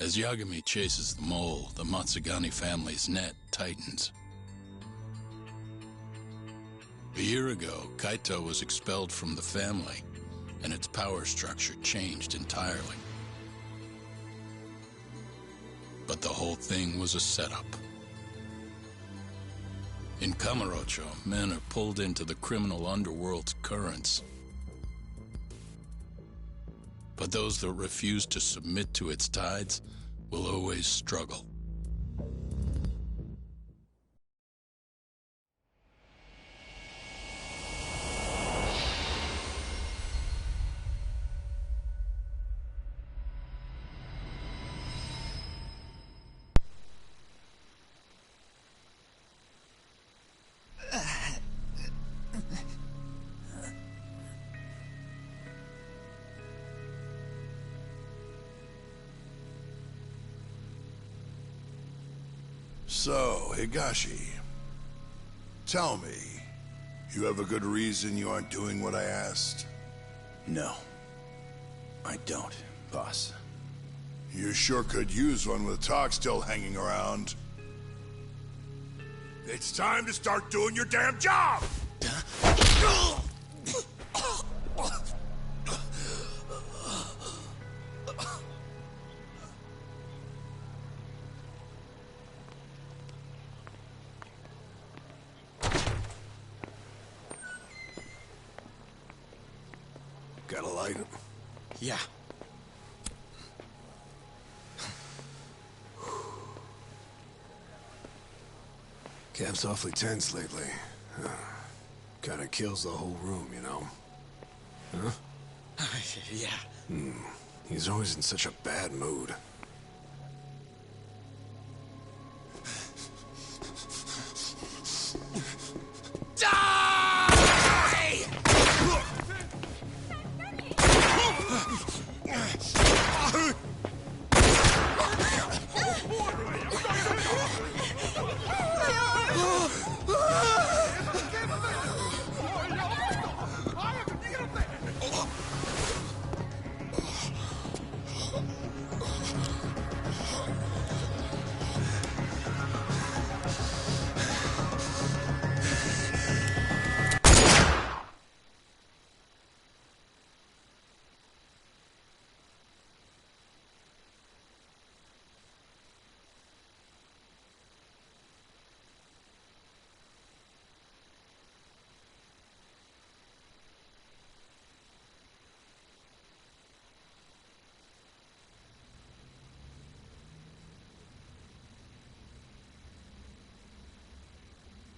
As Yagami chases the mole, the Matsugani family's net tightens. A year ago, Kaito was expelled from the family, and its power structure changed entirely. But the whole thing was a setup. In Kamurocho, men are pulled into the criminal underworld's currents. But those that refuse to submit to its tides will always struggle. So, Higashi, tell me, you have a good reason you aren't doing what I asked? No. I don't, boss. You sure could use one with talk still hanging around. It's time to start doing your damn job! Got a light? Yeah. Cap's awfully tense lately. Kinda kills the whole room, you know? Huh? Yeah. He's always in such a bad mood.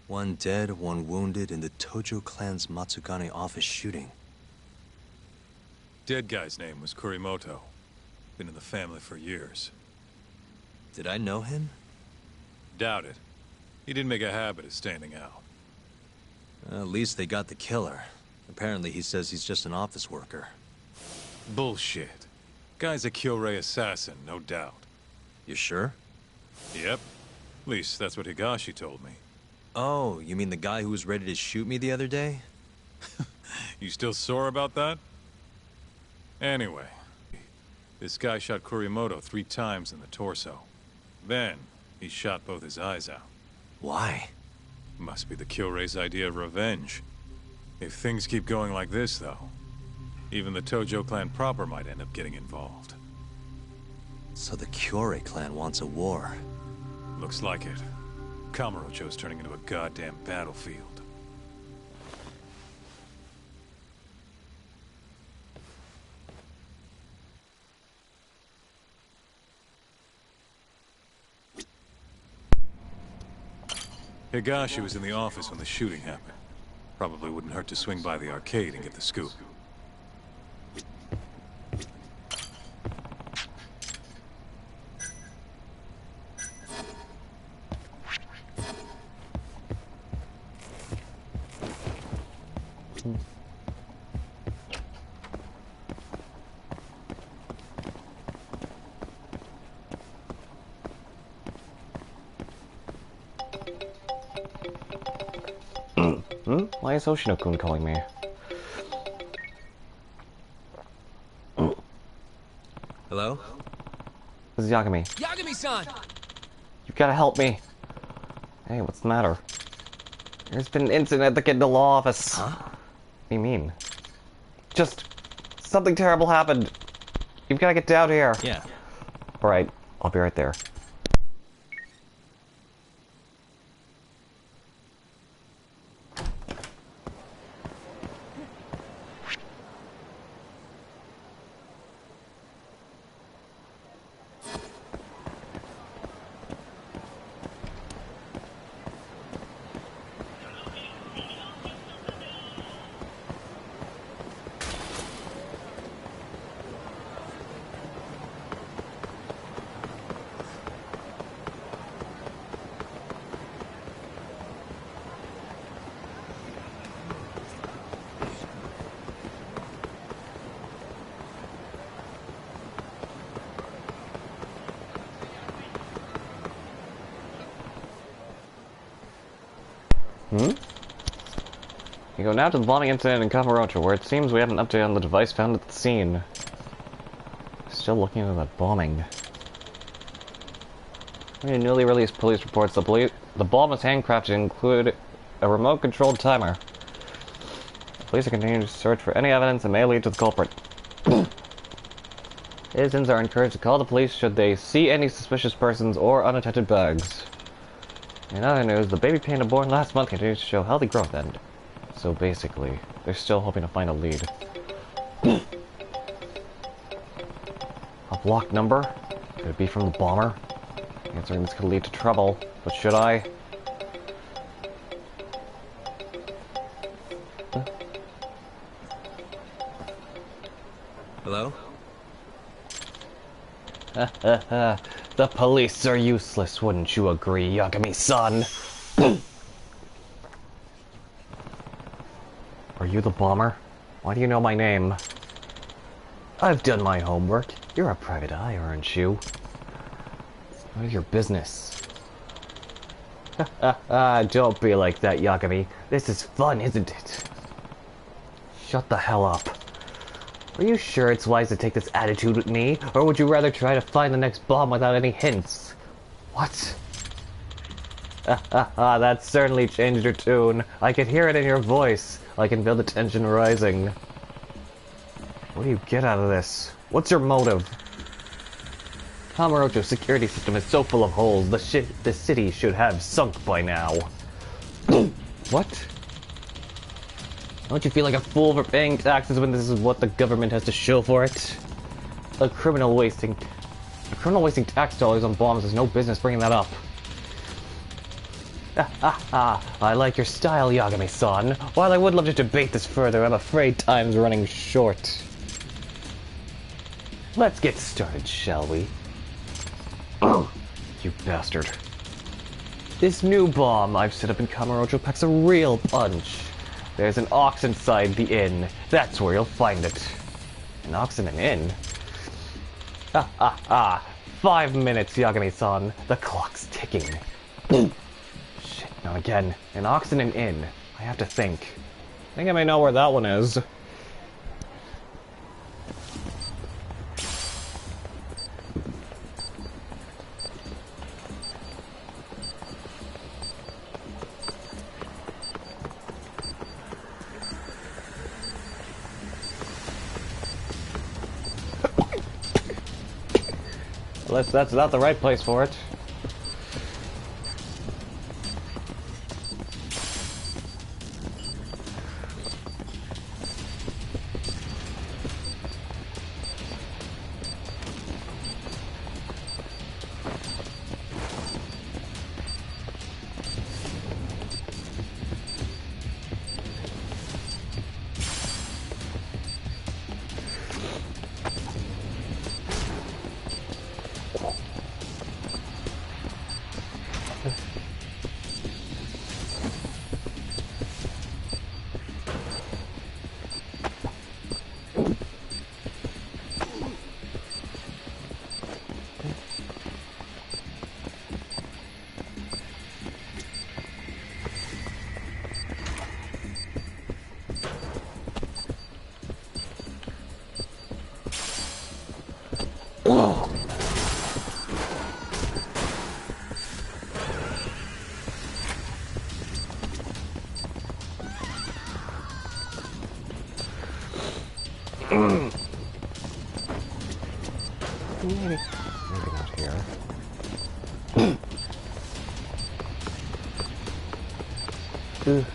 One dead, one wounded in the Tojo clan's Matsugani office shooting. Dead guy's name was Kurimoto. Been in the family for years. Did I know him? Doubt it. He didn't make a habit of standing out. At least they got the killer. Apparently he says he's just an office worker. Bullshit. Guy's a Kyorei assassin, no doubt. You sure? Yep. At least that's what Higashi told me. Oh, you mean the guy who was ready to shoot me the other day? You still sore about that? Anyway, this guy shot Kurimoto 3 times in the torso. Then, he shot both his eyes out. Why? Must be the Kyorei's idea of revenge. If things keep going like this, though, even the Tojo clan proper might end up getting involved. So the Kyorei clan wants a war. Looks like it. Kamurocho's turning into a goddamn battlefield. Higashi was in the office when the shooting happened. Probably wouldn't hurt to swing by the arcade and get the scoop. Why is Oshino-kun calling me? Hello? This is Yagami. Yagami-san! You gotta help me. Hey, what's the matter? There's been an incident at the Kindle law office. Huh? What do you mean? Just... something terrible happened. You've gotta get down here. Yeah. Alright, I'll be right there. You go now to the bombing incident in Kamurocho, where it seems we have an update on the device found at the scene. Still looking into that bombing. In a newly released police reports, the bomb was handcrafted and included a remote-controlled timer. Police are continuing to search for any evidence that may lead to the culprit. Citizens are encouraged to call the police should they see any suspicious persons or unattended bags. In other news, the baby panda born last month continues to show healthy growth, and so basically, they're still hoping to find a lead. A blocked number? Could it be from the bomber? Answering this could lead to trouble, but should I? Hello? The police are useless, wouldn't you agree, Yagami-san? Are you the bomber? Why do you know my name? I've done my homework. You're a private eye, aren't you? It's none of your business. Don't be like that, Yagami. This is fun, isn't it? Shut the hell up. Are you sure it's wise to take this attitude with me? Or would you rather try to find the next bomb without any hints? What? That certainly changed your tune. I could hear it in your voice. I can feel the tension rising. What do you get out of this? What's your motive? Kamurocho's security system is so full of holes, the city should have sunk by now. What? Don't you feel like a fool for paying taxes when this is what the government has to show for it? A criminal wasting tax dollars on bombs has no business bringing that up. I like your style, Yagami-san. While I would love to debate this further, I'm afraid time's running short. Let's get started, shall we? Oh, you bastard. This new bomb I've set up in Kamurocho packs a real punch. There's an ox inside the inn. That's where you'll find it. An ox in an inn? 5 minutes, Yagami-san. The clock's ticking. Shit, now again. An ox in an inn. I have to think. I think I may know where that one is. Unless that's not the right place for it. Maybe not here. Ugh.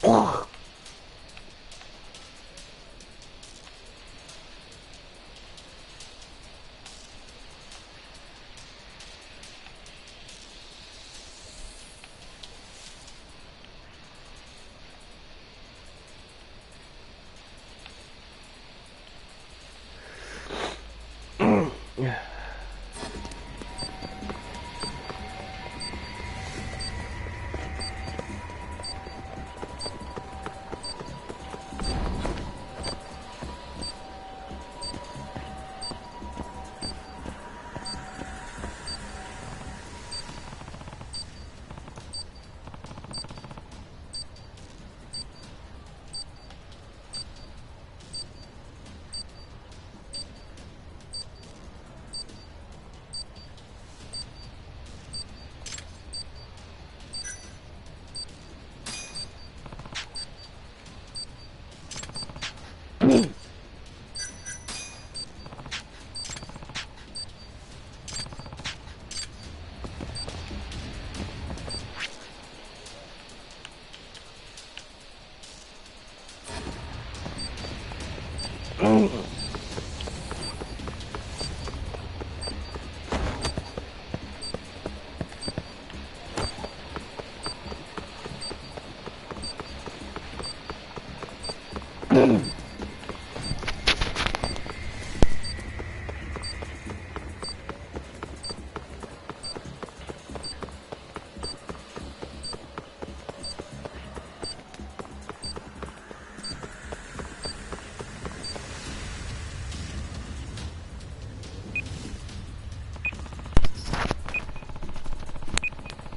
Ugh.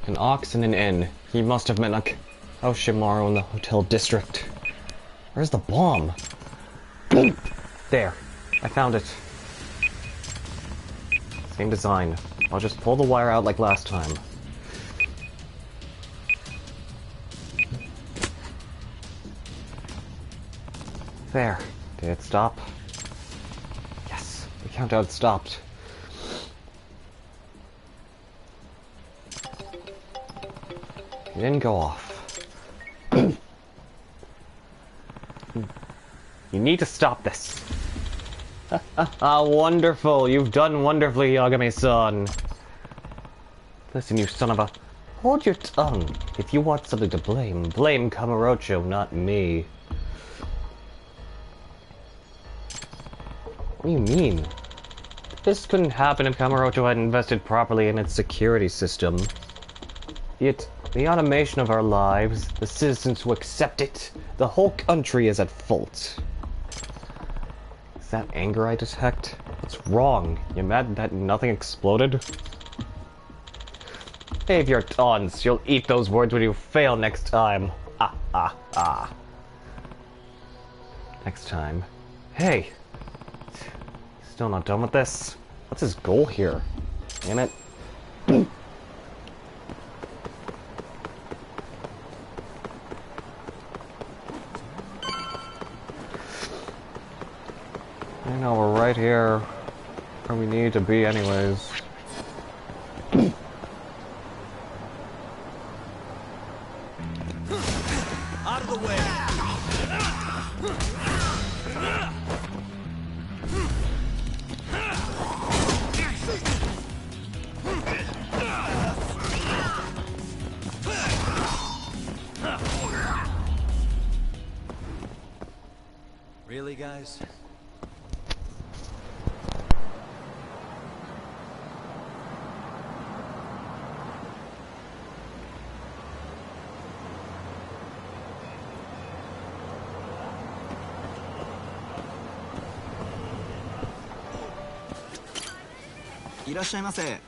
An ox and an inn. He must have meant like Oshimaru in the hotel district. Where's the bomb? There. I found it. Same design. I'll just pull the wire out like last time. There. Did it stop? Yes. The countdown stopped. It didn't go off. You need to stop this. Wonderful. You've done wonderfully, Yagami-san. Listen, you son of a... Hold your tongue. If you want something to blame, blame Kamurocho, not me. What do you mean? This couldn't happen if Kamurocho had invested properly in its security system. Yet, the automation of our lives, the citizens who accept it, the whole country is at fault. Is that anger I detect? What's wrong? You mad that nothing exploded? Save your taunts. You'll eat those words when you fail next time. Ah, ah, ah. Next time. Hey! Still not done with this? What's his goal here? Damn it. I know, we're right here where we need to be anyways. Out of the way! Really, guys?いらっしゃいませ。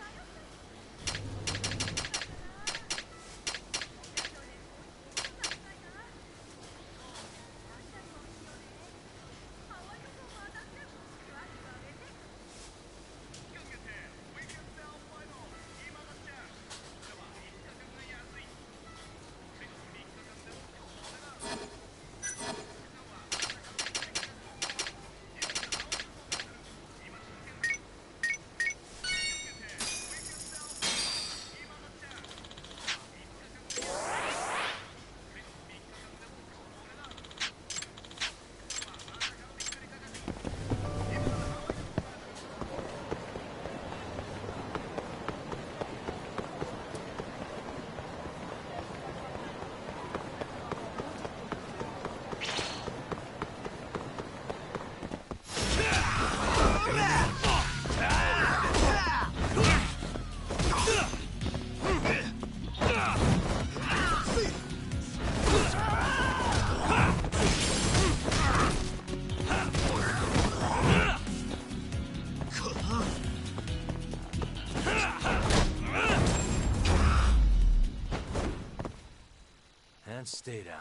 stay down.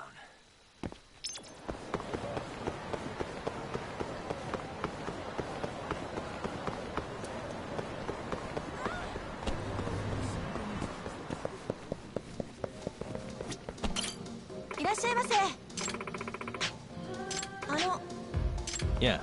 Yeah.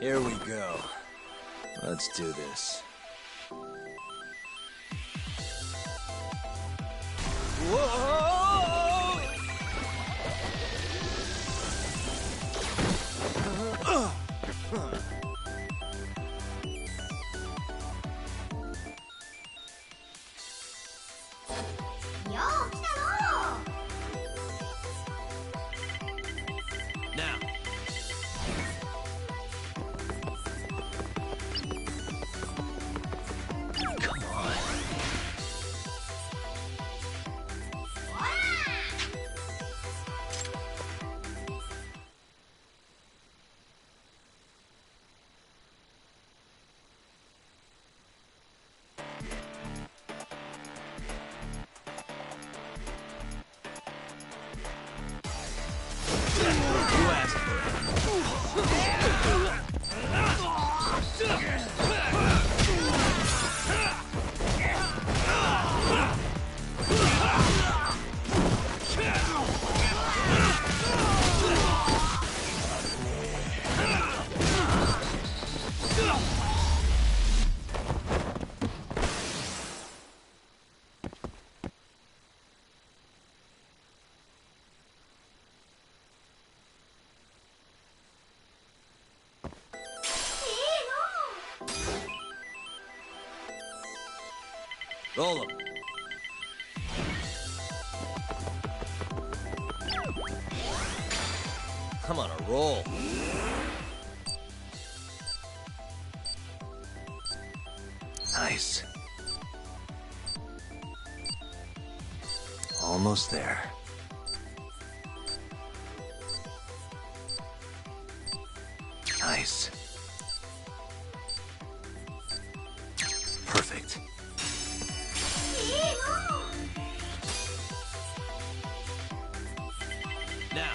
Here we go. Let's do this. Now. Come on. You asked for Roll 'em. I'm on a roll. Nice. Almost there. Nice. Perfect. Now.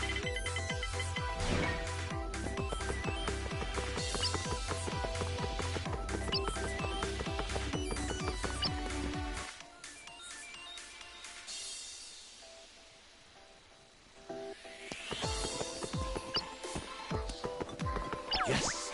Yes.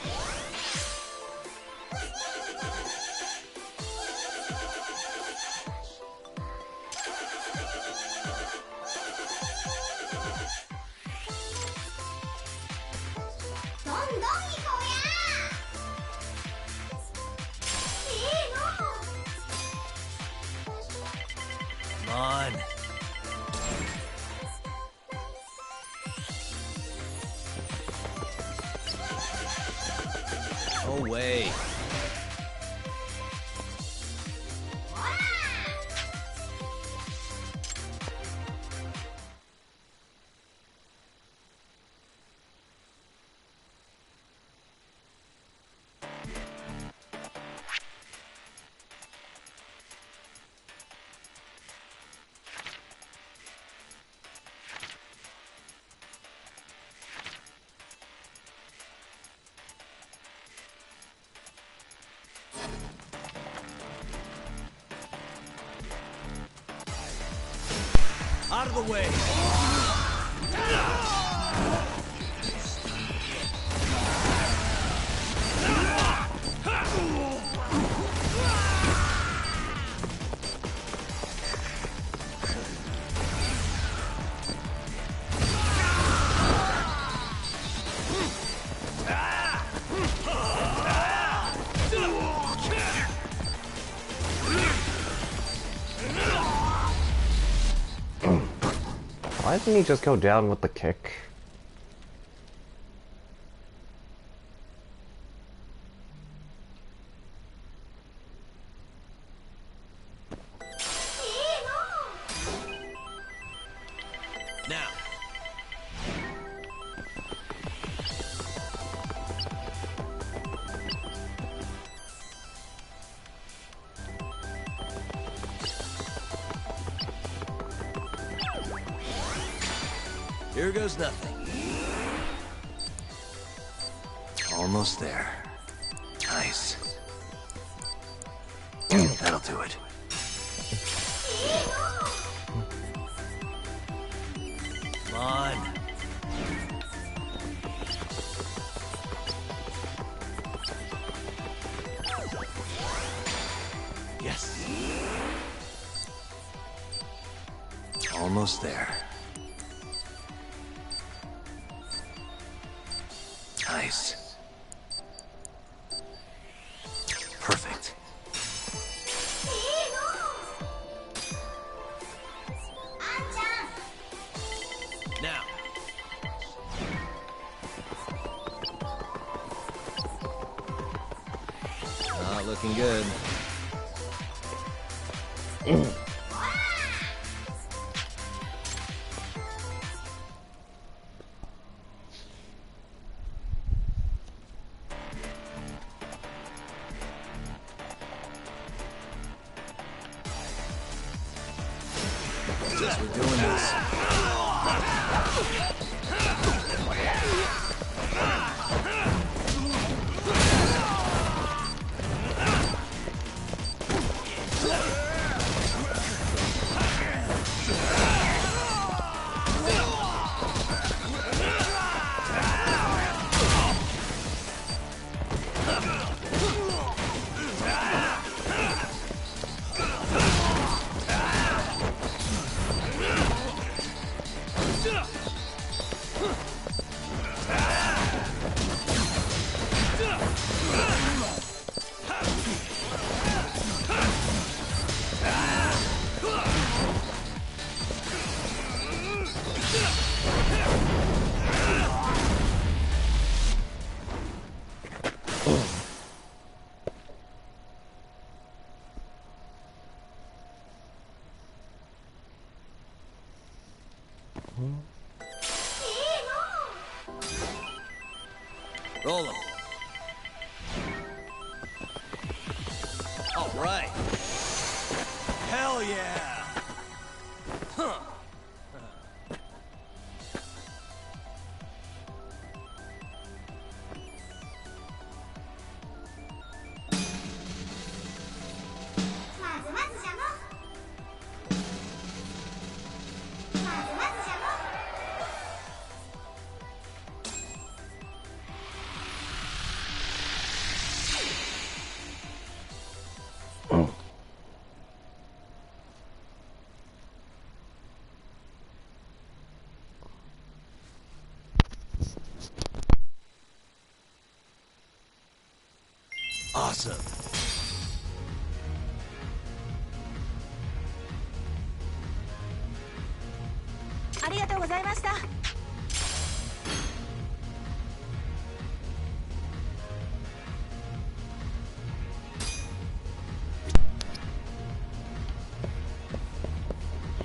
Come on. No way. Out of the way. Why didn't he just go down with the kick? Here goes nothing. Almost there. Nice. That'll do it. Come on. Yes. Almost there. Nice. Perfect. Now. Not looking good. Guess we're doing this. Roll 'em. All right. Hell yeah. Huh. Awesome.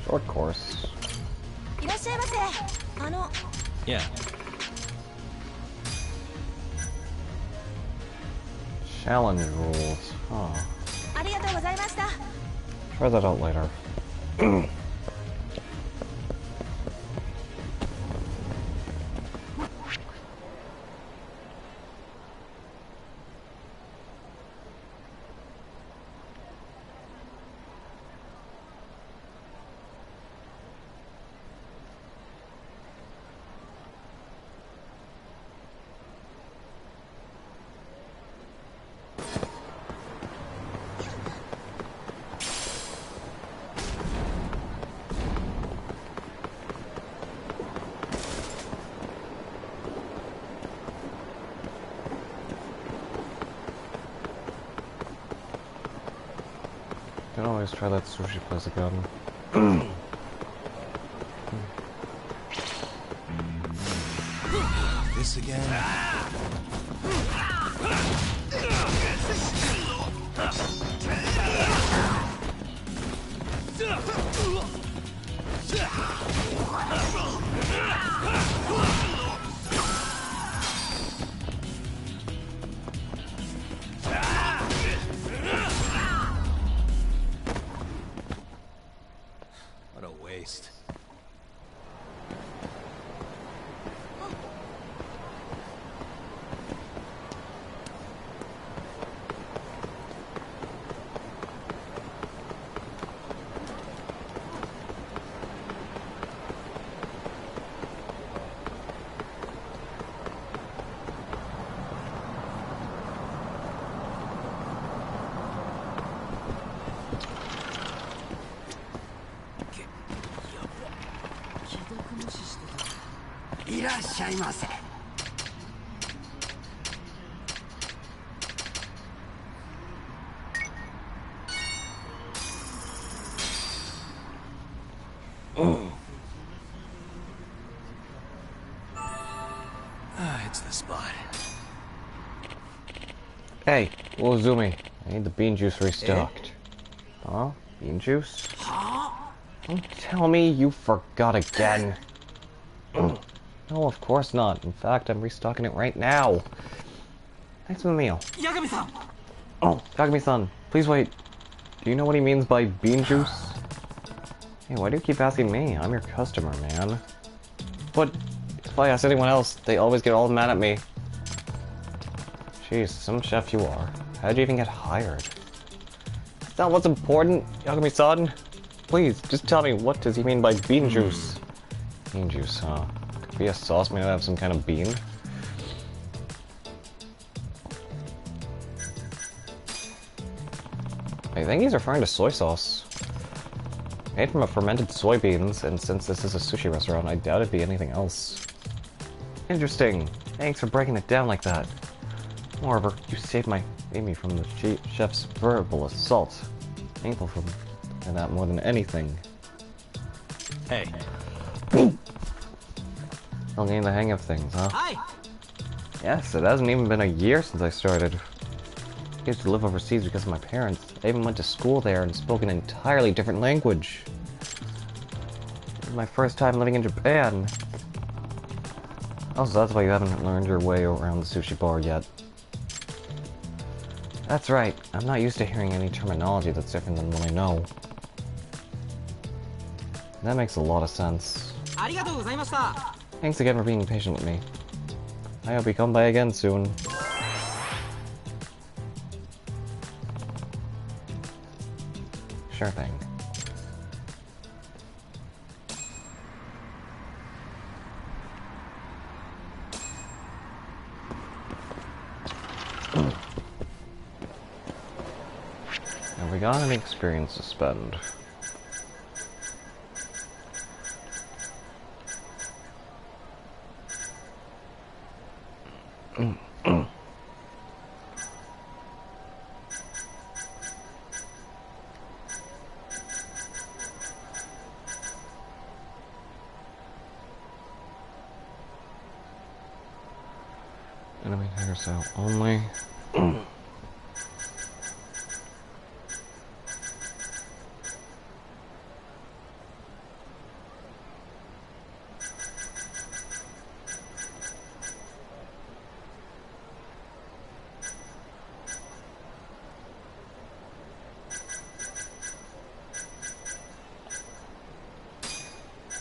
Short course. Yeah. Challenge rules. Huh. Try that out later. Can always try that sushi place again. This again? It's the spot. Hey, Uzumi, I need the bean juice restocked. Huh? Bean juice? Don't tell me you forgot again. No, of course not. In fact, I'm restocking it right now. Thanks for the meal. Yagami-san! Oh, Yagami-san, please wait. Do you know what he means by bean juice? Hey, why do you keep asking me? I'm your customer, man. But if I ask anyone else, they always get all mad at me. Jeez, some chef you are. How'd you even get hired? That's not what's important, Yagami-san. Please, just tell me, what does he mean by bean juice? Bean juice, huh? Could be a sauce made out of some kind of bean. I think he's referring to soy sauce. Made from a fermented soybeans, and since this is a sushi restaurant, I doubt it'd be anything else. Interesting. Thanks for breaking it down like that. Moreover, you saved me from the chef's verbal assault. Thankful for that more than anything. Hey. I'll gain the hang of things, huh? Hi! Yes, it hasn't even been a year since I started. I used to live overseas because of my parents. I even went to school there and spoke an entirely different language. It was my first time living in Japan. Also, that's why you haven't learned your way around the sushi bar yet. That's right, I'm not used to hearing any terminology that's different than what I know. That makes a lot of sense. Thanks again for being patient with me. I hope you come by again soon. Sure thing. Have we got any experience to spend? Enemy tiger cell only.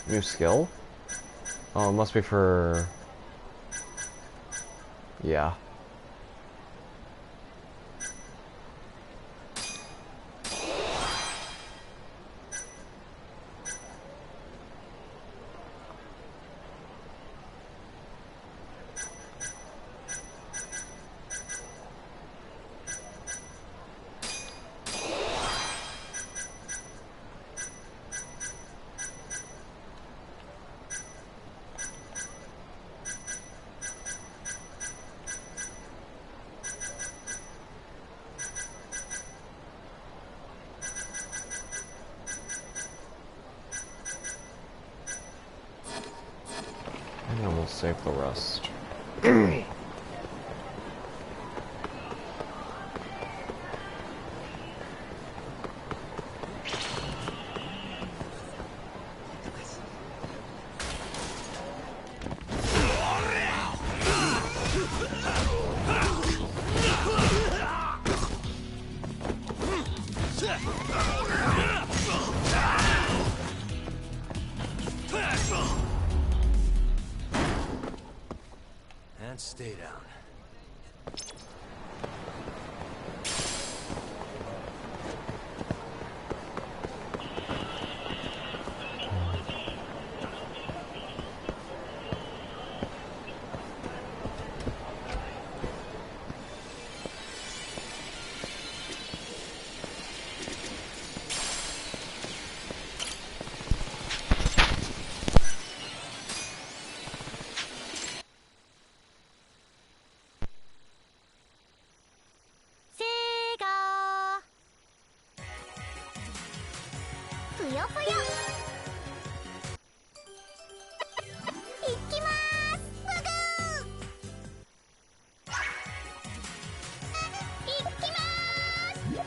New skill? Oh, it must be for... Yeah. And then we'll save the rest. And stay down. ぷよぷよ。いきまーす。ぐぐー。いきまーす。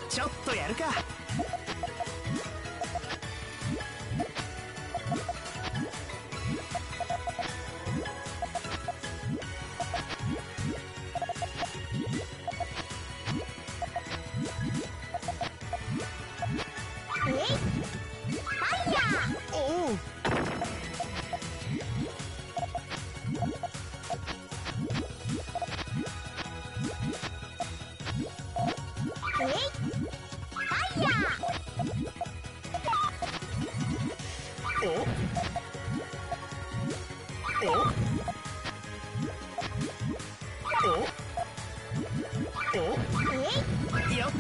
ちょっとやるか。おう。やった。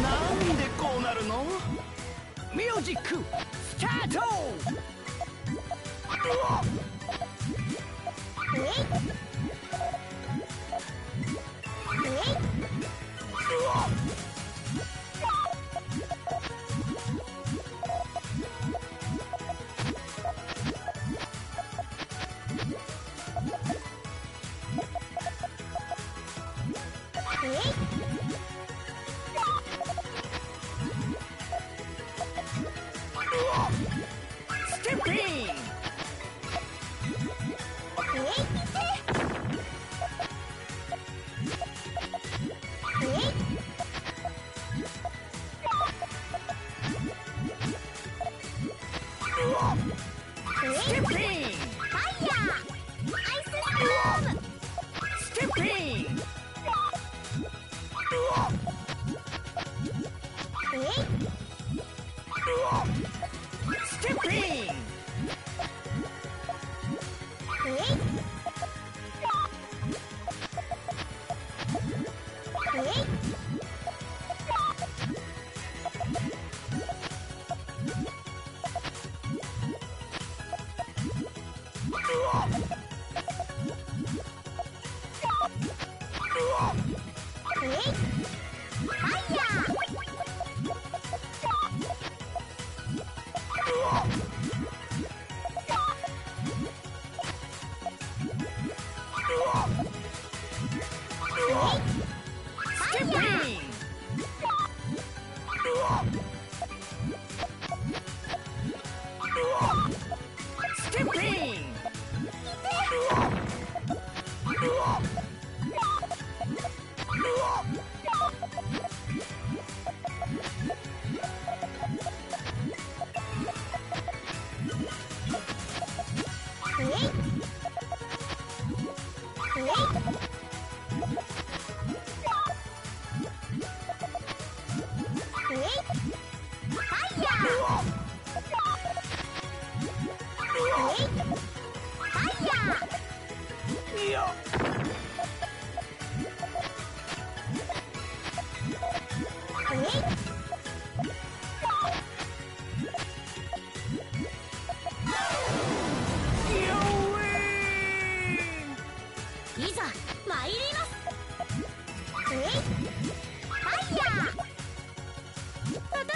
なんでこうなるの？ミュージックスタート。ステップイン。ステップイン。ステップイン。ステップイン。いざ参ります。ファイヤー。ただ。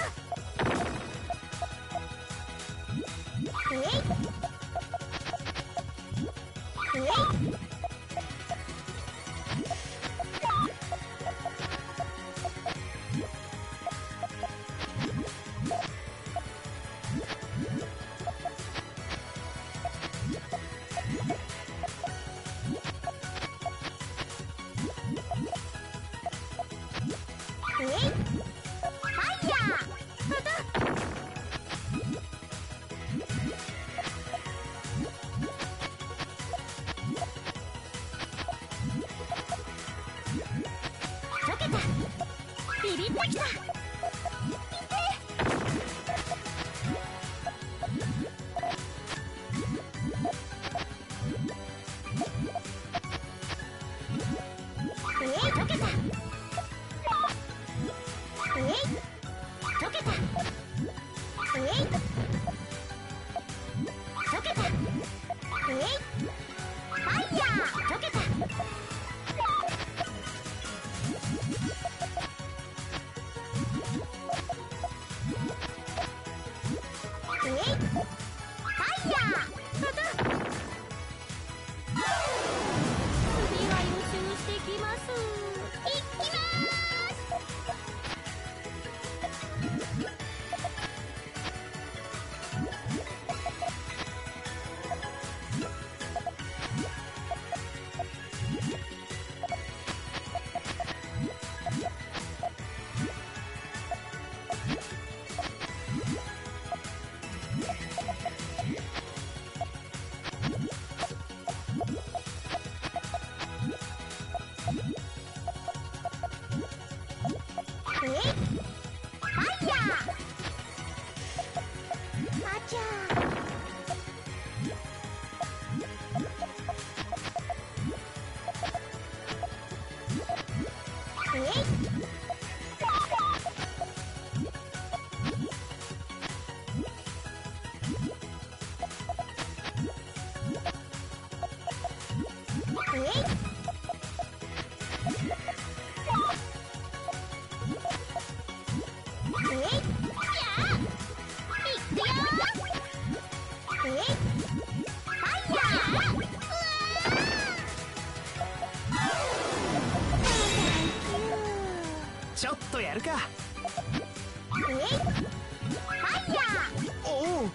ビビってきた。溶けた。溶けた。溶けた。ファイヤー。溶けた。ちょっとやるか。ファイヤー。おお。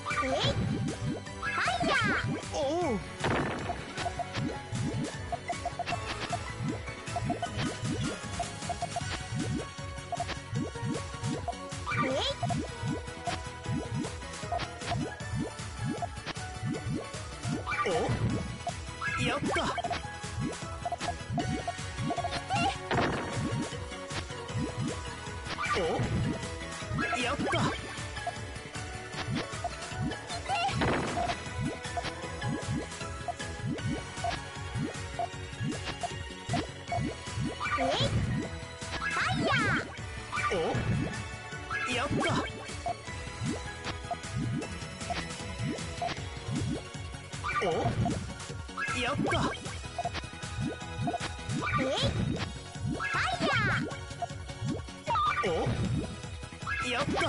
ファイヤー。おお。お、やった。お、やった。お、やった。お、やった。お、やった。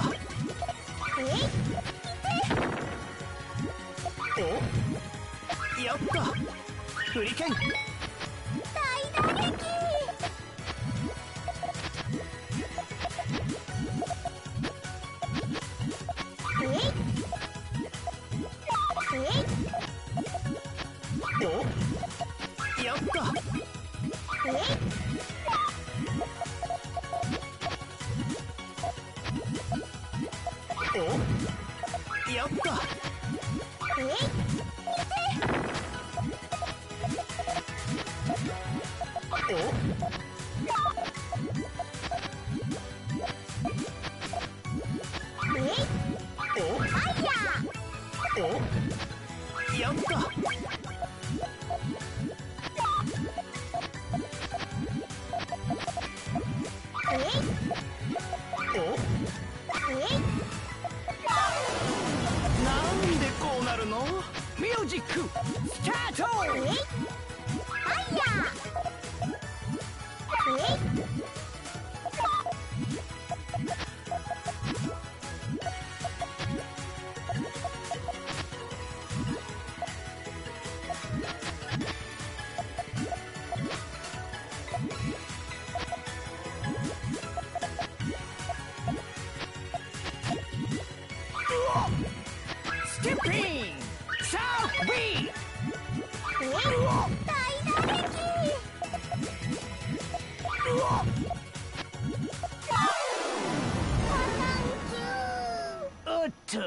お、やった。フリケン。大打撃。お、やった。お、やった。お、なんでこうなるの？ミュージックスタート。ステッピングサーフィー。おっと、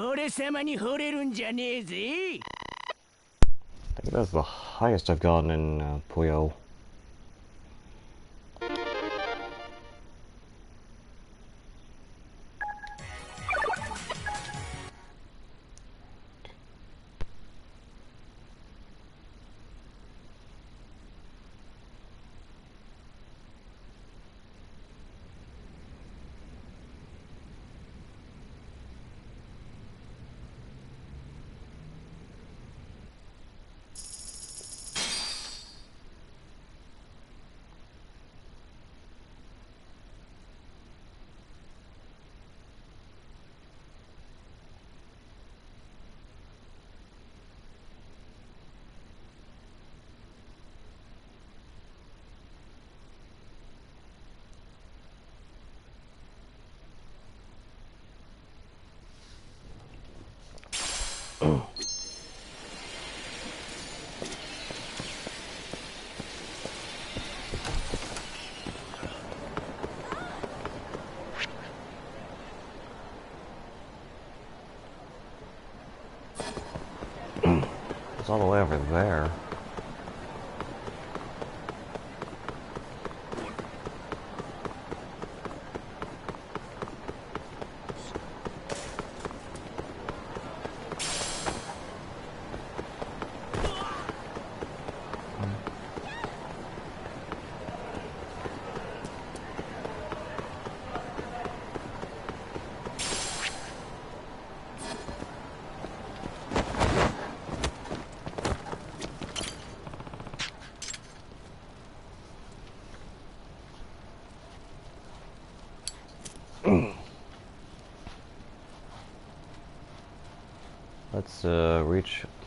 俺様に惚れるんじゃねえぜ。I think that's the highest I've gotten in Puyo. It's all the way over there.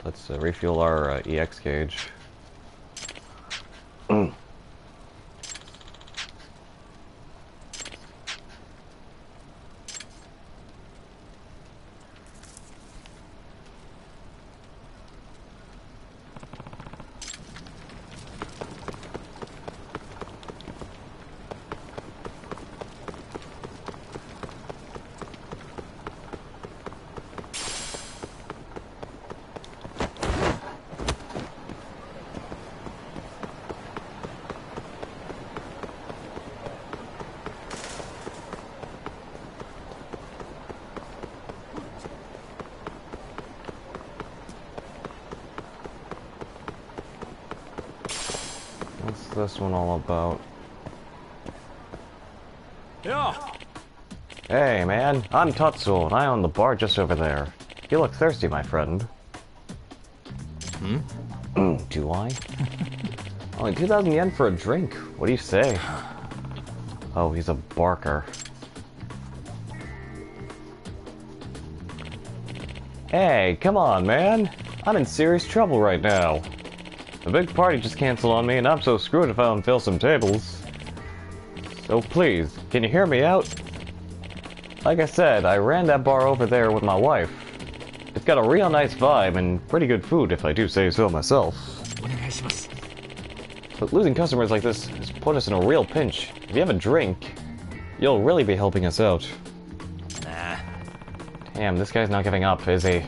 Let's refuel our EX gauge. What's this one all about? Yeah. Hey, man, I'm Tatsuo, and I own the bar just over there. You look thirsty, my friend. Do I? Only 2,000 yen for a drink. What do you say? Oh, he's a barker. Hey, come on, man. I'm in serious trouble right now. The big party just canceled on me, and I'm so screwed if I don't fill some tables. So please, can you hear me out? Like I said, I ran that bar over there with my wife. It's got a real nice vibe and pretty good food, if I do say so myself. But losing customers like this has put us in a real pinch. If you have a drink, you'll really be helping us out. Nah. Damn, this guy's not giving up, is he?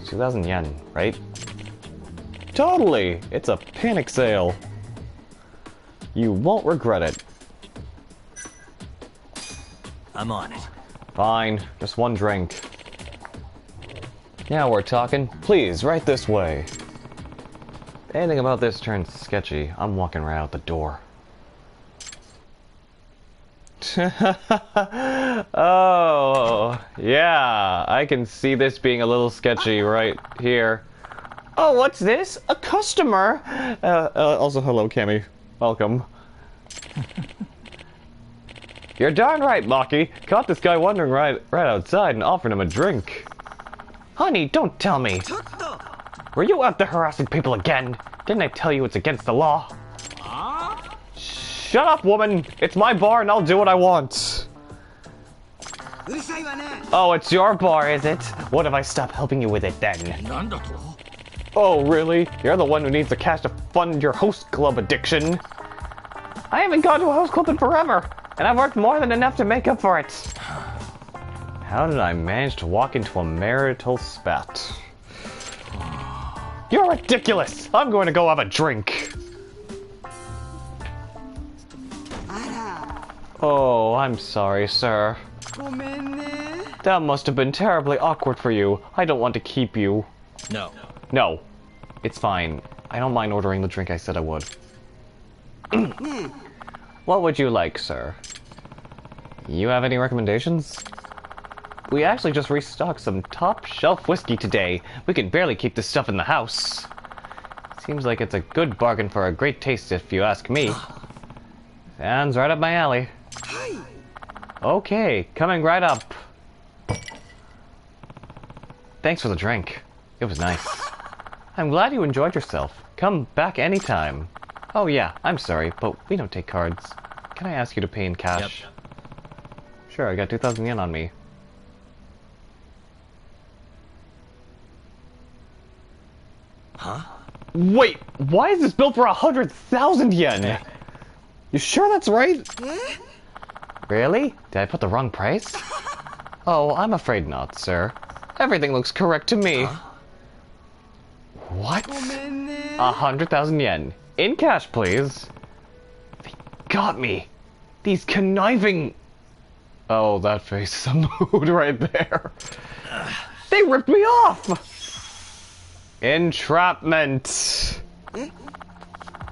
2,000 yen, right? Totally! It's a panic sale. You won't regret it. I'm on it. Fine, just one drink. Now we're talking. Please, right this way. If anything about this turns sketchy, I'm walking right out the door. Oh, yeah. I can see this being a little sketchy right here. Oh, what's this? A customer? Also, hello, Cammy. Welcome. You're darn right, Maki. Caught this guy wandering right outside and offered him a drink. Honey, don't tell me. Were you out there harassing people again? Didn't I tell you it's against the law? Shut up, woman! It's my bar and I'll do what I want. Oh, it's your bar, is it? What if I stop helping you with it then? Oh, really? You're the one who needs the cash to fund your host club addiction. I haven't gone to a host club in forever, and I've worked more than enough to make up for it. How did I manage to walk into a marital spat? You're ridiculous! I'm going to go have a drink. Oh, I'm sorry, sir. That must have been terribly awkward for you. I don't want to keep you. No. No. It's fine. I don't mind ordering the drink I said I would. What would you like, sir? You have any recommendations? We actually just restocked some top-shelf whiskey today. We can barely keep this stuff in the house. Seems like it's a good bargain for a great taste if you ask me. Sounds right up my alley. Okay, coming right up. Thanks for the drink. It was nice. I'm glad you enjoyed yourself. Come back anytime. Oh yeah, I'm sorry, but we don't take cards. Can I ask you to pay in cash? Yep. Sure, I got 2,000 yen on me. Huh? Wait, why is this built for 100,000 yen? You sure that's right? Really? Did I put the wrong price? Oh, I'm afraid not, sir. Everything looks correct to me. Huh? What? 100,000 yen. In cash, please. They got me. These conniving... Oh, that face is a mood right there. They ripped me off! Entrapment.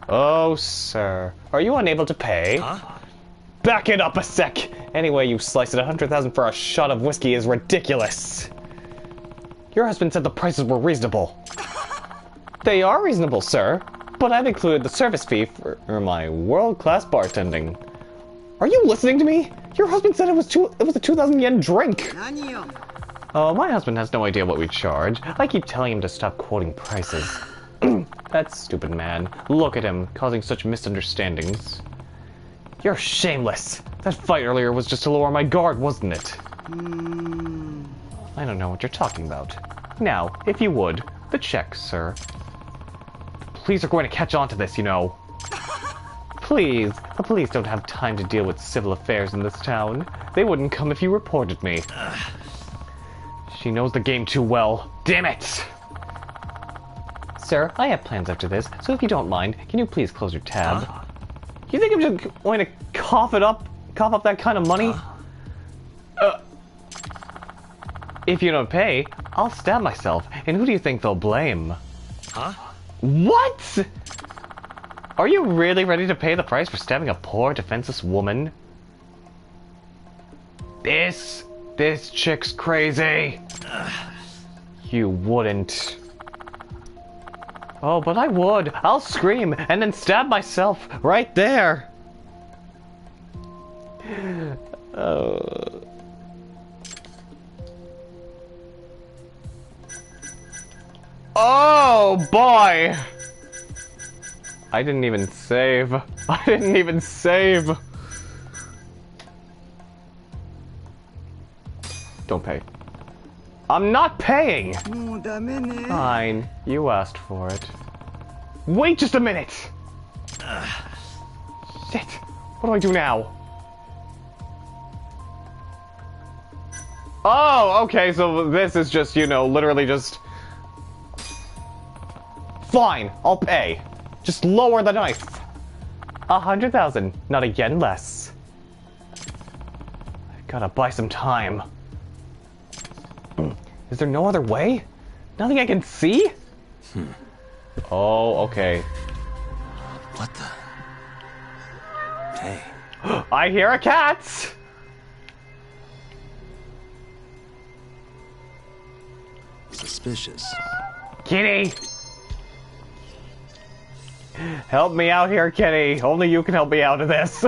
Oh, sir. Are you unable to pay? Huh? Back it up a sec! Anyway, you slice it, 100,000 for a shot of whiskey is ridiculous. Your husband said the prices were reasonable. They are reasonable, sir, but I've included the service fee for my world-class bartending. Are you listening to me? Your husband said it was a 2,000 yen drink. Oh, my husband has no idea what we charge. I keep telling him to stop quoting prices. That stupid man. Look at him, causing such misunderstandings. You're shameless. That fight earlier was just to lower my guard, wasn't it? I don't know what you're talking about. Now, if you would, the check, sir. Police are going to catch on to this, you know. Please, the police don't have time to deal with civil affairs in this town. They wouldn't come if you reported me. She knows the game too well. Damn it! Sir, I have plans after this, so if you don't mind, can you please close your tab? You think I'm just going to cough up that kind of money? If you don't pay, I'll stab myself, and who do you think they'll blame? Huh? What? Are you really ready to pay the price for stabbing a poor, defenseless woman? This chick's crazy. You wouldn't. Oh, but I would. I'll scream and then stab myself right there. Oh, boy. I didn't even save. I didn't even save. Don't pay. I'm not paying! Fine, you asked for it. Wait just a minute! Shit, what do I do now? Oh, okay, so this is just, you know, literally just... Fine, I'll pay. Just lower the knife. 100,000, not a yen less. I gotta buy some time. Is there no other way? Nothing I can see? Oh, okay. What the? Hey. I hear a cat! Suspicious. Kitty! Help me out here, Kitty. Only you can help me out of this.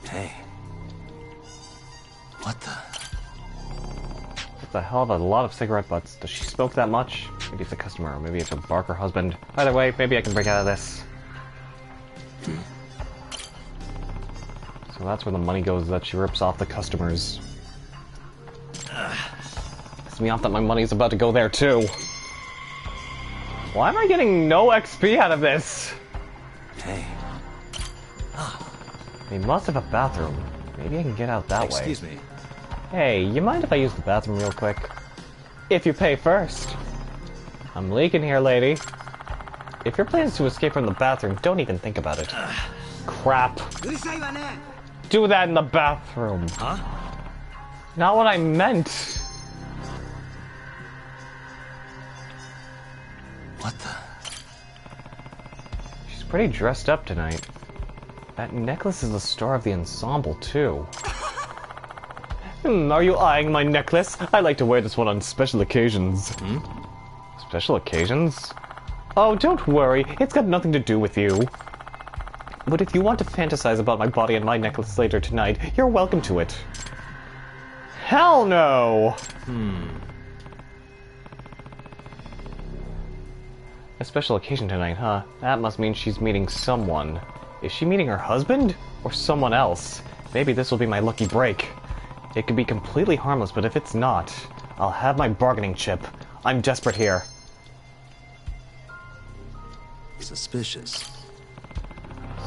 Hey. What the? What the hell of a lot of cigarette butts. Does she smoke that much? Maybe it's a customer, or maybe it's a Barker husband. Either way, maybe I can break out of this. So that's where the money goes, that she rips off the customers. Pisses me off that my money's about to go there too. Why am I getting no XP out of this? Hey. They must have a bathroom. Maybe I can get out that way. Excuse me. Hey, you mind if I use the bathroom real quick? If you pay first. I'm leaking here, lady. If your plan is to escape from the bathroom, don't even think about it. Crap. Do that in the bathroom. Huh? Not what I meant. What the? She's pretty dressed up tonight. That necklace is the star of the ensemble, too. Are you eyeing my necklace? I like to wear this one on special occasions. Special occasions? Oh, don't worry. It's got nothing to do with you. But if you want to fantasize about my body and my necklace later tonight, you're welcome to it. Hell no! A special occasion tonight, huh? That must mean she's meeting someone. Is she meeting her husband? Or someone else? Maybe this will be my lucky break. It could be completely harmless, but if it's not, I'll have my bargaining chip. I'm desperate here. Suspicious.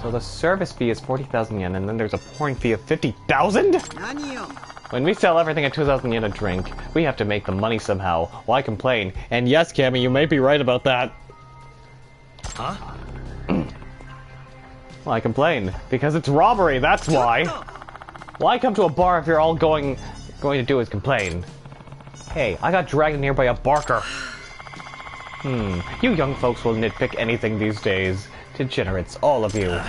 So the service fee is 40,000 yen, and then there's a pouring fee of 50,000? When we sell everything at 2,000 yen a drink, we have to make the money somehow. Why complain? And yes, Cammy, you may be right about that. Huh? Why complain? Because it's robbery, that's why. Why come to a bar if you're all going to do is complain? Hey, I got dragged in here by a Barker. You young folks will nitpick anything these days. Degenerates, all of you.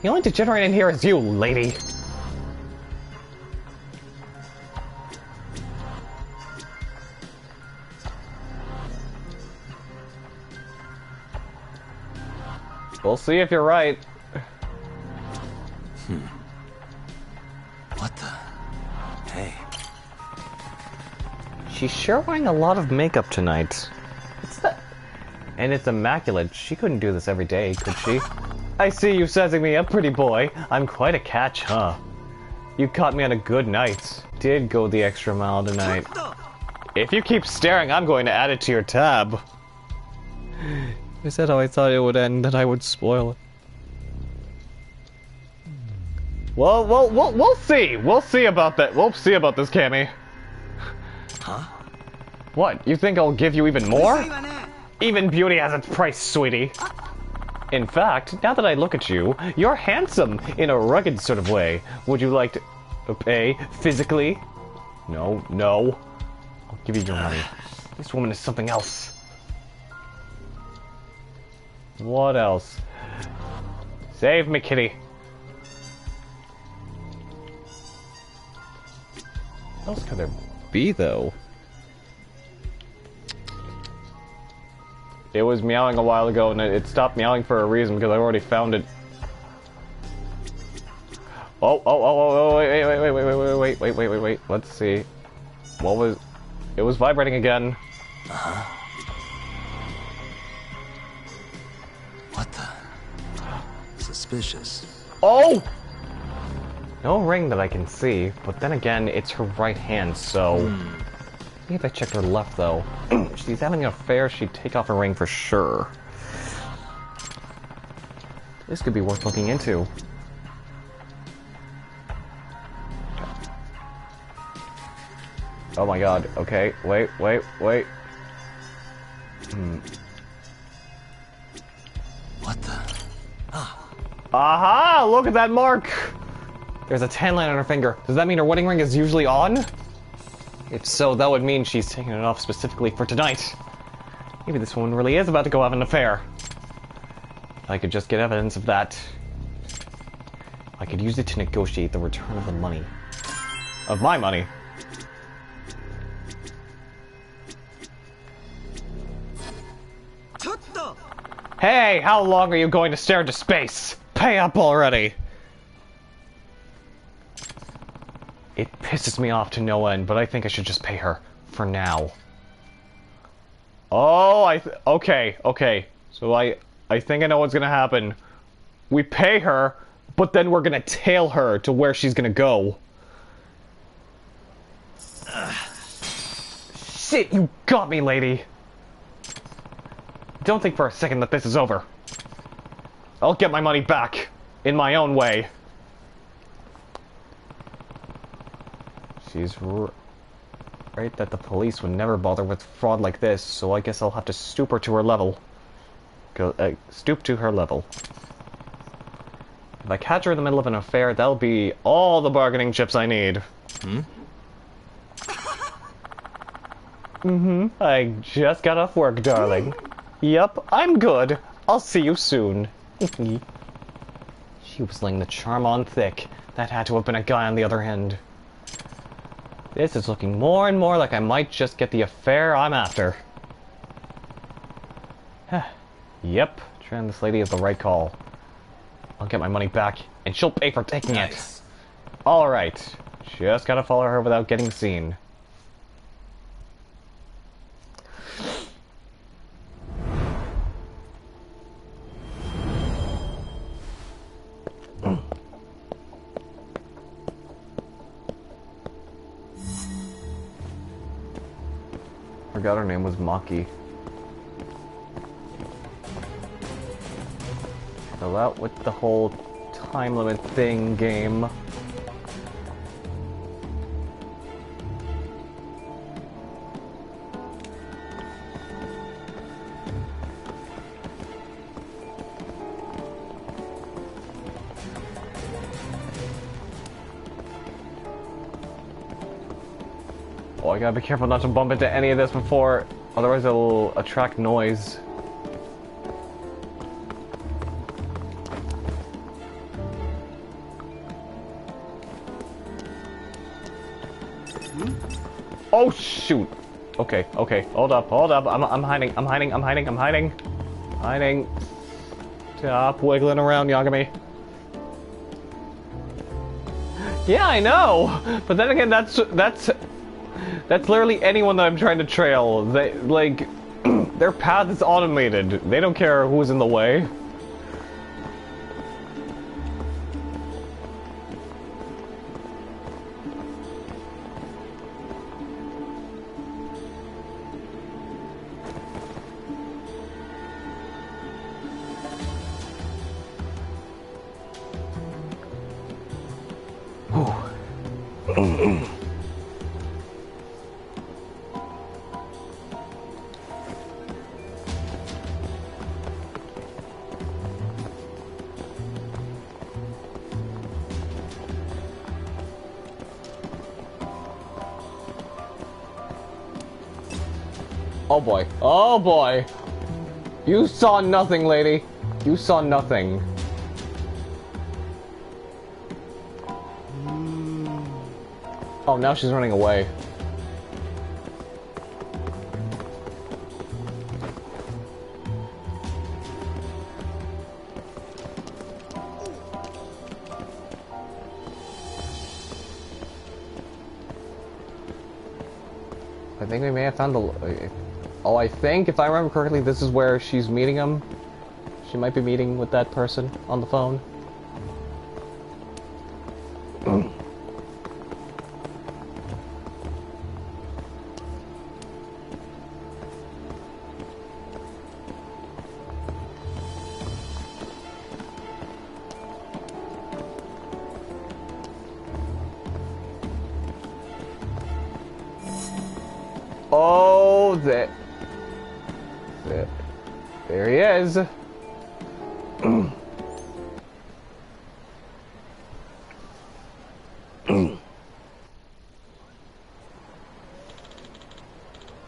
The only degenerate in here is you, lady. We'll see if you're right. What the? Hey. She's sure wearing a lot of makeup tonight. What's that? And it's immaculate. She couldn't do this every day, could she? I see you sizing me up, pretty boy. I'm quite a catch, huh? You caught me on a good night. Did go the extra mile tonight. If you keep staring, I'm going to add it to your tab. Is that how I thought it would end, that I would spoil it? Well, we'll see. We'll see about that. We'll see about this, Cammy. Huh? What, you think I'll give you even more? Even beauty has its price, sweetie. In fact, now that I look at you, you're handsome in a rugged sort of way. Would you like to pay physically? No. I'll give you your money. This woman is something else. What else? Save me, kitty. What else could there be, though? It was meowing a while ago, and it stopped meowing for a reason, because I already found it. Oh, wait. Let's see. What was... It was vibrating again. Uh-huh. What the? Suspicious. Oh! No ring that I can see, but then again, it's her right hand, so... Maybe if I checked her left, though. If she's having an affair, she'd take off her ring for sure. This could be worth looking into. Oh my god, okay, wait. What the? Aha! Look at that mark! There's a tan line on her finger. Does that mean her wedding ring is usually on? If so, that would mean she's taking it off specifically for tonight. Maybe this woman really is about to go have an affair. If I could just get evidence of that, I could use it to negotiate the return of the money. Of my money. Hey, how long are you going to stare into space? Pay up already! It pisses me off to no end, but I think I should just pay her. For now. Oh, okay. So I think I know what's gonna happen. We pay her, but then we're gonna tail her to where she's gonna go. Shit, you got me, lady! Don't think for a second that this is over. I'll get my money back. In my own way. She's right that the police would never bother with fraud like this, so I guess I'll have to stoop her to her level. Stoop to her level. If I catch her in the middle of an affair, that'll be all the bargaining chips I need. I just got off work, darling. Yep, I'm good. I'll see you soon. She was laying the charm on thick. That had to have been a guy on the other end. This is looking more and more like I might just get the affair I'm after. Yep, training this lady is the right call. I'll get my money back, and she'll pay for taking it. Alright, just gotta follow her without getting seen. Forgot her name was Maki. Fill out with the whole time limit thing game. Oh, I gotta be careful not to bump into any of this before, otherwise it'll attract noise. Oh shoot! Okay, hold up. I'm hiding. Stop wiggling around, Yagami. Yeah, I know! But then again, that's literally anyone that I'm trying to trail. They, like, their path is automated. They don't care who's in the way. Oh boy. You saw nothing, lady. You saw nothing. Oh, now she's running away. I think we may have found the... Oh, I think, if I remember correctly, this is where she's meeting him. She might be meeting with that person on the phone. Oh, there he is.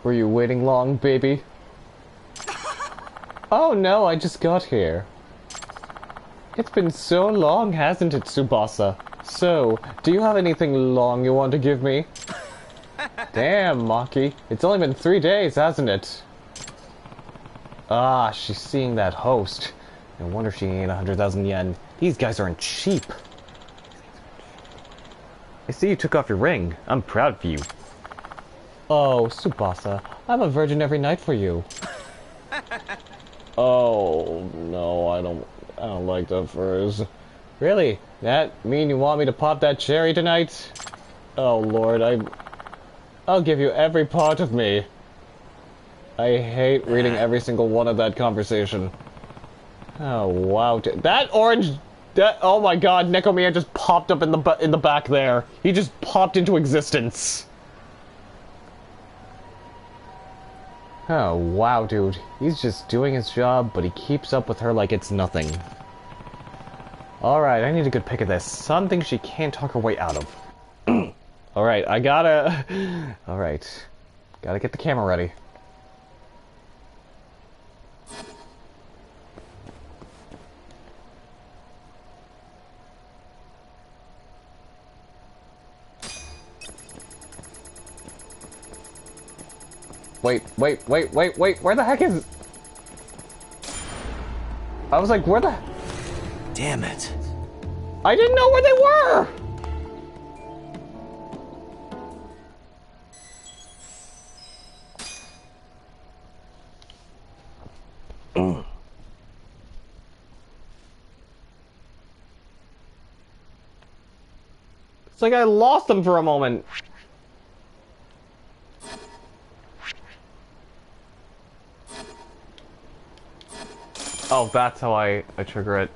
Were you waiting long, baby? Oh no, I just got here. It's been so long, hasn't it, Tsubasa? So, do you have anything long you want to give me? Damn, Maki. It's only been 3 days, hasn't it? Ah, she's seeing that host. No wonder she ain't 100,000 yen. These guys aren't cheap. I see you took off your ring. I'm proud for you. Oh, Tsubasa, I'm a virgin every night for you. Oh, no, I don't like that phrase. Really? That mean you want me to pop that cherry tonight? Oh, Lord, I'll give you every part of me. I hate reading every single one of that conversation. Oh, wow. That orange... oh my god, Nekomiya just popped up in the back there. He just popped into existence. Oh, wow, dude. He's just doing his job, but he keeps up with her like it's nothing. Alright, I need a good pick of this. Something she can't talk her way out of. Alright, I gotta... Alright. Gotta get the camera ready. Wait, where the heck is... I was like, where the... Damn it. I didn't know where they were! It's like I lost them for a moment. Oh, that's how I trigger it.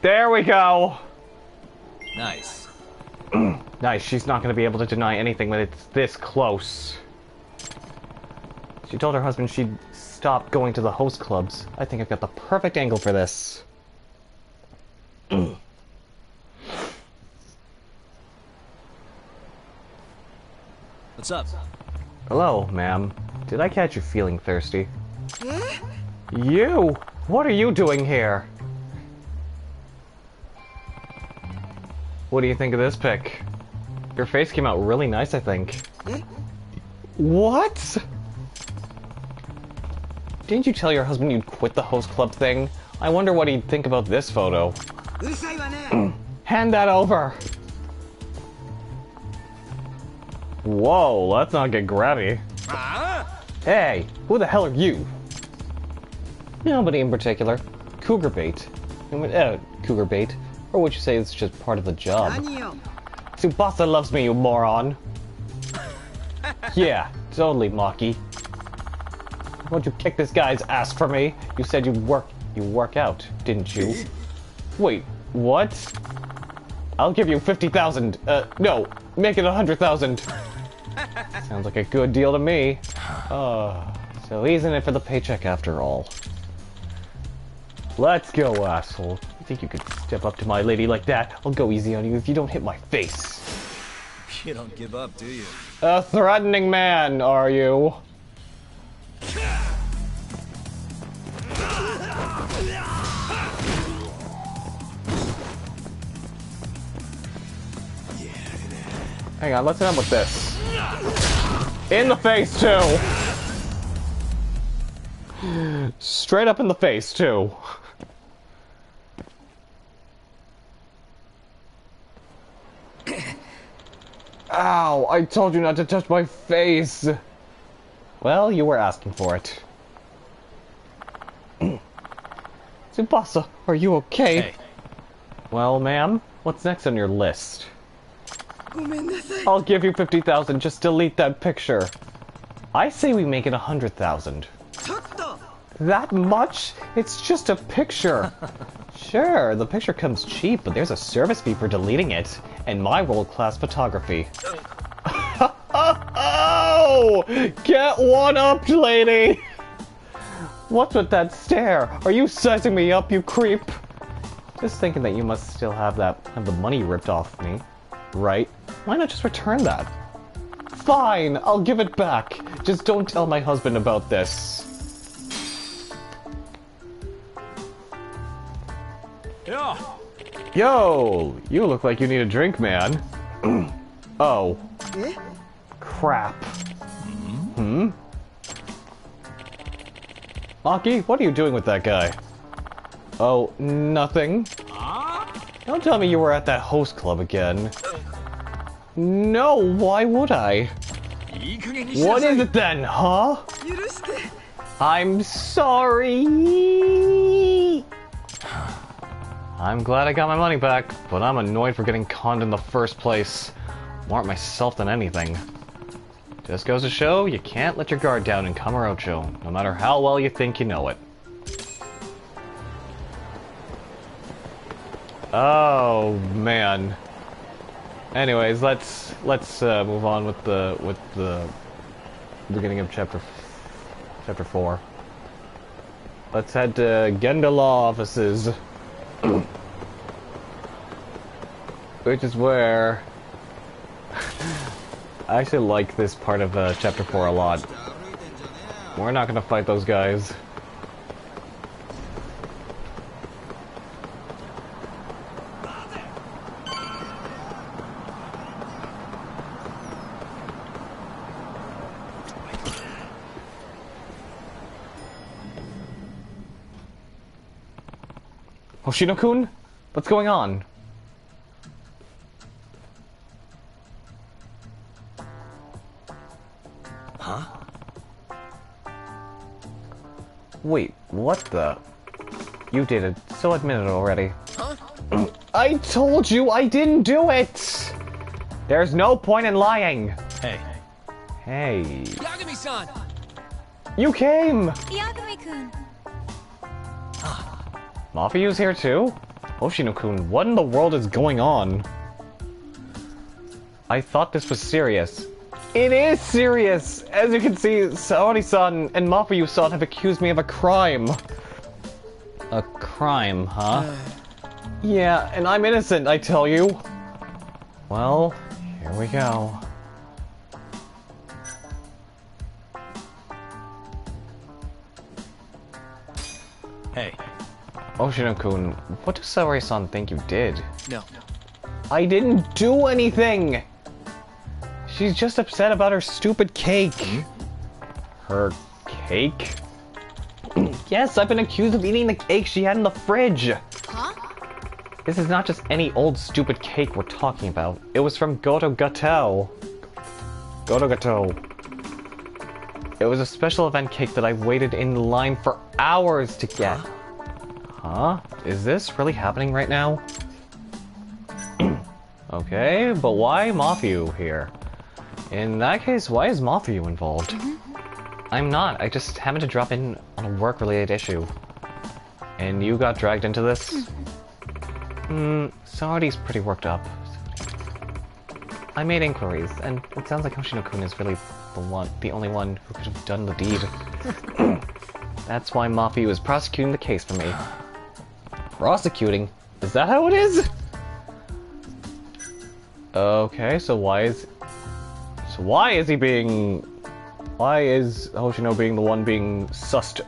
There we go! Nice. Nice, she's not gonna be able to deny anything when it's this close. She told her husband she'd stop going to the host clubs. I think I've got the perfect angle for this. What's up? Hello, ma'am. Did I catch you feeling thirsty? You? What are you doing here? What do you think of this pic? Your face came out really nice, I think. What? Didn't you tell your husband you'd quit the host club thing? I wonder what he'd think about this photo. Hand that over! Whoa, let's not get grabby. Hey, who the hell are you? Nobody in particular. Cougar bait. Cougar bait. Or would you say it's just part of the job? Tsubasa loves me, you moron. Yeah, totally, Maki. Won't you kick this guy's ass for me? You said you work out, didn't you? Wait, what? I'll give you 50,000. No, make it 100,000. Sounds like a good deal to me. So he's in it for the paycheck after all. Let's go, asshole. You think you could step up to my lady like that? I'll go easy on you if you don't hit my face. You don't give up, do you? A threatening man, are you? Hang on, let's end with this. In the face, too! Straight up in the face, too. Ow, I told you not to touch my face. Well, you were asking for it. Tsubasa, are you okay? Hey. Well, ma'am, what's next on your list? I'll give you 50,000, just delete that picture. I say we make it 100,000. That much? It's just a picture. Sure, the picture comes cheap, but there's a service fee for deleting it, and my world-class photography. Oh! Get one up, lady! What's with that stare? Are you sizing me up, you creep? Just thinking that you must still have the money ripped off me, right? Why not just return that? Fine, I'll give it back. Just don't tell my husband about this. Yeah. Yo, you look like you need a drink, man. Oh. Crap. Maki, what are you doing with that guy? Oh, nothing. Don't tell me you were at that host club again. No, why would I? What is it then, huh? I'm sorry. I'm glad I got my money back, but I'm annoyed for getting conned in the first place. More at myself than anything. Just goes to show, you can't let your guard down in Kamurocho, no matter how well you think you know it. Oh man. Anyways, let's move on with the beginning of chapter 4. Let's head to Genda Law offices, which is where I actually like this part of chapter 4 a lot. We're not gonna fight those guys. Hoshino-kun? What's going on? Huh? Wait, what the? You did it, so admit it already. Huh? I told you I didn't do it! There's no point in lying! Hey. Hey. Yagami-san! You came! Yagami-kun. Mafuyu's here too? Hoshino-kun, what in the world is going on? I thought this was serious. It is serious! As you can see, Saori-san and Mafuyu-san have accused me of a crime. A crime, huh? Yeah, and I'm innocent, I tell you. Well, here we go. Hey. Hoshino-kun, what does Saori-san think you did? No. I didn't do anything! She's just upset about her stupid cake. Her cake? Yes, I've been accused of eating the cake she had in the fridge. Huh? This is not just any old stupid cake we're talking about. It was from Goto Gato. Goto Gato. It was a special event cake that I waited in line for hours to get. Huh? Is this really happening right now? Okay, but why Mafuyu here? In that case, why is Mafuyu involved? I'm not. I just happened to drop in on a work-related issue. And you got dragged into this? Saori's pretty worked up. I made inquiries, and it sounds like Hoshino-kun is really the only one who could have done the deed. That's why Mafuyu is prosecuting the case for me. Prosecuting? Is that how it is? Okay, so why is Hoshino being the one being sussed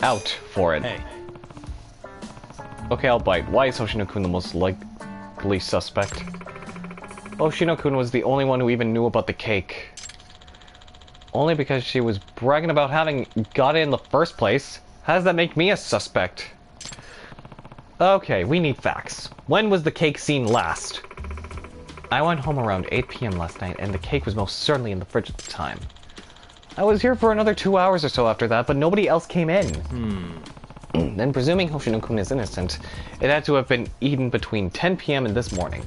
out for it? Hey. Okay, I'll bite. Why is Hoshino-kun the most likely suspect? Hoshino-kun was the only one who even knew about the cake. Only because she was bragging about having got it in the first place. How does that make me a suspect? Okay, we need facts. When was the cake seen last? I went home around 8 p.m. last night, and the cake was most certainly in the fridge at the time. I was here for another 2 hours or so after that, but nobody else came in. Then, presuming Hoshino-kun is innocent, it had to have been eaten between 10 p.m. and this morning.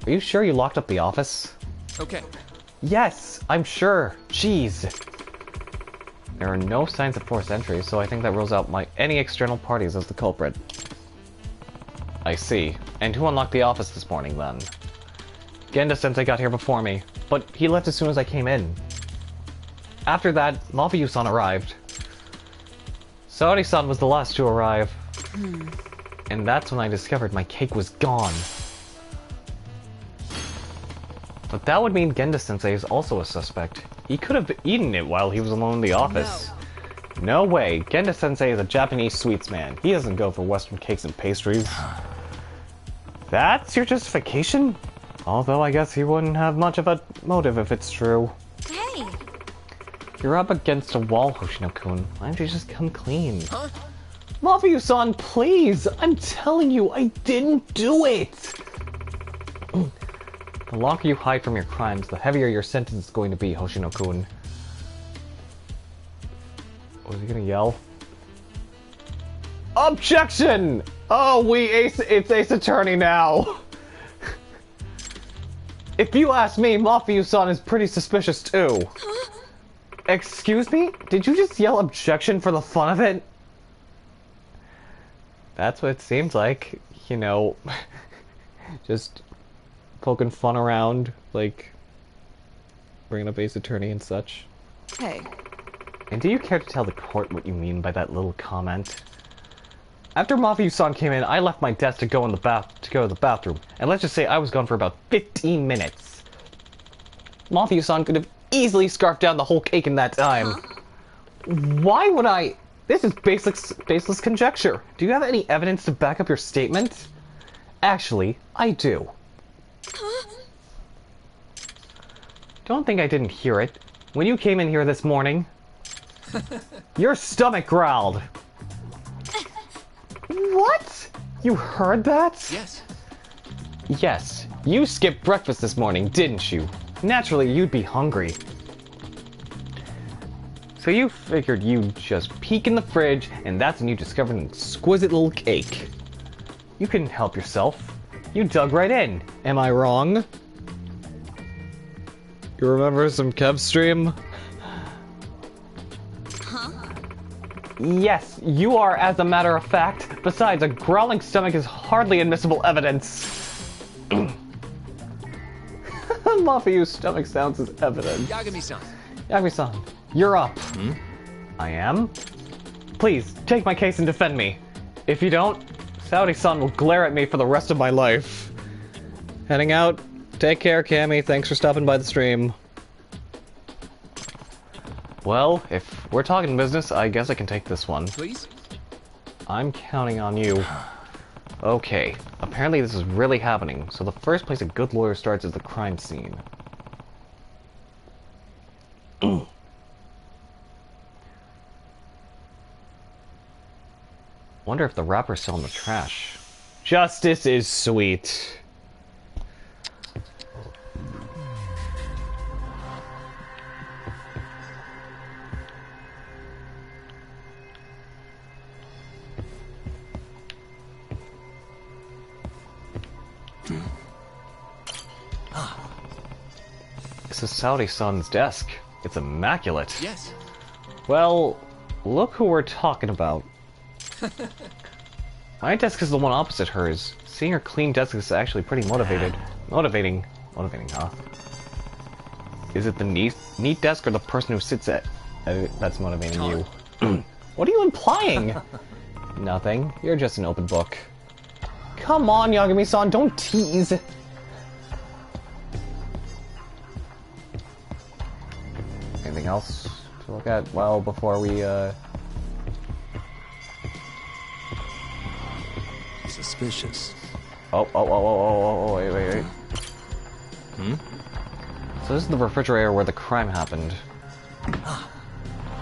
Are you sure you locked up the office? Okay. Yes, I'm sure. Jeez. There are no signs of forced entry, so I think that rules out any external parties as the culprit. I see. And who unlocked the office this morning, then? Genda-sensei got here before me, but he left as soon as I came in. After that, Mafuyu-san arrived. Saori-san was the last to arrive. And that's when I discovered my cake was gone. But that would mean Genda-sensei is also a suspect. He could have eaten it while he was alone in the office. No way. Genda-sensei is a Japanese sweets man. He doesn't go for Western cakes and pastries. That's your justification? Although I guess he wouldn't have much of a motive if it's true. Hey! You're up against a wall, Hoshino-kun. Why don't you just come clean? Huh? Mafuyu-san, please! I'm telling you, I didn't do it! The longer you hide from your crimes, the heavier your sentence is going to be, Hoshino-kun. Was he gonna yell? Objection! Oh, it's Ace Attorney now! If you ask me, Mafuyu-san is pretty suspicious too. Huh? Excuse me? Did you just yell objection for the fun of it? That's what it seems like. You know, just poking fun around, like bringing up Ace Attorney and such. Hey. And do you care to tell the court what you mean by that little comment? After Mafuyu-san came in, I left my desk to go to the bathroom, and let's just say I was gone for about 15 minutes. Mafuyu-san could have easily scarfed down the whole cake in that time. Huh? Why would I? This is baseless conjecture. Do you have any evidence to back up your statement? Actually, I do. Huh? Don't think I didn't hear it. When you came in here this morning, your stomach growled. What? You heard that? Yes. Yes. You skipped breakfast this morning, didn't you? Naturally, you'd be hungry. So you figured you'd just peek in the fridge, and that's when you discovered an exquisite little cake. You couldn't help yourself. You dug right in. Am I wrong? You remember some Kev stream? Yes, you are, as a matter of fact. Besides, a growling stomach is hardly admissible evidence. Mafuyu's stomach sounds as evidence. Yagami-san. Yagami-san, you're up. Hmm? I am? Please, take my case and defend me. If you don't, Saori-san will glare at me for the rest of my life. Heading out. Take care, Cammy. Thanks for stopping by the stream. Well, if we're talking business, I guess I can take this one. Please? I'm counting on you. Okay, apparently this is really happening, so the first place a good lawyer starts is the crime scene. Wonder if the rapper's still in the trash. Justice is sweet. This is Saori-san's desk. It's immaculate. Yes. Well, look who we're talking about. My desk is the one opposite hers. Seeing her clean desk is actually pretty motivating, huh? Is it the neat desk or the person who sits at that's motivating you? What are you implying? Nothing. You're just an open book. Come on, Yagami-san, don't tease. Anything else to look at? Well, before we, Suspicious. Oh, wait. Hmm? So this is the refrigerator where the crime happened.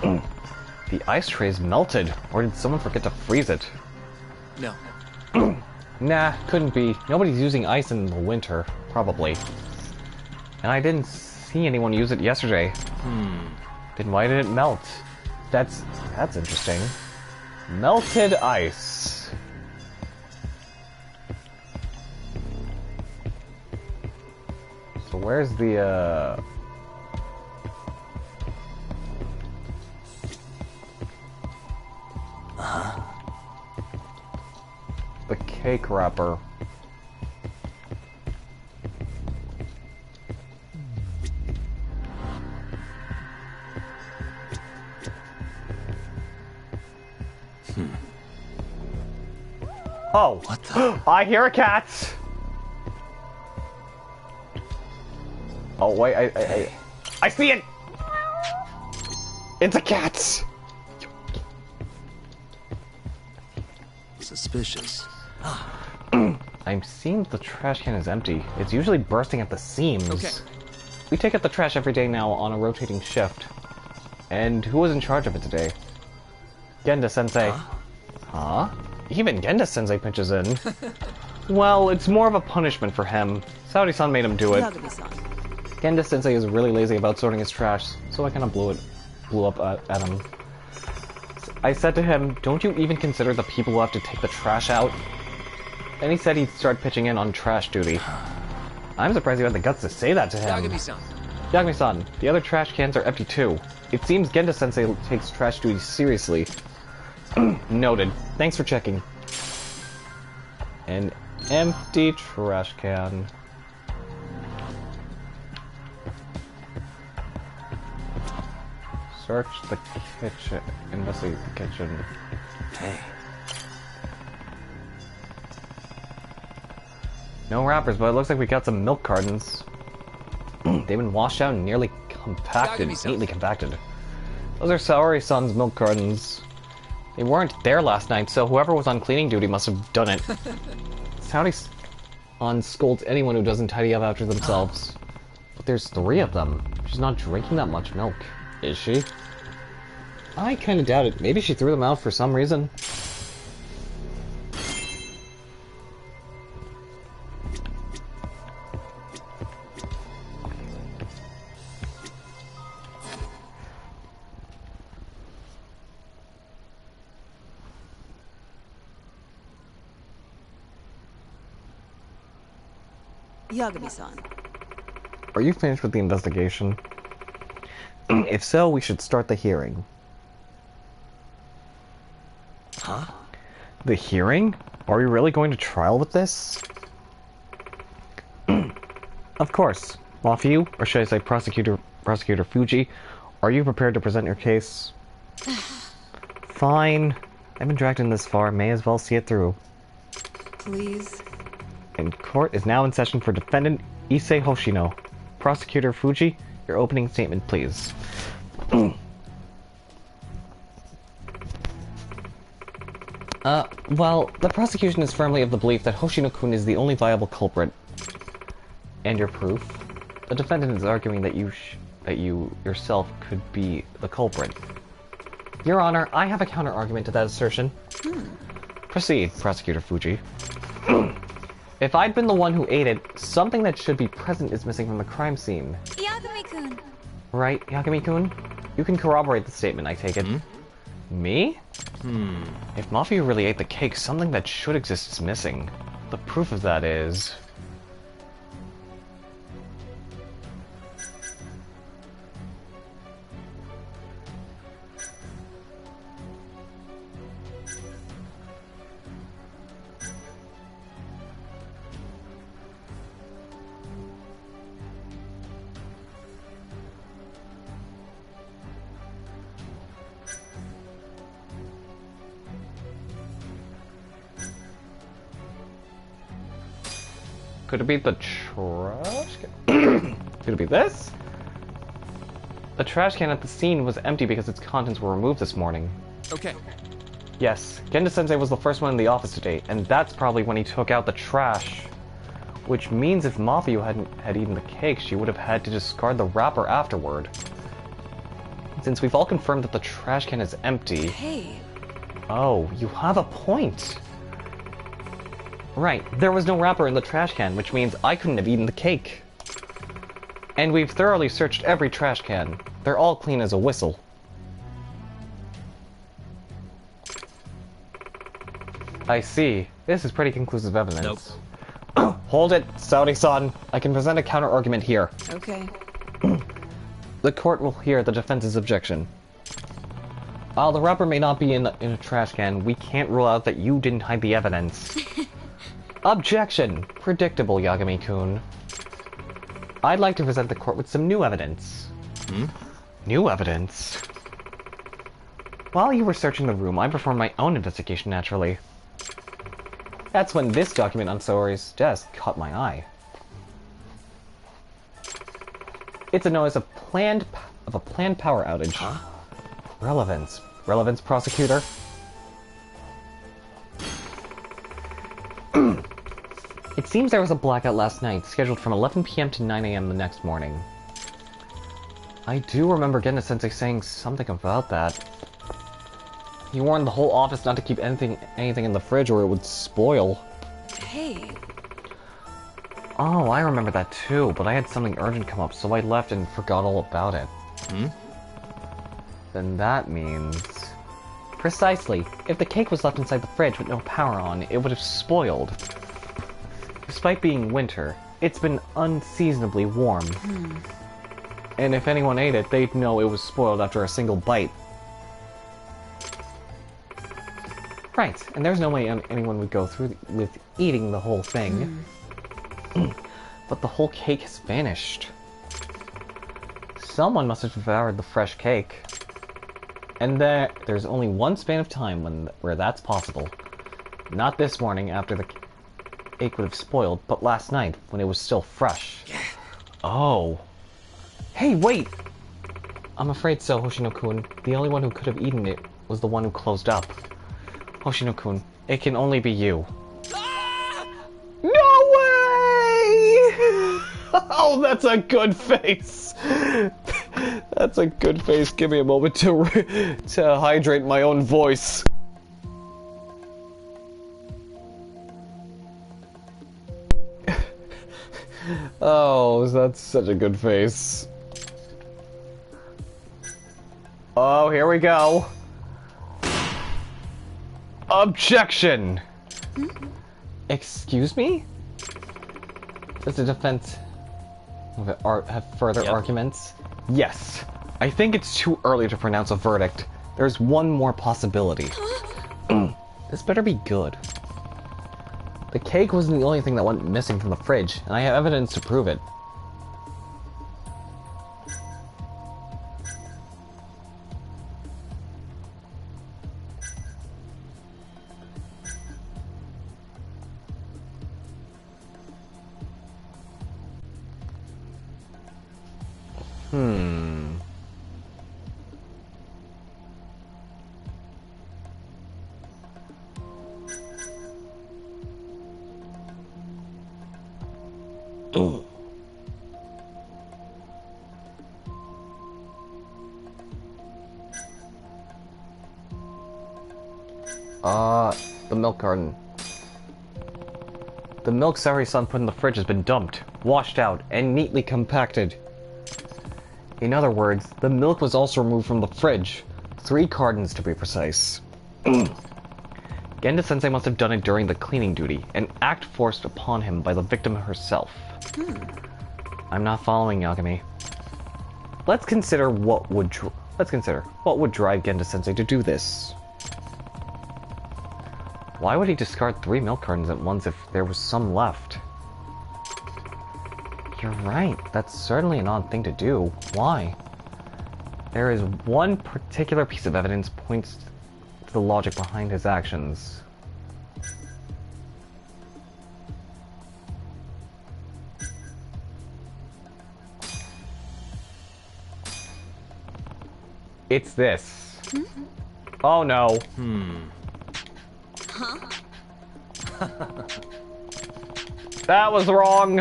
The ice tray's melted, or did someone forget to freeze it? No. Nah, couldn't be. Nobody's using ice in the winter, probably. And I didn't see anyone use it yesterday. Then why did it melt? That's interesting. Melted ice. So where's the the cake wrapper? Oh! What the? I hear a cat! Oh, wait, I see it! It's a cat! Suspicious. I'm seeing the trash can is empty. It's usually bursting at the seams. Okay. We take out the trash every day now on a rotating shift. And who was in charge of it today? Genda-sensei. Huh? Even Genda-sensei pitches in. Well, it's more of a punishment for him. Saori-san made him do it. Genda-sensei is really lazy about sorting his trash, so I kind of blew up at him. I said to him, don't you even consider the people who have to take the trash out? Then he said he'd start pitching in on trash duty. I'm surprised you had the guts to say that to him. Yagami-san. Yagami-san, the other trash cans are empty too. It seems Genda-sensei takes trash duty seriously. Noted. Thanks for checking. An empty trash can. Search the kitchen. Investigate the kitchen. Hey. No wrappers, but it looks like we got some milk cartons. They've been washed out and nearly compacted, Yagami-san. neatly compacted. Those are Saori-san's milk cartons. They weren't there last night, so whoever was on cleaning duty must have done it. Saori-san scolds anyone who doesn't tidy up after themselves. But there's 3 of them. She's not drinking that much milk, is she? I kinda doubt it. Maybe she threw them out for some reason. Yagami-san. Are you finished with the investigation? If so, we should start the hearing. Huh? The hearing? Are we really going to trial with this? Of course. Mafiu, or should I say Prosecutor Fuji, are you prepared to present your case? Fine. I've been dragged in this far, may as well see it through. Please. And court is now in session for defendant Issei Hoshino. Prosecutor Fuji, your opening statement, please. Well, the prosecution is firmly of the belief that Hoshino-kun is the only viable culprit. And your proof? The defendant is arguing that you yourself could be the culprit. Your Honor, I have a counter-argument to that assertion. Proceed, Prosecutor Fuji. If I'd been the one who ate it, something that should be present is missing from the crime scene. Yagami-kun. Right, Yagami-kun? You can corroborate the statement, I take it. Me? If Mafiu really ate the cake, something that should exist is missing. The proof of that is... Could it be the trash can? Could it be this? The trash can at the scene was empty because its contents were removed this morning. Okay. Yes, Genda-sensei was the first one in the office today, and that's probably when he took out the trash. Which means if Mafiu had eaten the cake, she would have had to discard the wrapper afterward. Since we've all confirmed that the trash can is empty... Hey. Oh, you have a point. Right, there was no wrapper in the trash can, which means I couldn't have eaten the cake. And we've thoroughly searched every trash can. They're all clean as a whistle. I see. This is pretty conclusive evidence. Nope. Hold it, Saori-san. I can present a counter-argument here. Okay. The court will hear the defense's objection. While the wrapper may not be in a trash can, we can't rule out that you didn't hide the evidence. Objection! Predictable, Yagami-kun. I'd like to present the court with some new evidence. New evidence? While you were searching the room, I performed my own investigation, naturally. That's when this document on Saori's desk caught my eye. It's a notice of a planned power outage. Huh? Relevance. Relevance, prosecutor? It seems there was a blackout last night, scheduled from 11 p.m. to 9 a.m. the next morning. I do remember Genda-sensei saying something about that. He warned the whole office not to keep anything in the fridge or it would spoil. Hey, Oh, I remember that too, but I had something urgent come up, so I left and forgot all about it. Then that means... Precisely. If the cake was left inside the fridge with no power on, it would have spoiled. Despite being winter, it's been unseasonably warm. And if anyone ate it, they'd know it was spoiled after a single bite. Right, and there's no way anyone would go through with eating the whole thing. But the whole cake has vanished. Someone must have devoured the fresh cake. And there's only one span of time where that's possible. Not this morning after the cake would have spoiled, but last night when it was still fresh. Oh. Hey, wait! I'm afraid so, Hoshino-kun. The only one who could have eaten it was the one who closed up. Hoshino-kun, it can only be you. No way! Oh, that's a good face. That's a good face. Give me a moment to hydrate my own voice. Oh, that's such a good face. Oh, here we go. Objection! Excuse me? Does the defense have further arguments? Yes. I think it's too early to pronounce a verdict. There's one more possibility. This better be good. The cake wasn't the only thing that went missing from the fridge, and I have evidence to prove it. The milk carton. The milk Saori-san put in the fridge has been dumped, washed out, and neatly compacted. In other words, the milk was also removed from the fridge. 3 cartons to be precise. Genda-sensei must have done it during the cleaning duty, an act forced upon him by the victim herself. I'm not following, Yagami. Let's consider what would drive Genda-sensei to do this. Why would he discard 3 milk cartons at once if there was some left? You're right, that's certainly an odd thing to do. Why? There is one particular piece of evidence points to the logic behind his actions. It's this. Oh no. That was wrong.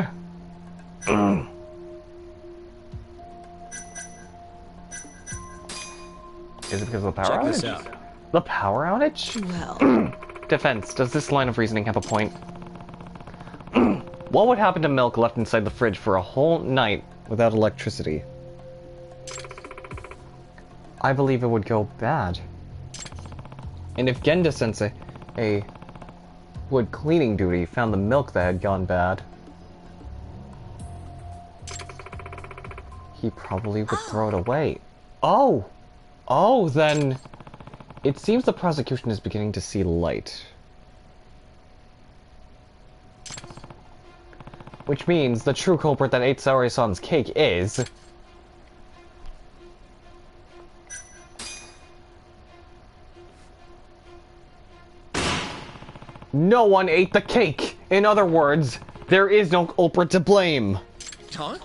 Is it because of the power outage? Check this out. The power outage? well, Defense, does this line of reasoning have a point? What would happen to milk left inside the fridge for a whole night without electricity? I believe it would go bad. And if Genda-sensei, would cleaning duty, found the milk that had gone bad, he probably would throw it away. Oh! Oh, then... It seems the prosecution is beginning to see light. Which means the true culprit that ate Saori-san's cake is... No one ate the cake. In other words, there is no culprit to blame. Huh?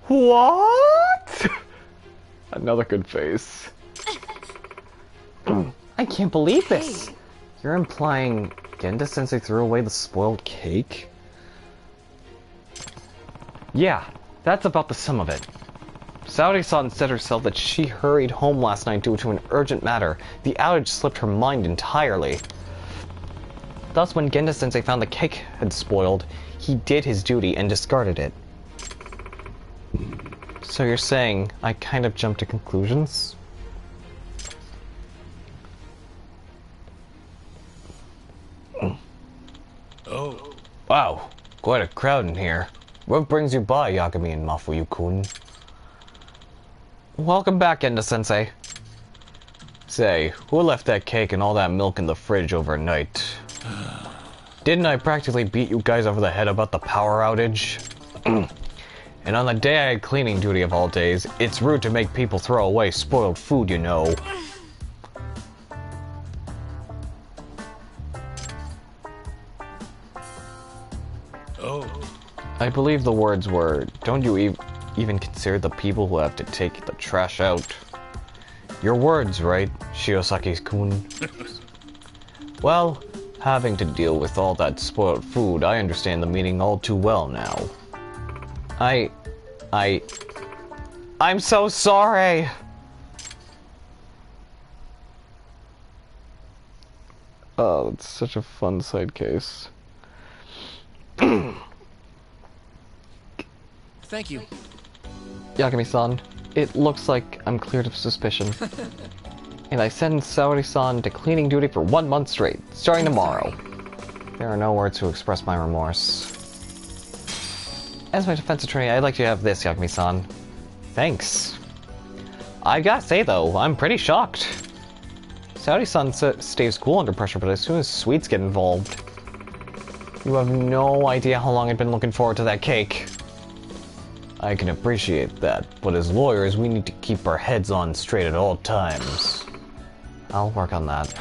What? Another good face. I can't believe this. Hey. You're implying Genda-sensei threw away the spoiled cake? Yeah, that's about the sum of it. Saori-san said herself that she hurried home last night due to an urgent matter. The outage slipped her mind entirely. Thus, when Genda-sensei found the cake had spoiled, he did his duty and discarded it. So you're saying I kind of jumped to conclusions? Oh. Wow, quite a crowd in here. What brings you by, Yagami and Mafuyu-kun? Welcome back, Genda-sensei. Say, who left that cake and all that milk in the fridge overnight? Didn't I practically beat you guys over the head about the power outage? And on the day I had cleaning duty of all days, it's rude to make people throw away spoiled food, you know. Oh. I believe the words were, don't you even consider the people who have to take the trash out? Your words, right, Shiosaki-kun? Well, having to deal with all that spoiled food, I understand the meaning all too well now. I'm so sorry! Oh, it's such a fun side case. Thank you. Yagami-san, it looks like I'm cleared of suspicion. And I send Saori-san to cleaning duty for 1 month straight, starting tomorrow. There are no words to express my remorse. As my defense attorney, I'd like you to have this, Yagami-san. Thanks. I gotta say, though, I'm pretty shocked. Saori-san stays cool under pressure, but as soon as sweets get involved... You have no idea how long I've been looking forward to that cake. I can appreciate that, but as lawyers, we need to keep our heads on straight at all times. I'll work on that.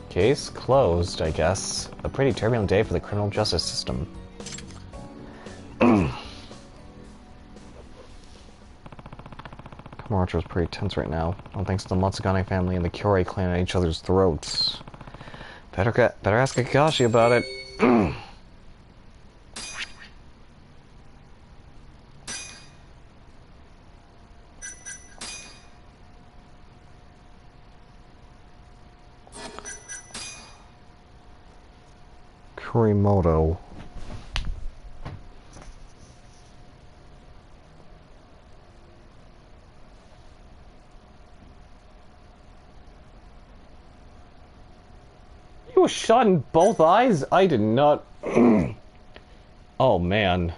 Case closed, I guess. A pretty turbulent day for the criminal justice system. Kamurocho's pretty tense right now. All thanks to the Matsugane family and the Kyorei clan at each other's throats. Better ask Kakashi about it. Kurimoto. You were shot in both eyes? I did not... Oh, man.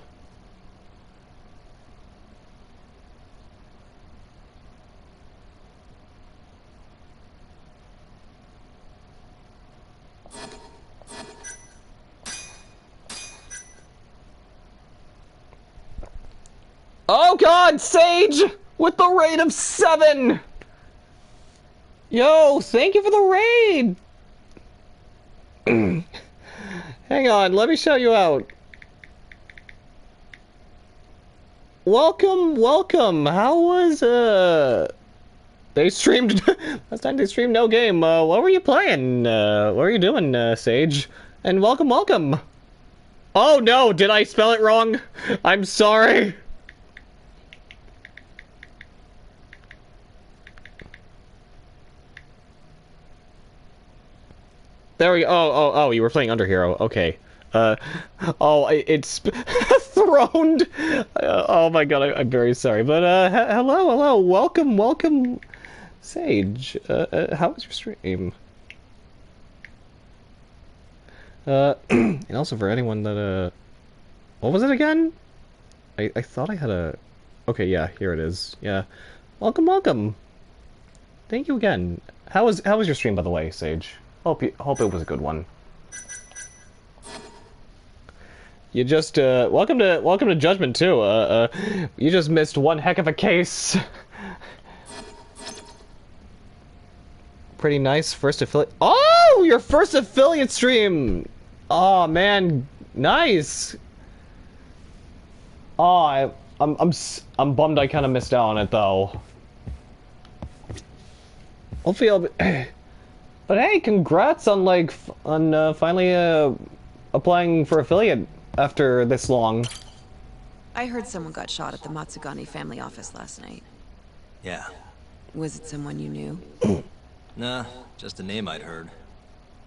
Oh god, Sage! With the raid of 7! Yo, thank you for the raid! Hang on, let me shout you out. Welcome, welcome. How was, They streamed... Last time they streamed No Game. What were you playing? What were you doing, Sage? And welcome, welcome. Oh no, did I spell it wrong? I'm sorry. There we go. Oh, you were playing Underhero. Okay. It's throned. Oh my god, I'm very sorry. But, hello. Welcome, Sage. How was your stream? And also for anyone that, what was it again? I thought I had a... Okay, yeah, here it is. Yeah. Welcome. Thank you again. How was your stream, by the way, Sage? Hope it was a good one. You just welcome to Judgment too. You just missed one heck of a case. pretty nice. First affiliate. Oh, your first affiliate stream. Oh man, nice. Oh, I'm bummed I kind of missed out on it though. Hopefully I'll be... But hey, congrats on finally applying for affiliate after this long. I heard someone got shot at the Matsugani family office last night. Yeah. Was it someone you knew? Nah, just a name I'd heard.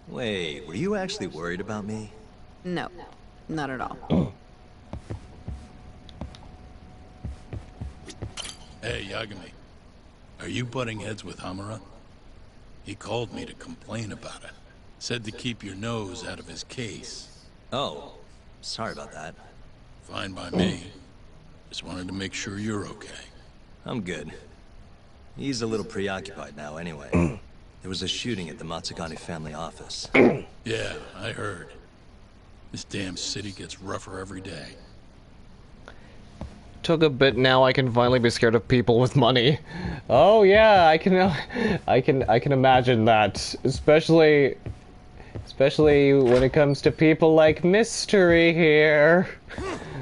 Wait, were you actually worried about me? No, not at all. Hey, Yagami. Are you butting heads with Hamura? He called me to complain about it. Said to keep your nose out of his case. Oh, sorry about that. Fine by me. Just wanted to make sure you're okay. I'm good. He's a little preoccupied now anyway. There was a shooting at the Matsugani family office. Yeah, I heard. This damn city gets rougher every day. Took a bit now. I can finally be scared of people with money. Oh yeah, I can imagine that, especially when it comes to people like Mystery here,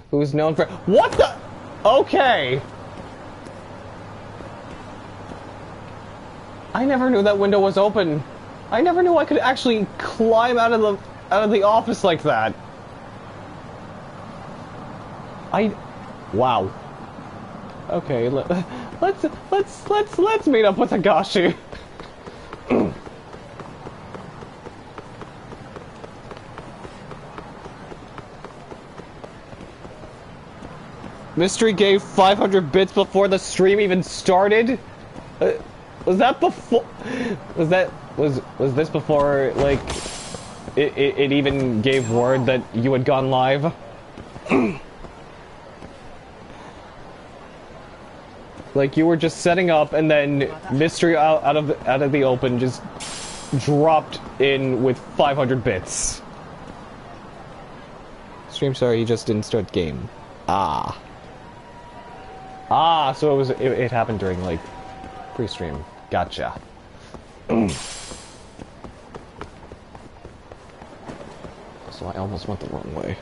who's known for what the. Okay. I never knew that window was open. I never knew I could actually climb out of the office like that. Wow. Okay, let's meet up with Higashi. Mystery gave 500 bits before the stream even started. Was that before? Was this before like it even gave word that you had gone live? Like you were just setting up, and then Mystery out of the open just dropped in with 500 bits. Stream sorry, you just didn't start game. So it happened during like pre-stream. Gotcha. So I almost went the wrong way.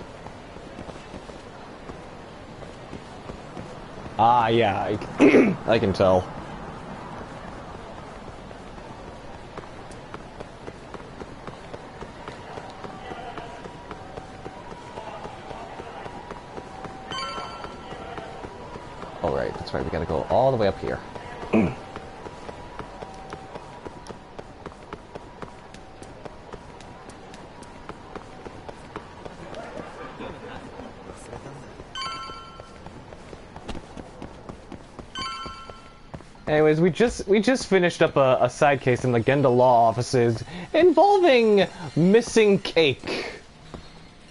Yeah, I can tell. Alright, that's right, we gotta go all the way up here. Anyways, we just finished up a side case in the Genda law offices involving missing cake.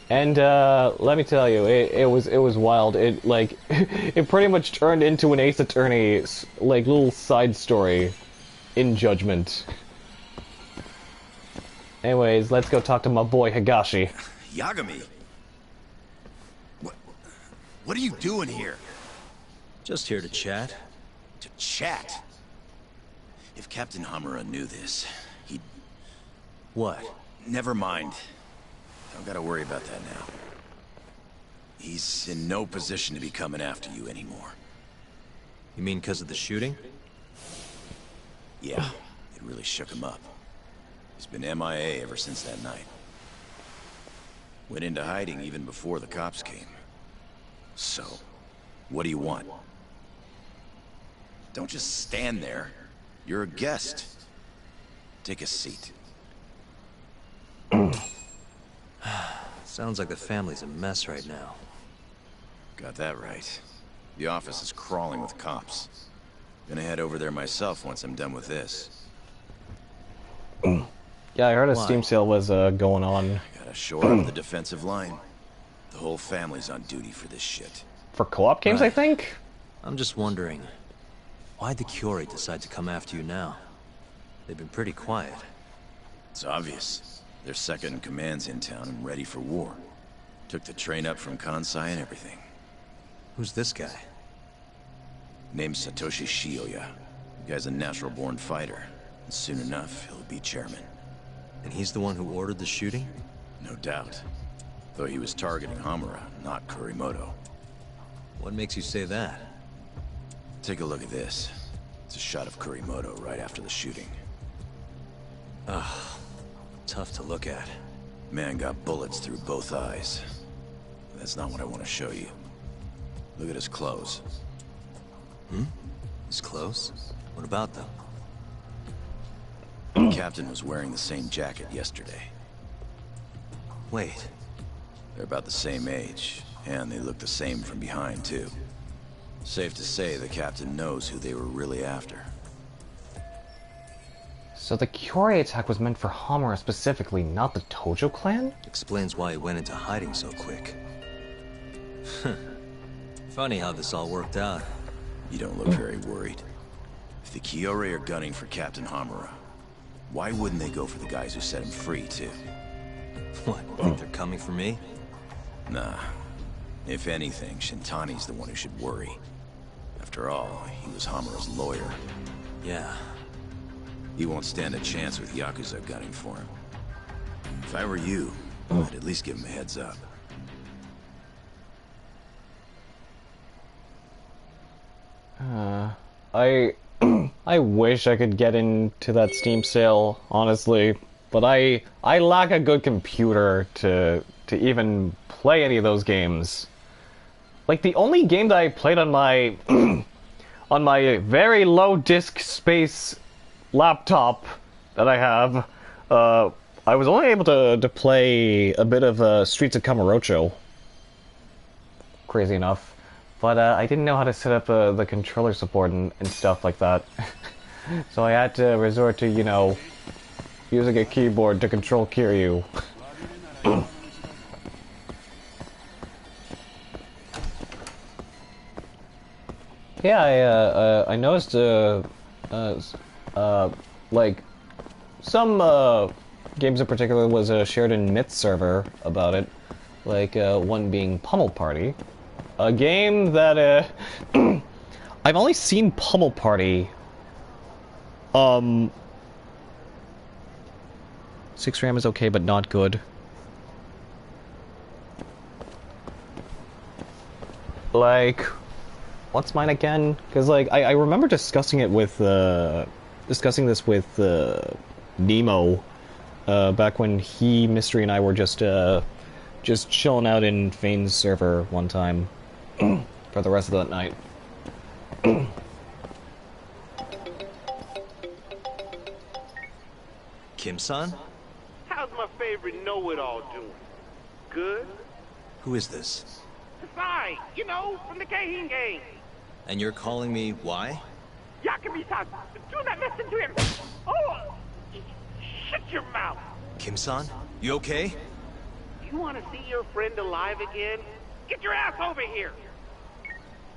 And let me tell you, it was wild. It like it pretty much turned into an Ace Attorney like little side story in Judgment. Anyways, let's go talk to my boy Higashi. Yagami. What are you doing here? Just here to chat. To chat? If Captain Hamura knew this, he'd... What? Never mind. Don't gotta worry about that now. He's in no position to be coming after you anymore. You mean because of the shooting? Yeah, it really shook him up. He's been MIA ever since that night. Went into hiding even before the cops came. So, what do you want? Don't just stand there. You're a guest. Take a seat. Sounds like the family's a mess right now. Got that right. The office is crawling with cops. Gonna head over there myself once I'm done with this. Yeah, I heard a Steam sale was going on. Gotta shore up the defensive line. The whole family's on duty for this shit. For co-op games, Right. I think? I'm just wondering, why'd the Curie decide to come after you now? They've been pretty quiet. It's obvious. Their second in command's in town and ready for war. Took the train up from Kansai and everything. Who's this guy? Name's Satoshi Shioya. The guy's a natural-born fighter. And soon enough, he'll would-be chairman. And he's the one who ordered the shooting? No doubt. Though he was targeting Hamura, not Kurimoto. What makes you say that? Take a look at this. It's a shot of Kurimoto right after the shooting. Ugh, tough to look at. Man got bullets through both eyes. That's not what I want to show you. Look at his clothes. His clothes? What about them? The captain was wearing the same jacket yesterday. Wait. They're about the same age, and they look the same from behind, too. Safe to say the captain knows who they were really after. So the Kyorei attack was meant for Hamura specifically, not the Tojo clan? Explains why he went into hiding so quick. Funny how this all worked out. You don't look very worried. If the Kyorei are gunning for Captain Hamura, why wouldn't they go for the guys who set him free, too? What, think they're coming for me? Nah. If anything, Shintani's the one who should worry. After all, he was Hamura's lawyer. Yeah. He won't stand a chance with Yakuza gunning for him. If I were you, I'd at least give him a heads up. I wish I could get into that Steam sale, honestly, but I lack a good computer to even play any of those games. Like, the only game that I played on my on my very low disk space laptop that I have, I was only able to play a bit of Streets of Kamurocho. Crazy enough. But I didn't know how to set up the controller support and stuff like that. So I had to resort to, you know, using a keyboard to control Kiryu. Yeah, I noticed, like, some games in particular was shared in Myth server about it. Like, one being Pummel Party. A game that, I've only seen Pummel Party, 6 RAM is okay, but not good. Like, what's mine again? Because, like, I remember discussing it with, discussing this with, Nemo, back when he, Mystery, and I were just chilling out in Fane's server one time. For the rest of that night. Kim-san? How's my favorite know-it-all doing? Good? Who is this? Sai, you know, from the Keihin gang. And you're calling me why? Yakumi-san, do not listen to him. Oh, shut your mouth. Kim-san? You okay? You want to see your friend alive again? Get your ass over here.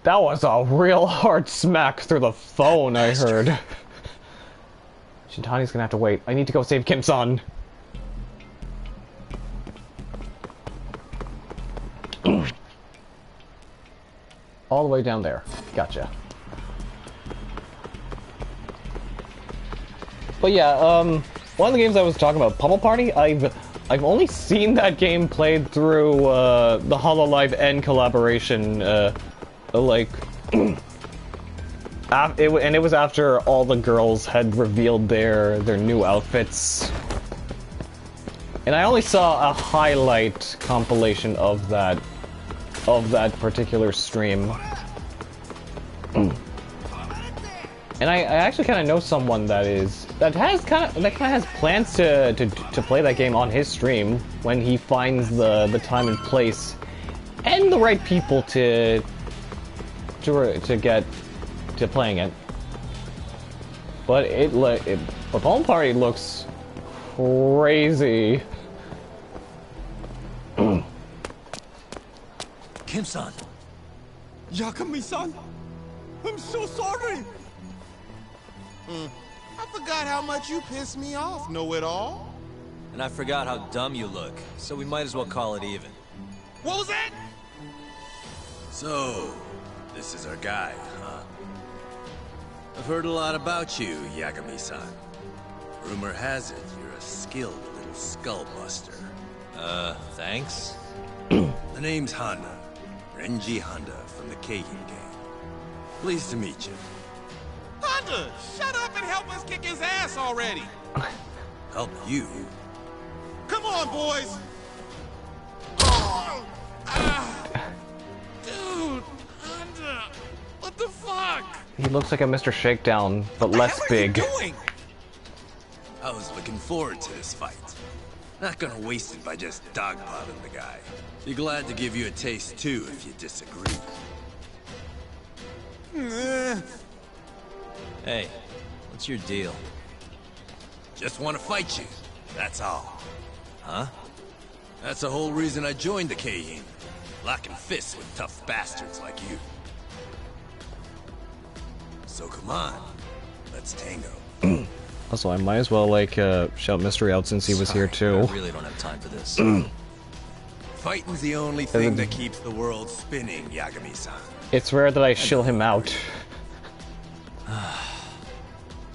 That was a real hard smack through the phone, I heard. Shintani's gonna have to wait. I need to go save Kim-san. All the way down there. Gotcha. But yeah, one of the games I was talking about, Pummel Party, I've only seen that game played through the HoloLive N collaboration, like, and it was after all the girls had revealed their new outfits. And I only saw a highlight compilation of that particular stream. And I actually kind of know someone that kind of has plans to play that game on his stream when he finds the time and place and the right people to get to playing it. But the Pummel Party looks crazy. Kim-san! Yakumi-san! I'm so sorry! I forgot how much you pissed me off, know-it-all. And I forgot how dumb you look, so we might as well call it even. What was that? So, this is our guy, huh? I've heard a lot about you, Yagami-san. Rumor has it you're a skilled little skullbuster. Thanks? The name's Honda. Renji Honda from the Keihin gang. Pleased to meet you. Honda, shut up and help us kick his ass already. Help you? Come on, boys. Oh, dude, Honda, what the fuck? He looks like a Mr. Shakedown, but less big. I was looking forward to this fight. Not gonna waste it by just dogpiling the guy. Be glad to give you a taste too if you disagree. Hey, what's your deal? Just want to fight you, that's all. Huh? That's the whole reason I joined the Keihin. Locking fists with tough bastards like you. So come on, let's tango. Also, I might as well, like, shout Mystery out since he was here too. I really don't have time for this. Fighting's the only thing that keeps the world spinning, Yagami-san. It's rare that I shill him out.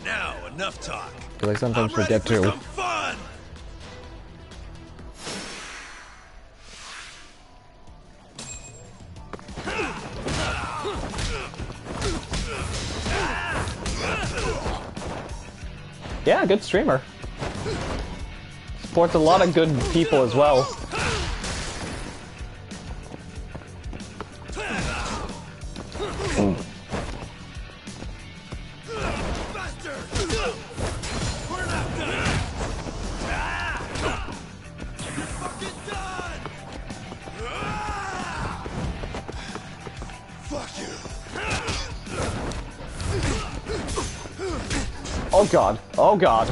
Now, enough talk. Because I sometimes forget to. Some fun! Yeah, good streamer. Supports a lot of good people as well. Oh god. Oh god.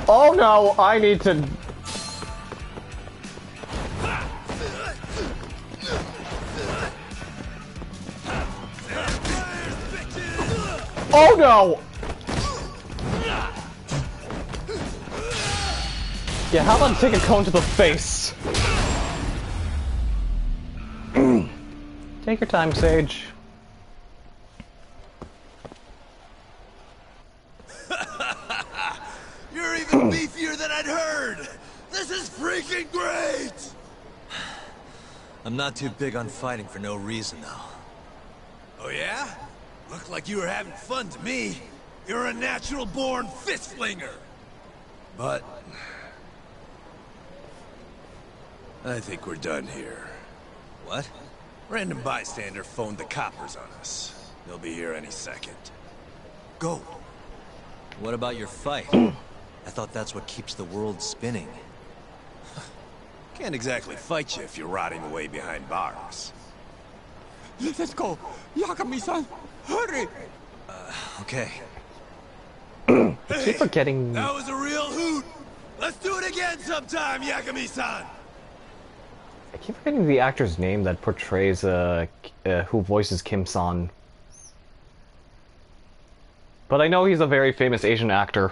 Oh no, I need to... Oh no! Yeah, how about take a cone to the face? Take your time, Sage. You're even beefier than I'd heard! This is freaking great! I'm not too big on fighting for no reason, though. Oh yeah? Looked like you were having fun to me. You're a natural-born fist-flinger! But... I think we're done here. What? Random bystander phoned the coppers on us. They'll be here any second. Go. What about your fight? I thought that's what keeps the world spinning. Can't exactly fight you if you're rotting away behind bars. Let's go. Yagami-san, hurry. Okay. Keep forgetting... That was a real hoot! Let's do it again sometime, Yagami-san! I keep forgetting the actor's name that portrays, who voices Kim-san. But I know he's a very famous Asian actor.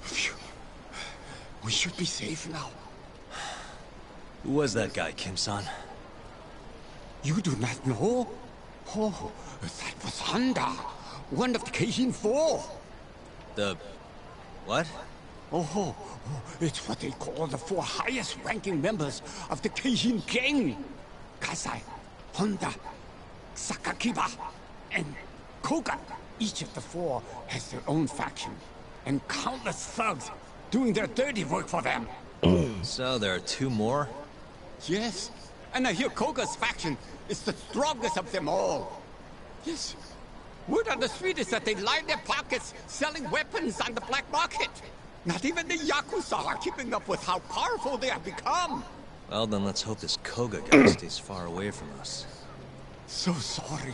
Phew. We should be safe now. Who was that guy, Kim-san? You do not know? Oh, that was Honda, one of the Keihin 4. The... what? Oh, it's what they call the 4 highest-ranking members of the Keihin gang. Kasai, Honda, Sakakiba, and Koga. Each of the 4 has their own faction, and countless thugs doing their dirty work for them. So there are 2 more? Yes, and I hear Koga's faction is the strongest of them all. Yes, word on the street is that they line their pockets selling weapons on the black market. Not even the Yakuza are keeping up with how powerful they have become. Well, then let's hope this Koga guy stays far away from us. So sorry.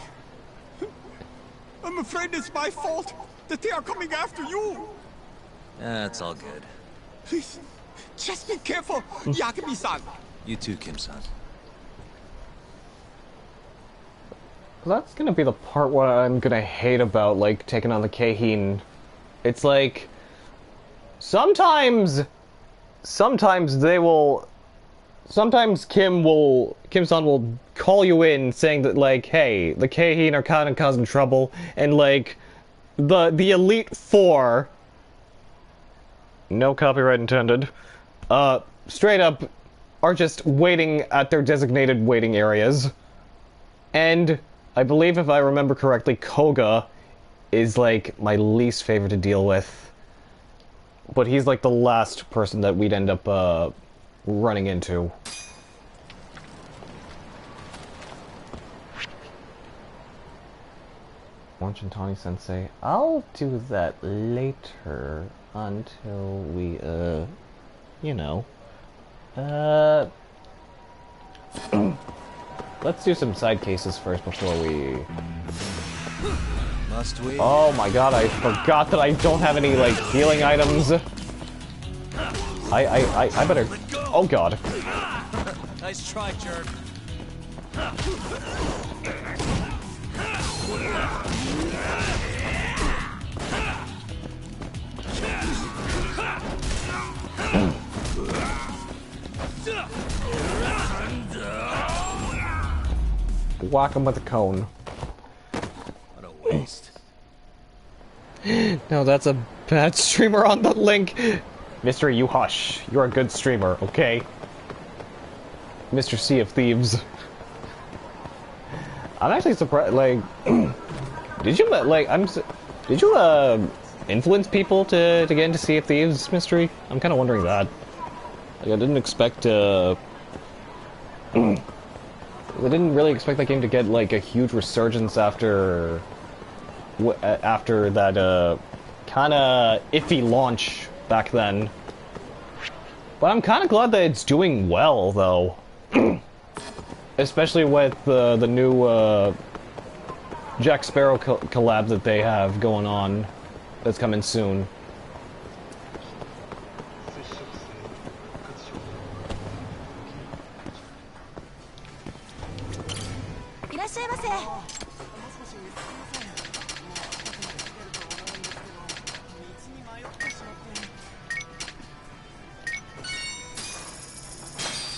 I'm afraid it's my fault that they are coming after you. That's all good. Please, just be careful, Yagami-san. You too, Kim-san. That's gonna be the part where I'm gonna hate about, like, taking on the Keihin. It's like, Sometimes they will. Sometimes Kim-san will call you in saying that, like, hey, the Keihin are kind of causing trouble, and, like, the Elite Four, no copyright intended, straight up are just waiting at their designated waiting areas. And I believe, if I remember correctly, Koga is, like, my least favorite to deal with. But he's, like, the last person that we'd end up, running into. Wanchintani-sensei, I'll do that later until we, you know. Let's do some side cases first before we... Must we? Oh my god, I forgot that I don't have any, like, healing items. I better... Oh god. Nice try, jerk. Whack him with a cone. What a waste. No, that's a bad streamer on the link. Mystery, you hush. You're a good streamer, okay? Mr. Sea of Thieves. I'm actually surprised, like... did you, like, did you, influence people to get into Sea of Thieves, Mystery? I'm kind of wondering that. Like, I didn't expect, I didn't really expect that game to get, like, a huge resurgence after... after that, kinda iffy launch back then. But I'm kinda glad that it's doing well, though. Especially with the new, Jack Sparrow collab that they have going on. That's coming soon.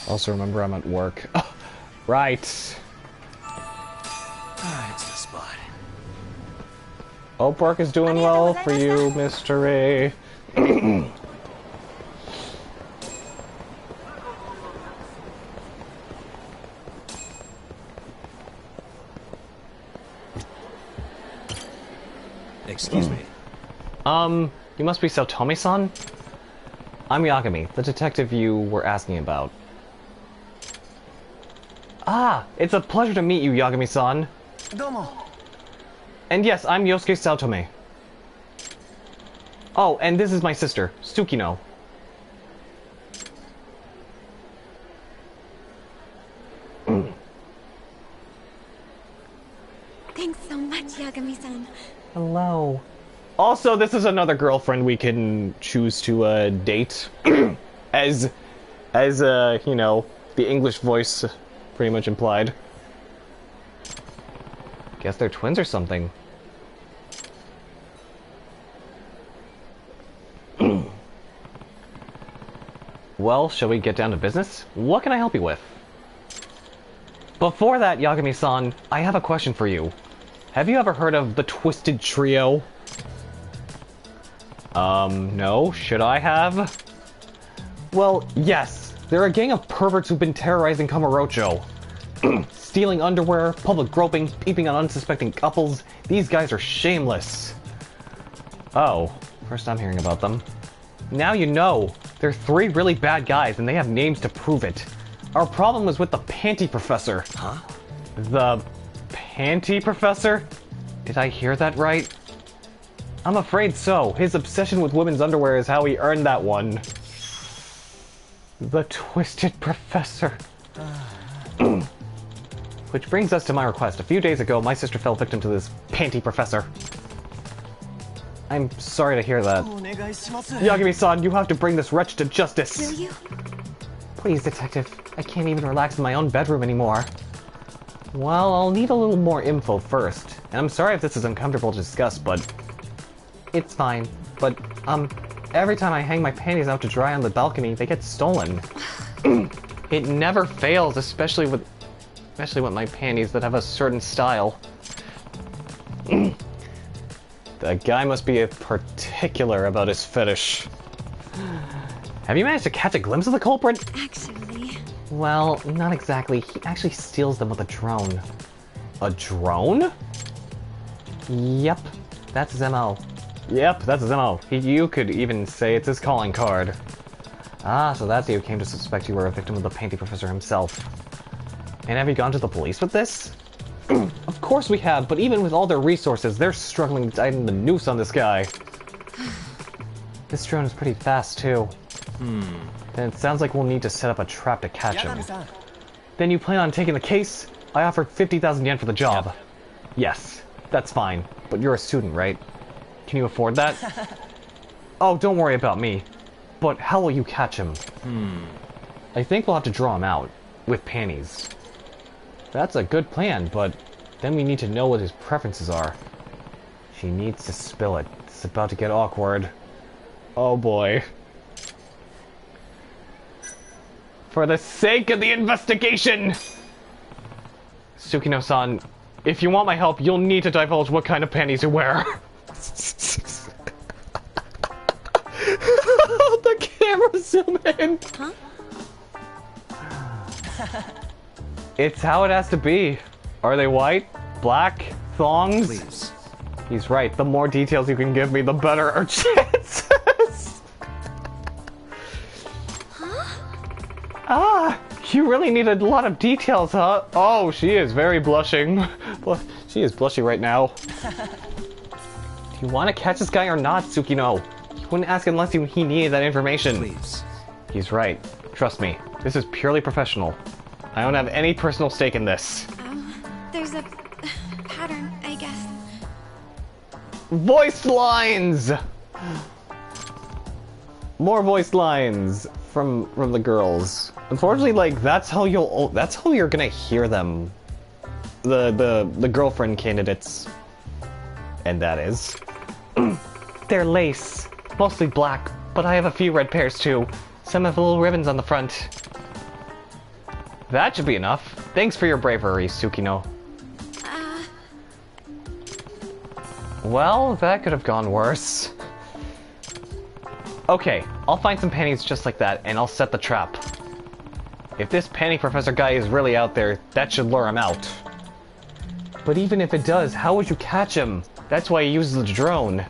Also remember I'm at work. Oh, right. It's the spot. Hope work is doing well for you, Mystery. Excuse me. You must be Saotome-san? I'm Yagami, the detective you were asking about. Ah, it's a pleasure to meet you, Yagami-san. Domo. And yes, I'm Yosuke Saotome. Oh, and this is my sister, Tsukino. Thanks so much, Yagami-san. Hello. Also, this is another girlfriend we can choose to, date. as, you know, the English voice pretty much implied. Guess they're twins or something. Well, shall we get down to business? What can I help you with? Before that, Yagami-san, I have a question for you. Have you ever heard of the Twisted Trio? No. Should I have? Well, yes. They're a gang of perverts who've been terrorizing Kamurocho. Stealing underwear, public groping, peeping on unsuspecting couples. These guys are shameless. Oh, first I'm hearing about them. Now you know. They're 3 really bad guys, and they have names to prove it. Our problem was with the Panty Professor. Huh? The Panty Professor? Did I hear that right? I'm afraid so. His obsession with women's underwear is how he earned that one. The Twisted Professor. Which brings us to my request. A few days ago, my sister fell victim to this Panty Professor. I'm sorry to hear that. Yagami-san, you have to bring this wretch to justice. Will you? Please, detective. I can't even relax in my own bedroom anymore. Well, I'll need a little more info first. And I'm sorry if this is uncomfortable to discuss, but... It's fine. But, every time I hang my panties out to dry on the balcony, they get stolen. It never fails, especially with my panties that have a certain style. The guy must be particular about his fetish. Have you managed to catch a glimpse of the culprit? Actually... Well, not exactly. He actually steals them with a drone. A drone? Yep, that's his MO. Yep, that's his MO. You could even say it's his calling card. Ah, so that's how you came to suspect you were a victim of the Painting Professor himself. And have you gone to the police with this? Of course we have, but even with all their resources, they're struggling to tighten the noose on this guy. This drone is pretty fast, too. Then it sounds like we'll need to set up a trap to catch him. Then you plan on taking the case? I offered 50,000 yen for the job. Yep. Yes, that's fine. But you're a student, right? Can you afford that? Oh, don't worry about me. But how will you catch him? I think we'll have to draw him out. With panties. That's a good plan, but then we need to know what his preferences are. She needs to spill it. It's about to get awkward. Oh boy. For the sake of the investigation! Tsukino-san, if you want my help, you'll need to divulge what kind of panties you wear. The camera zoom in! Huh? It's how it has to be. Are they white? Black? Thongs? Please. He's right. The more details you can give me, the better our chances. Ah, you really need a lot of details, huh? Oh, she is very blushing. She is blushing right now. Do you want to catch this guy or not, Tsukino? You wouldn't ask unless he needed that information. Please. He's right. Trust me. This is purely professional. I don't have any personal stake in this. There's a pattern, I guess. Voice lines! More voice lines from the girls. Unfortunately, like, that's how you're gonna hear them. The girlfriend candidates. And that is. They're lace. Mostly black, but I have a few red pairs too. Some have little ribbons on the front. That should be enough. Thanks for your bravery, Tsukino. Well, that could have gone worse. Okay, I'll find some panties just like that, and I'll set the trap. If this Panty Professor guy is really out there, that should lure him out. But even if it does, how would you catch him? That's why he uses the drone.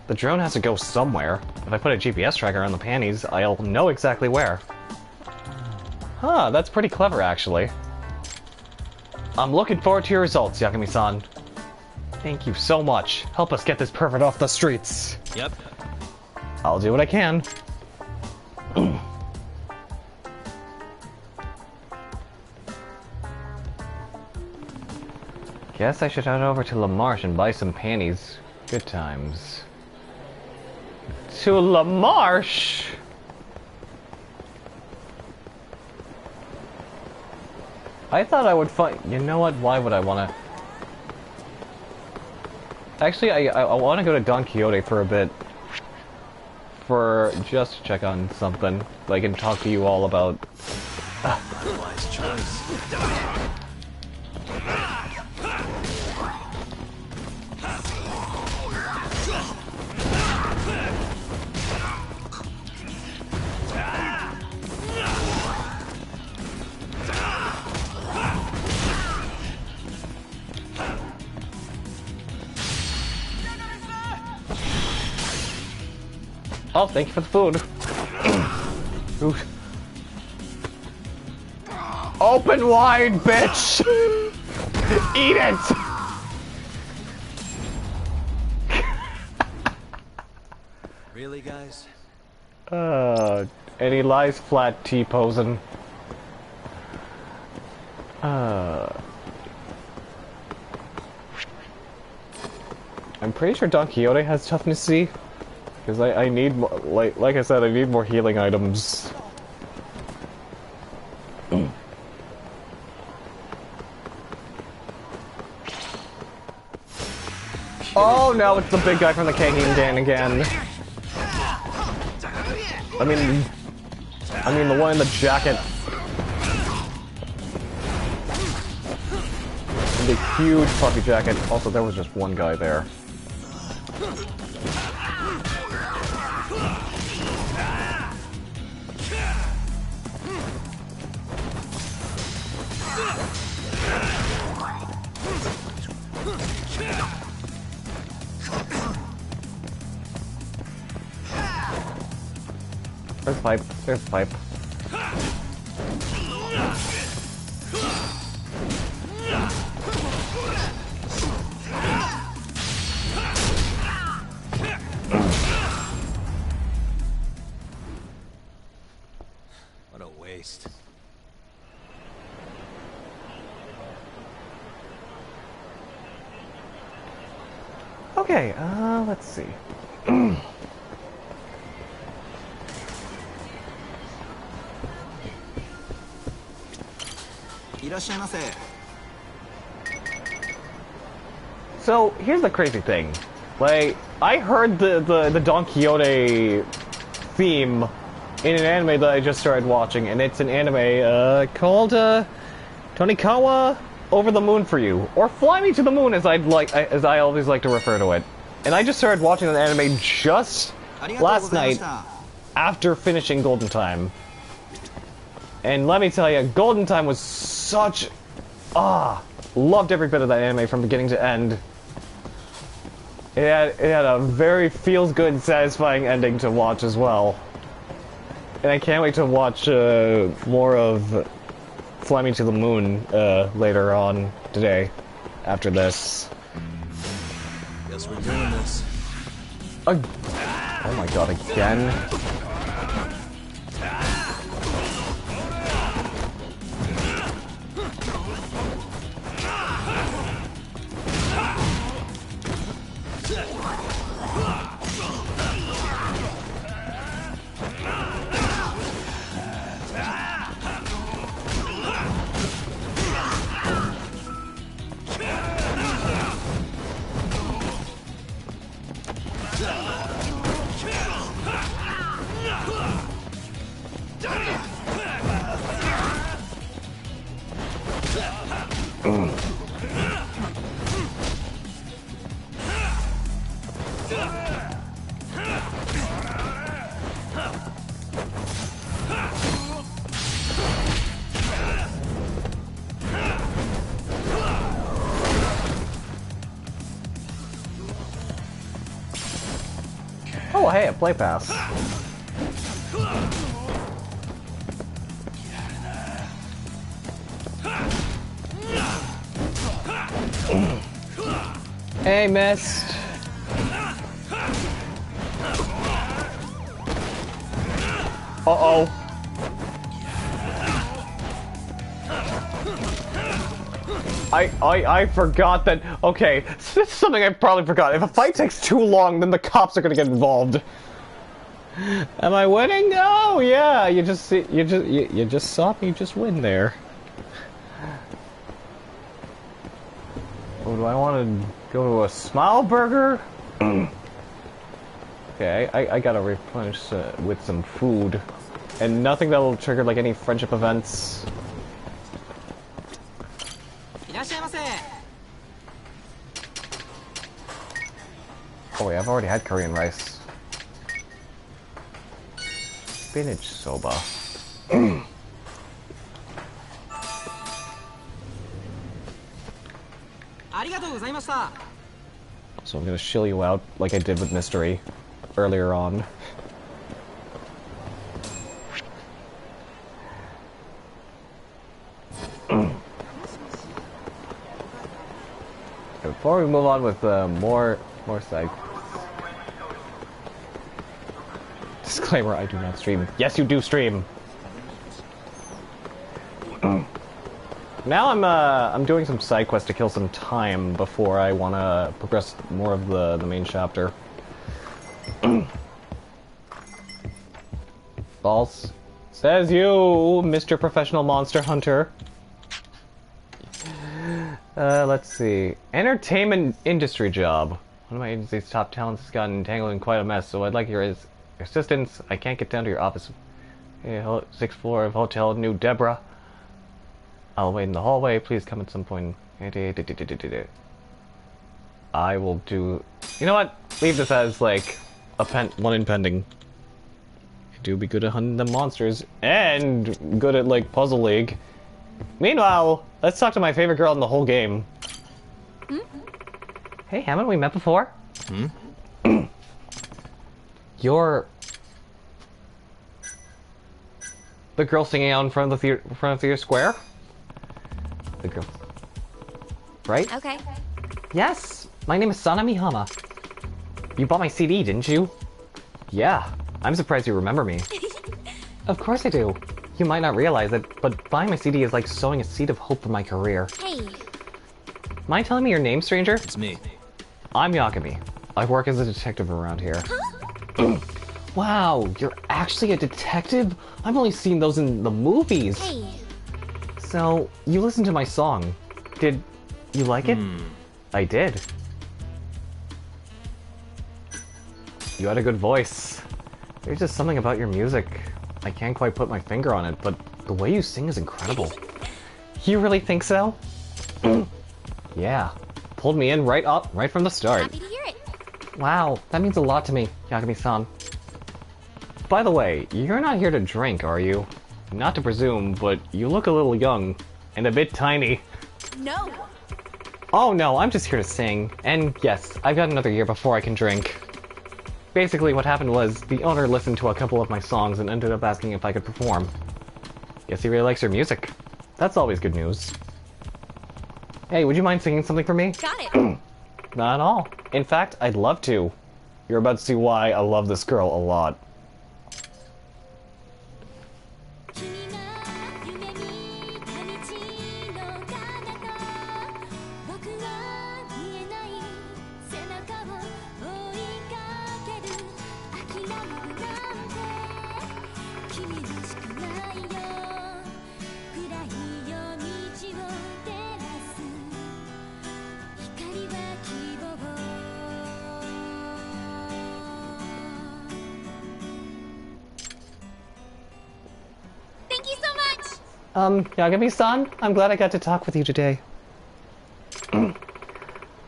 The drone has to go somewhere. If I put a GPS tracker on the panties, I'll know exactly where. Huh, that's pretty clever, actually. I'm looking forward to your results, Yakumi-san. Thank you so much. Help us get this pervert off the streets. Yep. I'll do what I can. Guess I should head over to La Marche and buy some panties. Good times. To La Marche? I thought I would find... You know what? Why would I want to... Actually, I want to go to Don Quixote for a bit. Just to check on something. I can talk to you all about... Wise choice. Oh, thank you for the food. Open wide, bitch! Eat it! Really, guys? And he lies flat T-posing. I'm pretty sure Don Quixote has toughness C. Because I need more, like I said, I need more healing items. Oh no, it's the big guy from the Kahin Den again. I mean the one in the jacket. In the huge puffy jacket. Also, there was just one guy there. There's pipe. There's pipe. What a waste. Okay, let's see. So, here's the crazy thing. Like, I heard the Don Quixote theme in an anime that I just started watching, and it's an anime called Tonikawa Over the Moon for You, or Fly Me to the Moon, as I always like to refer to it. And I just started watching that anime just last night after finishing Golden Time. And let me tell you, Golden Time was such... loved every bit of that anime from beginning to end. It had a very feels-good, satisfying ending to watch as well. And I can't wait to watch more of Fly Me to the Moon later on today, after this. Guess we're doing this. Oh my god, again? Oh, hey, a play pass. Hey, missed. Uh-oh. I forgot that. Okay, this is something I probably forgot. If a fight takes too long, then the cops are gonna get involved. Am I winning? Oh yeah, you just saw me just win there. Oh, do I want to go to a Smile Burger? Okay, I gotta replenish with some food, and nothing that will trigger like any friendship events. Oh wait, I've already had Korean rice. Spinach soba. So I'm gonna shill you out like I did with Mystery earlier on. Before we move on with more side. Disclaimer: I do not stream. Yes, you do stream. Now I'm doing some side quests to kill some time before I want to progress more of the main chapter. False. Says you, Mr. Professional Monster Hunter. Let's see. Entertainment industry job. One of my agency's top talents has gotten entangled in quite a mess, so I'd like your assistance. I can't get down to your office. 6th floor of Hotel New Deborah. I'll wait in the hallway. Please come at some point. I will do... You know what? Leave this as, like, one impending. I do be good at hunting the monsters. And good at, like, Puzzle League. Meanwhile, let's talk to my favorite girl in the whole game. Hey, haven't we met before? You're... the girl singing out in front of the theater square? The girl. Right? Okay. Yes! My name is Sana Mihama. You bought my CD, didn't you? Yeah. I'm surprised you remember me. Of course I do. You might not realize it, but buying my CD is like sowing a seed of hope for my career. Hey. Mind telling me your name, stranger? It's me. I'm Yagami. I work as a detective around here. Wow, you're actually a detective? I've only seen those in the movies. Hey. So, you listened to my song. Did you like it? I did. You had a good voice. There's just something about your music. I can't quite put my finger on it, but the way you sing is incredible. You really think so? Yeah. Pulled me in right from the start. Happy to hear it. Wow, that means a lot to me, Yagami-san. By the way, you're not here to drink, are you? Not to presume, but you look a little young and a bit tiny. No. Oh no, I'm just here to sing. And yes, I've got another year before I can drink. Basically, what happened was, the owner listened to a couple of my songs and ended up asking if I could perform. Guess he really likes your music. That's always good news. Hey, would you mind singing something for me? Got it. Not at all. In fact, I'd love to. You're about to see why I love this girl a lot. Yagami-san, I'm glad I got to talk with you today.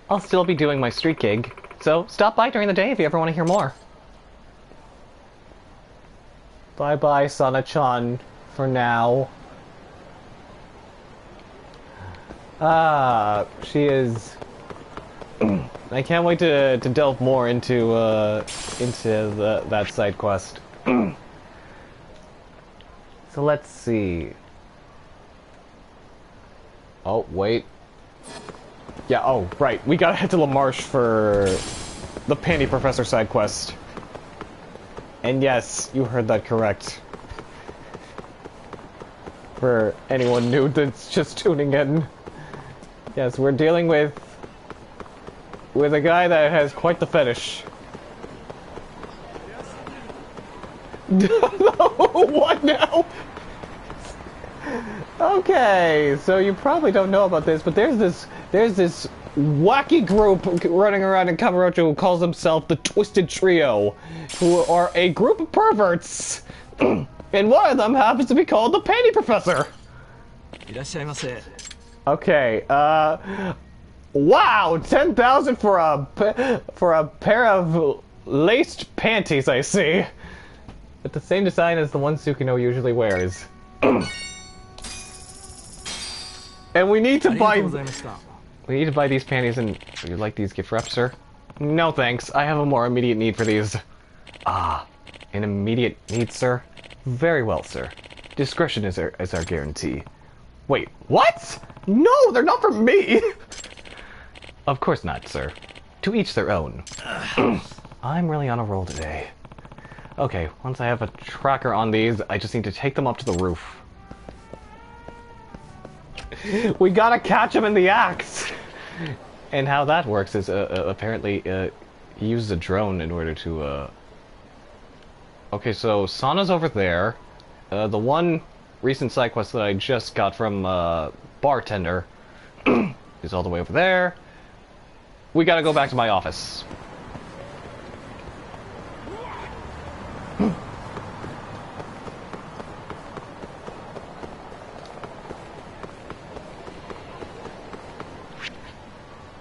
I'll still be doing my street gig, so stop by during the day if you ever want to hear more. Bye-bye, Sana-chan, for now. She is... I can't wait to delve more into that side quest. So let's see... Oh, wait. Yeah, oh, right. We gotta head to La Marche for the Panty Professor side quest. And yes, you heard that correct. For anyone new that's just tuning in. Yes, we're dealing with a guy that has quite the fetish. What now? Okay, so you probably don't know about this, but there's this wacky group running around in Kamurocho who calls themselves the Twisted Trio, who are a group of perverts, and one of them happens to be called the Panty Professor. Okay, wow, 10,000 for a pair of laced panties, I see. But the same design as the ones Tsukino usually wears. And we need to buy these panties. And would you like these gift wraps, sir? No thanks, I have a more immediate need for these. Ah, an immediate need, sir? Very well, sir. Discretion is our guarantee. Wait, what? No, they're not for me! Of course not, sir. To each their own. I'm really on a roll today. Okay, once I have a tracker on these, I just need to take them up to the roof. We gotta catch him in the act! And how that works is, apparently, he uses a drone in order to, Okay, so Sana's over there. The one recent side quest that I just got from, Bartender is all the way over there. We gotta go back to my office.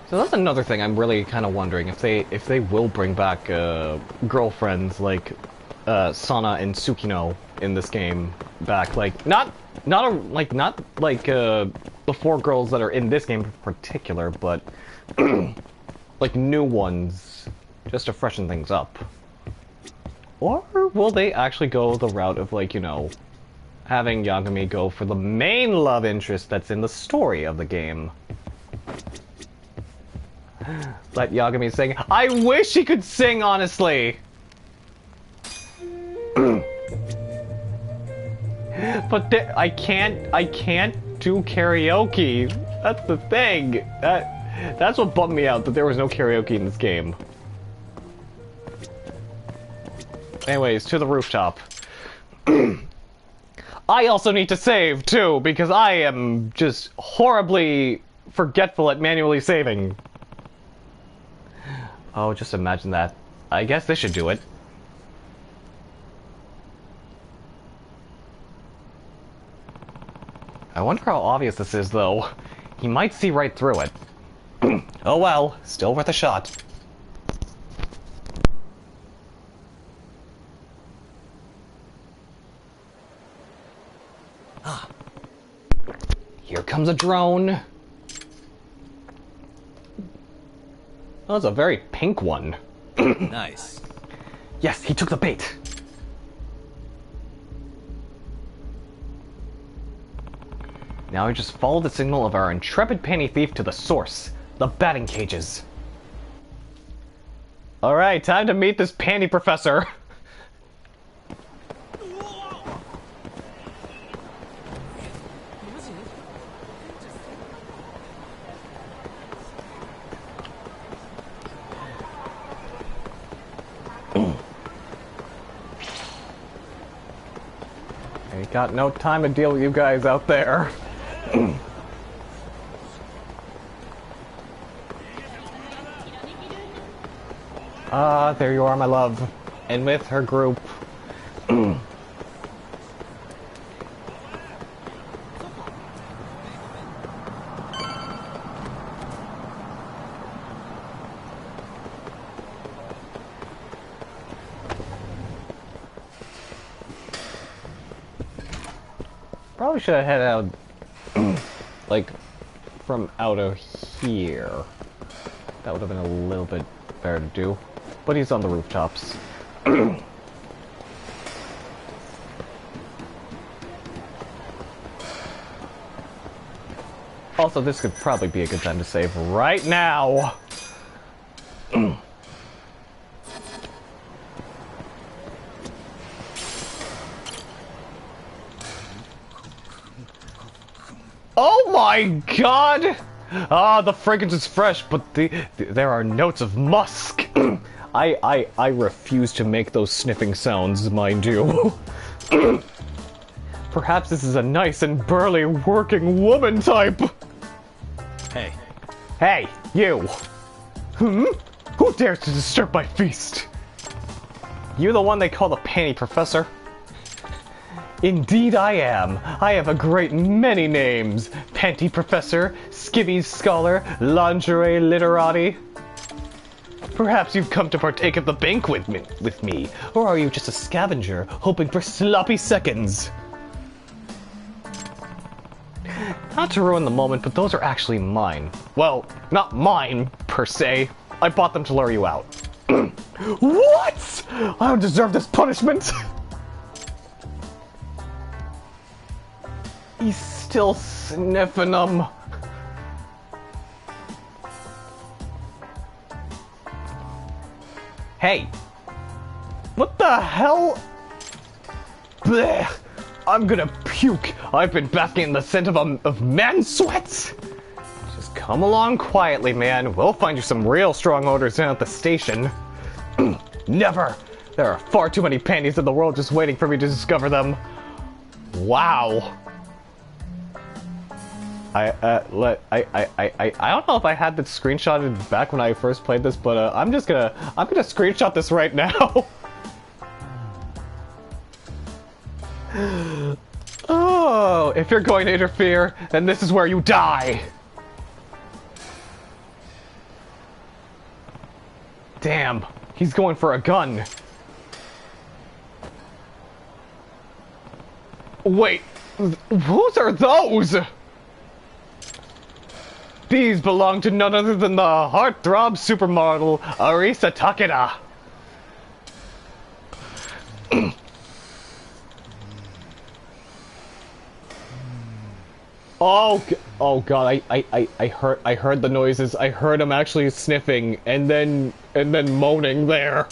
So that's another thing I'm really kind of wondering if they will bring back girlfriends like Sana and Tsukino in this game back, like not like the 4 girls that are in this game in particular, but like new ones just to freshen things up. Or will they actually go the route of, like, you know, having Yagami go for the main love interest that's in the story of the game? Let Yagami sing. I wish he could sing, honestly! But I can't do karaoke. That's the thing. That's what bummed me out, that there was no karaoke in this game. Anyways, to the rooftop. I also need to save, too, because I am just horribly forgetful at manually saving. Oh, just imagine that. I guess this should do it. I wonder how obvious this is, though. He might see right through it. Oh well, still worth a shot. Here comes a drone. Oh, that's a very pink one. Nice. Yes, he took the bait. Now we just follow the signal of our intrepid panty thief to the source, the batting cages. Alright, time to meet this panty professor. I got no time to deal with you guys out there. Ah, there you are, my love. And with her group. Probably should have headed out, like, from out of here. That would have been a little bit better to do. But he's on the rooftops. Also, this could probably be a good time to save right now. Oh my god! Ah, the fragrance is fresh, but there are notes of musk. I refuse to make those sniffing sounds, mind you. Perhaps this is a nice and burly working woman type. Hey. Hey, you. Who dares to disturb my feast? You the one they call the panty professor? Indeed I am. I have a great many names. Panty Professor, Skibby Scholar, Lingerie Literati. Perhaps you've come to partake of the banquet with me, or are you just a scavenger, hoping for sloppy seconds? Not to ruin the moment, but those are actually mine. Well, not mine, per se. I bought them to lure you out. What? I don't deserve this punishment! He's still sniffing them. Hey. What the hell? Blech. I'm gonna puke. I've been basking in the scent of man sweats. Just come along quietly, man. We'll find you some real strong odors down at the station. Never. There are far too many panties in the world just waiting for me to discover them. Wow. I don't know if I had that screenshotted back when I first played this, but I'm gonna screenshot this right now. Oh, if you're going to interfere, then this is where you die. Damn, he's going for a gun. Wait, whose are those? These belong to none other than the heartthrob supermodel, Arisa Takeda. Oh god, I heard the noises. I heard him actually sniffing and then moaning there.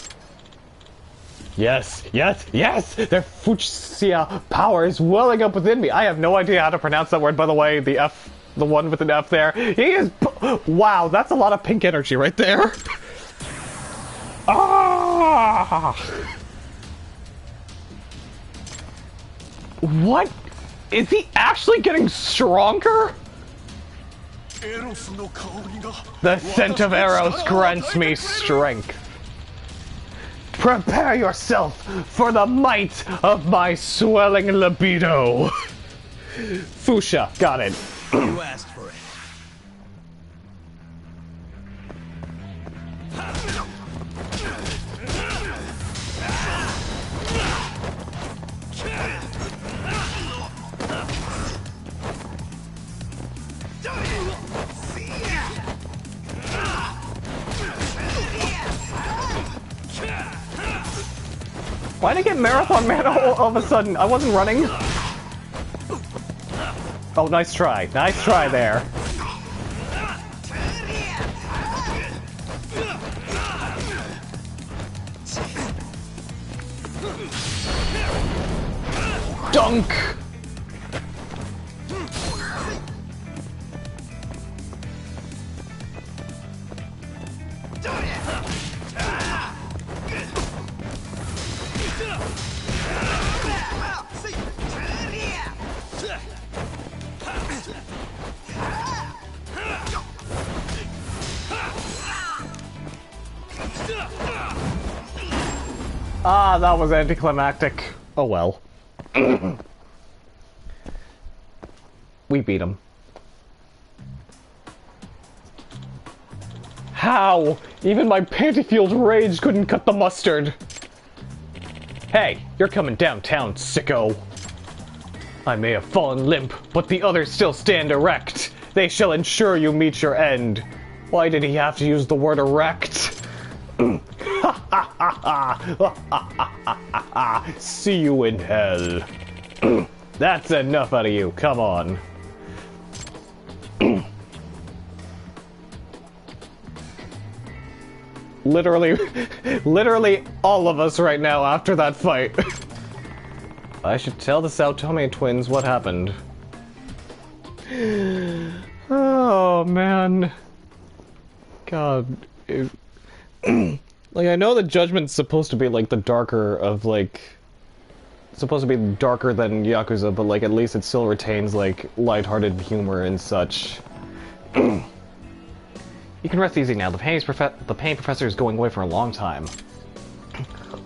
Yes. Their fuchsia power is welling up within me. I have no idea how to pronounce that word, by the way. The one with an F there. He is... Wow, that's a lot of pink energy right there. Ah! What? Is he actually getting stronger? The scent of Eros grants me strength. Prepare yourself for the might of my swelling libido. Fuchsia, got it. You asked for it. Why'd I get Marathon Man all of a sudden? I wasn't running. Oh, nice try. Nice try there. Dunk! Ah, that was anticlimactic. Oh well. We beat him. How? Even my panty-fueled rage couldn't cut the mustard. Hey, you're coming downtown, sicko. I may have fallen limp, but the others still stand erect. They shall ensure you meet your end. Why did he have to use the word erect? See you in hell. That's enough out of you. Come on. Literally all of us right now after that fight. I should tell the Saotome twins what happened. Oh, man. God. Like, I know the Judgment's supposed to be, like, the darker of, like... supposed to be darker than Yakuza, but, like, at least it still retains, like, lighthearted humor and such. You can rest easy now. The pain professor is going away for a long time.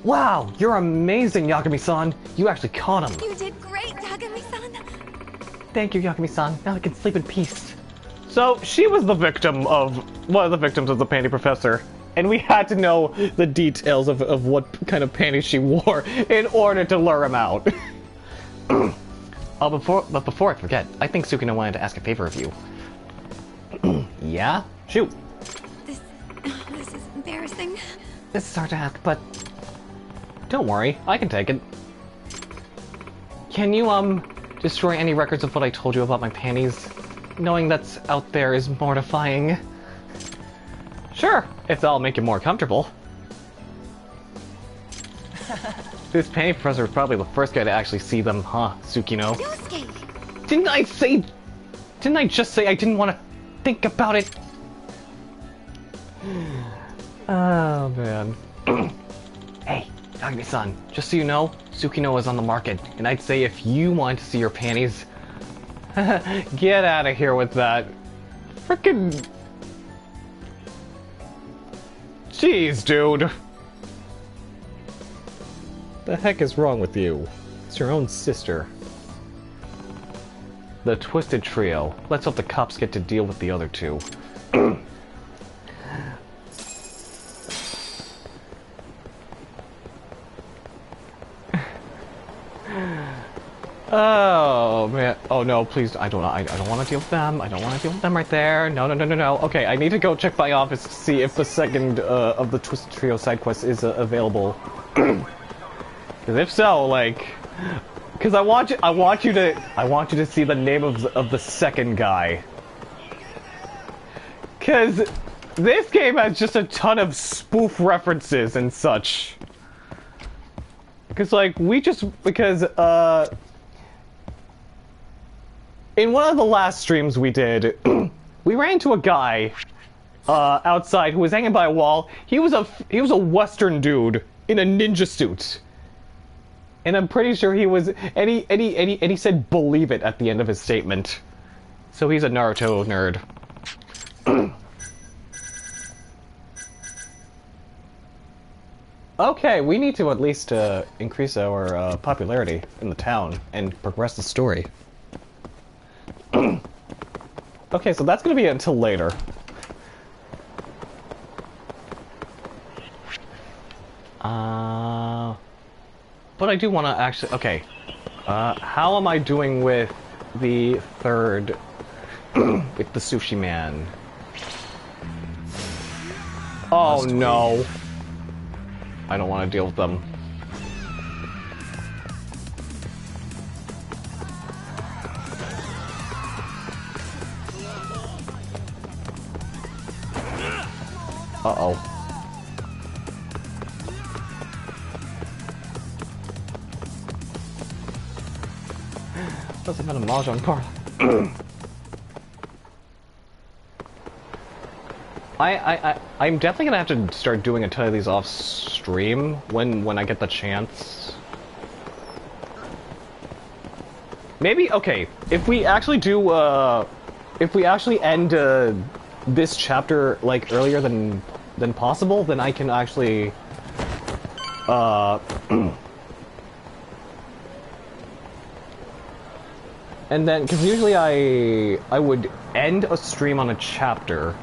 Wow, you're amazing, Yagami-san. You actually caught him. You did great, Yagami-san. Thank you, Yagami-san. Now I can sleep in peace. So, she was the victim of... one of the victims of the panty professor. And we had to know the details of what kind of panties she wore in order to lure him out. But before I forget, I think Sukino wanted to ask a favor of you. Yeah? Shoot. This is embarrassing. This is hard to ask, but... don't worry, I can take it. Can you, destroy any records of what I told you about my panties? Knowing that's out there is mortifying. Sure, if that'll make you more comfortable. This panty professor was probably the first guy to actually see them, huh, Tsukino? Yosuke! Didn't I just say I didn't want to think about it? Oh, man. Hey, Yagami-san, just so you know, Tsukino is on the market, and I'd say if you want to see your panties, get out of here with that. Frickin'... jeez, dude. The heck is wrong with you? It's your own sister. The Twisted Trio. Let's hope the cops get to deal with the other two. Oh man! Oh no! Please! I don't want to deal with them. I don't want to deal with them right there. No! No! No! No! No! Okay, I need to go check my office to see if the second of the Twisted Trio side quest is available. Because if so, like, because I want you to see the name of the second guy. Because this game has just a ton of spoof references and such. Because like in one of the last streams we did, we ran into a guy outside who was hanging by a wall. He was a Western dude in a ninja suit, and I'm pretty sure he was. And he said "believe it" at the end of his statement. So he's a Naruto nerd. Okay, we need to at least increase our popularity in the town and progress the story. Okay, so that's gonna be until later. But I do want to actually... Okay. How am I doing with the third... with the sushi man? Oh no. I don't want to deal with them. Uh-oh. That's about a mahjong card. I'm definitely gonna have to start doing a ton of these off stream when I get the chance. Maybe, okay, if we actually do, if we actually end, this chapter, like, earlier than possible, then I can actually, and then, because usually I would end a stream on a chapter.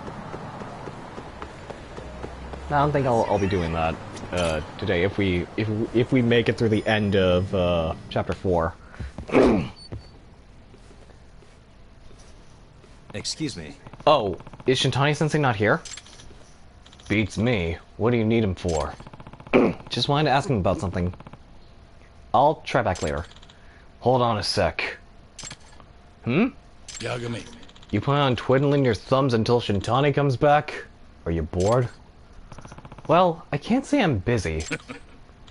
I don't think I'll be doing that today if we make it through the end of chapter 4. Excuse me. Oh, is Shintani-sensei not here? Beats me. What do you need him for? Just wanted to ask him about something. I'll try back later. Hold on a sec. Yagami. You plan on twiddling your thumbs until Shintani comes back? Are you bored? Well, I can't say I'm busy.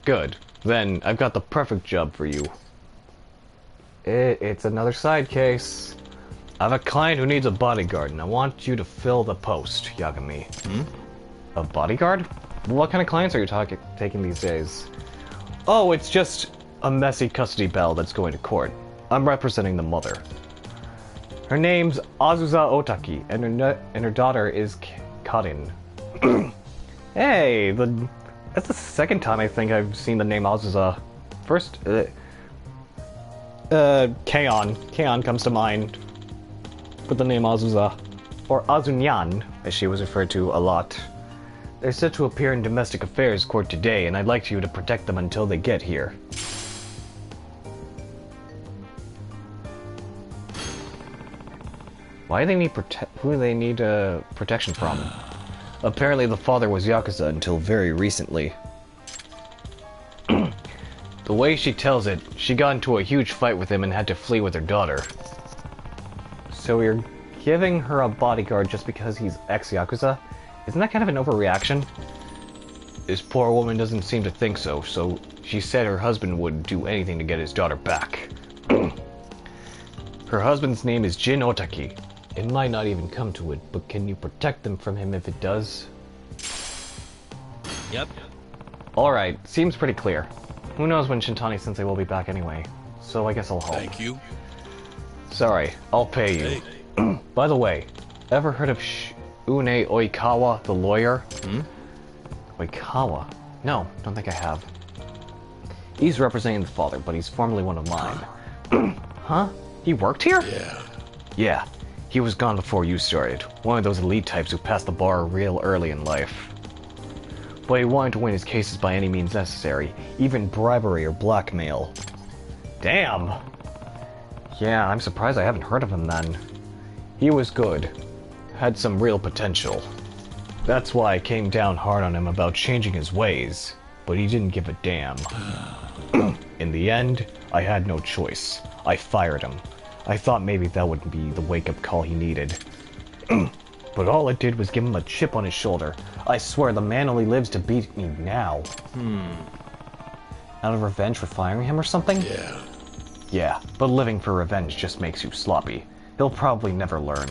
Good. Then, I've got the perfect job for you. It's another side case. I have a client who needs a bodyguard, and I want you to fill the post, Yagami. A bodyguard? What kind of clients are you taking these days? Oh, it's just a messy custody battle that's going to court. I'm representing the mother. Her name's Azusa Otaki, and her daughter is Karin. Hey, that's the second time I think I've seen the name Azusa. First, Kaon. Kaon comes to mind. With the name Azusa. Or Azunyan, as she was referred to a lot. They're set to appear in domestic affairs court today, and I'd like you to protect them until they get here. Why do they need who do they need protection from? Apparently the father was Yakuza until very recently. The way she tells it, she got into a huge fight with him and had to flee with her daughter. So you're giving her a bodyguard just because he's ex-Yakuza? Isn't that kind of an overreaction? This poor woman doesn't seem to think so, so she said her husband would do anything to get his daughter back. Her husband's name is Jin Otaki. It might not even come to it, but can you protect them from him if it does? Yep. Alright, seems pretty clear. Who knows when Shintani-sensei will be back anyway, so I guess I'll hope. Thank you. Sorry, I'll pay you. Hey. By the way, ever heard of Une Oikawa, the lawyer? Oikawa? No, don't think I have. He's representing the father, but he's formerly one of mine. Huh? He worked here? Yeah. Yeah. He was gone before you started. One of those elite types who passed the bar real early in life. But he wanted to win his cases by any means necessary, even bribery or blackmail. Damn! Yeah, I'm surprised I haven't heard of him then. He was good. Had some real potential. That's why I came down hard on him about changing his ways. But he didn't give a damn. In the end, I had no choice. I fired him. I thought maybe that would be the wake-up call he needed. But all it did was give him a chip on his shoulder. I swear the man only lives to beat me now. Out of revenge for firing him or something? Yeah. Yeah, but living for revenge just makes you sloppy. He'll probably never learn.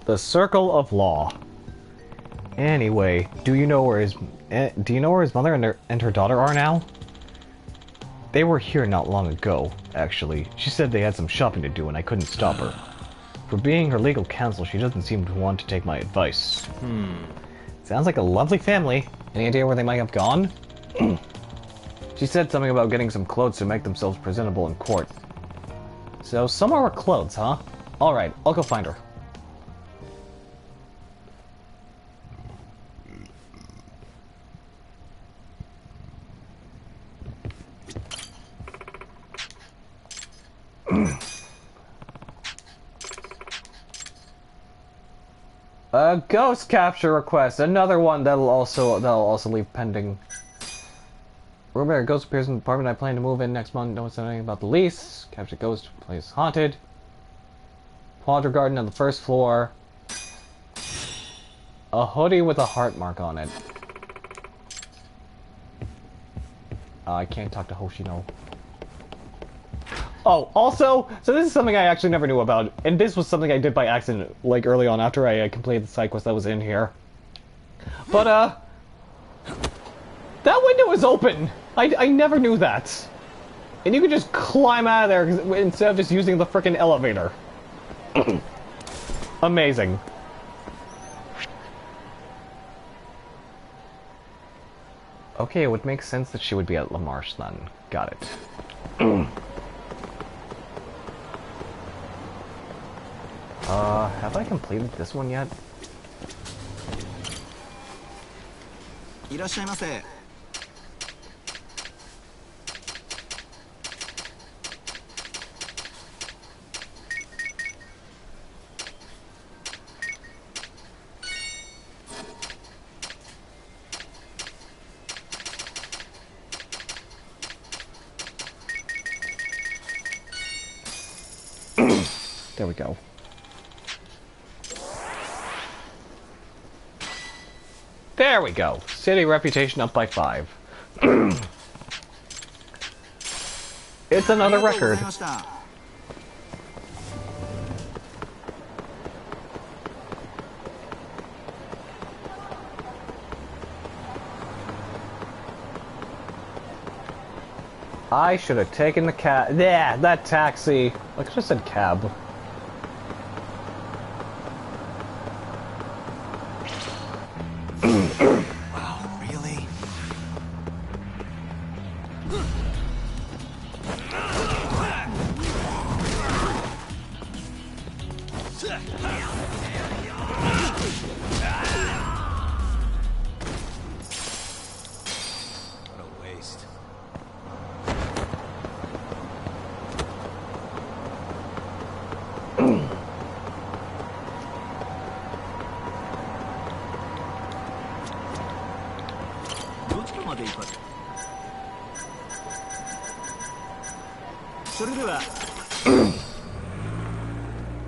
The Circle of Law. Anyway, do you know where his mother and her daughter are now? They were here not long ago, actually. She said they had some shopping to do and I couldn't stop her. For being her legal counsel, she doesn't seem to want to take my advice. Sounds like a lovely family. Any idea where they might have gone? She said something about getting some clothes to make themselves presentable in court. So, somewhere with clothes, huh? Alright, I'll go find her. A ghost capture request, another one that'll also leave pending. Rumor a ghost appears in the apartment I plan to move in next month. Don't say anything about the lease. Capture ghost, place haunted. Quadra garden on the first floor. A hoodie with a heart mark on it. I can't talk to Hoshino. Oh, also, so this is something I actually never knew about, and this was something I did by accident, like, early on after I completed the side quest that was in here. But, that window is open! I never knew that. And you could just climb out of there instead of just using the frickin' elevator. Amazing. Okay, it would make sense that she would be at La Marche then. Got it. Have I completed this one yet? いらっしゃいませ。There we go. There we go. City reputation up by 5. It's another record. I should have taken the cab. Yeah, that taxi. I could have said cab. Wow, really? What a waste.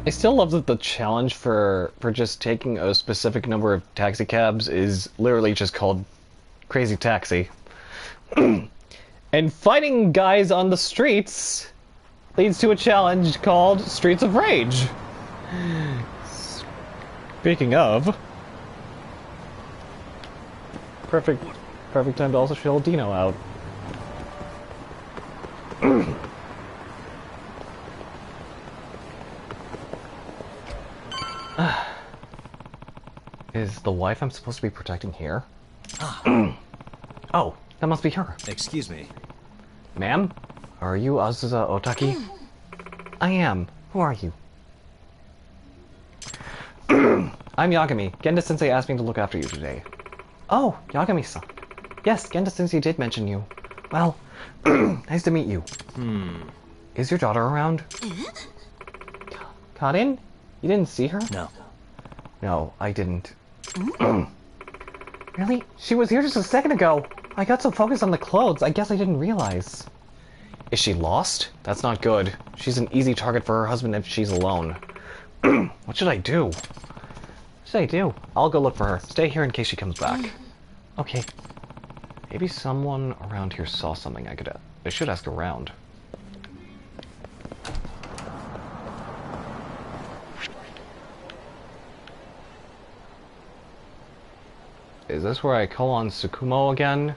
I still love that the challenge for just taking a specific number of taxi cabs is literally just called Crazy Taxi. And fighting guys on the streets leads to a challenge called Streets of Rage. Speaking of, perfect time to also show Dino out. Is the wife I'm supposed to be protecting here? Oh, that must be her. Excuse me. Ma'am? Are you Azusa Otaki? I am. Who are you? I'm Yagami. Genda-sensei asked me to look after you today. Oh, Yagami-san. Yes, Genda-sensei did mention you. Well, nice to meet you. Is your daughter around? Karin? You didn't see her? No. No, I didn't. Really? She was here just a second ago. I got so focused on the clothes, I guess I didn't realize. Is she lost? That's not good. She's an easy target for her husband if she's alone. What should I do? What should I do? I'll go look for her. Stay here in case she comes back. Okay. Maybe someone around here saw something I should ask around. Is this where I call on Tsukumo again?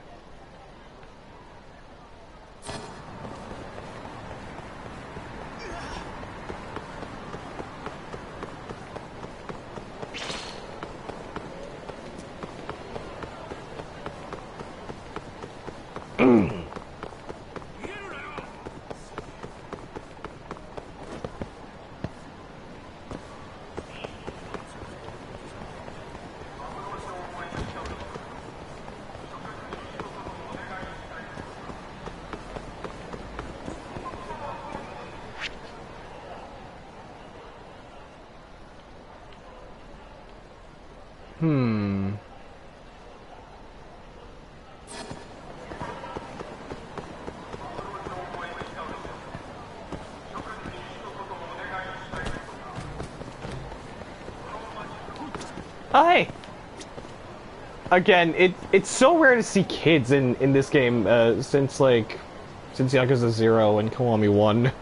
Hi! Again, it's so rare to see kids in this game, since Yakuza 0 and Kiwami 1.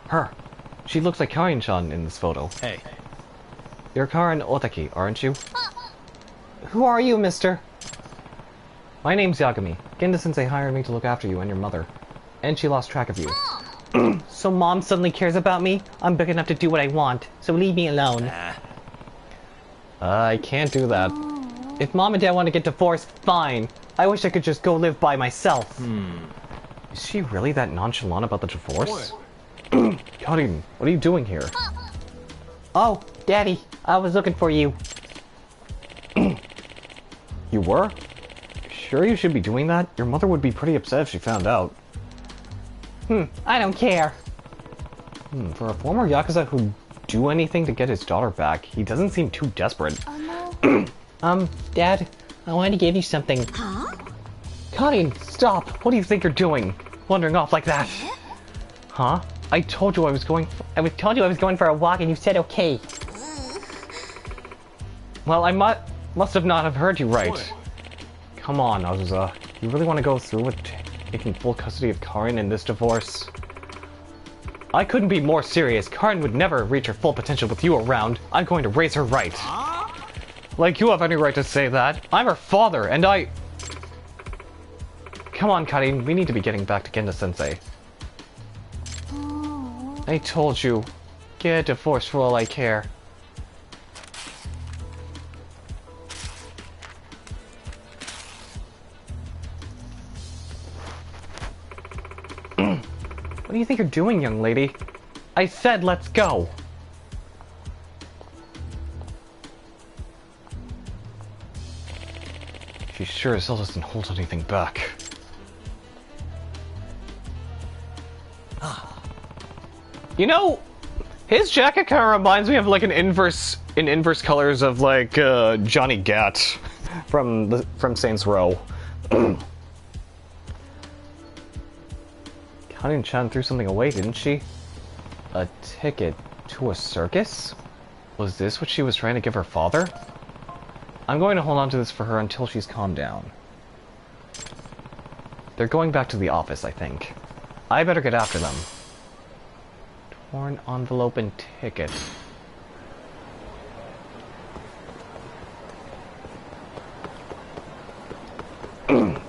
Her. She looks like Karin-chan in this photo. Hey. You're Karin Otaki, aren't you? Who are you, mister? My name's Yagami. Genda-sensei hired me to look after you and your mother. And she lost track of you. So Mom suddenly cares about me? I'm big enough to do what I want, so leave me alone. I can't do that. If Mom and Dad want to get divorced, fine. I wish I could just go live by myself. Is she really that nonchalant about the divorce? Karin, what are you doing here? Oh, Daddy, I was looking for you. You were? Sure you should be doing that? Your mother would be pretty upset if she found out. I don't care. For a former Yakuza who'd do anything to get his daughter back, he doesn't seem too desperate. Oh no. Dad, I wanted to give you something. Huh? Karin, stop! What do you think you're doing? Wandering off like that? Huh? I told you I was going for a walk and you said okay. Well, I must have not have heard you right. Come on, Azusa. You really want to go through with taking full custody of Karin in this divorce? I couldn't be more serious. Karin would never reach her full potential with you around. I'm going to raise her right. Like you have any right to say that. I'm her father, and I... Come on, Karin. We need to be getting back to Genda-sensei. I told you. Get a divorce for all I care. What do you think you're doing, young lady? I said let's go! She sure as hell doesn't hold anything back. You know, his jacket kind of reminds me of like an inverse colors of like Johnny Gat from Saints Row. Karin-chan threw something away, didn't she? A ticket to a circus? Was this what she was trying to give her father? I'm going to hold on to this for her until she's calmed down. They're going back to the office, I think. I better get after them. Torn envelope and ticket.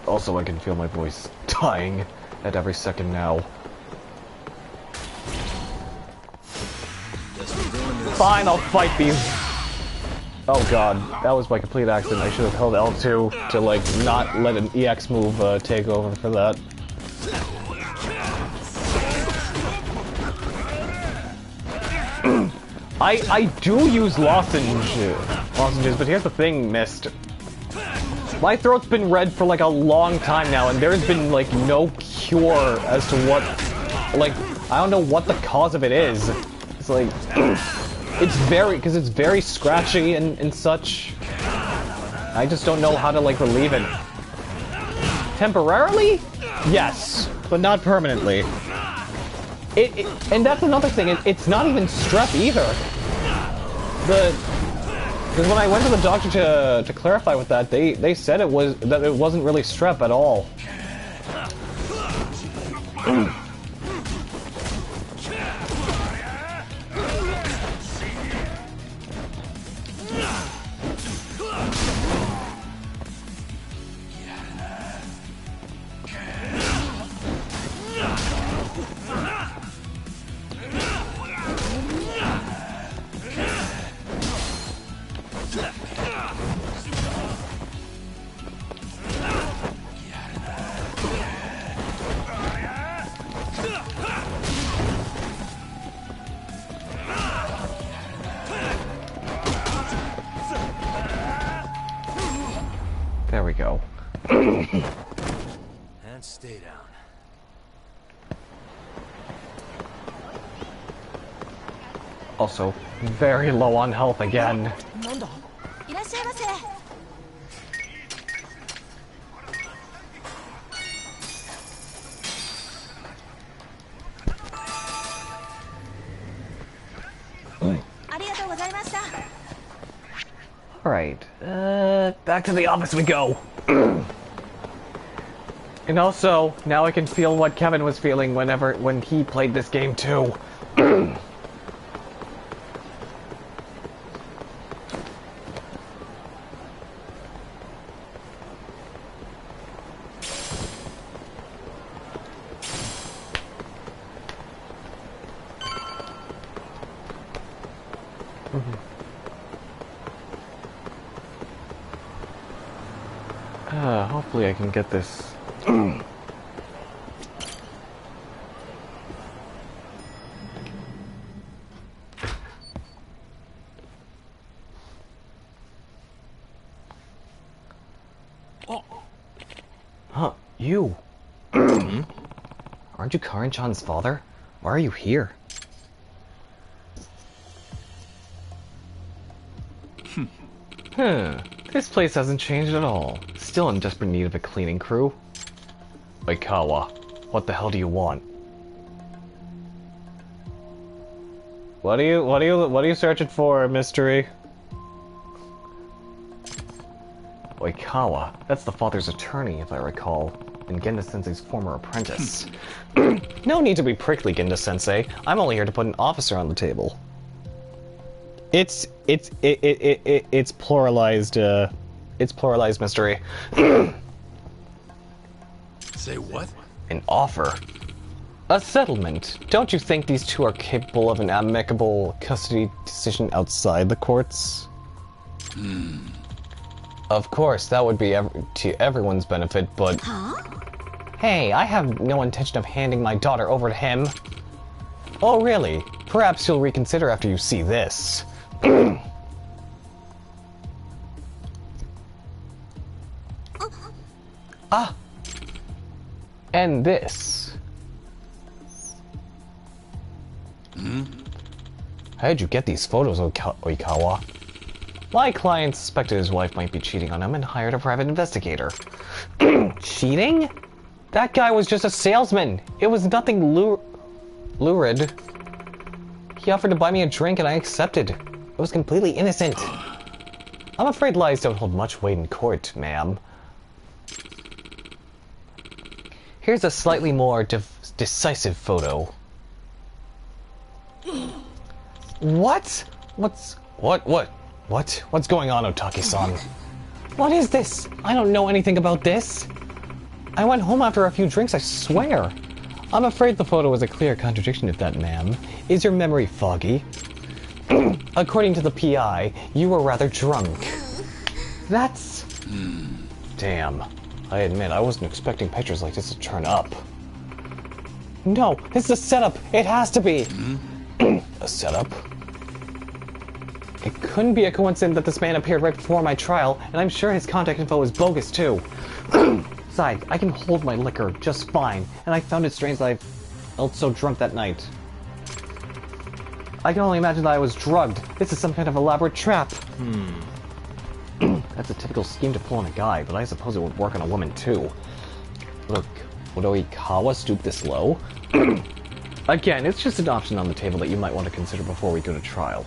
Also, I can feel my voice dying at every second now. Fine, I'll fight these. Oh god, that was by complete accident. I should have held L2 to like not let an EX move take over for that. I do use lozenges, but here's the thing, Mist. My throat's been red for like a long time now, and there's been like no cure as to what, like, I don't know what the cause of it is. It's like, because it's very scratchy and such. I just don't know how to like relieve it. Temporarily? Yes, but not permanently. And that's another thing, it's not even strep either. Because when I went to the doctor to clarify with that, they said it wasn't really strep at all. There we go. And stay down. Also, very low on health again. いらっしゃいませ。ありがとうございました。 Alright, back to the office we go. And also, now I can feel what Kevin was feeling when he played this game too. Hopefully I can get this. Huh, you. Aren't you Karin-chan's father? Why are you here? This place hasn't changed at all. Still in desperate need of a cleaning crew. Oikawa, what the hell do you want? What are you searching for, mystery? Oikawa, that's the father's attorney, if I recall, and Genda-sensei's former apprentice. No need to be prickly, Genda-sensei. I'm only here to put an officer on the table. It's pluralized, it's pluralized mystery. Say what? An offer. A settlement. Don't you think these two are capable of an amicable custody decision outside the courts? Of course, that would be to everyone's benefit, but... Huh? Hey, I have no intention of handing my daughter over to him. Oh, really? Perhaps you'll reconsider after you see this. Ah! And this. How'd you get these photos, Oikawa? My client suspected his wife might be cheating on him and hired a private investigator. Cheating? That guy was just a salesman. It was nothing lurid. He offered to buy me a drink and I accepted. It was completely innocent. I'm afraid lies don't hold much weight in court, ma'am. Here's a slightly more decisive photo. What? What's going on, Otaki-san? What is this? I don't know anything about this. I went home after a few drinks, I swear. I'm afraid the photo is a clear contradiction of that, ma'am. Is your memory foggy? According to the PI, you were rather drunk. That's... Damn. I admit, I wasn't expecting pictures like this to turn up. No, this is a setup. It has to be. A setup? It couldn't be a coincidence that this man appeared right before my trial, and I'm sure his contact info is bogus too. Besides, I can hold my liquor just fine, and I found it strange that I felt so drunk that night. I can only imagine that I was drugged. This is some kind of elaborate trap. That's a typical scheme to pull on a guy, but I suppose it would work on a woman too. Look, would Oikawa stoop this low? Again, it's just an option on the table that you might want to consider before we go to trial.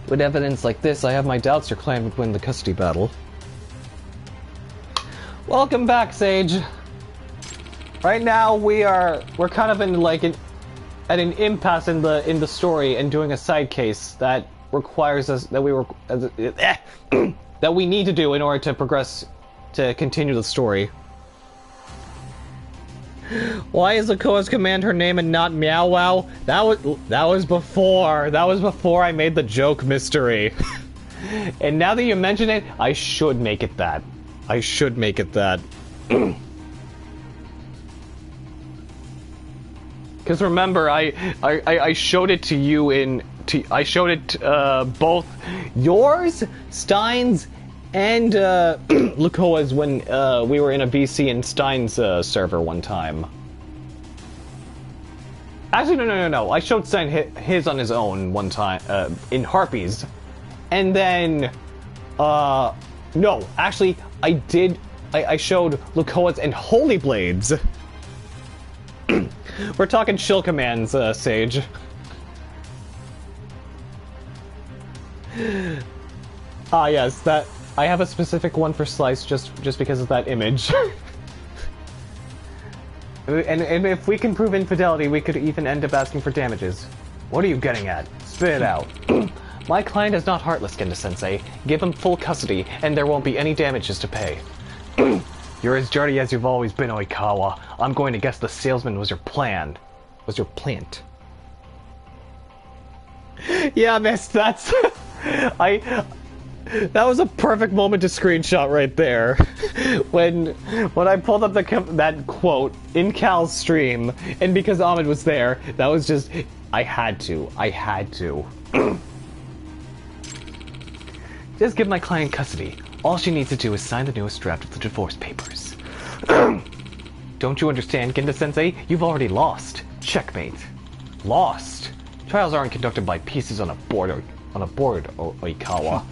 With evidence like this, I have my doubts your clan would win the custody battle. Welcome back, Sage. Right now, we're kind of in like at an impasse in the story and doing a side case that requires us that we need to do in order to progress to continue the story. Why is Lukoa's command her name and not Meow Wow? That was before I made the joke mystery. And now that you mention it, I should make it that. I should make it that. Because remember, I showed it to you I showed it both yours, Stein's, and Lukoa's when we were in a VC in Stein's server one time. Actually, no. I showed Stein his on his own one time in Harpies, and then no, actually I did. I showed Lukoa's and Holy Blades. We're talking shill commands, Sage. Ah, yes, that I have a specific one for Slice just because of that image. and if we can prove infidelity, we could even end up asking for damages. What are you getting at? Spit it out. My client is not heartless, Genda-sensei. Give him full custody, and there won't be any damages to pay. You're as dirty as you've always been, Oikawa. I'm going to guess the salesman was your plan. Was your plant. Yeah, miss, that's... That was a perfect moment to screenshot right there. When I pulled up that quote in Cal's stream, and because Ahmed was there, that was just... I had to. Just give my client custody. All she needs to do is sign the newest draft of the divorce papers. Don't you understand, Genda-sensei? You've already lost. Checkmate. Lost? Trials aren't conducted by pieces on a board, Oikawa.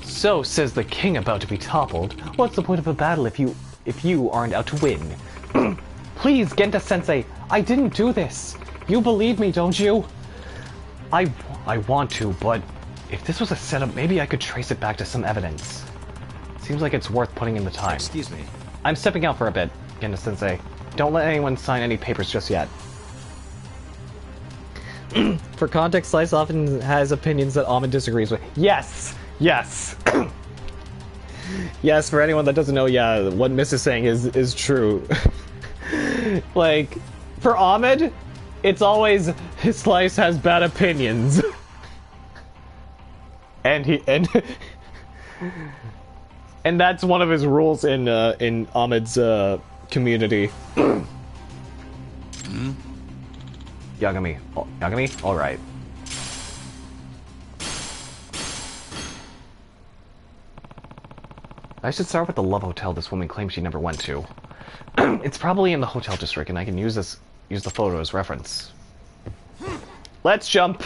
So says the king about to be toppled. What's the point of a battle if you aren't out to win? Please, Genda-sensei, I didn't do this. You believe me, don't you? I want to, but if this was a setup, maybe I could trace it back to some evidence. Seems like it's worth putting in the time. Excuse me. I'm stepping out for a bit, Genda-sensei. Don't let anyone sign any papers just yet. For context, Slice often has opinions that Ahmed disagrees with. Yes! Yes! Yes, for anyone that doesn't know, yeah, what Miss is saying is true. Like, for Ahmed, it's always Slice has bad opinions. And that's one of his rules in Ahmed's community. Yagami. Oh, Yagami? Alright. I should start with the love hotel this woman claims she never went to. It's probably in the hotel district, and I can use the photo as reference. Let's jump!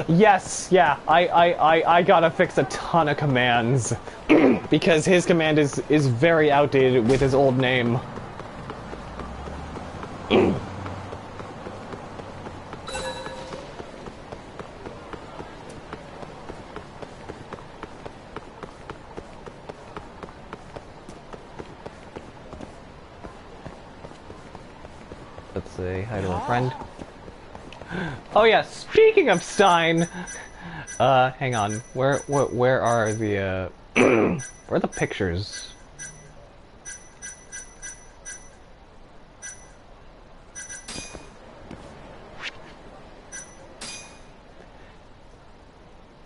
Yes, yeah, I gotta fix a ton of commands. Because his command is very outdated with his old name. Let's say hi to a friend. Oh yeah, speaking of Stein, hang on. Where are the where are the pictures?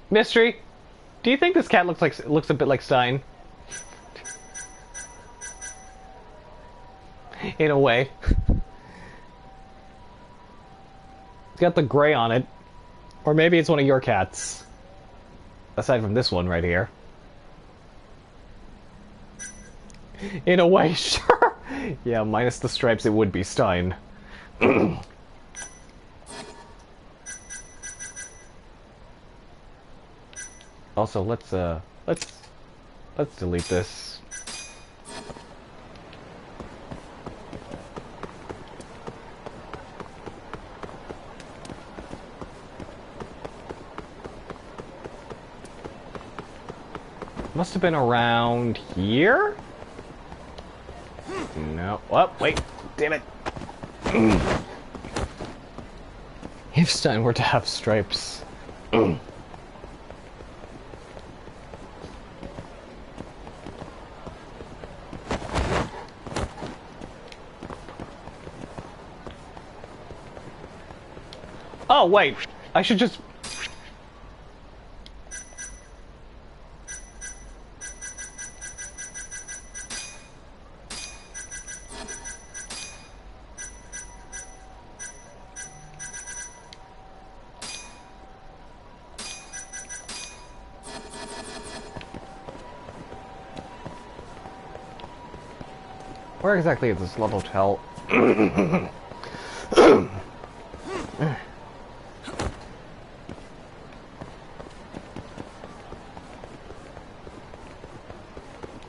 Mystery, do you think this cat looks a bit like Stein? In a way. It's got the gray on it. Or maybe it's one of your cats. Aside from this one right here. In a way, sure. Yeah, minus the stripes, it would be Stein. Also, let's delete this. Must have been around here? No. Oh, wait. Damn it. If Stein were to have stripes. Oh, wait. I should just... Where exactly is this Love Hotel?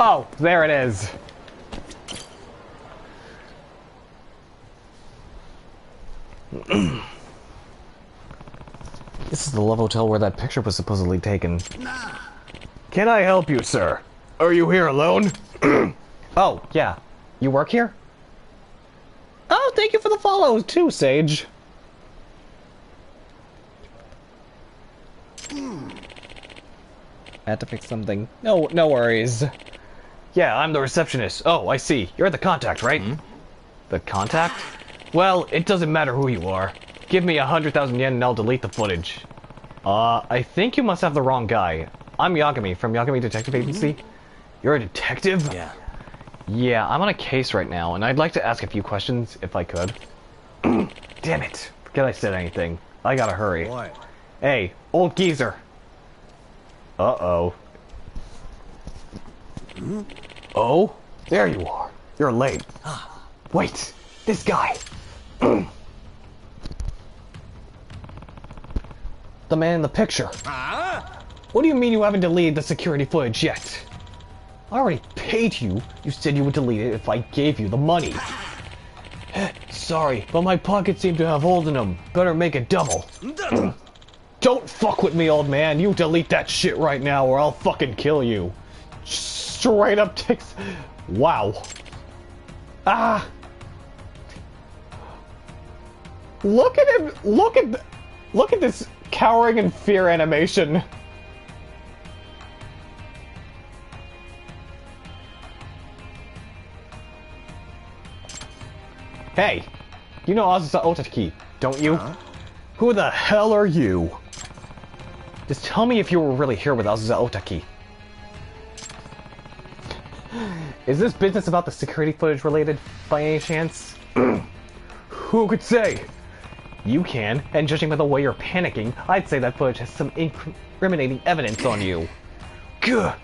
Oh, there it is. This is the Love Hotel where that picture was supposedly taken. Can I help you, sir? Are you here alone? Oh, yeah. You work here? Oh, thank you for the follow, too, Sage. I had to fix something. No worries. Yeah, I'm the receptionist. Oh, I see. You're the contact, right? The contact? Well, it doesn't matter who you are. Give me 100,000 yen and I'll delete the footage. I think you must have the wrong guy. I'm Yagami from Yagami Detective Agency. You're a detective? Yeah. Yeah, I'm on a case right now, and I'd like to ask a few questions, if I could. Damn it. Forget I said anything. I gotta hurry. What? Hey, old geezer. Uh-oh. Oh? There you are. You're late. Wait, this guy. The man in the picture. What do you mean you haven't deleted the security footage yet? I already paid you. You said you would delete it if I gave you the money. Sorry, but my pockets seem to have holes in them. Better make it double. Don't fuck with me, old man. You delete that shit right now or I'll fucking kill you. Straight up ticks. Wow. Ah. Look at him. Look at this cowering in fear animation. Hey, you know Azusa Otaki, don't you? Who the hell are you? Just tell me if you were really here with Azusa Otaki. Is this business about the security footage related, by any chance? Who could say? You can, and judging by the way you're panicking, I'd say that footage has some incriminating evidence on you. Gah!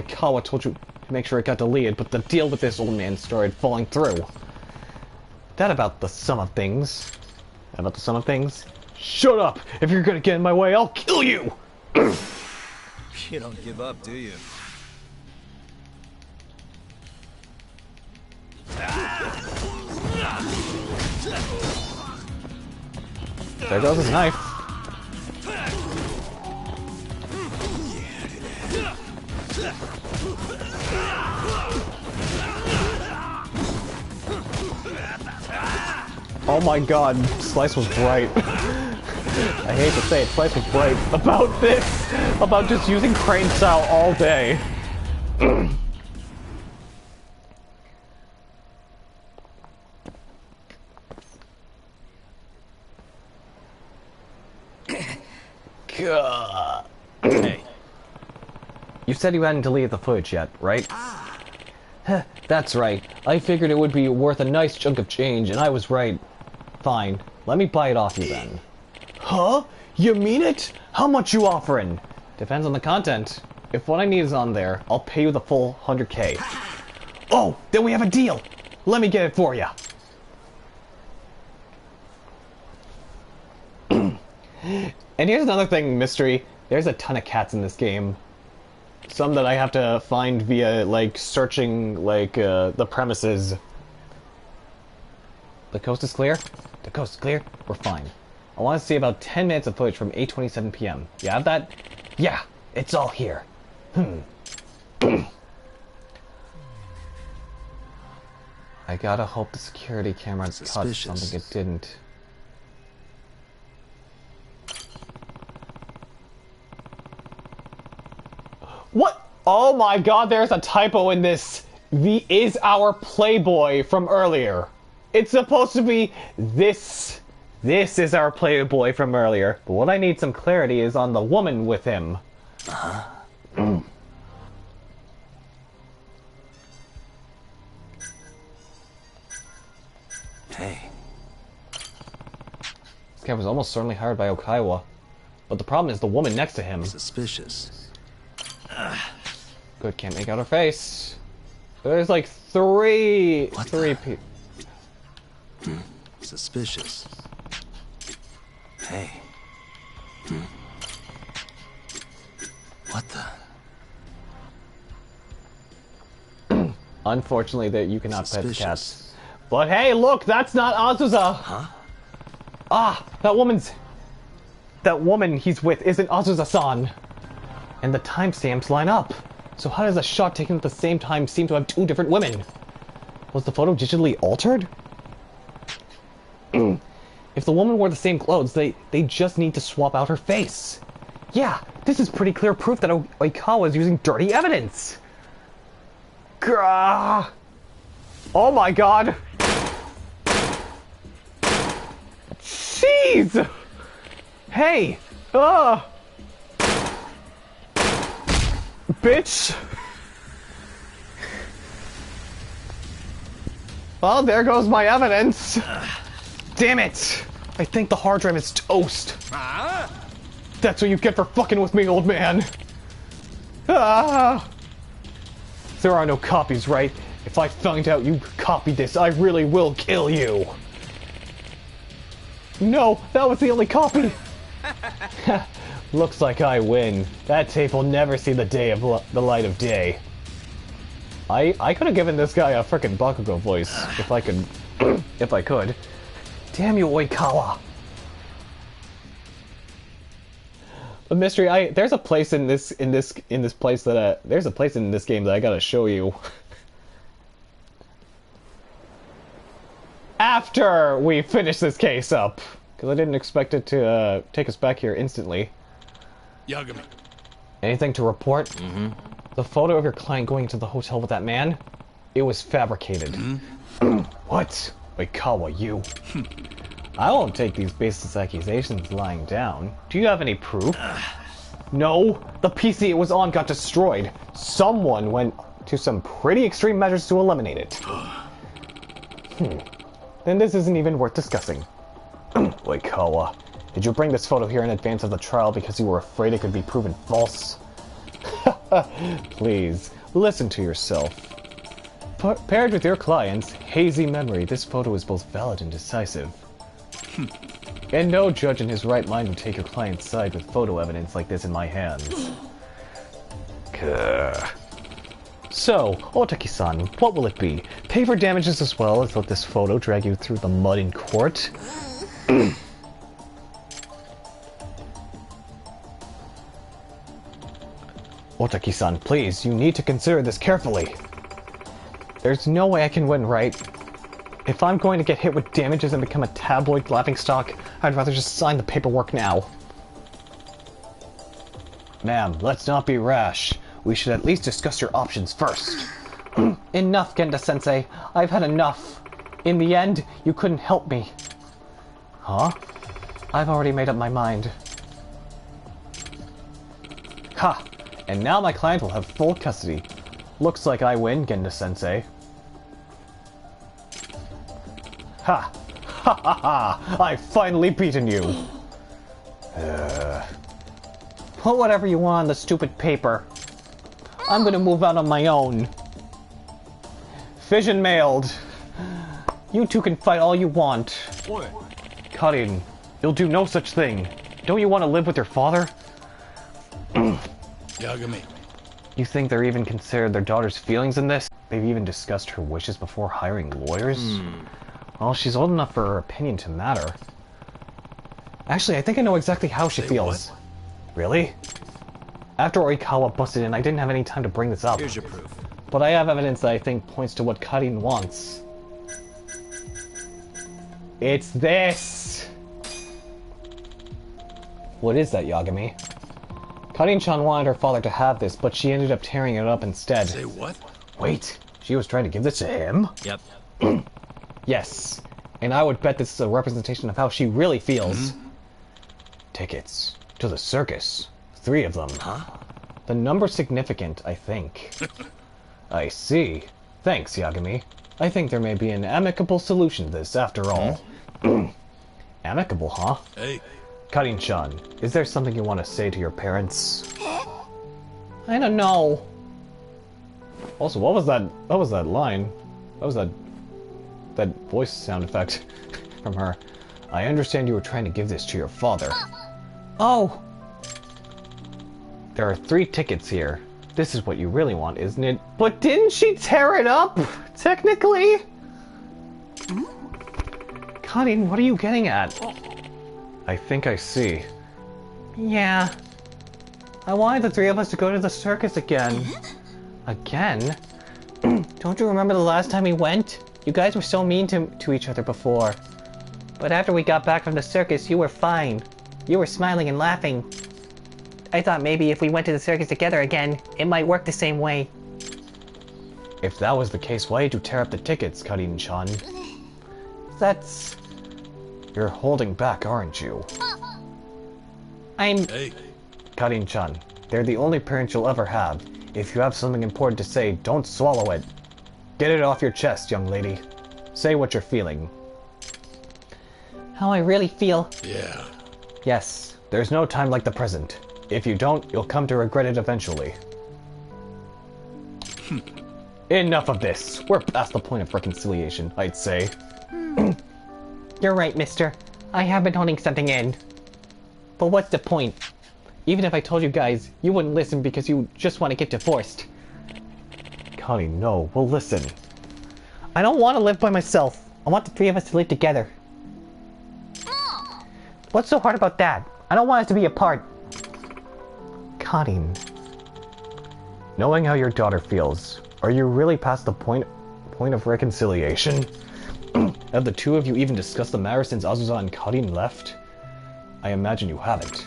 Kawa told you to make sure it got deleted, but the deal with this old man started falling through. That about the sum of things. About the sum of things? Shut up! If you're gonna get in my way, I'll kill you! You don't give up, do you? There goes his knife. Oh my god, Slice was right. I hate to say it, Slice was right about this. About just using crane style all day. Hey. You said you hadn't deleted the footage yet, right? That's right. I figured it would be worth a nice chunk of change, and I was right. Fine. Let me buy it off you then. Huh? You mean it? How much you offering? Depends on the content. If what I need is on there, I'll pay you the full 100K. Oh, then we have a deal. Let me get it for you. And here's another thing, Mystery. There's a ton of cats in this game. Some that I have to find via, like, searching, like, the premises. The coast is clear? The coast is clear? We're fine. I want to see about 10 minutes of footage from 8:27 p.m. You have that? Yeah, it's all here. I gotta hope the security camera caught something it didn't. What? Oh my god, there's a typo in this. The is our Playboy from earlier. It's supposed to be this. This is our Playboy from earlier. But what I need some clarity is on the woman with him. Hey. This guy was almost certainly hired by Okaiwa. But the problem is the woman next to him. Suspicious. Good, can't make out her face. There's like three people. Suspicious. Hey. What the? Unfortunately, that you cannot pet cats. But hey, look, that's not Azusa. Huh? Ah, that woman he's with isn't Azusa-san. And the timestamps line up. So how does a shot taken at the same time seem to have two different women? Was the photo digitally altered? If the woman wore the same clothes, they just need to swap out her face. Yeah, this is pretty clear proof that Oikawa is using dirty evidence. Grah. Oh my god. Jeez. Hey. Bitch. Well, there goes my evidence. Damn it. I think the hard drive is toast. That's what you get for fucking with me, old man. There are no copies, right? If I find out you copied this, I really will kill you. No, that was the only copy. Looks like I win. That tape will never see the day of the light of day. I could have given this guy a frickin' Bakugo voice if I could. If I could. Damn you, Oikawa. The mystery. There's a place in this place that there's a place in this game that I gotta show you. After we finish this case up, because I didn't expect it to take us back here instantly. Yagami. Anything to report? Mm-hmm. The photo of your client going to the hotel with that man? It was fabricated. Mm-hmm. What? Oikawa, you. I won't take these baseless accusations lying down. Do you have any proof? No. The PC it was on got destroyed. Someone went to some pretty extreme measures to eliminate it. Then this isn't even worth discussing. Oikawa, did you bring this photo here in advance of the trial because you were afraid it could be proven false? Please, listen to yourself. Paired with your client's hazy memory, this photo is both valid and decisive. And no judge in his right mind would take your client's side with photo evidence like this in my hands. So, Otaki-san, what will it be? Pay for damages as well as let this photo drag you through the mud in court? Otaki-san, please, you need to consider this carefully. There's no way I can win, right? If I'm going to get hit with damages and become a tabloid laughingstock, I'd rather just sign the paperwork now. Ma'am, let's not be rash. We should at least discuss your options first. Enough, Genda-sensei. I've had enough. In the end, you couldn't help me. Huh? I've already made up my mind. Ha! And now my client will have full custody. Looks like I win, Genda-sensei. Ha! Ha ha ha! I've finally beaten you! Put whatever you want on the stupid paper. I'm gonna move out on my own. Fission mailed. You two can fight all you want. Karin, you'll do no such thing. Don't you want to live with your father? Yagami. You think they're even considered their daughter's feelings in this? They've even discussed her wishes before hiring lawyers? Well, she's old enough for her opinion to matter. Actually, I think I know exactly how she feels. What? Really? After Oikawa busted in, I didn't have any time to bring this up. Here's your proof. But I have evidence that I think points to what Karin wants. It's this! What is that, Yagami? Karin-chan wanted her father to have this, but she ended up tearing it up instead. Say what? Wait, she was trying to give this to him? Yep. Yes, and I would bet this is a representation of how she really feels. Tickets to the circus. 3 of them. Huh? The number's significant, I think. I see. Thanks, Yagami. I think there may be an amicable solution to this, after all. Amicable, huh? Hey. Karin-chan, is there something you want to say to your parents? I don't know. Also, what was that? What was that line? What was that voice sound effect from her? I understand you were trying to give this to your father. Oh! There are 3 tickets here. This is what you really want, isn't it? But didn't she tear it up? Technically? Karin, what are you getting at? I think I see. Yeah. I wanted the 3 of us to go to the circus again. Again? Don't you remember the last time we went? You guys were so mean to each other before. But after we got back from the circus, you were fine. You were smiling and laughing. I thought maybe if we went to the circus together again, it might work the same way. If that was the case, why did you tear up the tickets, Karin-chan? That's... You're holding back, aren't you? I'm... Hey. Karin-chan, they're the only parents you'll ever have. If you have something important to say, don't swallow it. Get it off your chest, young lady. Say what you're feeling. How I really feel. Yeah. Yes, there's no time like the present. If you don't, you'll come to regret it eventually. Enough of this. We're past the point of reconciliation, I'd say. You're right, mister. I have been holding something in. But what's the point? Even if I told you guys, you wouldn't listen because you just want to get divorced. Connie, no, we'll listen. I don't want to live by myself. I want the 3 of us to live together. What's so hard about that? I don't want us to be apart. Connie. Knowing how your daughter feels, are you really past the point of reconciliation? Have the 2 of you even discussed the matter since Azusa and Karin left? I imagine you haven't.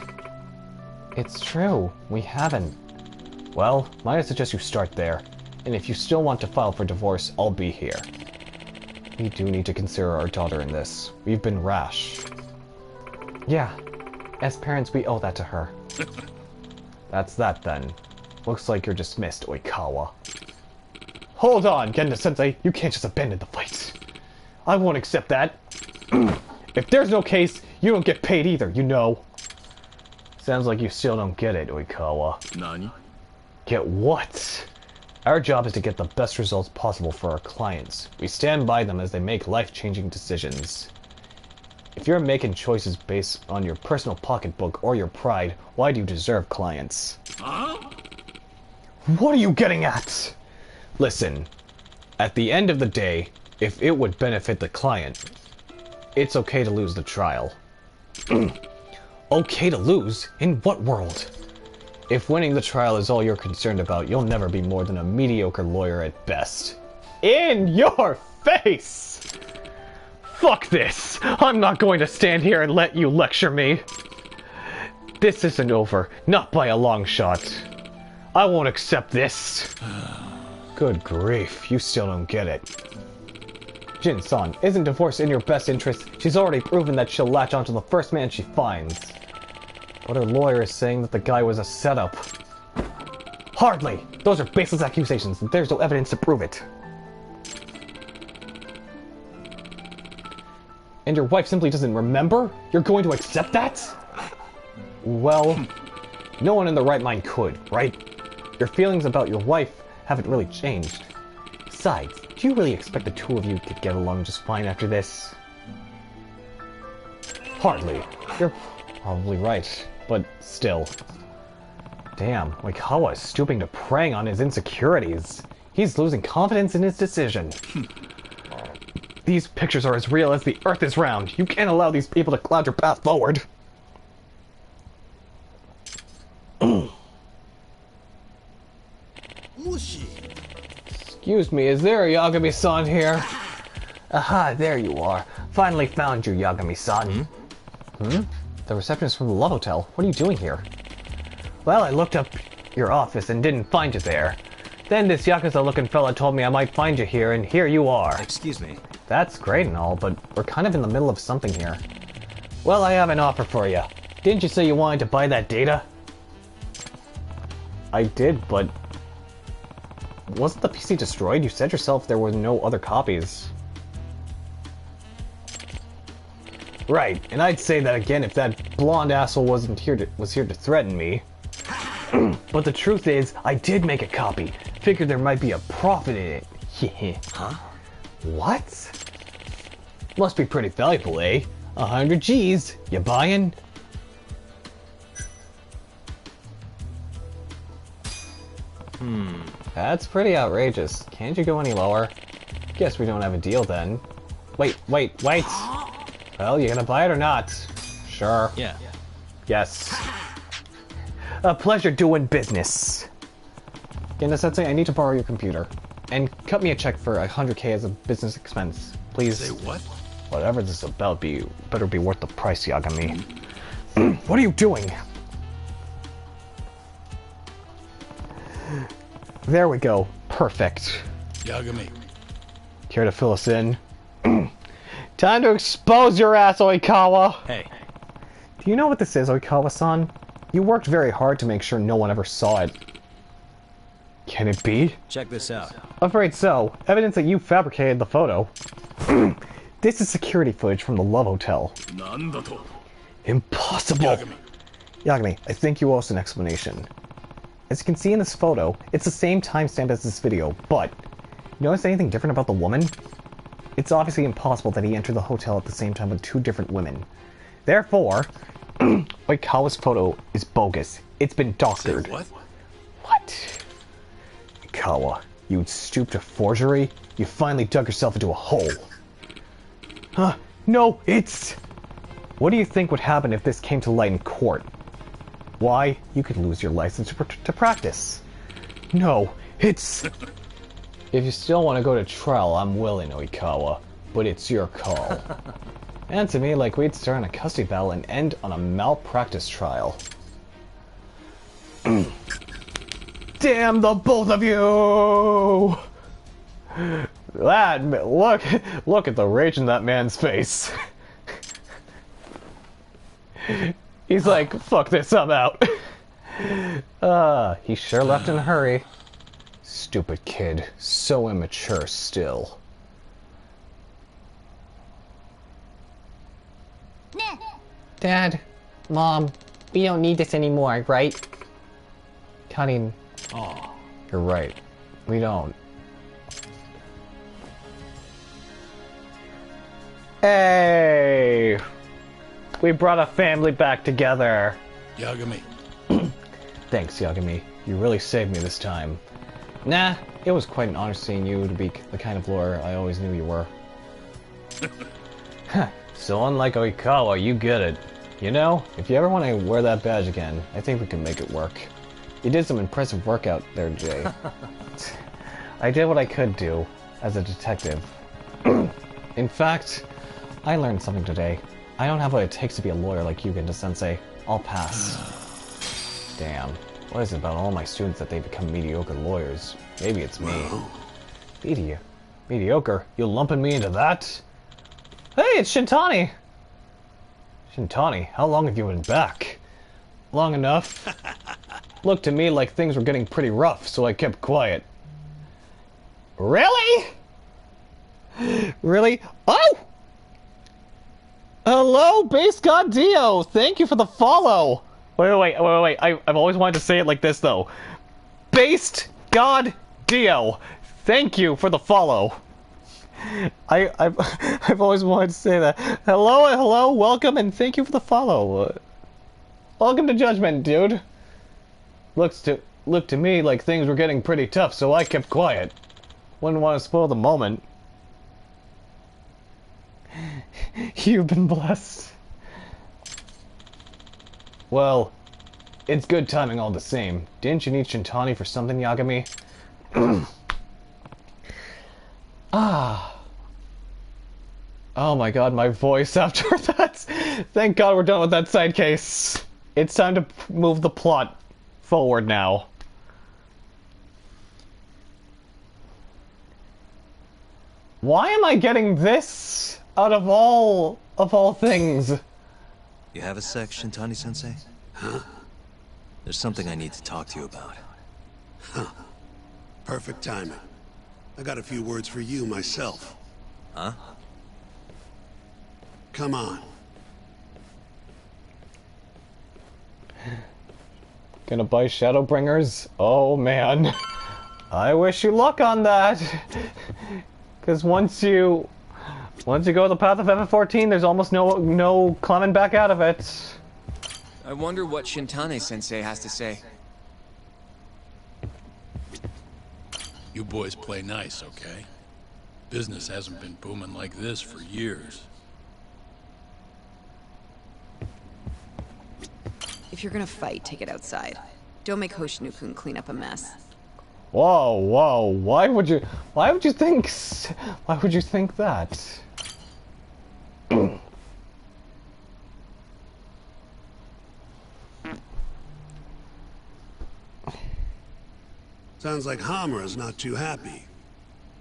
It's true, we haven't. Well, might I suggest you start there, and if you still want to file for divorce, I'll be here. We do need to consider our daughter in this. We've been rash. Yeah, as parents we owe that to her. That's that then. Looks like you're dismissed, Oikawa. Hold on, Genda-sensei, you can't just abandon the fight. I won't accept that. If there's no case, you don't get paid either, you know. Sounds like you still don't get it, Oikawa. Nani? Get what? Our job is to get the best results possible for our clients. We stand by them as they make life-changing decisions. If you're making choices based on your personal pocketbook or your pride, why do you deserve clients? Huh? What are you getting at? Listen, at the end of the day, if it would benefit the client, it's okay to lose the trial. Okay to lose? In what world? If winning the trial is all you're concerned about, you'll never be more than a mediocre lawyer at best. In your face! Fuck this! I'm not going to stand here and let you lecture me. This isn't over, not by a long shot. I won't accept this. Good grief, you still don't get it. Jin-san, isn't divorce in your best interest? She's already proven that she'll latch onto the first man she finds. But her lawyer is saying that the guy was a setup. Hardly! Those are baseless accusations, and there's no evidence to prove it. And your wife simply doesn't remember? You're going to accept that? Well, no one in their right mind could, right? Your feelings about your wife haven't really changed. Besides, do you really expect the two of you to get along just fine after this? Hardly. You're probably right, but still. Damn, Oikawa is stooping to preying on his insecurities. He's losing confidence in his decision. These pictures are as real as the Earth is round. You can't allow these people to cloud your path forward. Excuse me, is there a Yagami-san here? Aha, there you are. Finally found you, Yagami-san. The receptionist from the Love Hotel. What are you doing here? Well, I looked up your office and didn't find you there. Then this Yakuza-looking fella told me I might find you here, and here you are. Excuse me. That's great and all, but we're kind of in the middle of something here. Well, I have an offer for you. Didn't you say you wanted to buy that data? I did, but... wasn't the PC destroyed? You said yourself there were no other copies. Right, and I'd say that again if that blonde asshole was here to threaten me. But the truth is, I did make a copy. Figured there might be a profit in it. Huh? What? Must be pretty valuable, eh? 100 G's. You buying? That's pretty outrageous. Can't you go any lower? Guess we don't have a deal then. Wait. Well, you gonna buy it or not? Sure. Yeah. Yes. A pleasure doing business. Genda-sensei, I need to borrow your computer. And cut me a check for 100K as a business expense. Please. Say what? Whatever this is about, better be worth the price, Yagami. What are you doing? There we go. Perfect. Yagami. Care to fill us in? Time to expose your ass, Oikawa! Hey. Do you know what this is, Oikawa-san? You worked very hard to make sure no one ever saw it. Can it be? Check this out. Afraid so. Evidence that you fabricated the photo. This is security footage from the Love Hotel. Impossible! Yagami, I think you owe us an explanation. As you can see in this photo, it's the same timestamp as this video, but... you notice anything different about the woman? It's obviously impossible that he entered the hotel at the same time with two different women. Therefore, Oikawa's photo is bogus. It's been doctored. Say what? What? Oikawa, you'd stoop to forgery? You finally dug yourself into a hole. Huh? No, it's... What do you think would happen if this came to light in court? Why, you could lose your license to practice. No, it's... If you still want to go to trial, I'm willing, Oikawa. But it's your call. And to me, like we'd start on a custody battle and end on a malpractice trial. Damn the both of you! Look at the rage in that man's face. He's like, fuck this, I'm out. He sure left in a hurry. Stupid kid. So immature still. Dad, Mom, we don't need this anymore, right? Cutting. Oh, you're right. We don't. Hey! We brought a family back together. Yagami. Thanks, Yagami. You really saved me this time. Nah, it was quite an honor seeing you to be the kind of lawyer I always knew you were. So unlike Oikawa, you get it. You know, if you ever want to wear that badge again, I think we can make it work. You did some impressive work out there, Jay. I did what I could do as a detective. In fact, I learned something today. I don't have what it takes to be a lawyer like you, Genda-sensei. I'll pass. Damn. What is it about all my students that they become mediocre lawyers? Maybe it's me. Mediocre? You lumping me into that? Hey, it's Shintani! Shintani, how long have you been back? Long enough. Looked to me like things were getting pretty rough, so I kept quiet. Really? Really? Oh! Hello, Base God Dio! Thank you for the follow! Wait. I've always wanted to say it like this, though. Based God Dio! Thank you for the follow. I've always wanted to say that. Hello, welcome, and thank you for the follow. Welcome to Judgment, dude. Looked to me like things were getting pretty tough, so I kept quiet. Wouldn't want to spoil the moment. You've been blessed. Well, it's good timing all the same. Didn't you need Shintani for something, Yagami? Ah. Oh my god, my voice after that. Thank god we're done with that side case. It's time to move the plot forward now. Why am I getting this out of all things? You have a sec, Shintani-sensei? Huh? There's something I need to talk to you about. Huh. Perfect timing. I got a few words for you myself. Huh? Come on. Gonna buy Shadowbringers? Oh man. I wish you luck on that. Because once you go the path of FF14, there's almost no climbing back out of it. I wonder what Shintani-sensei has to say. You boys play nice, okay? Business hasn't been booming like this for years. If you're gonna fight, take it outside. Don't make Hoshinu-kun clean up a mess. Whoa, why would you think that? Sounds like Hamura's not too happy.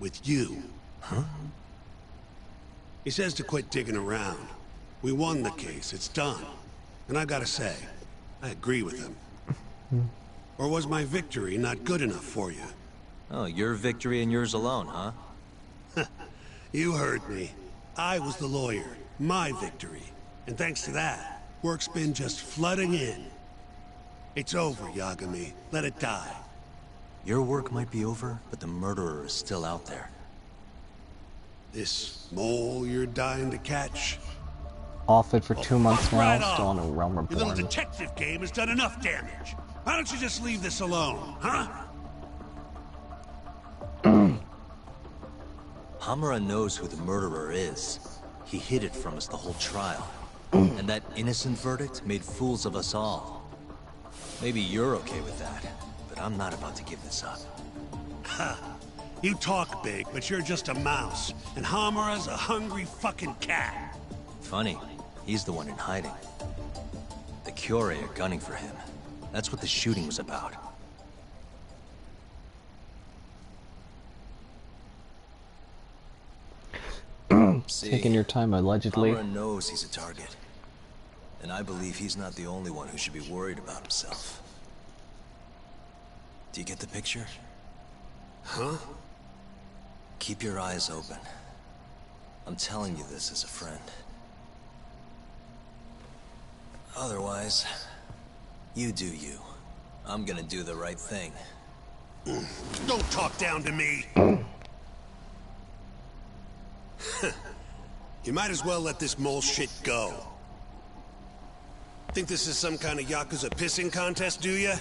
With you. Huh? He says to quit digging around. We won the case, it's done. And I gotta say, I agree with him. Or was my victory not good enough for you? Oh, your victory and yours alone, huh? You heard me. I was the lawyer. My victory. And thanks to that, work's been just flooding in. It's over, Yagami. Let it die. Your work might be over, but the murderer is still out there. This mole you're dying to catch? Off it for 2 months now, Right still on. on a Realm Your little Reborn. detective game has done enough damage. Why don't you just leave this alone, huh? Hamura knows who the murderer is. He hid it from us the whole trial. And that innocent verdict made fools of us all. Maybe you're okay with that, but I'm not about to give this up. Ha! You talk big, but you're just a mouse. And Hamura's a hungry fucking cat. Funny, he's the one in hiding. The Kyorei are gunning for him. That's what the shooting was about. Taking your time, allegedly. Hamura knows he's a target. And I believe he's not the only one who should be worried about himself. Do you get the picture? Huh? Keep your eyes open. I'm telling you this as a friend. Otherwise, you do you. I'm gonna do the right thing. Don't talk down to me! You might as well let this mole shit go. Think this is some kind of Yakuza pissing contest, do ya?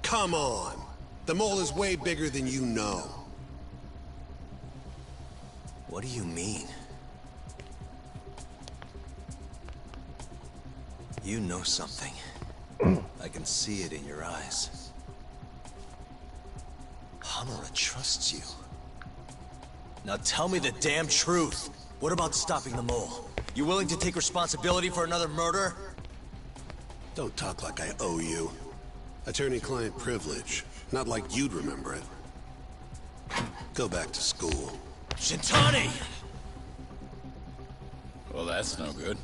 Come on! The mole is way bigger than you know. What do you mean? You know something. I can see it in your eyes. Hamura trusts you. Now tell me the damn truth. What about stopping the mole? You willing to take responsibility for another murder? Don't talk like I owe you. Attorney-client privilege. Not like you'd remember it. Go back to school. Shintani! Well, that's no good.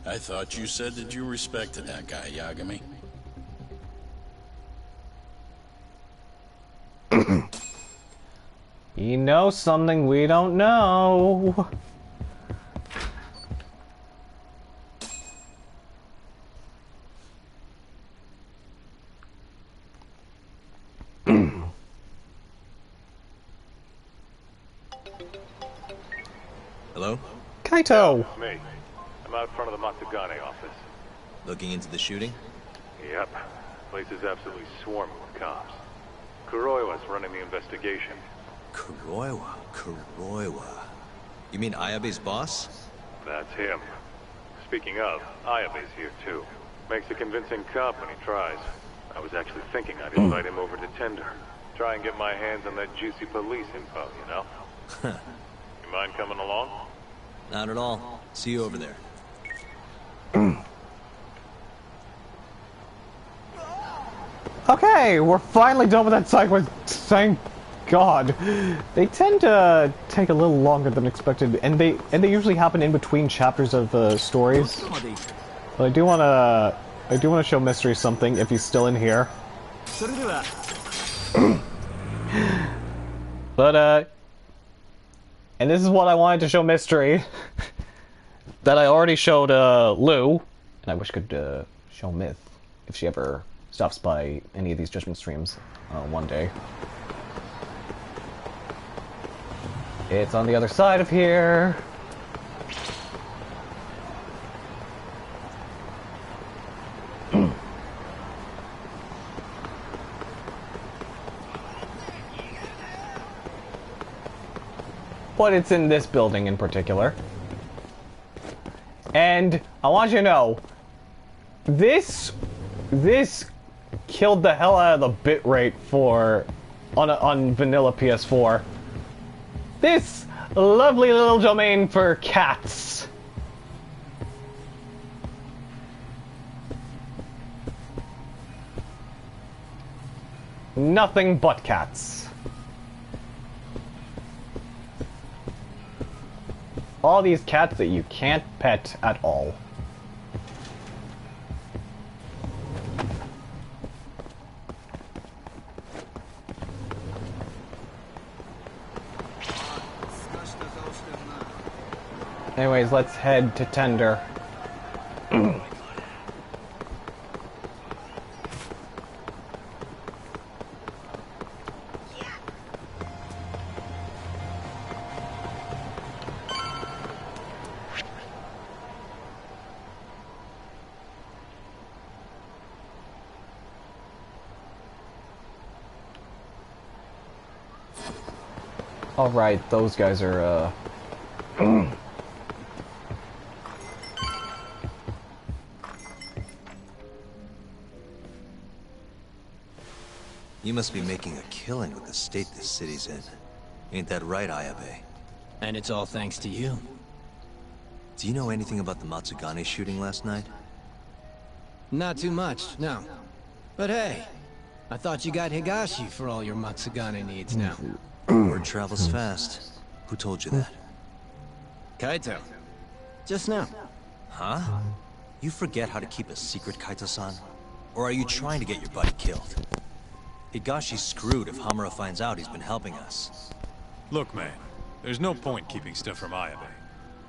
I thought you said that you respected that guy, Yagami. He knows something we don't know. Hello? Kaito! It's me. I'm out front of the Matsugane office. Looking into the shooting? Yep. Place is absolutely swarming with cops. Kuroiwa's running the investigation. Kuroiwa. You mean Ayabe's boss? That's him. Speaking of, Ayabe's here too. Makes a convincing cop when he tries. I was actually thinking I'd invite him over to Tender. Try and get my hands on that juicy police info, you know? You mind coming along? Not at all. See you over there. Okay, we're finally done with that side quest. Thank God. They tend to take a little longer than expected, and they usually happen in between chapters of stories. But I do wanna show Mystery something if he's still in here. But and this is what I wanted to show Mystery that I already showed Lou, and I wish I could show Myth if she ever stops by any of these Judgment streams one day. It's on the other side of here. But it's in this building in particular. And I want you to know, this killed the hell out of the bitrate on vanilla PS4. This lovely little domain for cats. Nothing but cats. All these cats that you can't pet at all. Anyways, let's head to Tender. Alright, those guys are, You must be making a killing with the state this city's in. Ain't that right, Ayabe? And it's all thanks to you. Do you know anything about the Matsugane shooting last night? Not too much, no. But hey, I thought you got Higashi for all your Matsugane needs now. Word travels fast. Who told you that? Kaito. Just now. Huh? You forget how to keep a secret, Kaito-san? Or are you trying to get your buddy killed? Higashi's screwed if Hamura finds out he's been helping us. Look, man, there's no point keeping stuff from Ayabe.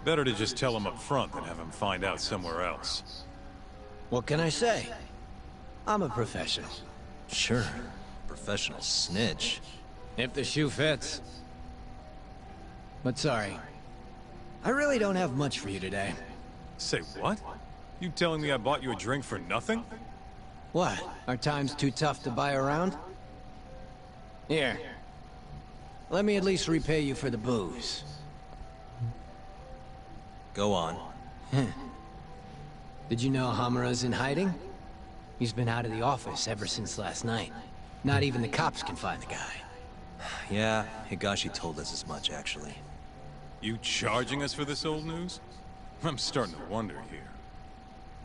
Better to just tell him up front than have him find out somewhere else. What can I say? I'm a professional. Sure. Professional snitch. If the shoe fits. But sorry. I really don't have much for you today. Say what? You telling me I bought you a drink for nothing? What? Are times too tough to buy around? Here. Let me at least repay you for the booze. Go on. Did you know Hamura's in hiding? He's been out of the office ever since last night. Not even the cops can find the guy. Yeah, Higashi told us as much, actually. You charging us for this old news? I'm starting to wonder here.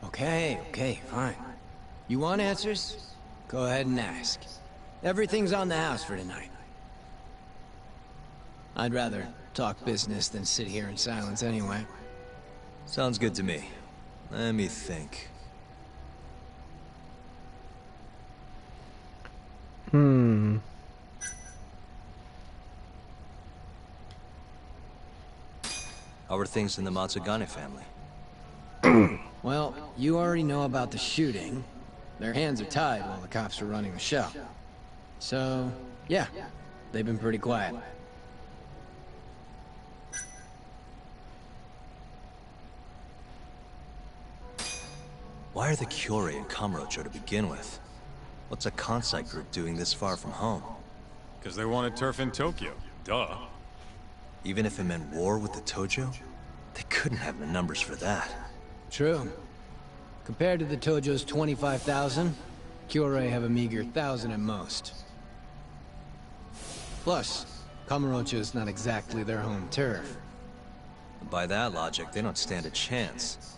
Okay, fine. You want answers? Go ahead and ask. Everything's on the house for tonight. I'd rather talk business than sit here in silence anyway. Sounds good to me. Let me think. How are things in the Matsugane family? Well, you already know about the shooting. Their hands are tied while the cops are running the show. So, yeah, they've been pretty quiet. Why are the Kyorei in Kamurocho to begin with? What's a Kansai group doing this far from home? Because they wanted turf in Tokyo. Duh. Even if it meant war with the Tojo? They couldn't have the numbers for that. True. Compared to the Tojo's 25,000, Kyorei have a meager 1,000 at most. Plus, Kamurocho is not exactly their home turf. By that logic, they don't stand a chance.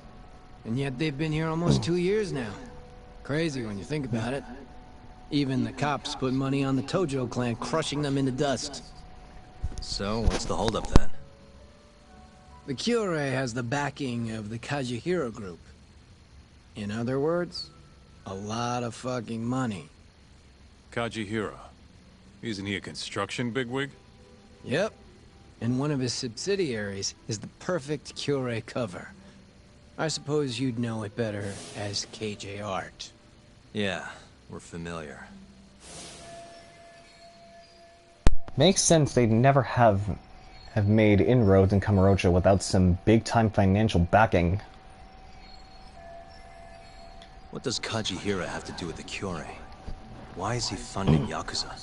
And yet they've been here almost 2 years now. Crazy when you think about it. Even the cops put money on the Tojo clan crushing them into dust. So, what's the holdup then? The Kyorei has the backing of the Kajihiro group. In other words, a lot of fucking money. Kajihira. Isn't he a construction bigwig? Yep. And one of his subsidiaries is the perfect Kyorei cover. I suppose you'd know it better as KJ Art. Yeah, we're familiar. Makes sense they'd never have made inroads in Kamurocho without some big-time financial backing. What does Kajihira have to do with the Kyorei? Why is he funding Yakuza?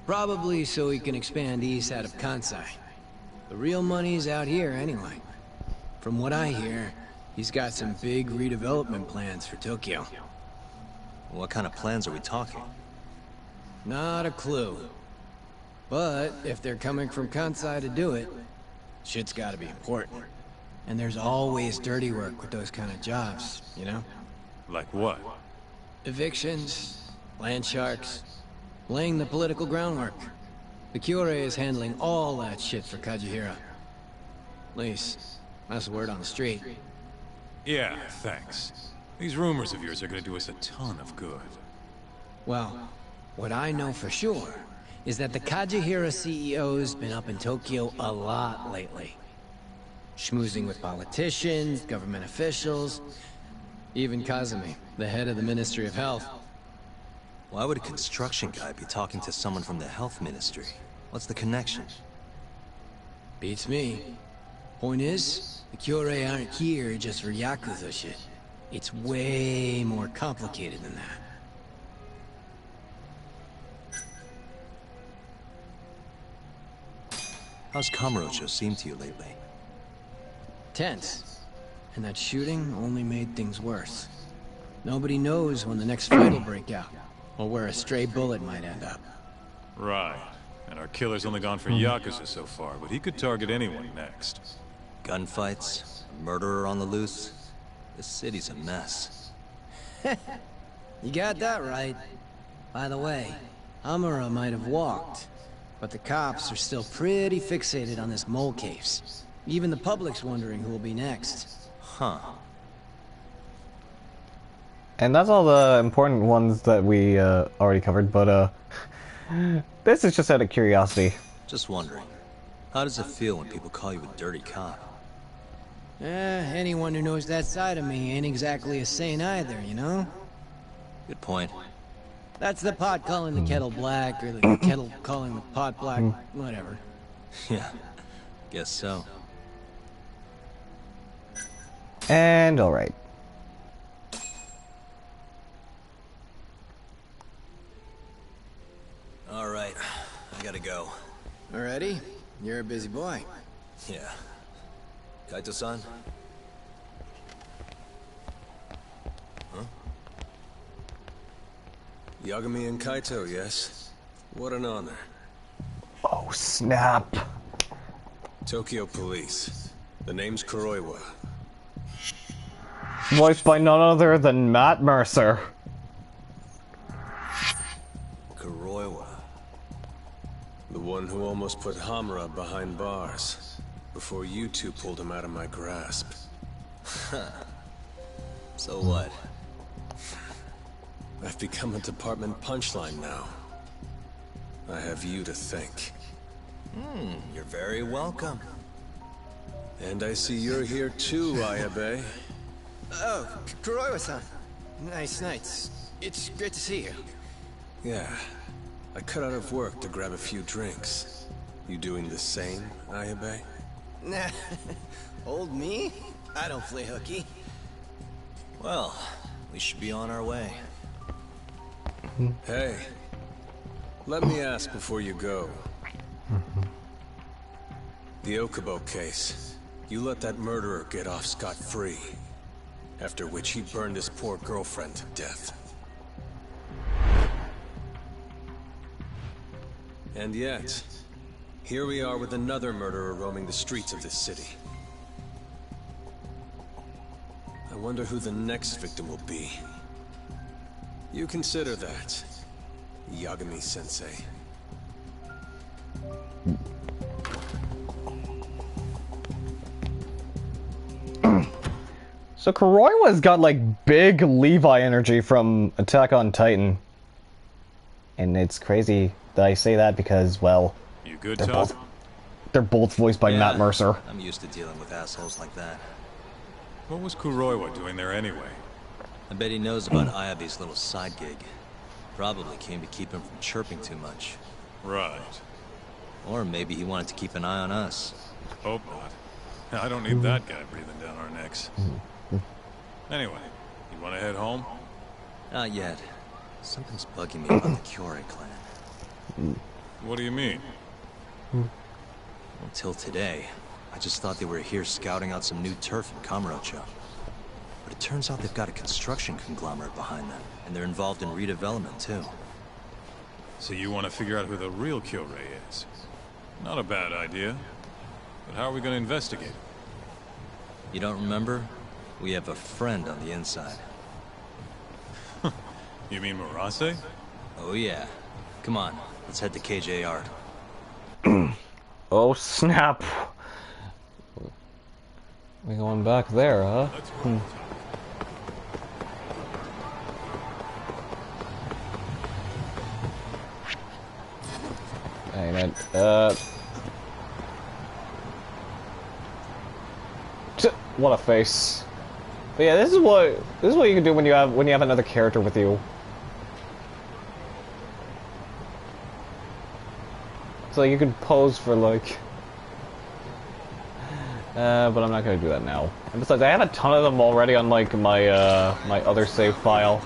Probably so he can expand east out of Kansai. The real money's out here anyway. From what I hear, he's got some big redevelopment plans for Tokyo. What kind of plans are we talking? Not a clue. But if they're coming from Kansai to do it, shit's gotta be important. And there's always dirty work with those kind of jobs, you know? Like what? Evictions, land sharks, laying the political groundwork. The Kyorei is handling all that shit for Kajihira. At least, that's the word on the street. Yeah, thanks. These rumors of yours are gonna do us a ton of good. Well, what I know for sure is that the Kajihira CEO's been up in Tokyo a lot lately. Schmoozing with politicians, government officials, even Kazumi, the head of the Ministry of Health. Why would a construction guy be talking to someone from the health ministry? What's the connection? Beats me. Point is, the Kyorei aren't here just for Yakuza shit. It's way more complicated than that. How's Kamurocho seem to you lately? Tense. And that shooting only made things worse. Nobody knows when the next fight will break out, or where a stray bullet might end up. Right. And our killer's only gone for Yakuza so far, but he could target anyone next. Gunfights, a murderer on the loose. This city's a mess. You got that right. By the way, Amara might have walked, but the cops are still pretty fixated on this mole case. Even the public's wondering who will be next. Huh. And that's all the important ones that we already covered, but this is just out of curiosity. Just wondering, how does it feel when people call you a dirty cop? Anyone who knows that side of me ain't exactly a saint either, you know? Good point. That's the pot calling the kettle black, or the kettle calling the pot black, whatever. Yeah, guess so. And alright. Alright, I gotta go. Already? You're a busy boy. Yeah. Kaito-san? Huh? Yagami and Kaito, yes? What an honor. Oh, snap. Tokyo Police. The name's Kuroiwa. Voiced by none other than Matt Mercer. Kuroiwa. The one who almost put Hamura behind bars. Before you two pulled him out of my grasp. Huh. So what? I've become a department punchline now. I have you to thank. You're very welcome. And I see you're here too, Ayabe. Oh, Kuroiwa-san. Nice. It's great to see you. Yeah. I cut out of work to grab a few drinks. You doing the same, Ayabe? Nah. Old me? I don't play hooky. Well, we should be on our way. Hey, let me ask before you go. The Okubo case. You let that murderer get off scot-free. After which he burned his poor girlfriend to death. And yet, here we are with another murderer roaming the streets of this city. I wonder who the next victim will be. You consider that, Yagami-sensei. So Kuroiwa's got like big Levi energy from Attack on Titan. And it's crazy that I say that because, well, you good, Todd? They're both voiced by Matt Mercer. I'm used to dealing with assholes like that. What was Kuroiwa doing there anyway? I bet he knows about Ayabe's little side gig. Probably came to keep him from chirping too much. Right. Or maybe he wanted to keep an eye on us. Hope not. I don't need that guy breathing down our necks. Anyway, you want to head home? Not yet. Something's bugging me about the Kyorei clan. What do you mean? Until today, I just thought they were here scouting out some new turf in Kamurocho. But it turns out they've got a construction conglomerate behind them, and they're involved in redevelopment too. So you want to figure out who the real Kyorei is? Not a bad idea. But how are we going to investigate? You don't remember? We have a friend on the inside. You mean Murase? Oh yeah. Come on, let's head to KJ Art. Oh snap. We going back there, huh? Dang it. What a face. But yeah, this is what you can do when you have another character with you. So you can pose for like but I'm not gonna do that now. And besides, I have a ton of them already on like my my other save file.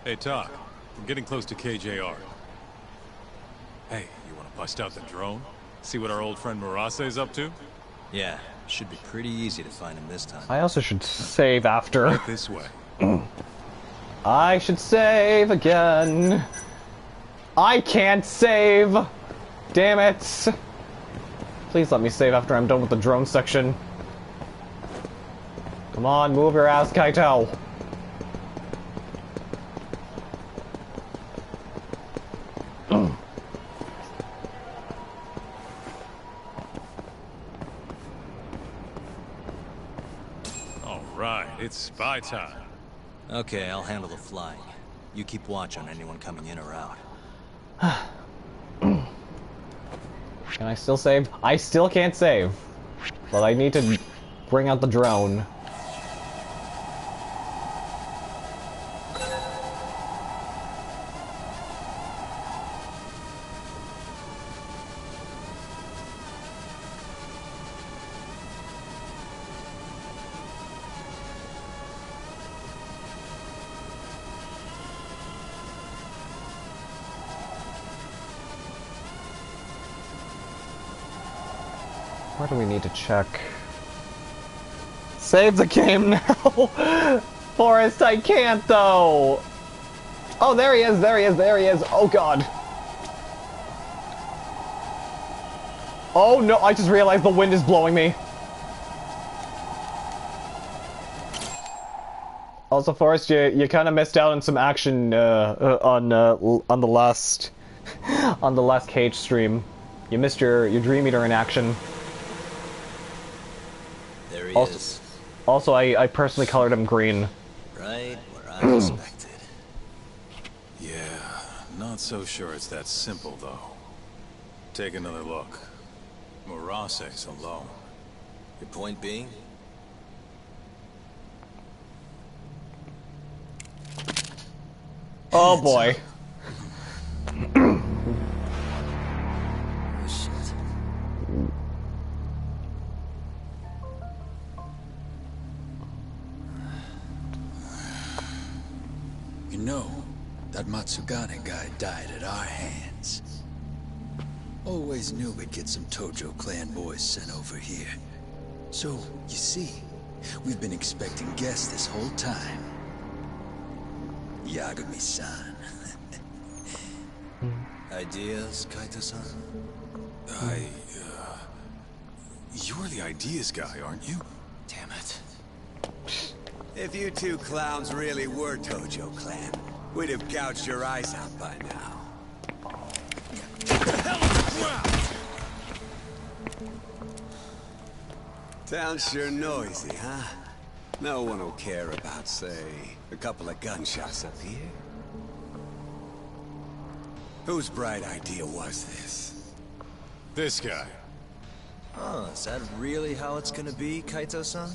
Hey, Talk. We're getting close to KJR. Hey, you want to bust out the drone? See what our old friend Murase's up to? Yeah, should be pretty easy to find him this time. I also should save after. Right this way. I should save again. I can't save. Damn it. Please let me save after I'm done with the drone section. Come on, move your ass, Kaito. It's spy time. Okay, I'll handle the flying. You keep watch on anyone coming in or out. Can I still save? I still can't save. But I need to bring out the drone. Where do we need to check? Save the game now! Forrest, I can't though! Oh, there he is, there he is, there he is! Oh god! Oh no, I just realized the wind is blowing me! Also, Forrest, you kind of missed out on some action on the last Cage stream. You missed your Dream Eater in action. There he also, is. Also, I personally colored him green. Right where I expected. Yeah, not so sure it's that simple though. Take another look. Murase's alone. Your point being? Oh boy. You know, that Matsugane guy died at our hands. Always knew we'd get some Tojo clan boys sent over here. So, you see, we've been expecting guests this whole time. Yagami-san. Ideas, Kaito-san? You're the ideas guy, aren't you? Damn it. If you two clowns really were Tojo clan, we'd have gouged your eyes out by now. Town's sure noisy, huh? No one will care about, say, a couple of gunshots up here. Whose bright idea was this? This guy. Oh, is that really how it's gonna be, Kaito-san?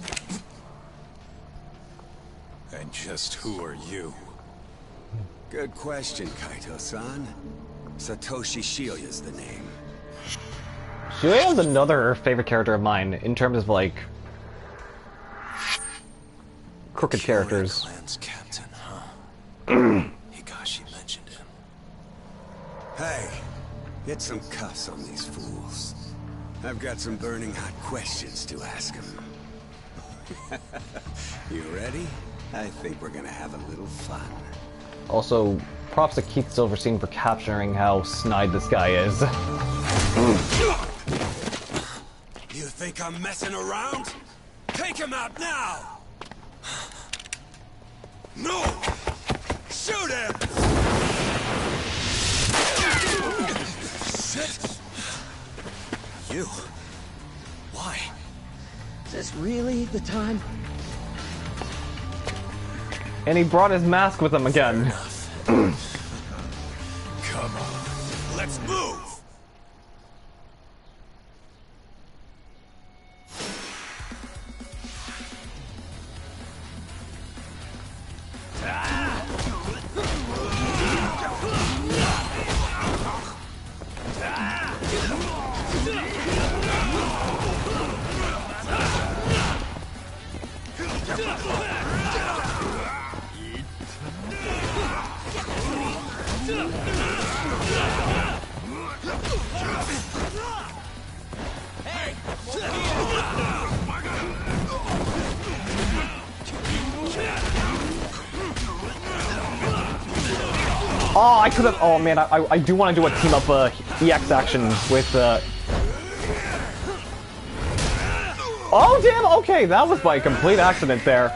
And just who are you? Good question, Kaito-san. Satoshi Shioya's the name. Shioya is another favorite character of mine in terms of like crooked characters. Clan's captain, huh? Higashi mentioned him. Hey, get some cuffs on these fools. I've got some burning hot questions to ask them. You ready? I think we're gonna have a little fun. Also, props to Keith Silverstein for capturing how snide this guy is. You think I'm messing around? Take him out now! No! Shoot him! Shit! You? Why? Is this really the time? And he brought his mask with him again. Come on, let's move! Oh, I could have. Oh man, I do want to do a team up EX action with. Oh damn! Okay, that was by complete accident there.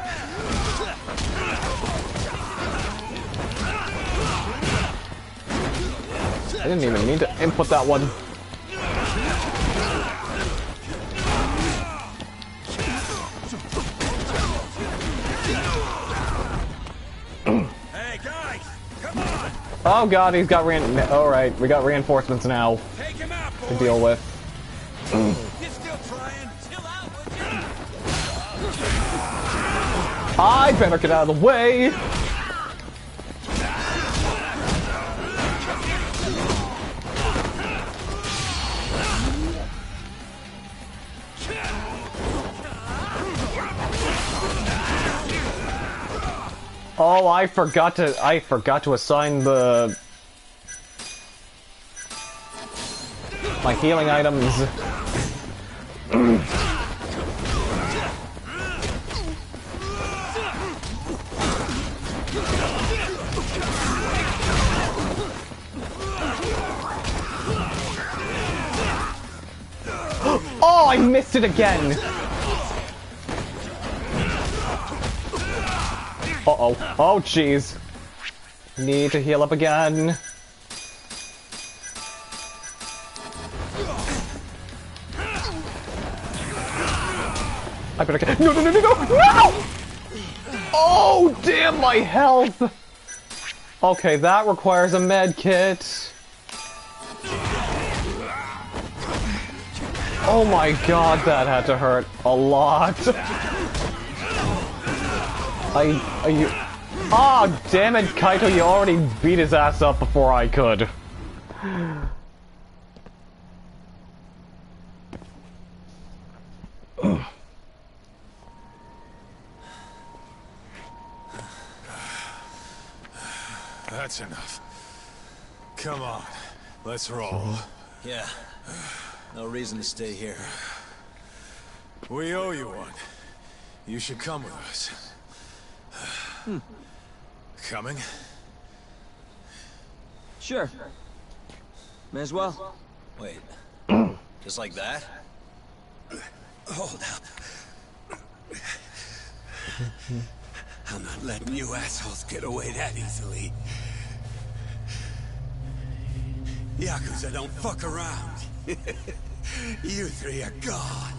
I didn't even need to input that one. Hey guys, come on! Oh god, he's got alright, we got reinforcements now Take him out, to deal with. You're still trying? Chill out, would you? I better get out of the way! Oh, I forgot to assign my healing items. Oh, I missed it again. Uh-oh. Oh, jeez. Need to heal up again. I better get— No, no, no, no, no! No! Oh, damn my health! Okay, that requires a med kit. Oh my god, that had to hurt a lot. Oh, damn it, Kaito, you already beat his ass up before I could. That's enough. Come on, let's roll. Yeah. No reason to stay here. We owe you one. You should come with us. Coming? Sure. May as well. Wait. Just like that? Hold up. I'm not letting you assholes get away that easily. Yakuza don't fuck around. You three are gone.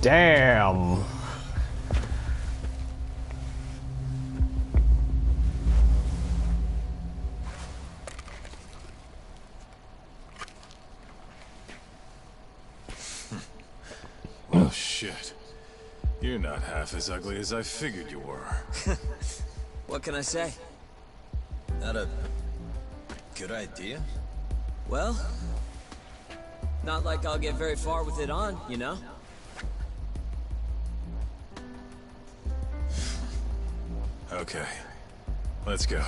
Damn. Oh shit. You're not half as ugly as I figured you were. What can I say? Not a good idea? Well, not like I'll get very far with it on, you know? Okay. Let's go.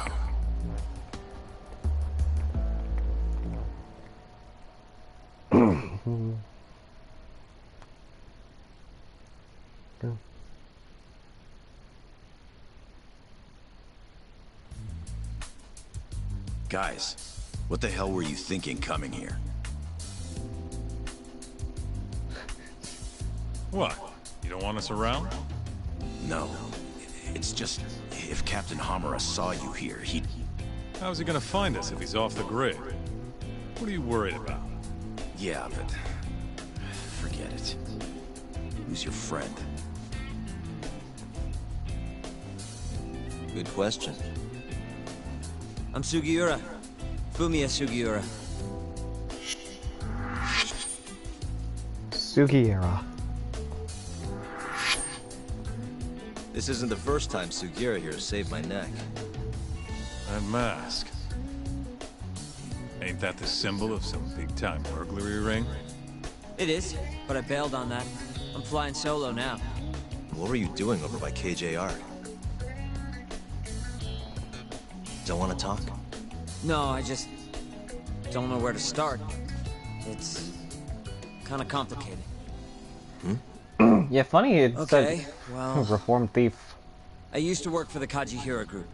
Guys, what the hell were you thinking coming here? What? You don't want us around? No. It's just, if Captain Hamura saw you here, he'd... How's he gonna find us if he's off the grid? What are you worried about? Yeah, but... forget it. Who's your friend? Good question. I'm Sugiura. Fumiya Sugiura. Sugiura. This isn't the first time Sugiura here has saved my neck. That mask. Ain't that the symbol of some big-time burglary ring? It is, but I bailed on that. I'm flying solo now. What were you doing over by KJR? Don't want to talk? No, I just don't know where to start. It's kind of complicated. Yeah, funny it Okay, said well... reformed thief. I used to work for the Kajihira Group,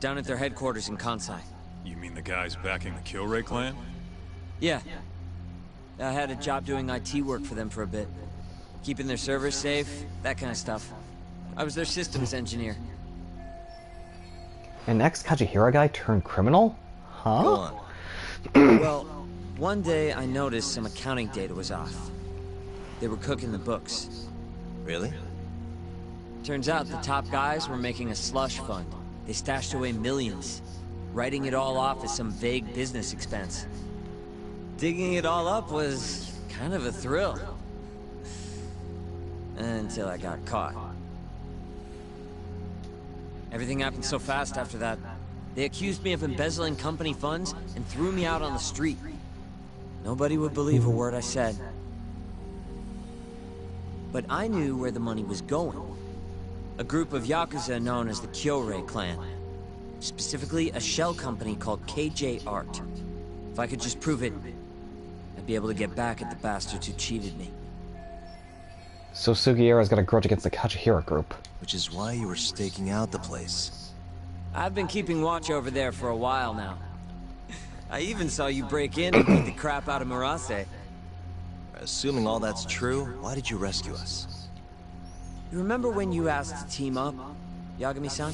down at their headquarters in Kansai. You mean the guys backing the Killray clan? Yeah. I had a job doing IT work for them for a bit. Keeping their servers safe, that kind of stuff. I was their systems engineer. An ex-Kajihira guy turned criminal? Huh? Go on. Well, one day I noticed some accounting data was off. They were cooking the books. Really? Turns out the top guys were making a slush fund. They stashed away millions, writing it all off as some vague business expense. Digging it all up was kind of a thrill. Until I got caught. Everything happened so fast after that. They accused me of embezzling company funds and threw me out on the street. Nobody would believe a word I said. But I knew where the money was going. A group of Yakuza known as the Killray clan. Specifically, a shell company called KJ Art. If I could just prove it, I'd be able to get back at the bastards who cheated me. So Sugiura's got a grudge against the Kajihira group. Which is why you were staking out the place. I've been keeping watch over there for a while now. I even saw you break in and beat the crap out of Murase. Assuming all that's true, why did you rescue us? You remember when you asked to team up, Yagami-san?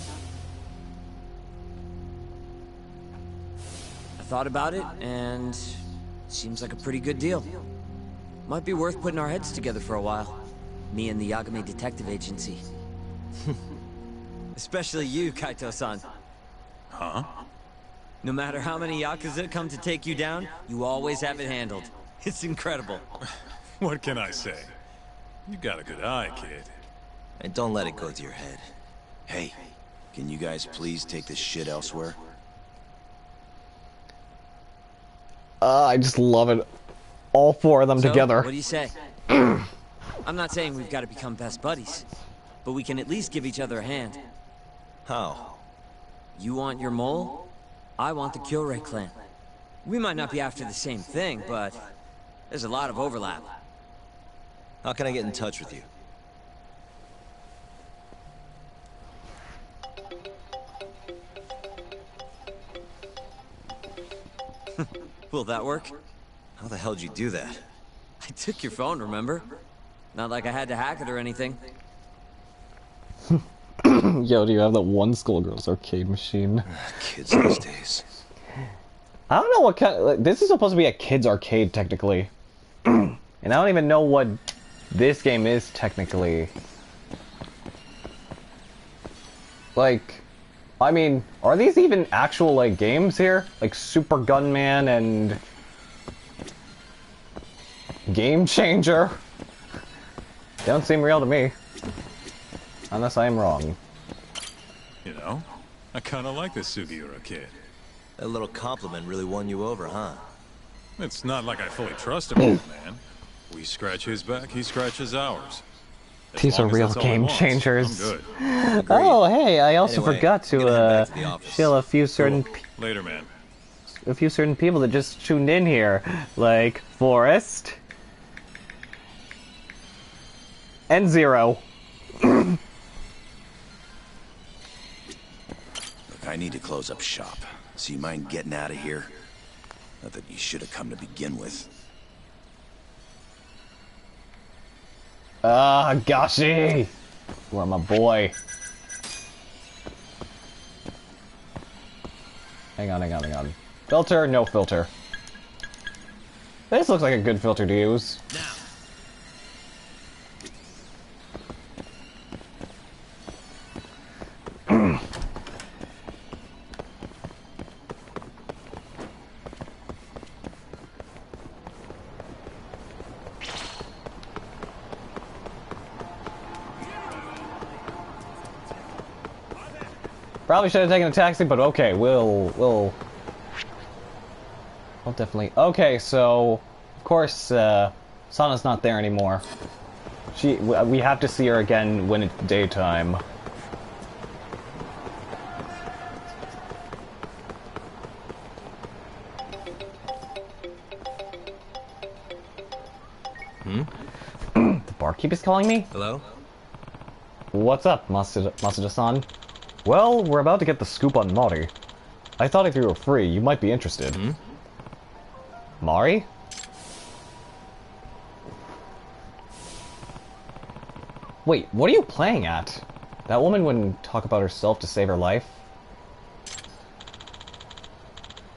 I thought about it, and it seems like a pretty good deal. Might be worth putting our heads together for a while. Me and the Yagami Detective Agency. Especially you, Kaito-san. Huh? No matter how many Yakuza come to take you down, you always have it handled. It's incredible. What can I say? You got a good eye, kid. And don't let it go to your head. Hey, can you guys please take this shit elsewhere? I just love it. All four of them So, together. What do you say? I'm not saying we've got to become best buddies, but we can at least give each other a hand. How? You want your mole? I want the Kyorei clan. We might not be after the same thing, but there's a lot of overlap. How can I get in touch with you? Will that work? How the hell did you do that? I took your phone, remember? Not like I had to hack it or anything. Yo, do you have that one Skullgirls arcade machine? Kids these days. I don't know what kind. Like, this is supposed to be a kids arcade, technically, and I don't even know what this game is technically. Like, I mean, are these even actual like games here? Like Super Gunman and Game Changer? They don't seem real to me, unless I'm wrong. You know, I kind of like this Sugiura kid. That little compliment really won you over, huh? It's not like I fully trust him, old man. We scratch his back, he scratches ours. As These are long as real that's all he game wants, changers. I'm good. Oh, hey, I also Anyway, forgot to shill a few certain Later, man. people that just tuned in here, like Forrest and Zero. Look, I need to close up shop. So you mind getting out of here? Not that you should have come to begin with. Gashi! You are my boy. Hang on. Filter, no filter. This looks like a good filter to use. Probably should have taken a taxi, but okay, we'll definitely. Okay, so of course Sana's not there anymore. We have to see her again when it's daytime. The barkeep is calling me? Hello? What's up, Masuda-san? Well, we're about to get the scoop on Mari. I thought if you were free, you might be interested. Mari? Wait, what are you playing at? That woman wouldn't talk about herself to save her life.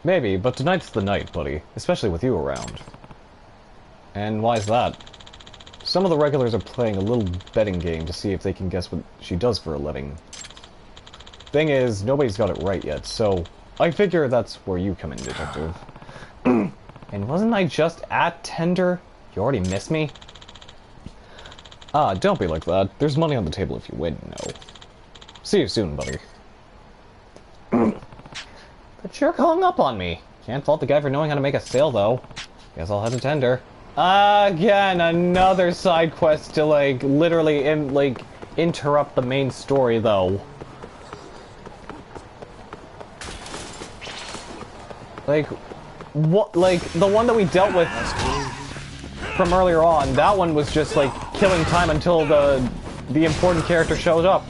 Maybe, but tonight's the night, buddy. Especially with you around. And why's that? Some of the regulars are playing a little betting game to see if they can guess what she does for a living. Thing is, nobody's got it right yet, so I figure that's where you come in, detective. And wasn't I just at Tender? You already missed me? Ah, don't be like that. There's money on the table if you win, no. See you soon, buddy. That jerk hung up on me. Can't fault the guy for knowing how to make a sale, though. Guess I'll head to Tender. Again, another side quest to, like, literally, interrupt the main story, though. Like, what, like, the one that we dealt with from earlier on, that one was just, like, killing time until the important character showed up.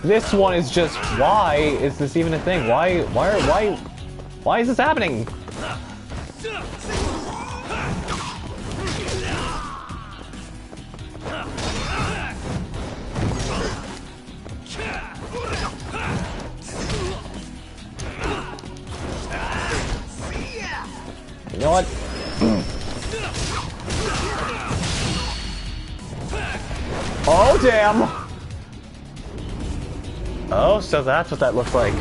This one is just, why is this even a thing? Why is this happening? You know what? Oh, damn! Oh, so that's what that looks like.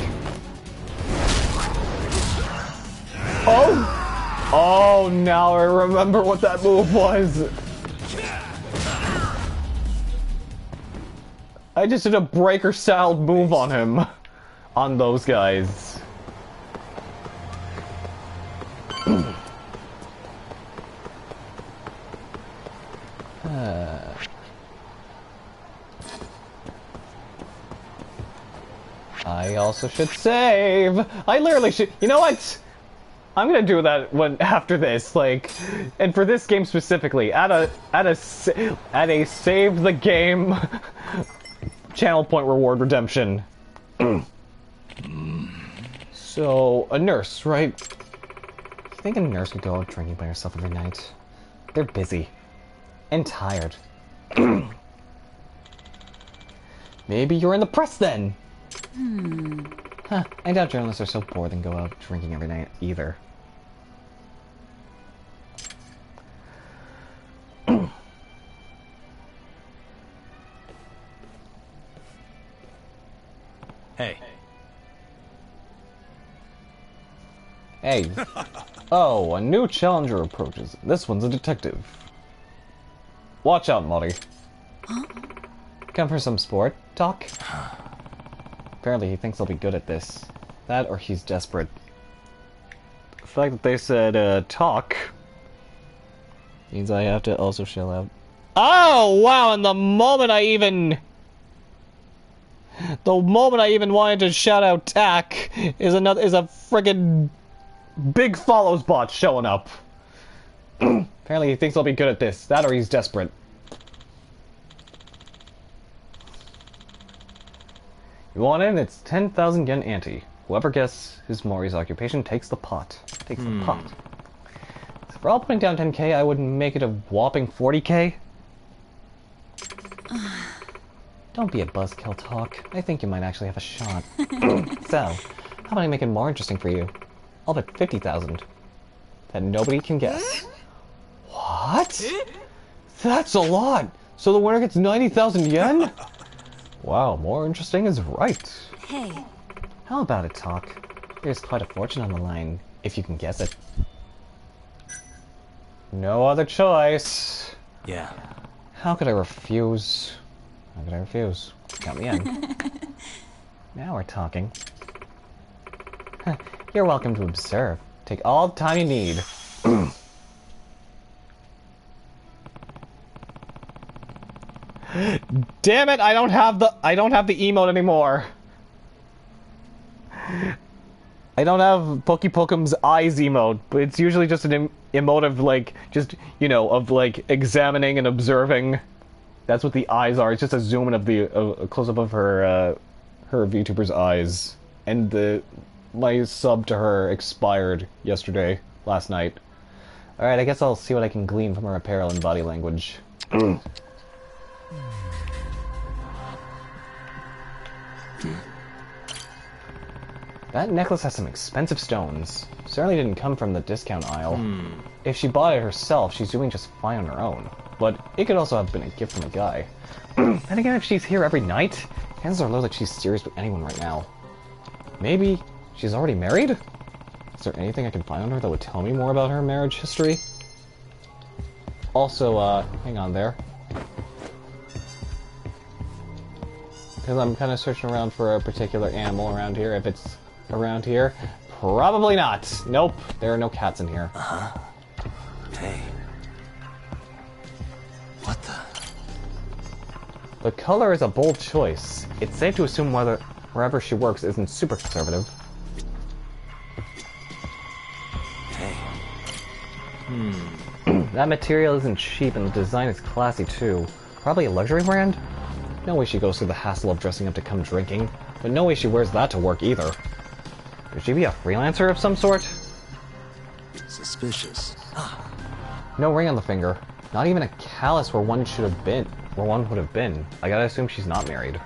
Oh! Oh, now I remember what that move was. I just did a breaker-style move on him. On those guys. I also should save. I literally should. You know what? I'm gonna do that when after this, like, and for this game specifically, at a save the game channel point reward redemption. So a nurse, right? You think a nurse would go out drinking by herself every night? They're busy and tired. Maybe you're in the press then. Huh, I doubt journalists are so bored than go out drinking every night either. Hey. Hey. Oh, a new challenger approaches. This one's a detective. Watch out, Molly. Huh? Come for some sport talk? Apparently he thinks I'll be good at this. That or he's desperate. The fact that they said, talk means I have to also shell out. Oh, wow, and the moment I even wanted to shout out tack is a friggin' big follows bot showing up. Apparently he thinks I'll be good at this. That or he's desperate. You want in? It's 10,000 yen ante. Whoever guesses his Mori's occupation takes the pot. The pot. So for all putting down 10k, I would make it a whopping 40k. Don't be a buzzkill, Talk. I think you might actually have a shot. So, how about I make it more interesting for you? I'll bet 50,000. That nobody can guess. What? That's a lot! So the winner gets 90,000 yen? Wow, more interesting is right. Hey. How about it, Talk? There's quite a fortune on the line, if you can guess it. No other choice. Yeah. How could I refuse? How could I refuse? Count me in. Now we're talking. You're welcome to observe. Take all the time you need. Damn it! I don't have the emote anymore. I don't have Pokepokum's eyes emote, but it's usually just an emote of like, just, you know, of like examining and observing. That's what the eyes are. It's just a zoom in of a close up of her VTuber's eyes. And my sub to her expired last night. All right, I guess I'll see what I can glean from her apparel and body language. That necklace has some expensive stones. Certainly didn't come from the discount aisle. If she bought it herself, she's doing just fine on her own. But it could also have been a gift from a guy. And again, if she's here every night, chances are low that she's serious with anyone right now. Maybe she's already married? Is there anything I can find on her that would tell me more about her marriage history? Also, hang on there. Because I'm kind of searching around for a particular animal around here. If it's around here, probably not. Nope, there are no cats in here. Uh-huh. Hey. What the? The color is a bold choice. It's safe to assume wherever she works isn't super conservative. Hey. That material isn't cheap and the design is classy too. Probably a luxury brand? No way she goes through the hassle of dressing up to come drinking, but no way she wears that to work either. Could she be a freelancer of some sort? Suspicious. No ring on the finger. Not even a callus where one would have been. I gotta assume she's not married.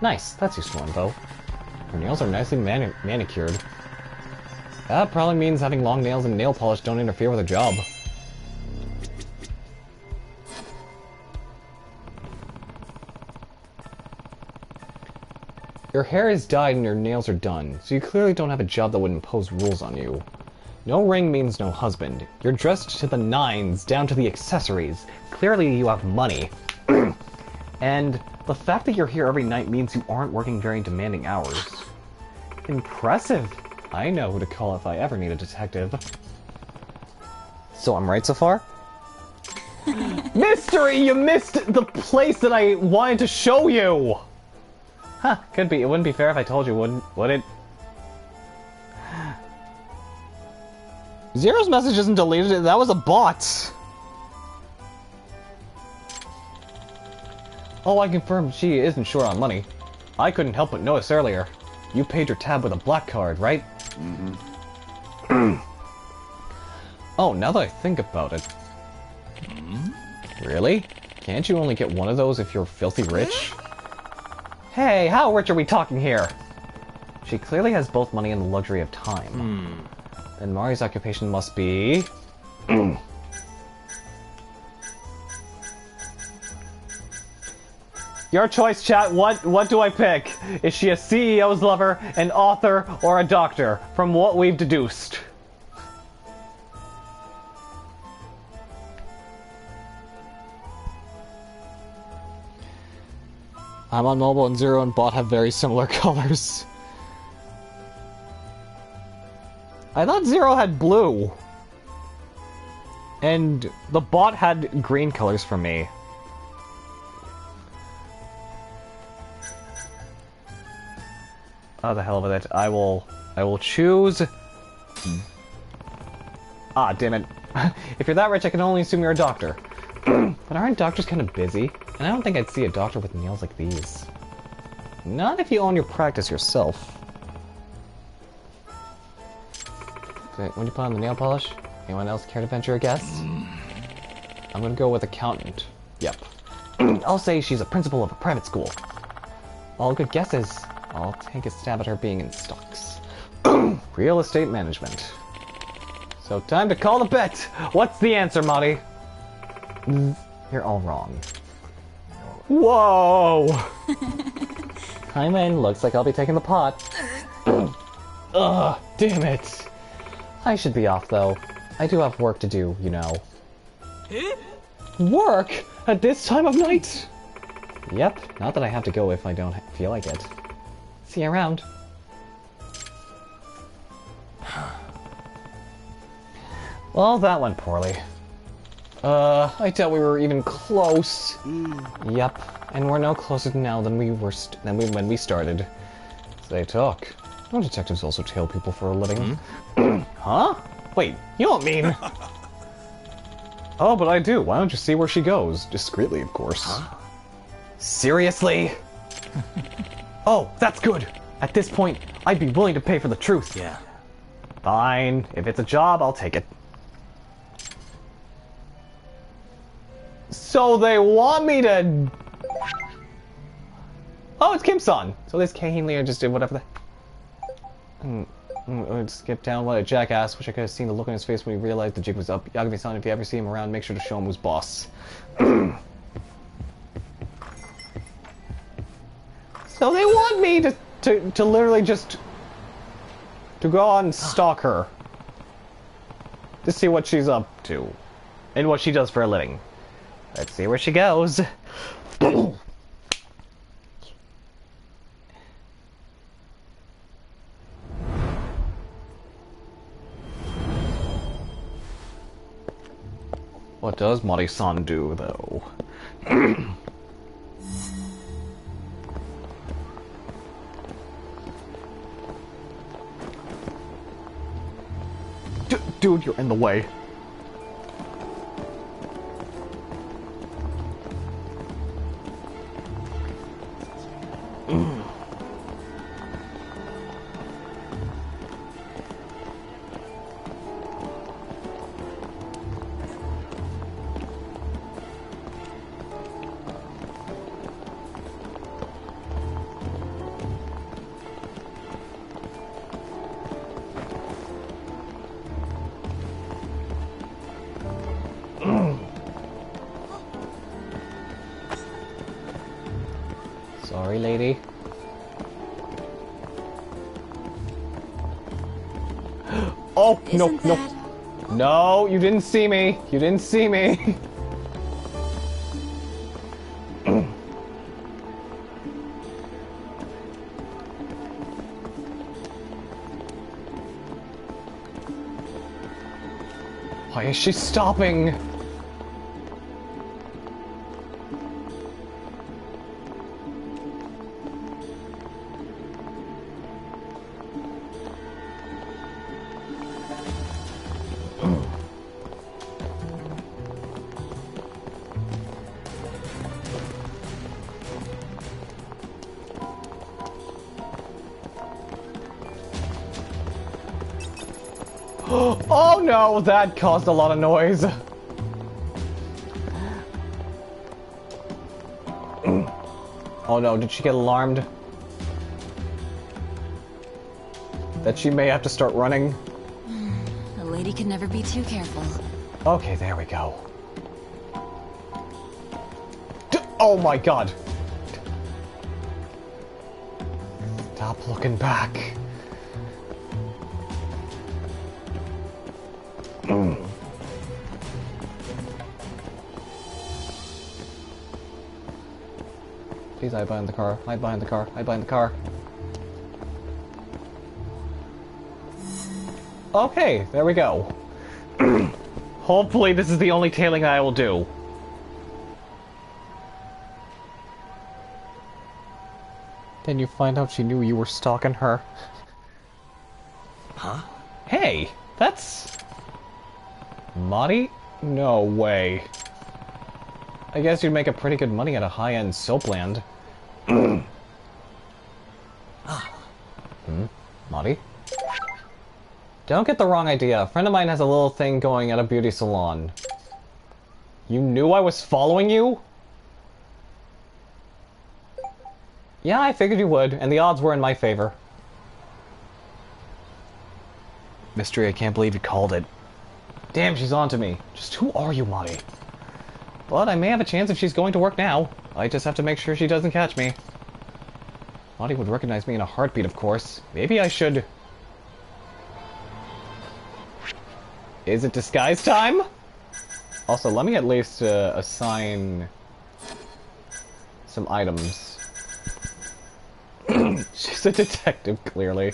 Nice, that's useful info. Her nails are nicely manicured. That probably means having long nails and nail polish don't interfere with her job. Your hair is dyed and your nails are done, so you clearly don't have a job that would impose rules on you. No ring means no husband. You're dressed to the nines, down to the accessories. Clearly you have money. And the fact that you're here every night means you aren't working very demanding hours. Impressive. I know who to call if I ever need a detective. So I'm right so far? Mystery! You missed the place that I wanted to show you! Huh, could be. It wouldn't be fair if I told you, would it? Zero's message isn't deleted. That was a bot. Oh, I confirmed she isn't short on money. I couldn't help but notice earlier. You paid your tab with a black card, right? Mm-hmm. Oh, now that I think about it. Really? Can't you only get one of those if you're filthy rich? Hey, how rich are we talking here? She clearly has both money and the luxury of time. Then Mari's occupation must be... Your choice, chat. What do I pick? Is she a CEO's lover, an author, or a doctor? From what we've deduced. I'm on mobile, and Zero and Bot have very similar colors. I thought Zero had blue. And the Bot had green colors for me. Oh, the hell of it. I will choose... Ah, damn it. If you're that rich, I can only assume you're a doctor. But aren't doctors kind of busy? And I don't think I'd see a doctor with nails like these. Not if you own your practice yourself. Okay, when you put on the nail polish, anyone else care to venture a guess? I'm gonna go with accountant. Yep. I'll say she's a principal of a private school. All good guesses. I'll take a stab at her being in stocks. Real estate management. So time to call the bet! What's the answer, Marty? You're all wrong. Whoa! Hi, man. Looks like I'll be taking the pot. Ugh, damn it. I should be off, though. I do have work to do, you know. Work? At this time of night? Yep, not that I have to go if I don't feel like it. See you around. Well, that went poorly. I doubt we were even close. Yep, and we're no closer now than we were when we started. So they talk. Don't detectives also tail people for a living? Huh? Wait, you don't mean... Oh, but I do. Why don't you see where she goes? Discreetly, of course. Huh? Seriously? Oh, that's good. At this point, I'd be willing to pay for the truth. Yeah. Fine. If it's a job, I'll take it. So they want me to... Oh, it's Kim-san. So this Kei Lee just did whatever the... Skip down, what a jackass. Wish I could have seen the look on his face when he realized the jig was up. Yagami-san, if you ever see him around, make sure to show him who's boss. So they want me to literally just... to go on and stalk her. To see what she's up to. And what she does for a living. Let's see where she goes. What does Mori-san do, though? Dude, you're in the way. Sorry, lady. Oh, no, no. No, you didn't see me. You didn't see me. Why is she stopping? Oh no, that caused a lot of noise. Oh no, did she get alarmed? That she may have to start running? A lady can never be too careful. Okay, there we go. Oh my god! Stop looking back. Please hide behind the car. Hide behind the car. Hide behind the car. Okay, there we go. Hopefully this is the only tailing I will do. Then you find out she knew you were stalking her. Huh? Hey, that's... Marty? No way. I guess you'd make a pretty good money at a high-end soapland. Marty? Don't get the wrong idea. A friend of mine has a little thing going at a beauty salon. You knew I was following you? Yeah, I figured you would, and the odds were in my favor. Mystery, I can't believe you called it. Damn, she's on to me. Just who are you, Marty? But I may have a chance if she's going to work now. I just have to make sure she doesn't catch me. Marty would recognize me in a heartbeat, of course. Maybe I should... Is it disguise time? Also, let me at least assign some items. She's a detective, clearly.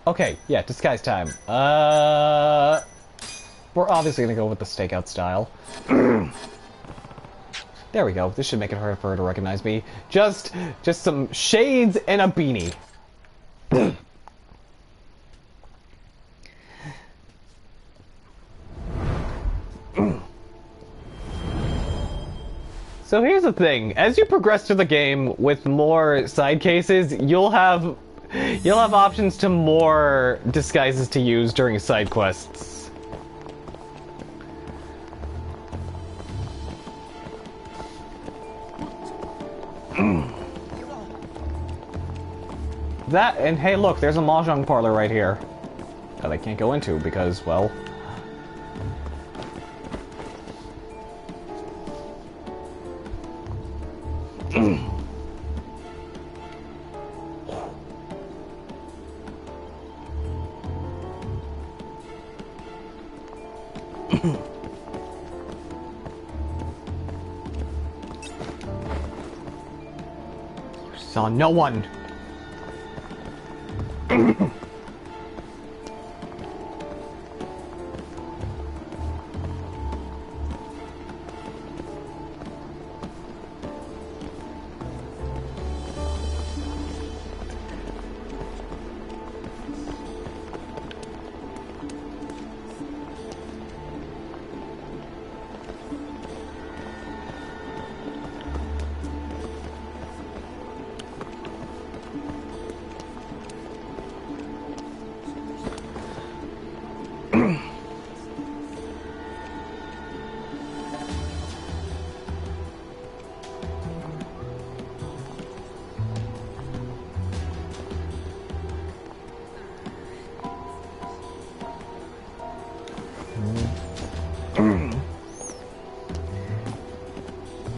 Okay, yeah, disguise time. We're obviously gonna go with the stakeout style. There we go. This should make it harder for her to recognize me. Just some shades and a beanie. So here's the thing. As you progress through the game with more side cases, you'll have options to more disguises to use during side quests. That, and hey look, there's a mahjong parlor right here that I can't go into because, well... Saw no one.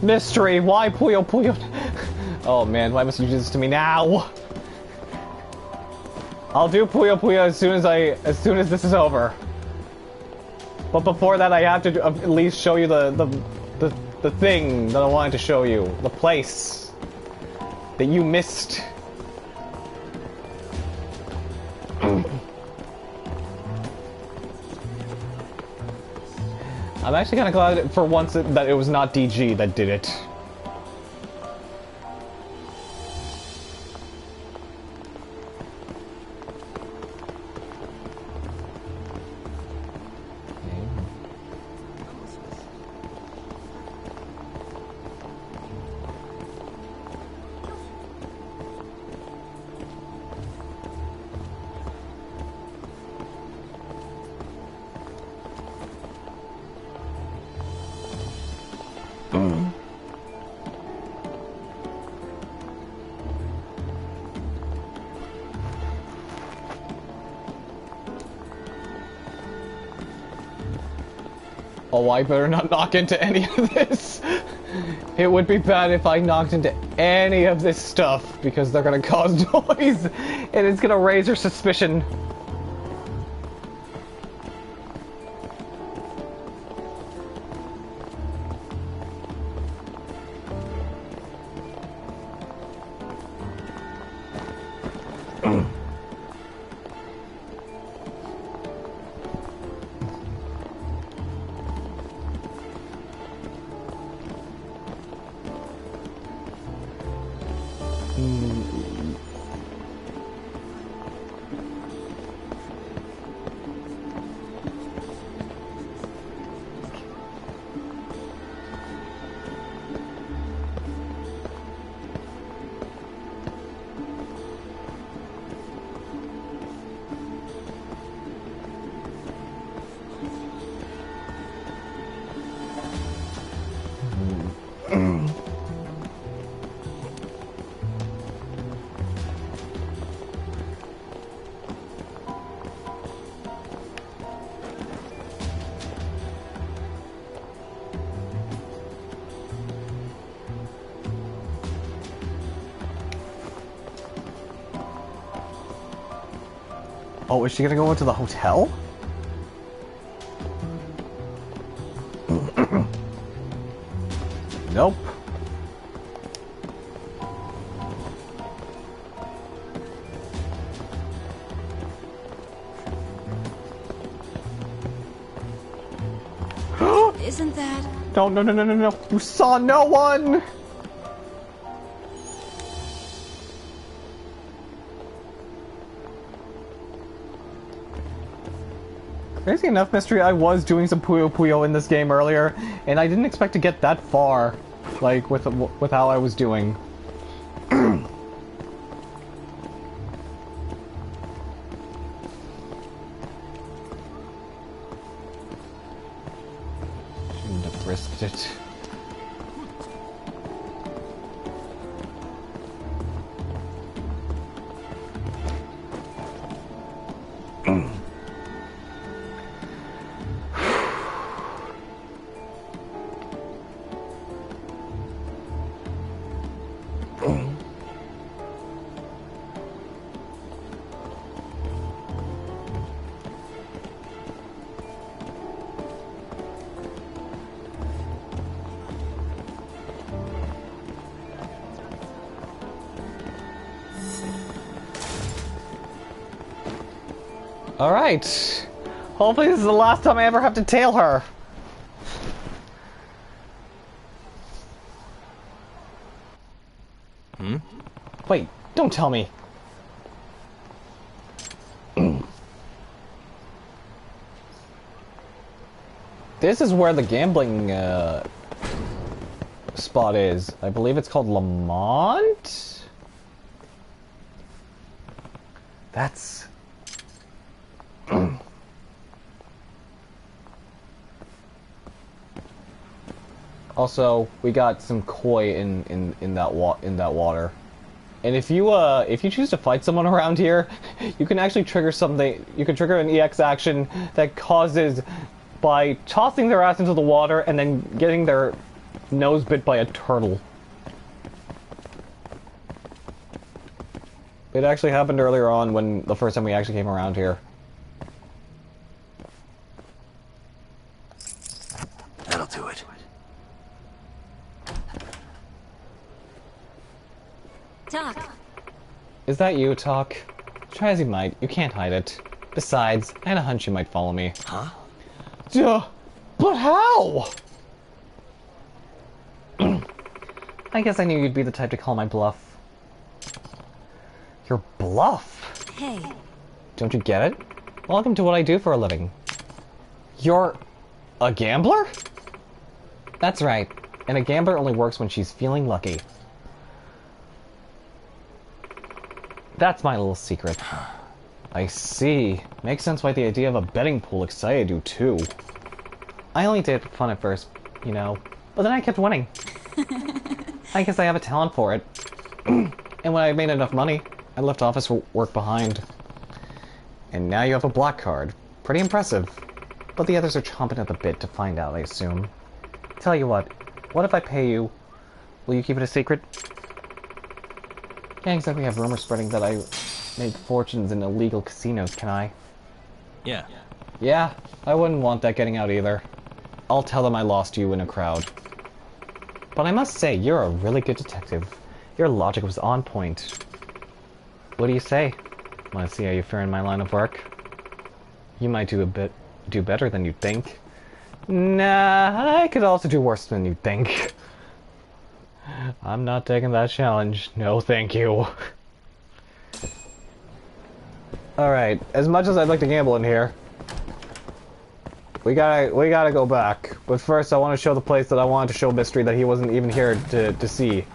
Mystery, why Puyo Puyo? Oh man, why must you do this to me now? I'll do Puyo Puyo as soon as this is over. But before that, I have to at least show you the thing that I wanted to show you, the place that you missed. I'm actually kind of glad for once that it was not DG that did it. Oh, I better not knock into any of this. It would be bad if I knocked into any of this stuff, because they're gonna cause noise, and it's gonna raise your suspicion. Oh, is she gonna go into the hotel? Nope. Isn't that? No, no, no, no, no, no. You saw no one! Crazy enough, Mystery, I was doing some Puyo Puyo in this game earlier, and I didn't expect to get that far, like, with how I was doing. Shouldn't have risked it. Alright. Hopefully this is the last time I ever have to tail her. Hmm? Wait, don't tell me. This is where the gambling spot is. I believe it's called Lamont? That's... Also, we got some koi in that water, and if you choose to fight someone around here, you can actually trigger something. You can trigger an EX action that causes by tossing their ass into the water and then getting their nose bit by a turtle. It actually happened earlier on when the first time we actually came around here. That'll do it. Doc. Is that you, Talk? Try as you might, you can't hide it. Besides, I had a hunch you might follow me. Huh? Duh! But how? I guess I knew you'd be the type to call my bluff. Your bluff? Hey. Don't you get it? Welcome to what I do for a living. You're a gambler? That's right. And a gambler only works when she's feeling lucky. That's my little secret. I see. Makes sense why the idea of a betting pool excited you, too. I only did it for fun at first, you know. But then I kept winning. I guess I have a talent for it. And when I made enough money, I left office work behind. And now you have a black card. Pretty impressive. But the others are chomping at the bit to find out, I assume. Tell you what if I pay you? Will you keep it a secret? Can't exactly have rumors spreading that I made fortunes in illegal casinos, can I? Yeah. Yeah, I wouldn't want that getting out either. I'll tell them I lost you in a crowd. But I must say, you're a really good detective. Your logic was on point. What do you say? Want to see how you fare in my line of work? You might do better than you think. Nah, I could also do worse than you think. I'm not taking that challenge. No, thank you. Alright, as much as I'd like to gamble in here, we gotta go back. But first I want to show the place that I wanted to show Mystery that he wasn't even here to see.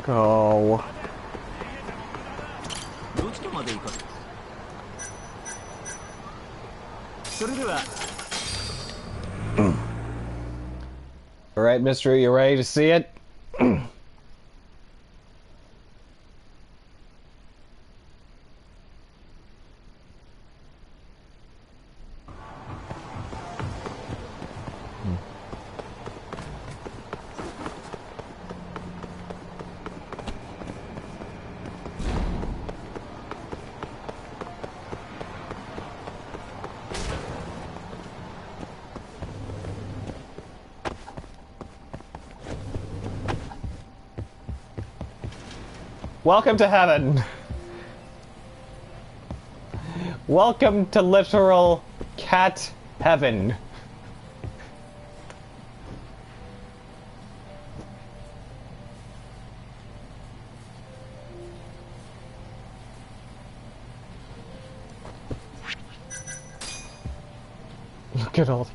Go. Alright, Mystery, you ready to see it? Welcome to heaven. Welcome to literal cat heaven. Look at all the...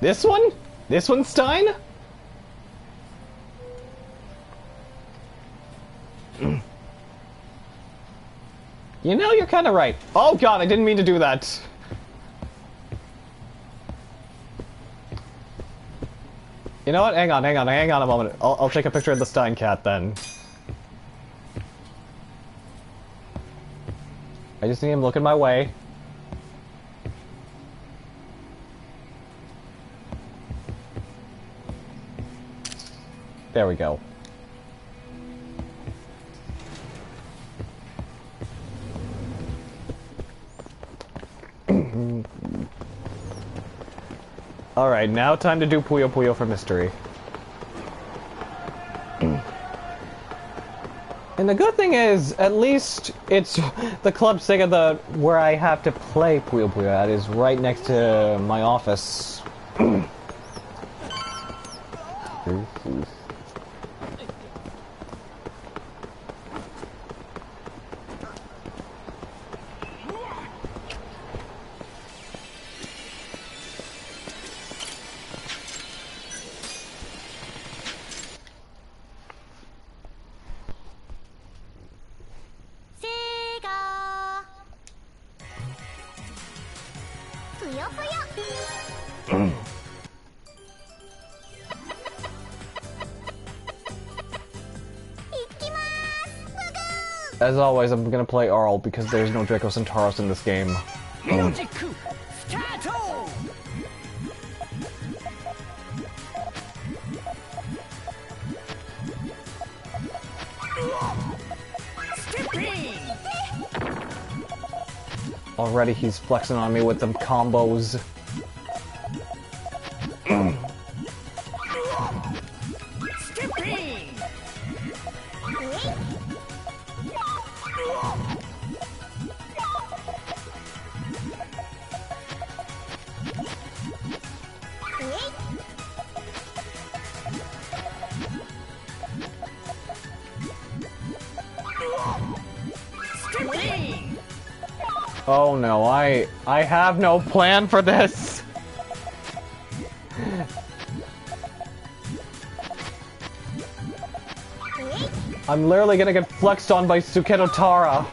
This one? This one, Stein? You know, you're kind of right. Oh god, I didn't mean to do that. You know what? Hang on a moment. I'll take a picture of the Stein cat then. I just need him looking my way. There we go. Alright, now time to do Puyo Puyo for Mystery. And the good thing is, at least it's the Club Sega where I have to play Puyo Puyo at is right next to my office. As always, I'm gonna play Arl because there's no Draco Centauros in this game. Already he's flexing on me with them combos. Oh no, I have no plan for this. I'm literally gonna get flexed on by Suketo Tara.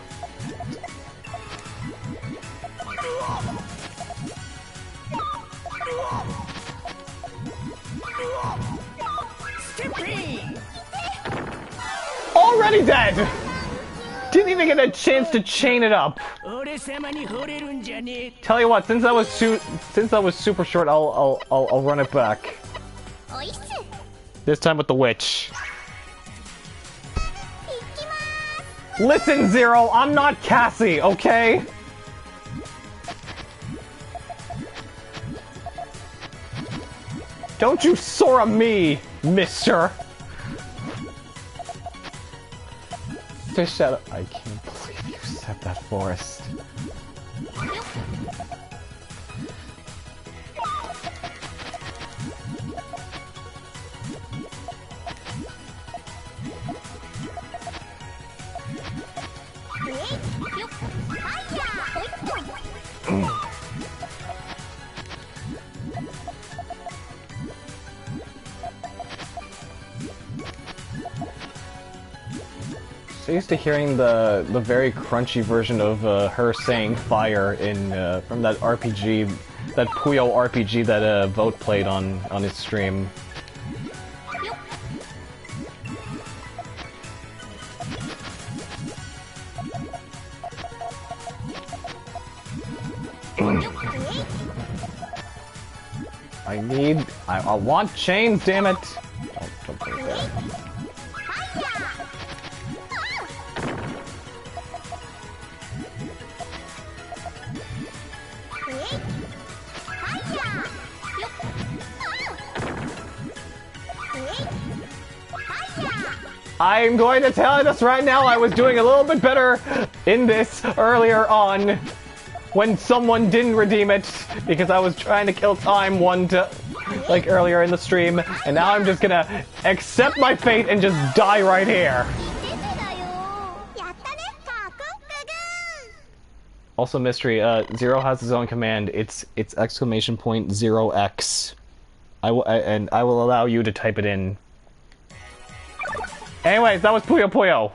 Already dead! Didn't even get a chance to chain it up. Tell you what, since that was super short, I'll run it back. This time with the witch. Listen, Zero, I'm not Cassie, okay? Don't you Sora me, mister. Fish out of... I can't believe you said that, Forrest. So used to hearing the very crunchy version of her saying fire in from that RPG, that Puyo RPG that Vote played on his stream. I want chains, damn it! Don't put it there. I'm going to tell you this right now, I was doing a little bit better in this earlier on when someone didn't redeem it because I was trying to kill time like earlier in the stream, and now I'm just gonna accept my fate and just die right here. Also, mystery, Zero has his own command. It's exclamation point 0x. I will allow you to type it in. Anyways, that was Puyo Puyo.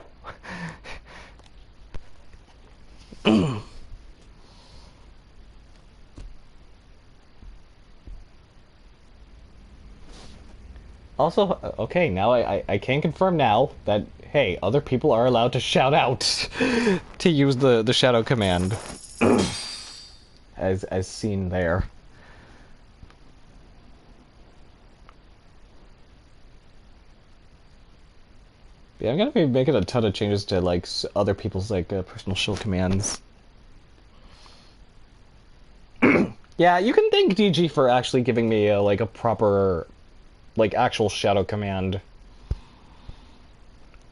Also, okay, now I can confirm now that, hey, other people are allowed to shout out to use the shadow command. as seen there. Yeah, I'm gonna be making a ton of changes to like other people's like personal shield commands. Yeah, you can thank DG for actually giving me like a proper, like actual shadow command,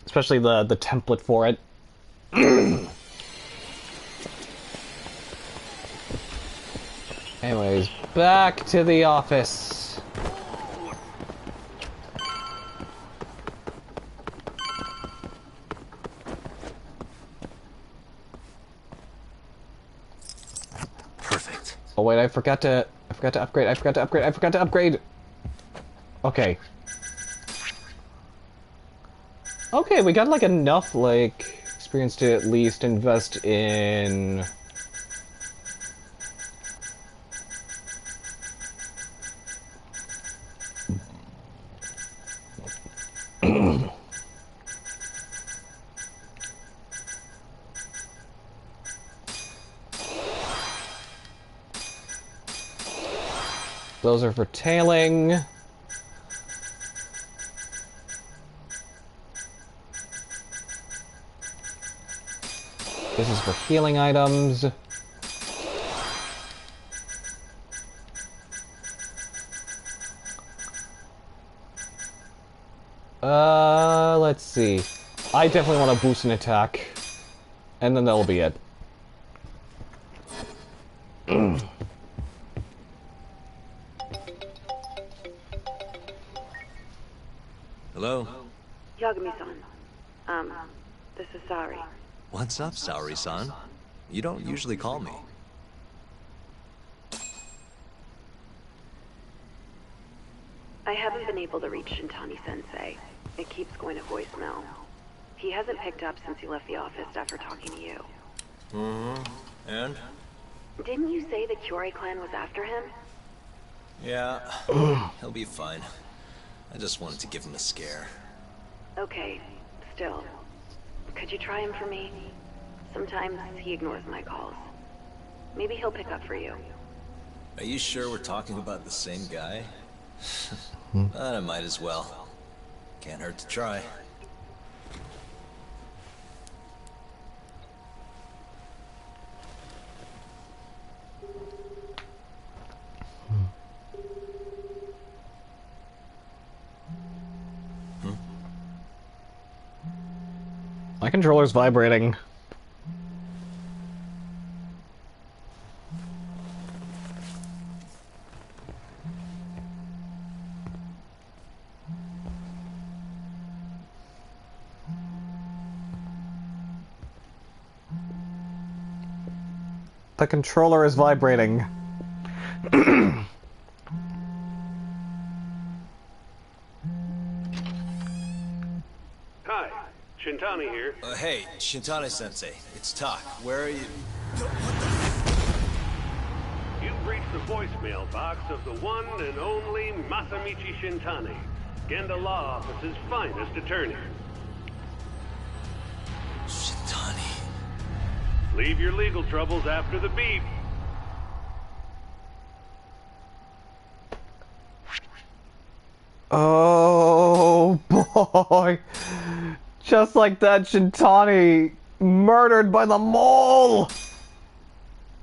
especially the template for it. Anyways, back to the office. wait, I forgot to upgrade. Okay. Okay, we got like enough like experience to at least invest in those are for tailing. This is for healing items. Let's see. I definitely want to boost an attack. And then that'll be it. Hello? Yagami-san. This is Sari. What's up, Saori-san? You don't usually call me. I haven't been able to reach Shintani-sensei. It keeps going to voicemail. He hasn't picked up since he left the office after talking to you. Mm-hmm. And? Didn't you say the Kyorei clan was after him? Yeah. He'll be fine. I just wanted to give him a scare. Okay. Still. Could you try him for me? Sometimes he ignores my calls. Maybe he'll pick up for you. Are you sure we're talking about the same guy? I might as well. Can't hurt to try. My controller's vibrating. The controller is vibrating. Hi, Shintani here. Hey, Shintani-sensei, it's Tak. Where are you? You've reached the voicemail box of the one and only Masamichi Shintani, Genda Law Office's finest attorney. Shintani. Leave your legal troubles after the beep. Oh boy. Just like that, Shintani murdered by the mole.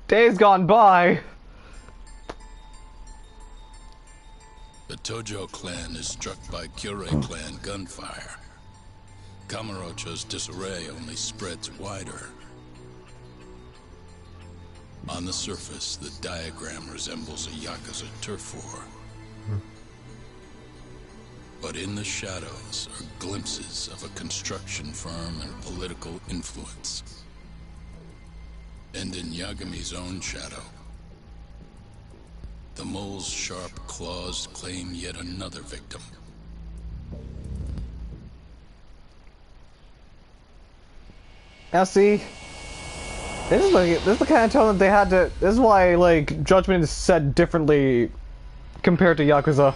Days gone by. The Tojo clan is struck by Kyorei clan gunfire. Kamurocho's disarray only spreads wider. On the surface, the diagram resembles a Yakuza turf war. But in the shadows are glimpses of a construction firm and political influence. And in Yagami's own shadow, the mole's sharp claws claim yet another victim. Now see, this is the kind of tone that they had to. This is why like Judgment is said differently compared to Yakuza,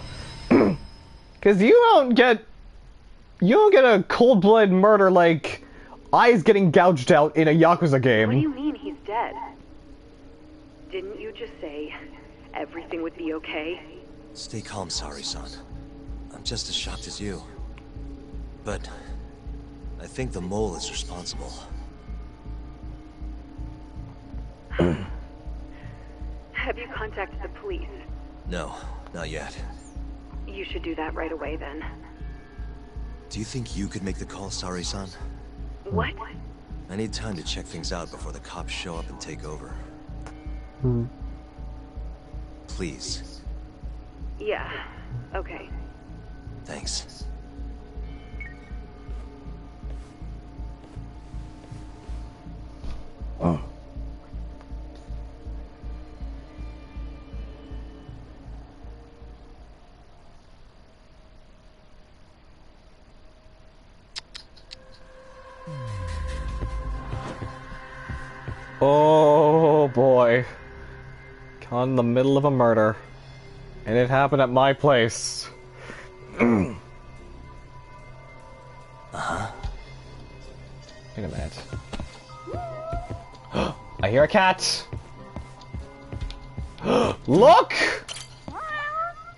because you don't get a cold-blooded murder like eyes getting gouged out in a Yakuza game. What do you mean he's dead? Didn't you just say everything would be okay? Stay calm, Sari-san. I'm just as shocked as you. But I think the mole is responsible. Have you contacted the police? No, not yet. You should do that right away then. Do you think you could make the call, Sari-san? What? I need time to check things out before the cops show up and take over. Please. Yeah. Okay. Thanks. Oh boy. Caught in the middle of a murder. And it happened at my place. Uh-huh. Wait a minute. I hear a cat! Look!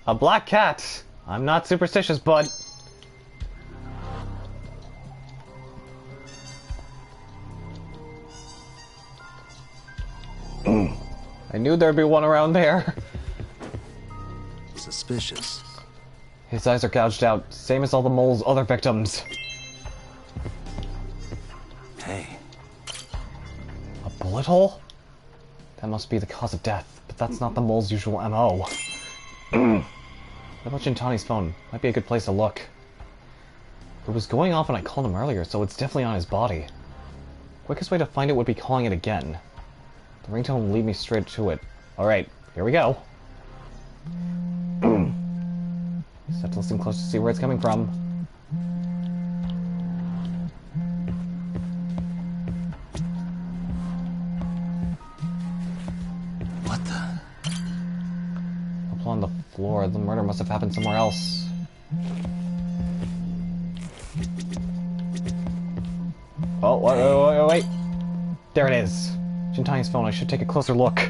A black cat! I'm not superstitious, bud. I knew there'd be one around there. Suspicious. His eyes are gouged out, same as all the mole's other victims. Hey. A bullet hole? That must be the cause of death, but that's not the mole's usual MO. What about Shintani's phone? Might be a good place to look. It was going off when I called him earlier, so it's definitely on his body. Quickest way to find it would be calling it again. The ringtone will lead me straight to it. Alright, here we go. Just have to listen close to see where it's coming from. What the? Up on the floor, the murder must have happened somewhere else. Oh, wait. There it is. Shintani's phone, I should take a closer look.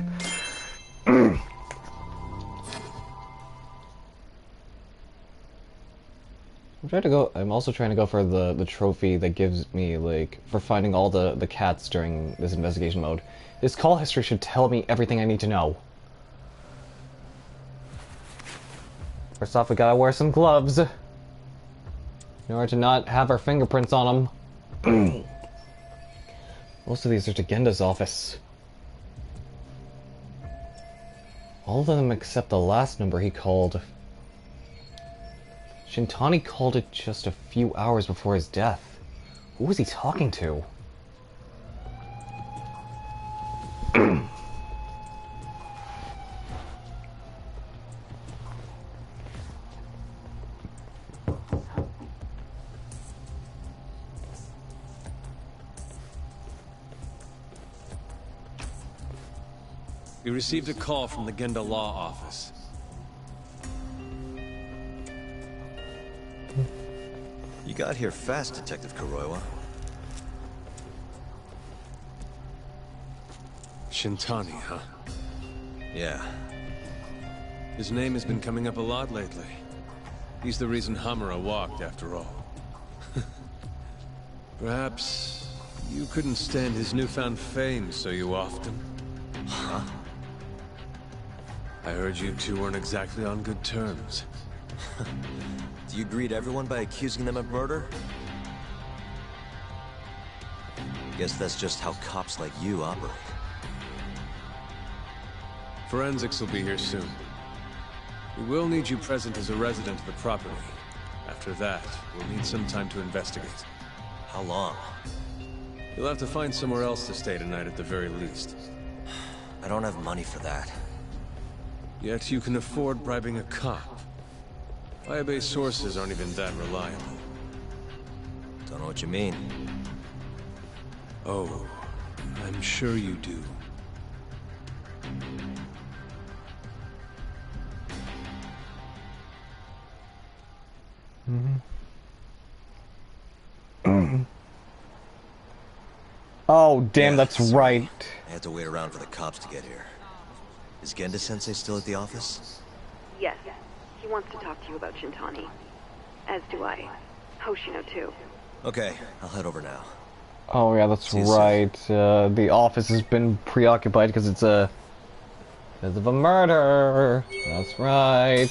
I'm also trying to go for the trophy that gives me, like, for finding all the cats during this investigation mode. This call history should tell me everything I need to know. First off, we gotta wear some gloves in order to not have our fingerprints on them. Most of these are to Genda's office. All of them except the last number he called. Shintani called it just a few hours before his death. Who was he talking to? We received a call from the Genda Law Office. You got here fast, Detective Kuroiwa. Shintani, huh? Yeah. His name has been coming up a lot lately. He's the reason Hamura walked, after all. Perhaps you couldn't stand his newfound fame, so you offed him? Huh? I heard you two weren't exactly on good terms. Do you greet everyone by accusing them of murder? Guess that's just how cops like you operate. Forensics will be here soon. We will need you present as a resident of the property. After that, we'll need some time to investigate. How long? You'll have to find somewhere else to stay tonight at the very least. I don't have money for that. Yet you can afford bribing a cop. Firebase sources aren't even that reliable. Don't know what you mean. Oh, I'm sure you do. Oh, damn, Yeah, that's sorry. right. I had to wait around for the cops to get here. Is Genda-sensei still at the office? Yes. He wants to talk to you about Shintani. As do I. Hoshino, too. Okay, I'll head over now. Oh yeah, that's See you soon. right. The office has been preoccupied because it's because of a murder. That's right.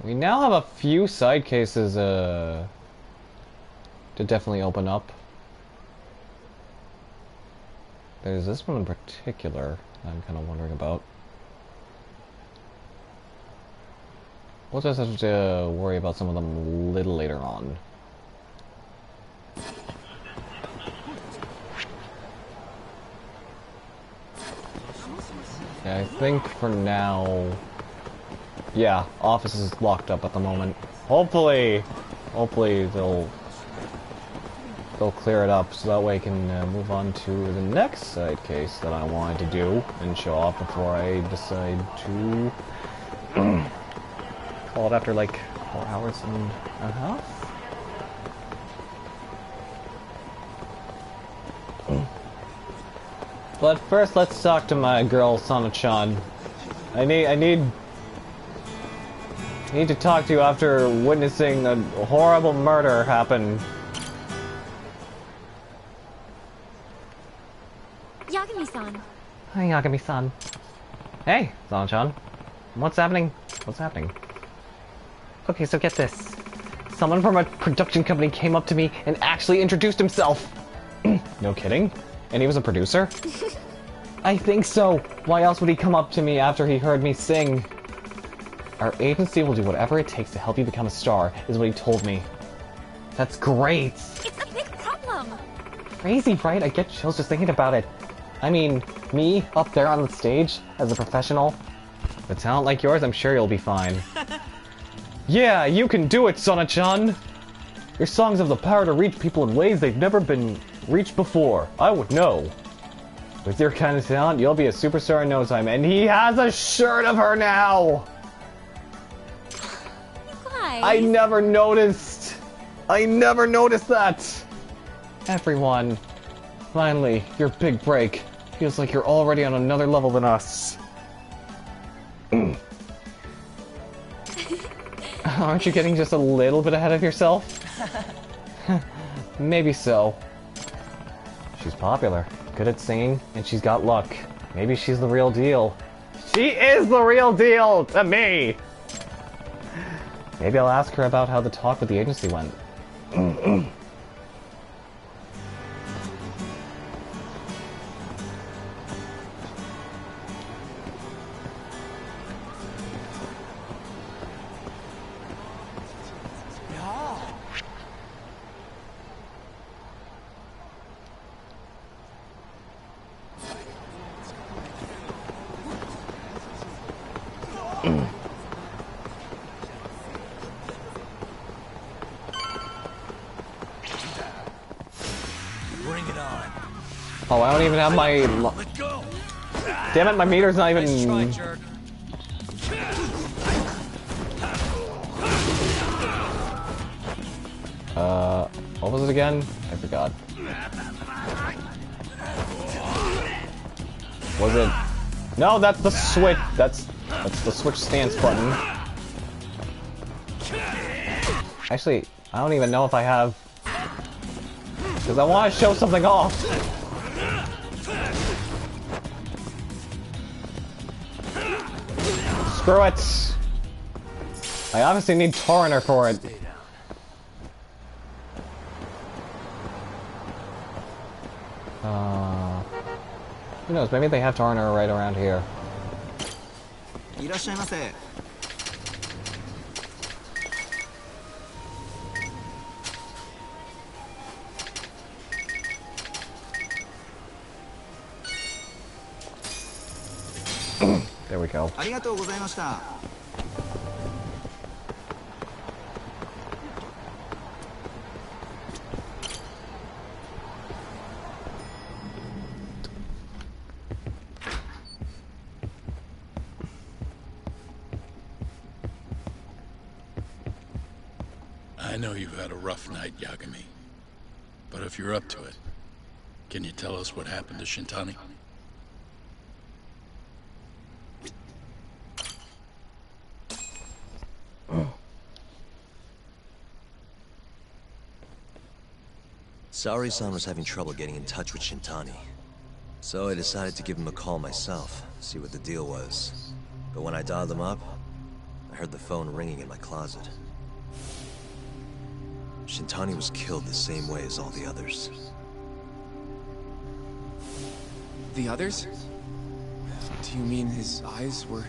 We now have a few side cases to definitely open up. There's this one in particular I'm kind of wondering about. We'll just have to worry about some of them a little later on. Yeah, I think for now... Yeah, office is locked up at the moment. Hopefully they'll clear it up so that way I can move on to the next side case that I wanted to do and show off before I decide to call it after like 4 hours and a half. But first, let's talk to my girl Sana-chan. I need to talk to you after witnessing a horrible murder happen. Yagami-san. Hi, Yagami-san. Hey, Sana-chan. What's happening? What's happening? Okay, so get this. Someone from a production company came up to me and actually introduced himself. No kidding? And he was a producer? I think so. Why else would he come up to me after he heard me sing? Our agency will do whatever it takes to help you become a star, is what he told me. That's great. It's a big problem. Crazy, right? I get chills just thinking about it. I mean, me up there on the stage as a professional. With talent like yours, I'm sure you'll be fine. Yeah, you can do it, Sana-chan! Your songs have the power to reach people in ways they've never been reached before. I would know. With your kind of talent, you'll be a superstar in no time. And he has a shirt of her now! Why? I never noticed! I never noticed that! Everyone, finally, your big break. Feels like you're already on another level than us. Aren't you getting just a little bit ahead of yourself? Maybe so. She's popular, good at singing, and she's got luck. Maybe she's the real deal. She is the real deal to me! Maybe I'll ask her about how the talk with the agency went. Oh, I don't even have my... Damn it, my meter's not even... What was it again? I forgot. Was it... No, that's the switch. That's the switch stance button. Actually, I don't even know if I have... Because I want to show something off. Screw it! I obviously need Torrenter for it. Who knows, maybe they have Torrenter right around here. There we go. I know you've had a rough night, Yagami. But if you're up to it, can you tell us what happened to Shintani? Saori-san was having trouble getting in touch with Shintani. So I decided to give him a call myself, see what the deal was. But when I dialed him up, I heard the phone ringing in my closet. Shintani was killed the same way as all the others. The others? Do you mean his eyes were...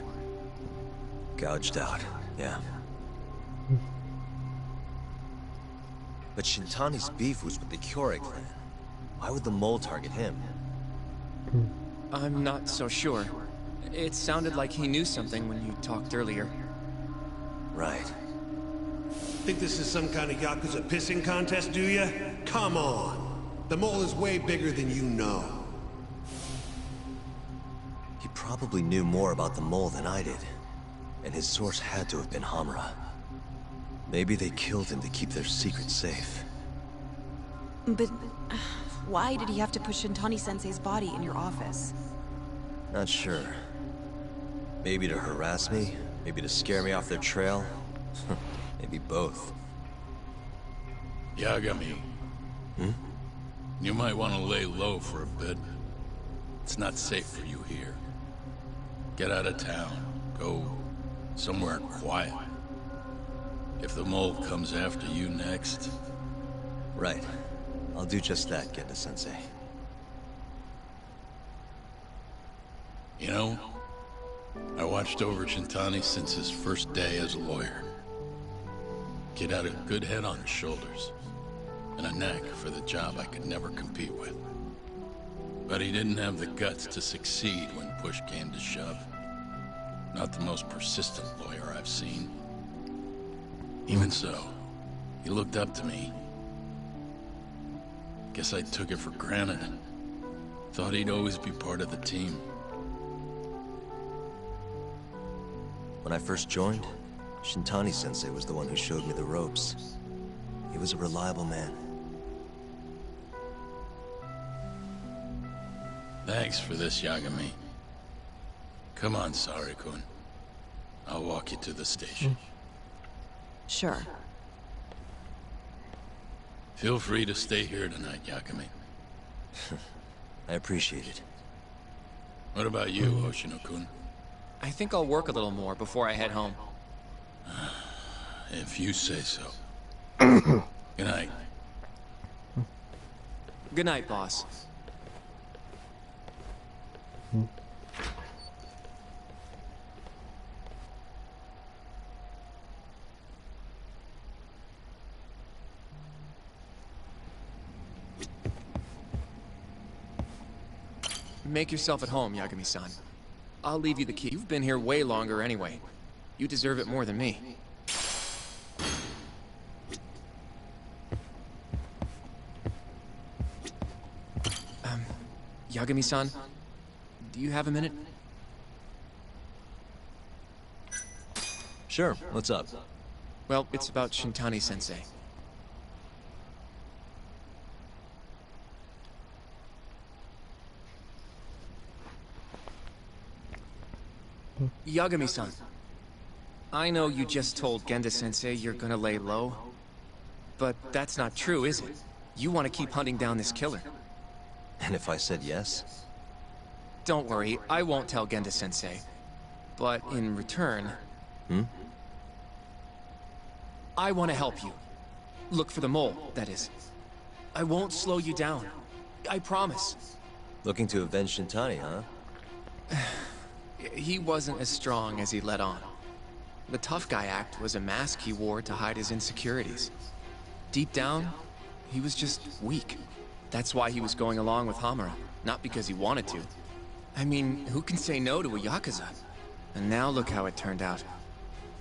Gouged out, yeah. But Shintani's beef was with the Kyorei clan. Why would the mole target him? I'm not so sure. It sounded like he knew something when you talked earlier. Right. Think this is some kind of Yakuza pissing contest, do ya? Come on. The mole is way bigger than you know. He probably knew more about the mole than I did. And his source had to have been Hamura. Maybe they killed him to keep their secret safe. But why did he have to put Shintani-sensei's body in your office? Not sure. Maybe to harass me, maybe to scare me off their trail. Maybe both. Yagami. You might want to lay low for a bit. It's not safe for you here. Get out of town. Go somewhere quiet. If the mole comes after you next... Right. I'll do just that, Genda-sensei. You know, I watched over Shintani since his first day as a lawyer. Kid had a good head on his shoulders, and a knack for the job I could never compete with. But he didn't have the guts to succeed when push came to shove. Not the most persistent lawyer I've seen. Even so, he looked up to me. Guess I took it for granted. Thought he'd always be part of the team. When I first joined, Shintani-sensei was the one who showed me the ropes. He was a reliable man. Thanks for this, Yagami. Come on, Sari-kun. I'll walk you to the station. Sure. Feel free to stay here tonight, Yagami. I appreciate it. What about you, Hoshino-kun? I think I'll work a little more before I head home. If you say so. Good night. Good night, boss. Make yourself at home, Yagami-san. I'll leave you the key. You've been here way longer anyway. You deserve it more than me. Yagami-san, do you have a minute? Sure, what's up? Well, it's about Shintani-sensei. Yagami-san, I know you just told Genda-sensei you're gonna lay low, but that's not true, is it? You want to keep hunting down this killer. And if I said yes? Don't worry, I won't tell Genda-sensei. But in return... I want to help you. Look for the mole, that is. I won't slow you down. I promise. Looking to avenge Shintani, huh? He wasn't as strong as he let on. The tough guy act was a mask he wore to hide his insecurities. Deep down, he was just weak. That's why he was going along with Hamura, not because he wanted to. I mean, who can say no to a Yakuza? And now look how it turned out.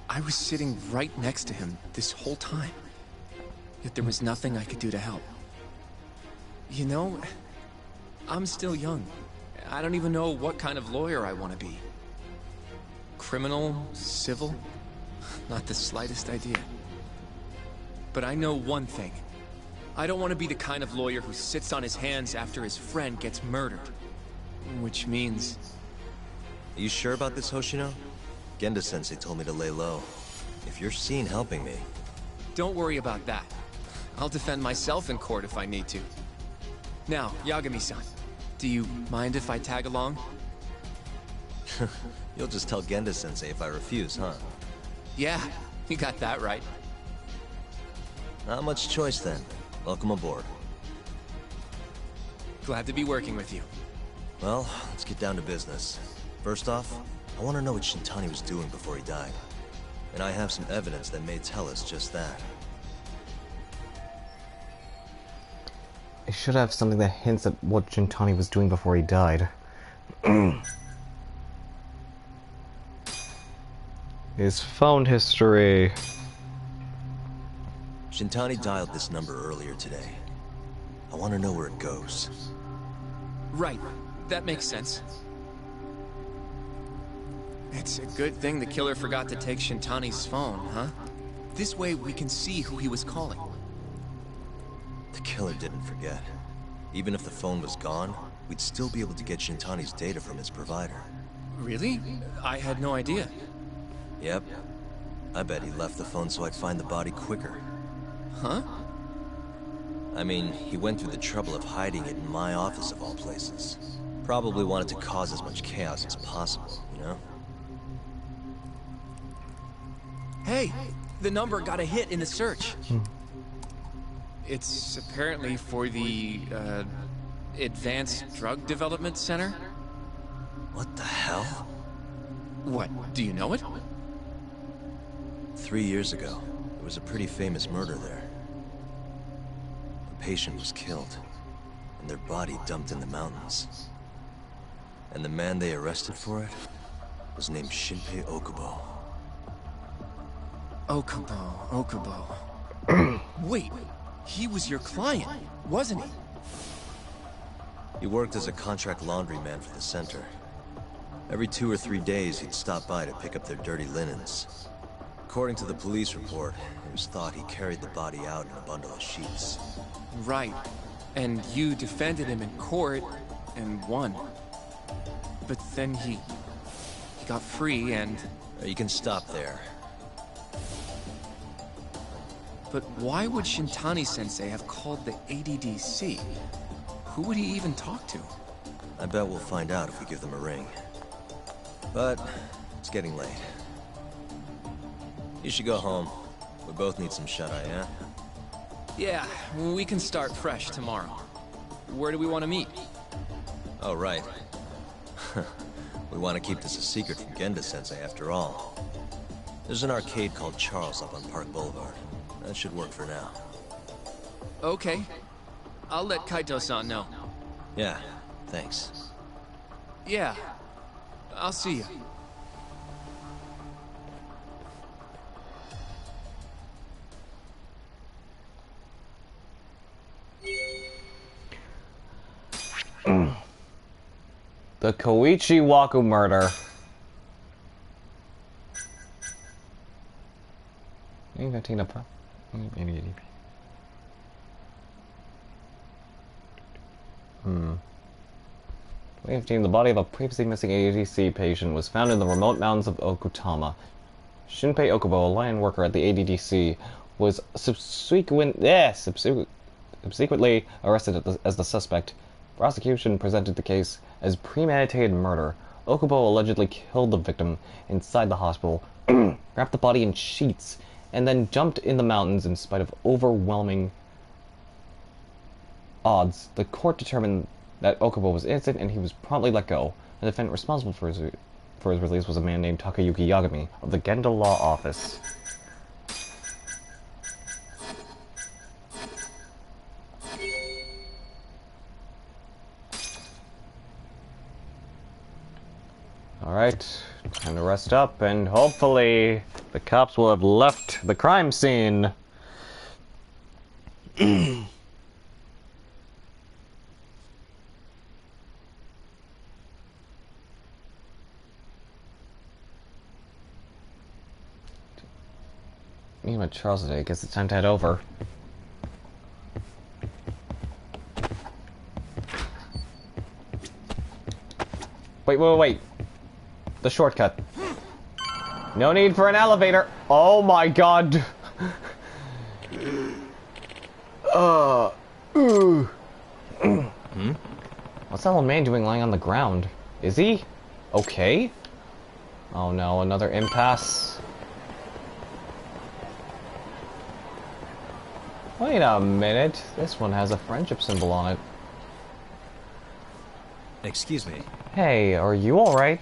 I was sitting right next to him this whole time. Yet there was nothing I could do to help. You know, I'm still young. I don't even know what kind of lawyer I want to be. Criminal? Civil? Not the slightest idea. But I know one thing. I don't want to be the kind of lawyer who sits on his hands after his friend gets murdered. Which means... Are you sure about this, Hoshino? Genda-sensei told me to lay low. If you're seen helping me... Don't worry about that. I'll defend myself in court if I need to. Now, Yagami-san, do you mind if I tag along? You'll just tell Genda-sensei if I refuse, huh? Yeah, you got that right. Not much choice then. Welcome aboard. Glad to be working with you. Well, let's get down to business. First off, I want to know what Shintani was doing before he died. And I have some evidence that may tell us just that. I should have something that hints at what Shintani was doing before he died. His phone history. Shintani dialed this number earlier today. I want to know where it goes. Right. That makes sense. It's a good thing the killer forgot to take Shintani's phone, huh? This way we can see who he was calling. The killer didn't forget. Even if the phone was gone, we'd still be able to get Shintani's data from his provider. Really? I had no idea. Yep. I bet he left the phone so I'd find the body quicker. Huh? I mean, he went through the trouble of hiding it in my office of all places. Probably wanted to cause as much chaos as possible, you know? Hey! The number got a hit in the search. It's apparently for the, Advanced Drug Development Center? What the hell? What, do you know it? 3 years ago, there was a pretty famous murder there. A patient was killed, and their body dumped in the mountains. And the man they arrested for it was named Shinpei Okubo. Okubo. Wait, he was your client, wasn't he? He worked as a contract laundryman for the center. Every 2 or 3 days, he'd stop by to pick up their dirty linens. According to the police report, it was thought he carried the body out in a bundle of sheets. Right. And you defended him in court, and won. But then he got free and... You can stop there. But why would Shintani-sensei have called the ADDC? Who would he even talk to? I bet we'll find out if we give them a ring. But it's getting late. You should go home. We both need some shut-eye, yeah? Yeah, we can start fresh tomorrow. Where do we want to meet? Oh, right. We want to keep this a secret from Genda-sensei after all. There's an arcade called Charles up on Park Boulevard. That should work for now. Okay. I'll let Kaito-san know. Yeah, thanks. Yeah. I'll see you. The Koichi Waku murder. The body of a previously missing ADDC patient was found in the remote mountains of Okutama. Shinpei Okubo, a line worker at the ADDC, was subsequently arrested as the suspect. Prosecution presented the case as premeditated murder. Okubo allegedly killed the victim inside the hospital, wrapped the body in sheets, and then jumped in the mountains in spite of overwhelming odds. The court determined that Okubo was innocent and he was promptly let go. The defendant responsible for his release was a man named Takayuki Yagami of the Genda Law Office. Alright, time to rest up, and hopefully the cops will have left the crime scene. Meeting with Charles today, guess it's time to head over. Wait. The shortcut. No need for an elevator. Oh my god. What's that old man doing lying on the ground? Is he okay? Oh no, another impasse. Wait a minute. This one has a friendship symbol on it. Excuse me. Hey, are you alright?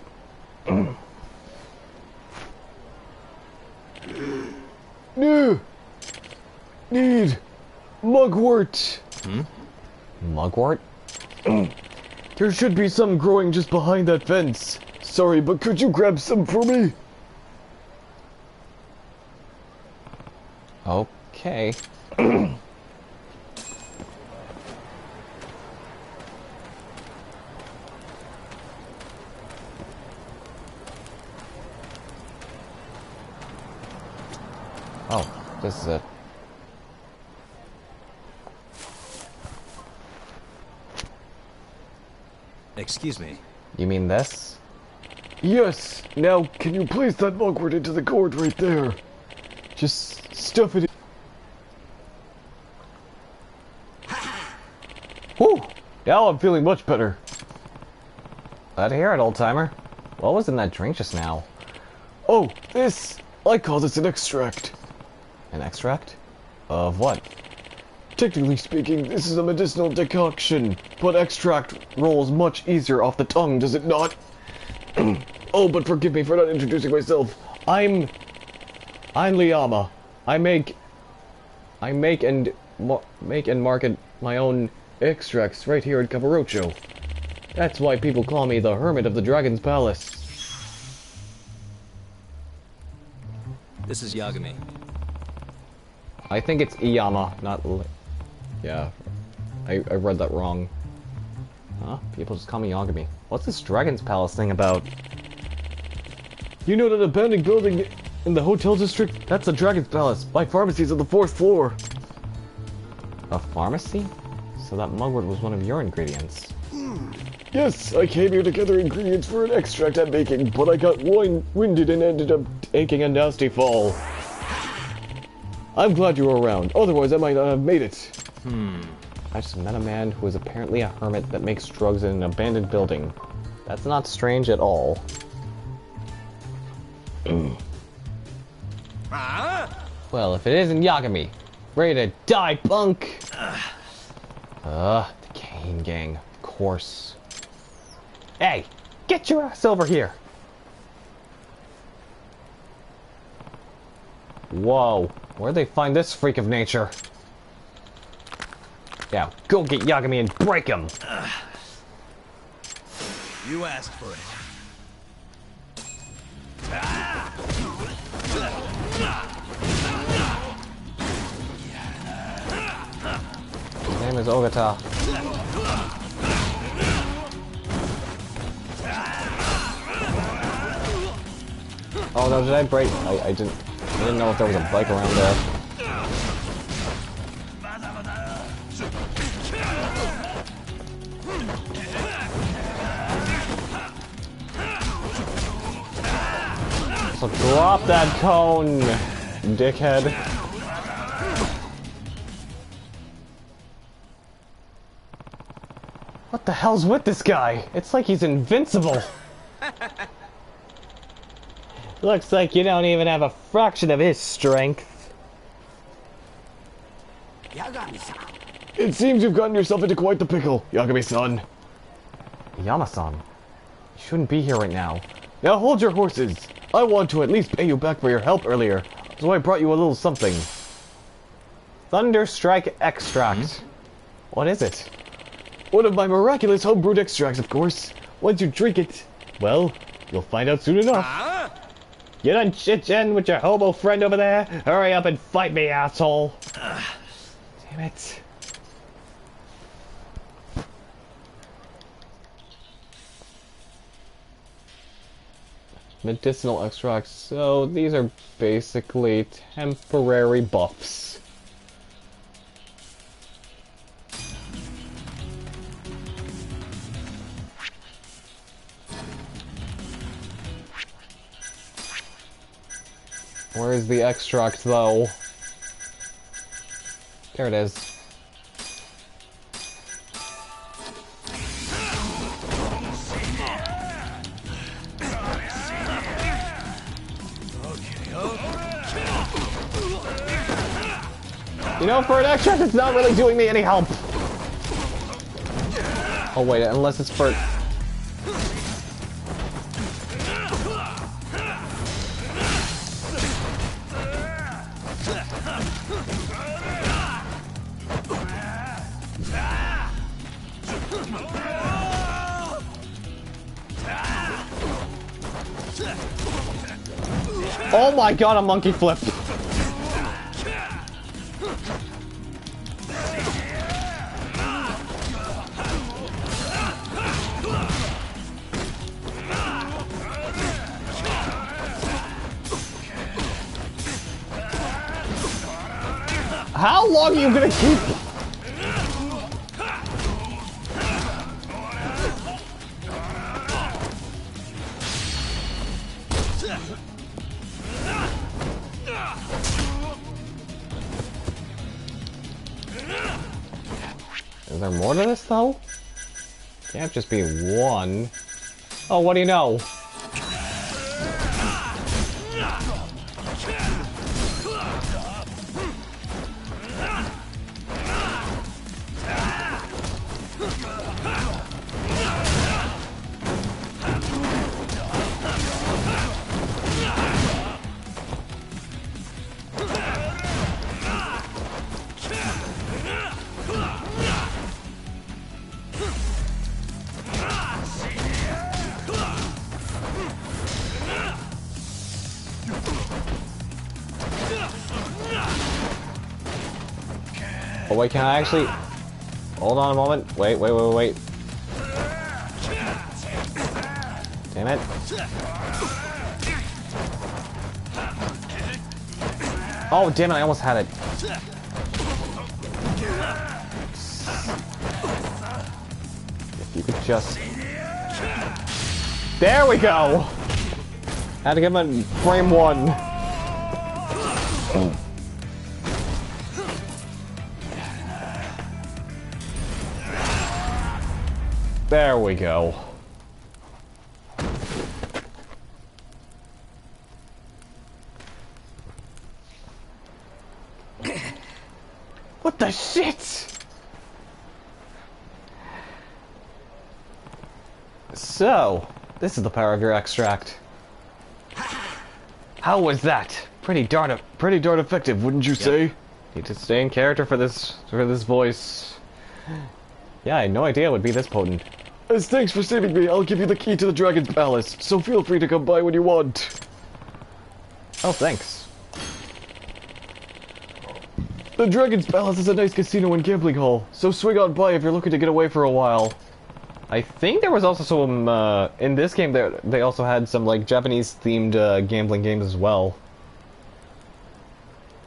Need mugwort. Mugwort? There should be some growing just behind that fence. Sorry, but could you grab some for me? Okay. Oh, this is it. Excuse me. You mean this? Yes. Now, can you place that mugwort into the gourd right there? Just stuff it in. Whew! Now I'm feeling much better. Glad to hear it, old-timer. What was in that drink just now? Oh, this... I call this an extract. An extract? Of what? Technically speaking, this is a medicinal decoction, but extract rolls much easier off the tongue, does it not? Oh, but forgive me for not introducing myself. I'm Liama. I make and market my own extracts right here in Kamurocho. That's why people call me the Hermit of the Dragon's Palace. This is Yagami. I think it's Iyama, not yeah, I read that wrong. Huh? People just call me Yagami. What's this Dragon's Palace thing about? You know that abandoned building in the hotel district? That's the Dragon's Palace. My pharmacy's on the 4th floor. A pharmacy? So that mugwort was one of your ingredients. Yes, I came here to gather ingredients for an extract I'm making, but I got winded and ended up taking a nasty fall. I'm glad you were around, otherwise I might not have made it. I just met a man who is apparently a hermit that makes drugs in an abandoned building. That's not strange at all. Well, if it isn't Yagami, ready to die, punk! The Kane gang, of course. Hey, get your ass over here! Whoa, where'd they find this freak of nature? Yeah, go get Yagami and break him! You asked for it. His name is Ogata. Oh no, did I break? I didn't know if there was a bike around there. So drop that cone, dickhead. What the hell's with this guy? It's like he's invincible. Looks like you don't even have a fraction of his strength. Yagami-san. It seems you've gotten yourself into quite the pickle, Yagami-san. Yama-san, you shouldn't be here right now. Now hold your horses. I want to at least pay you back for your help earlier, so I brought you a little something. Thunderstrike extract. What is it? One of my miraculous homebrewed extracts, of course. Once you drink it, well, you'll find out soon enough. You done chit-chatting with your hobo friend over there? Hurry up and fight me, asshole! Damn it. Medicinal extracts, so these are basically temporary buffs. Where's the extract, though? There it is. You know, for an extract, it's not really doing me any help. Oh wait, unless it's for... Oh my god, a monkey flip! How long are you gonna keep? Is there more to this though? Can't just be one. Oh, what do you know? Oh wait, can I actually... Hold on a moment. Wait. Damn it. Oh, damn it, I almost had it. If you could just... There we go! Had to give him a frame one. There we go. What the shit? So, this is the power of your extract. How was that? Pretty darn effective, wouldn't you say? Need to stay in character for this voice. Yeah, I had no idea it would be this potent. As thanks for saving me, I'll give you the key to the Dragon's Palace, so feel free to come by when you want. Oh, thanks. The Dragon's Palace is a nice casino and gambling hall, so swing on by if you're looking to get away for a while. I think there was also some, in this game they also had some, like, Japanese-themed gambling games as well.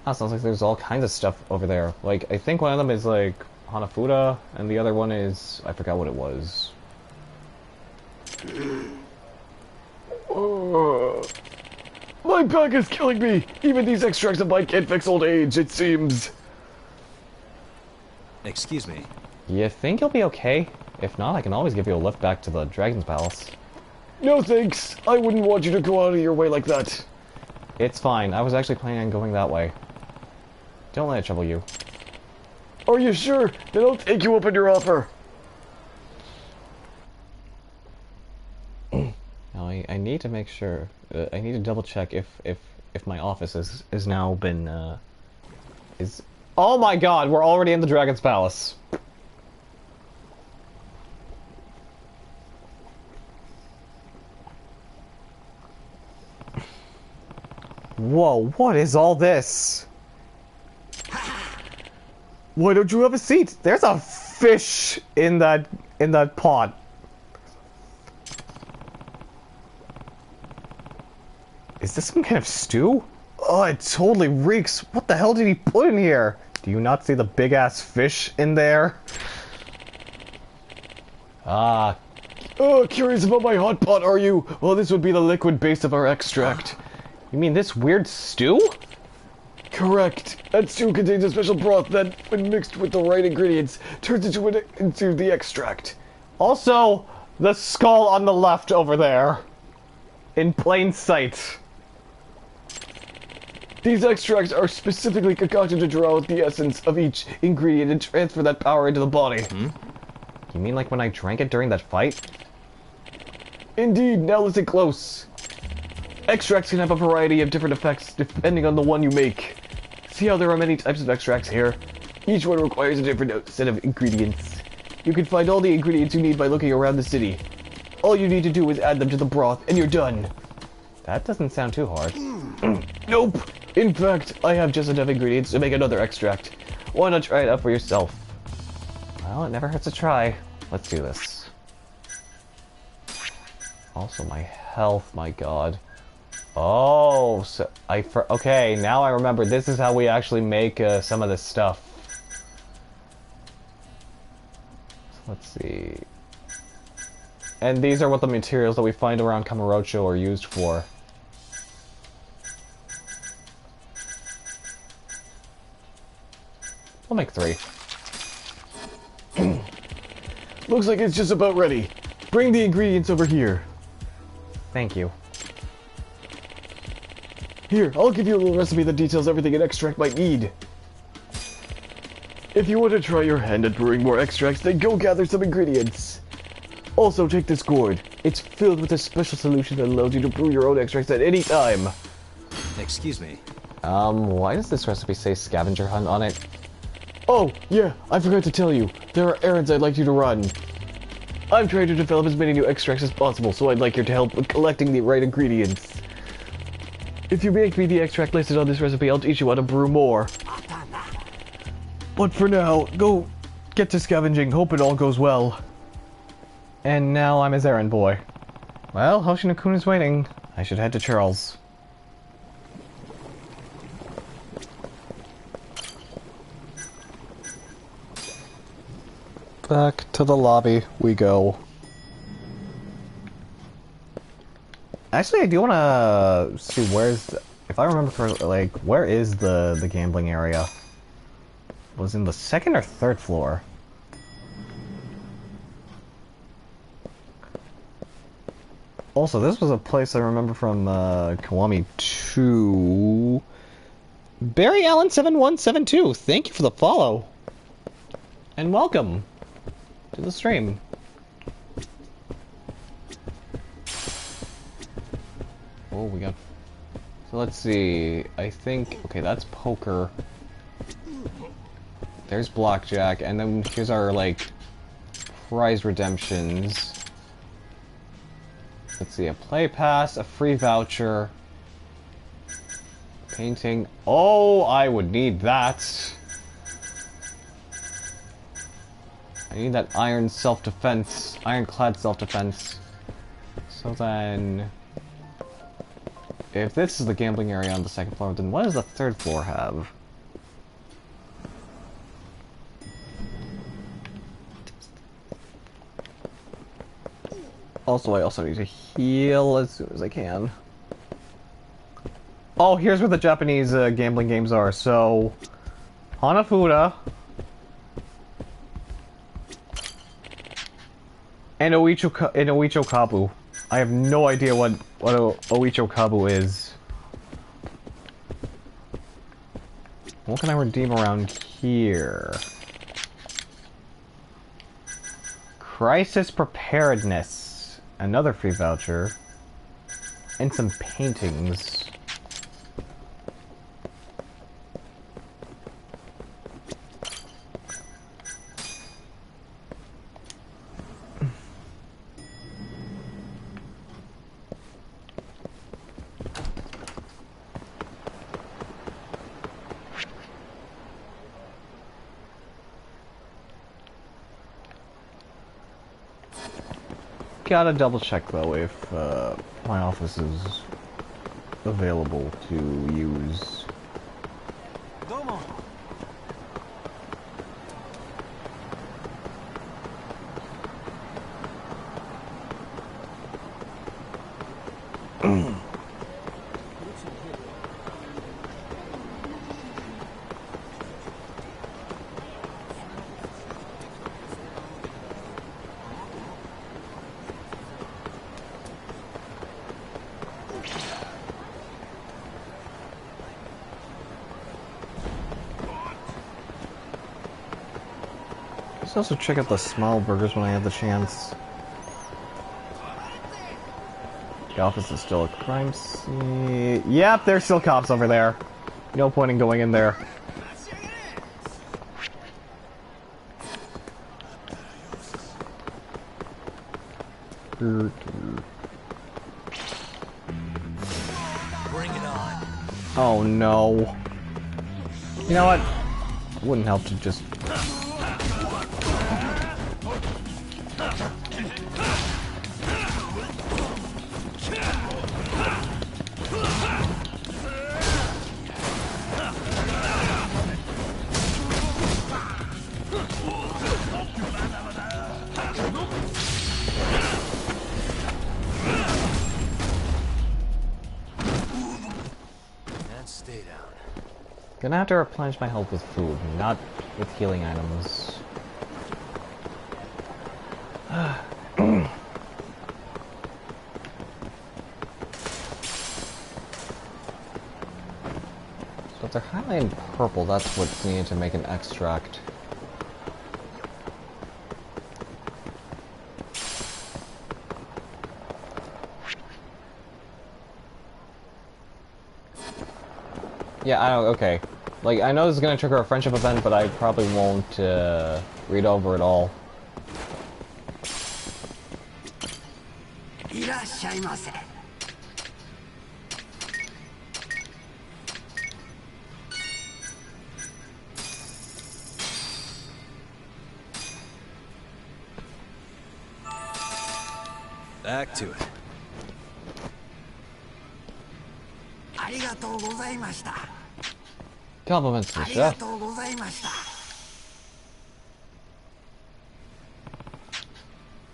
Oh, sounds like there's all kinds of stuff over there. Like, I think one of them is, like, Hanafuda, and the other one is... I forgot what it was. My back is killing me! Even these extracts of mine can't fix old age, it seems. Excuse me. You think you'll be okay? If not, I can always give you a lift back to the Dragon's Palace. No thanks. I wouldn't want you to go out of your way like that. It's fine. I was actually planning on going that way. Don't let it trouble you. Are you sure? Then I'll take you up on your offer. Now, I need to make sure. I need to double check if my office is now been is. Oh my God! We're already in the Dragon's Palace. Whoa! What is all this? Why don't you have a seat? There's a fish in that pot. Is this some kind of stew? Oh, it totally reeks. What the hell did he put in here? Do you not see the big-ass fish in there? Ah. Oh, curious about my hot pot, are you? Well, this would be the liquid base of our extract. You mean this weird stew? Correct. That stew contains a special broth that, when mixed with the right ingredients, turns into the extract. Also, the skull on the left over there. In plain sight. These extracts are specifically concocted to draw out the essence of each ingredient and transfer that power into the body. Hmm? You mean like when I drank it during that fight? Indeed, now listen close. Extracts can have a variety of different effects depending on the one you make. See how there are many types of extracts here? Each one requires a different set of ingredients. You can find all the ingredients you need by looking around the city. All you need to do is add them to the broth, and you're done. That doesn't sound too hard. Nope. In fact, I have just enough ingredients to make another extract. Why not try it out for yourself? Well, it never hurts to try. Let's do this. Also, my health, my god. Oh, so okay, now I remember. This is how we actually make some of this stuff. So let's see. And these are what the materials that we find around Kamurocho are used for. We'll make 3. Looks like it's just about ready. Bring the ingredients over here. Thank you. Here, I'll give you a little recipe that details everything an extract might need. If you want to try your hand at brewing more extracts, then go gather some ingredients. Also, take this gourd. It's filled with a special solution that allows you to brew your own extracts at any time. Excuse me. Why does this recipe say scavenger hunt on it? Oh, yeah, I forgot to tell you. There are errands I'd like you to run. I'm trying to develop as many new extracts as possible, so I'd like your help with collecting the right ingredients. If you make me the extract listed on this recipe, I'll teach you how to brew more. But for now, go get to scavenging. Hope it all goes well. And now I'm his errand boy. Well, Hoshinokun is waiting. I should head to Charles. Back to the lobby we go. Actually, I do want to see where's... If I remember correctly, like, where is the gambling area? Was in the 2nd or 3rd floor? Also, this was a place I remember from Kiwami 2. Barry Allen 7172, thank you for the follow. And welcome to the stream. Oh, we got... So let's see, I think... Okay, that's poker. There's blackjack, and then here's our, like, prize redemptions. Let's see, a play pass, a free voucher, painting. Oh, I would need that. I need that iron self-defense, ironclad self-defense. So then, if this is the gambling area on the 2nd floor, then what does the 3rd floor have? Also, I also need to heal as soon as I can. Oh, here's where the Japanese gambling games are. So, Hanafuda and Oicho Kabu. I have no idea what Oicho Kabu is. What can I redeem around here? Crisis Preparedness. Another free voucher. And some paintings. Gotta double check though if my office is available to use. Also check out the small burgers when I have the chance. The office is still a crime scene. Yep, there's still cops over there. No point in going in there. Bring it on. Oh no. You know what? Wouldn't help to just... Gonna have to replenish my health with food, not with healing items. So if they're highlighted in purple, that's what's needed to make an extract. Yeah, I don't, okay. Like, I know this is gonna trigger a friendship event, but I probably won't, read over it all. Back to it. Compliments to the chef.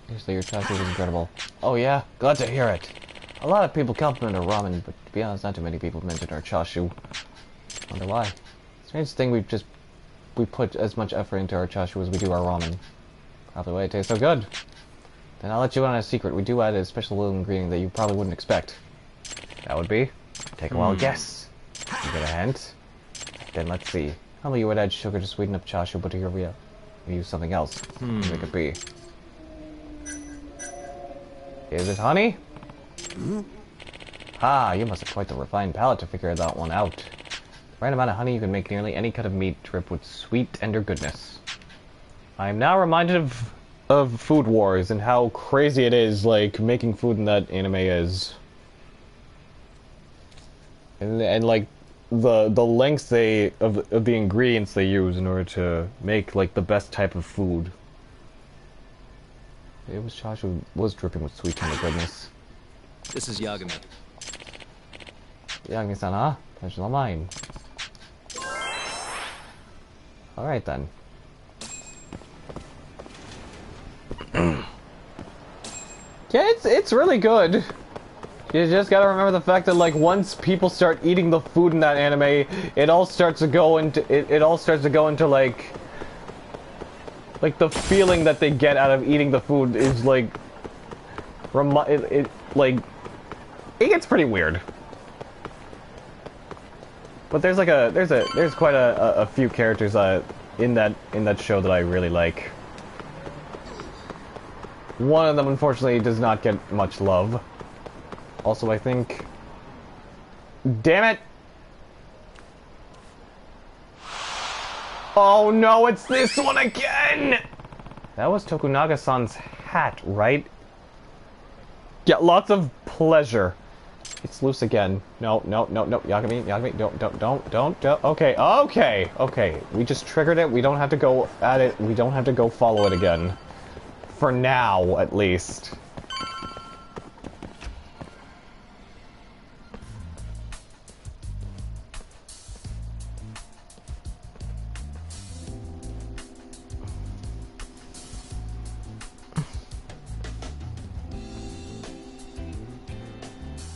Seriously, your chashu is incredible. Oh yeah? Glad to hear it. A lot of people compliment our ramen, but to be honest, not too many people mention our chashu. Wonder why. Strange thing, we put as much effort into our chashu as we do our ramen. Probably why it tastes so good. Then I'll let you in on a secret. We do add a special little ingredient that you probably wouldn't expect. That would be... Take a wild guess. You get a hint? Then let's see. How you would add sugar to sweeten up chashu, but here we use something else. What it could be. Is it honey? Ah, you must have quite the refined palate to figure that one out. The right amount of honey, you can make nearly any cut of meat drip with sweet, tender goodness. I am now reminded of Food Wars and how crazy it is, like, making food in that anime is. And like, the lengths of the ingredients they use in order to make, like, the best type of food. It was chashu was dripping with sweet tender goodness. This is Yagami. Yagami-san, huh? Pleasure's all mine. Alright then. Yeah, it's really good. You just gotta remember the fact that, like, once people start eating the food in that anime, it all starts to go into like the feeling that they get out of eating the food is like it gets pretty weird. But there's like there's quite a few characters in that show that I really like. One of them, unfortunately, does not get much love. Also, I think... Damn it! Oh no, it's this one again! That was Tokunaga-san's hat, right? Yeah, lots of pleasure. It's loose again. No, Yagami, don't. Okay. We just triggered it. We don't have to go at it. We don't have to go follow it again. For now, at least.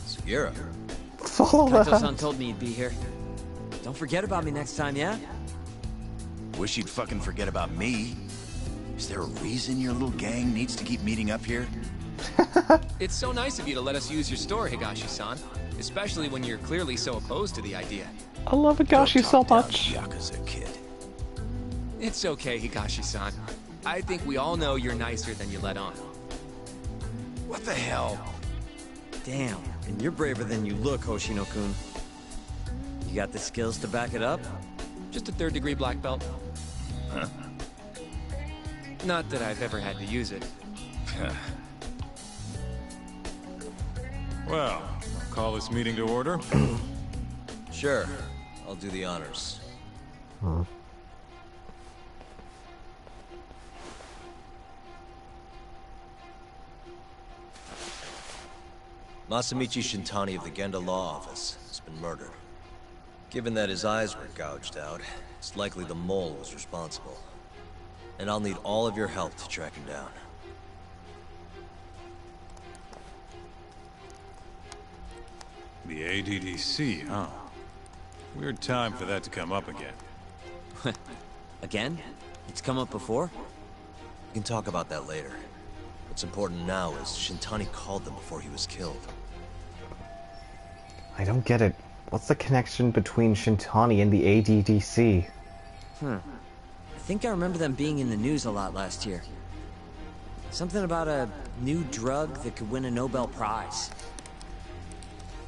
Sugiura. Follow that. Kato-san told me you'd be here. Don't forget about me next time, yeah? Wish you'd fucking forget about me. Is there a reason your little gang needs to keep meeting up here? It's so nice of you to let us use your store, Higashi-san. Especially when you're clearly so opposed to the idea. I love Higashi so much. Yakuza kid. It's okay, Higashi-san. I think we all know you're nicer than you let on. What the hell? Damn, and you're braver than you look, Hoshino-kun. You got the skills to back it up? Just a third-degree black belt. Huh? Not that I've ever had to use it. Well, I'll call this meeting to order. Sure. I'll do the honors. Masamichi Shintani of the Genda Law Office has been murdered. Given that his eyes were gouged out, it's likely the mole was responsible. And I'll need all of your help to track him down. The ADDC, huh? Weird time for that to come up again. Again? It's come up before? We can talk about that later. What's important now is Shintani called them before he was killed. I don't get it. What's the connection between Shintani and the ADDC? I think I remember them being in the news a lot last year. Something about a new drug that could win a Nobel Prize.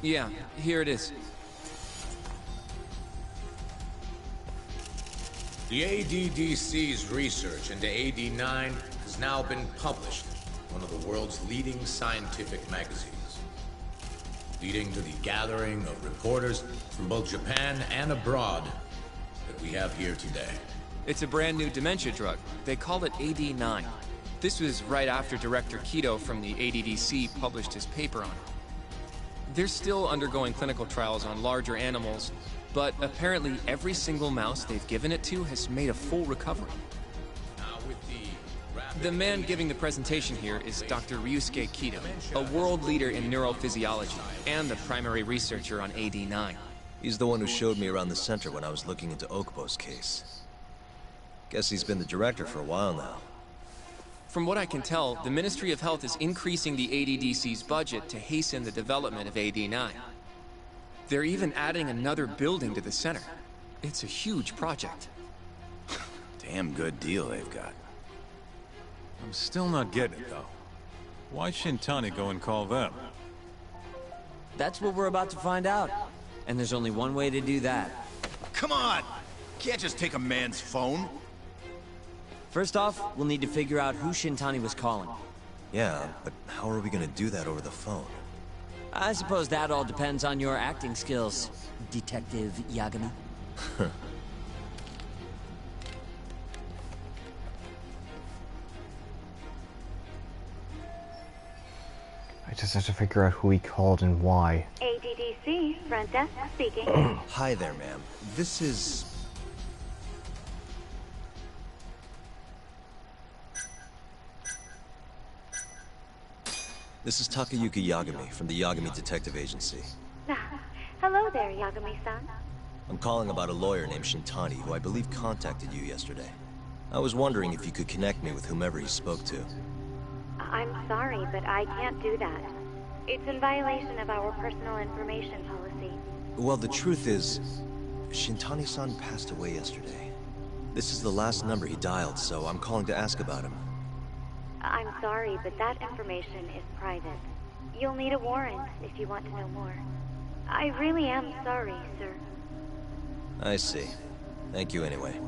Yeah, here it is. The ADDC's research into AD9 has now been published in one of the world's leading scientific magazines, leading to the gathering of reporters from both Japan and abroad that we have here today. It's a brand new dementia drug. They call it AD9. This was right after Director Kido from the ADDC published his paper on it. They're still undergoing clinical trials on larger animals, but apparently every single mouse they've given it to has made a full recovery. The man giving the presentation here is Dr. Ryusuke Kido, a world leader in neurophysiology and the primary researcher on AD9. He's the one who showed me around the center when I was looking into Okubo's case. Guess he's been the director for a while now. From what I can tell, the Ministry of Health is increasing the ADDC's budget to hasten the development of AD9. They're even adding another building to the center. It's a huge project. Damn good deal they've got. I'm still not getting it, though. Why Shintani go and call them? That's what we're about to find out. And there's only one way to do that. Come on! Can't just take a man's phone. First off, we'll need to figure out who Shintani was calling. Yeah, but how are we gonna do that over the phone? I suppose that all depends on your acting skills, Detective Yagami. I just have to figure out who he called and why. ADDC, front desk speaking. Hi there, ma'am. This is... This is Takayuki Yagami from the Yagami Detective Agency. Hello there, Yagami-san. I'm calling about a lawyer named Shintani who I believe contacted you yesterday. I was wondering if you could connect me with whomever he spoke to. I'm sorry, but I can't do that. It's in violation of our personal information policy. Well, the truth is, Shintani-san passed away yesterday. This is the last number he dialed, so I'm calling to ask about him. I'm sorry, but that information is private. You'll need a warrant if you want to know more. I really am sorry, sir. I see. Thank you anyway.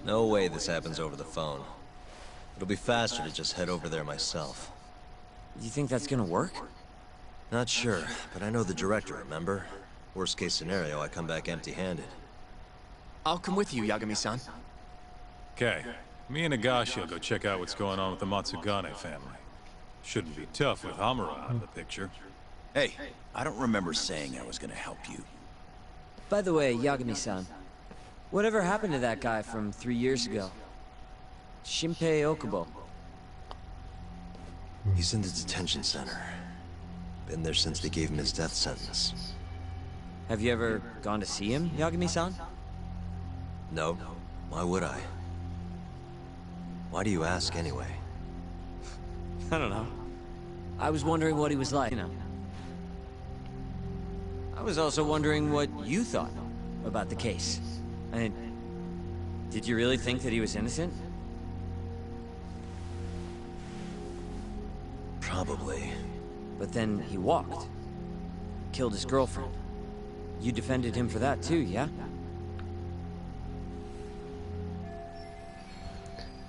No way this happens over the phone. It'll be faster to just head over there myself. You think that's gonna work? Not sure, but I know the director, remember? Worst case scenario, I come back empty-handed. I'll come with you, Yagami-san. Okay. Me and Nagashi will go check out what's going on with the Matsugane family. Shouldn't be tough with Hamura out of the picture. Hey, I don't remember saying I was gonna help you. By the way, Yagami-san, whatever happened to that guy from 3 years ago? Shinpei Okubo. He's in the detention center. Been there since they gave him his death sentence. Have you ever gone to see him, Yagami-san? No. Why would I? Why do you ask anyway? I don't know. I was wondering what he was like, you know. I was also wondering what you thought about the case. I mean, did you really think that he was innocent? Probably. But then he walked. Killed his girlfriend. You defended him for that too, yeah?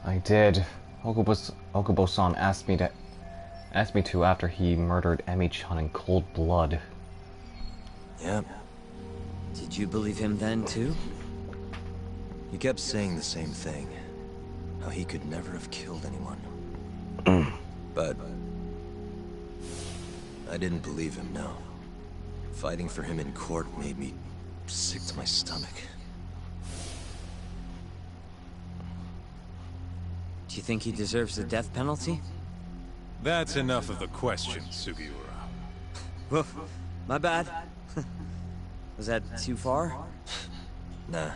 I did. Okubo-san asked me asked me to after he murdered Emi-chan in cold blood. Yep. Did you believe him then, too? He kept saying the same thing. How he could never have killed anyone. But I didn't believe him, no. Fighting for him in court made me sick to my stomach. Do you think he deserves the death penalty? That's enough of the question, Sugiura. Woof. My bad. Was that too far? Nah.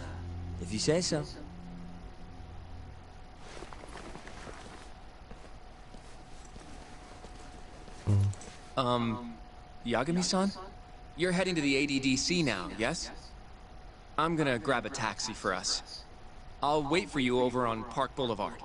If you say so. Yagami-san? You're heading to the ADDC now, yes? I'm gonna grab a taxi for us. I'll wait for you over on Park Boulevard.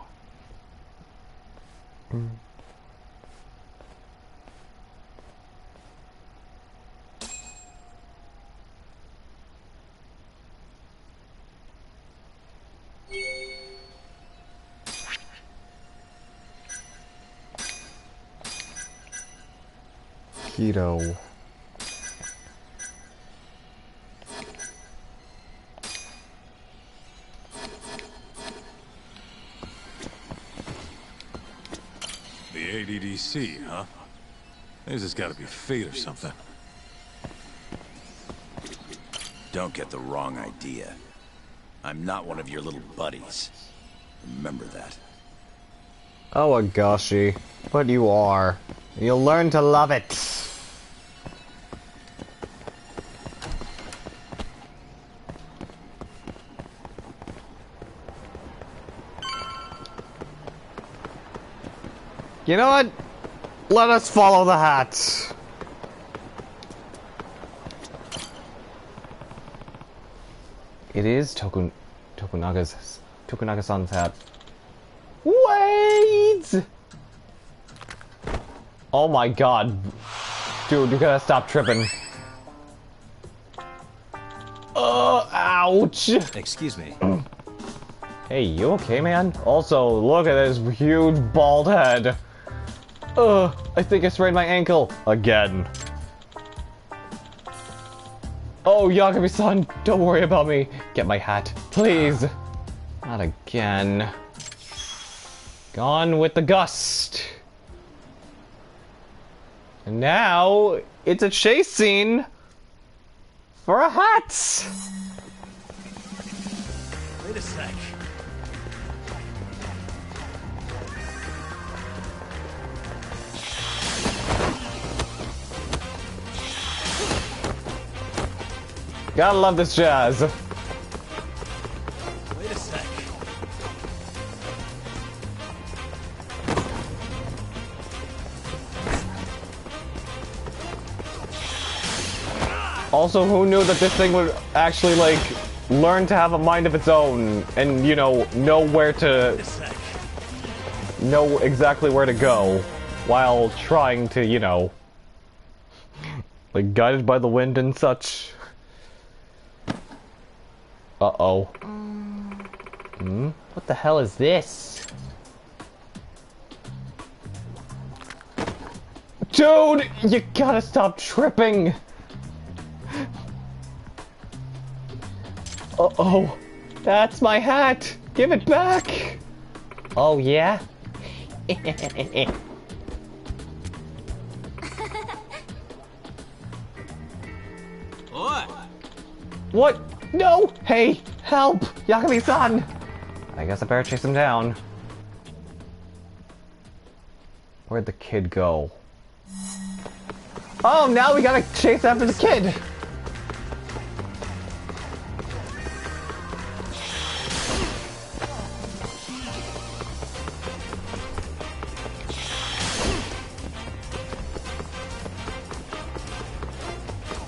Keto. The ADDC, huh? There's just gotta be fate or something. Don't get the wrong idea. I'm not one of your little buddies. Remember that. Oh, Agashi. But you are. You'll learn to love it. You know what? Let us follow the hat. It is Tokunaga-san's hat. Wait! Oh my god. Dude, you gotta stop tripping. Ouch! Excuse me. Hey, you okay, man? Also, look at this huge bald head. I think I sprained my ankle. Again. Oh, Yagami-san, don't worry about me. Get my hat, please. Not again. Gone with the gust. And now, it's a chase scene for a hat. Wait a sec. Gotta love this jazz. Wait a sec. Also, who knew that this thing would actually, like, learn to have a mind of its own and, you know exactly where to go while trying to, you know, like, guided by the wind and such. Uh-oh. What the hell is this? Dude, you gotta stop tripping! Uh-oh. That's my hat! Give it back! Oh, yeah? What? What? No! Hey! Help! Yagami-san! I guess I better chase him down. Where'd the kid go? Oh, now we gotta chase after the kid!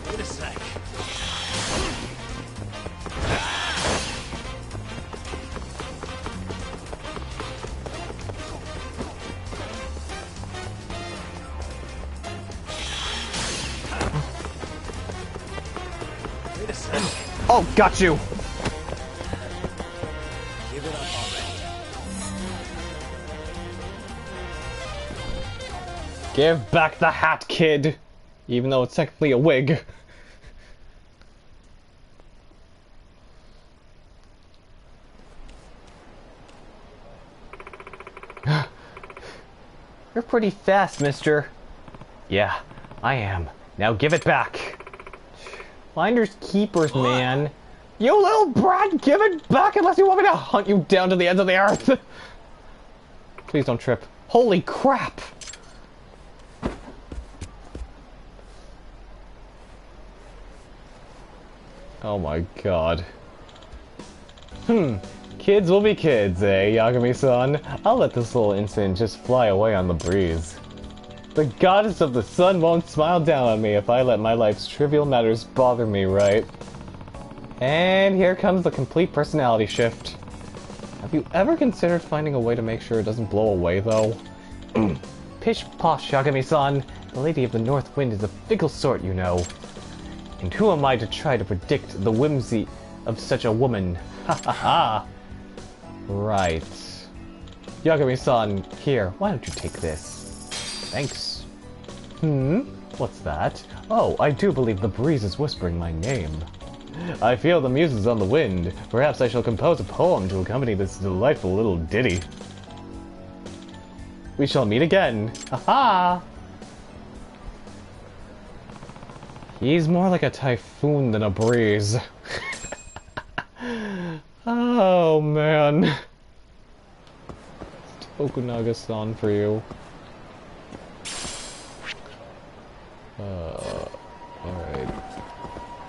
Wait a sec. Wait a sec. Oh, got you! Give it up already. Give back the hat, kid! Even though it's technically a wig. You're pretty fast, mister. Yeah, I am. Now give it back. Finders keepers, man. You little brat, give it back unless you want me to hunt you down to the ends of the earth. Please don't trip. Holy crap! Oh my god. Kids will be kids, eh, Yagami-san? I'll let this little incident just fly away on the breeze. The goddess of the sun won't smile down on me if I let my life's trivial matters bother me, right? And here comes the complete personality shift. Have you ever considered finding a way to make sure it doesn't blow away, though? Pish posh, Yagami-san. The Lady of the North Wind is a fickle sort, you know. And who am I to try to predict the whimsy of such a woman? Ha ha ha! Right. Yagami-san, here, why don't you take this? Thanks. What's that? Oh, I do believe the breeze is whispering my name. I feel the muses on the wind. Perhaps I shall compose a poem to accompany this delightful little ditty. We shall meet again. Ha-ha! He's more like a typhoon than a breeze. Oh, man. Tokunaga-san for you. Alright.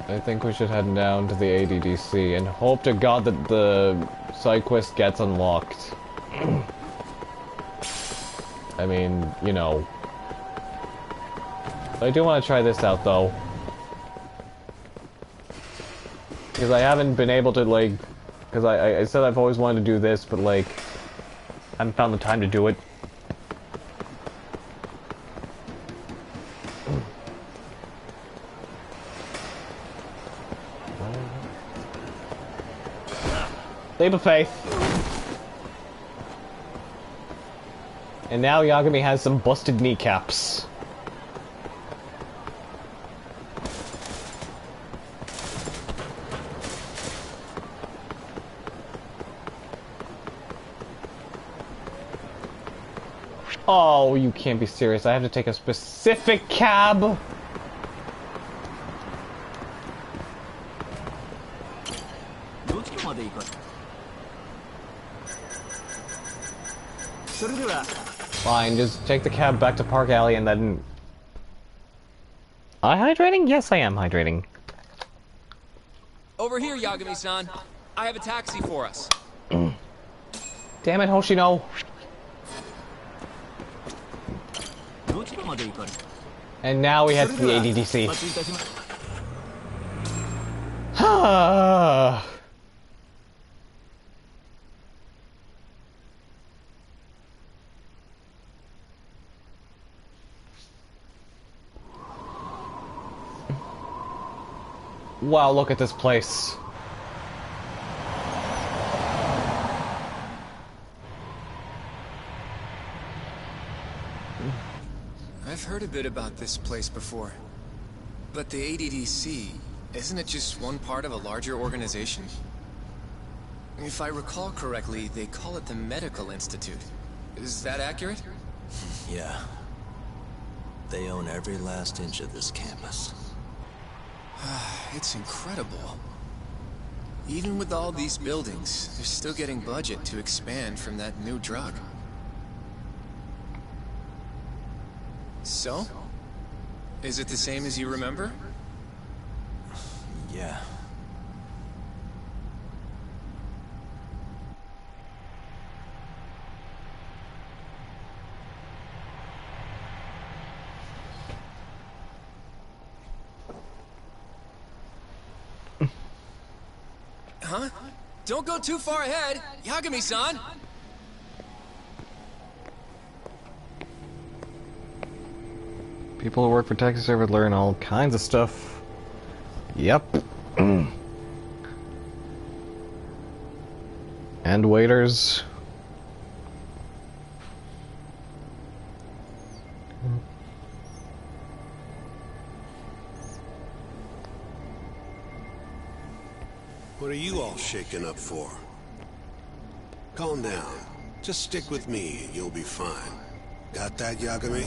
I think we should head down to the ADDC and hope to God that the side quest gets unlocked. I mean, you know. I do want to try this out, though. Because I haven't been able to, like... Because I said I've always wanted to do this, but, like... I haven't found the time to do it. Leap of faith. And now Yagami has some busted kneecaps. Oh, you can't be serious. I have to take a specific cab? Fine, just take the cab back to Park Alley and then... Am I hydrating? Yes, I am hydrating. Over here, Yagami-san. I have a taxi for us. Damn it, Hoshino. And now we head to the ADDC. Wow, look at this place. I've heard a bit about this place before. But the ADDC, isn't it just one part of a larger organization? If I recall correctly, they call it the Medical Institute. Is that accurate? Yeah. They own every last inch of this campus. It's incredible. Even with all these buildings, they're still getting budget to expand from that new drug. So? Is it the same as you remember? Yeah. Huh? Don't go too far ahead, Yagami-san! People who work for taxi service learn all kinds of stuff. Yep. And waiters. What are you all shaken up for? Calm down. Just stick with me and you'll be fine. Got that, Yagami?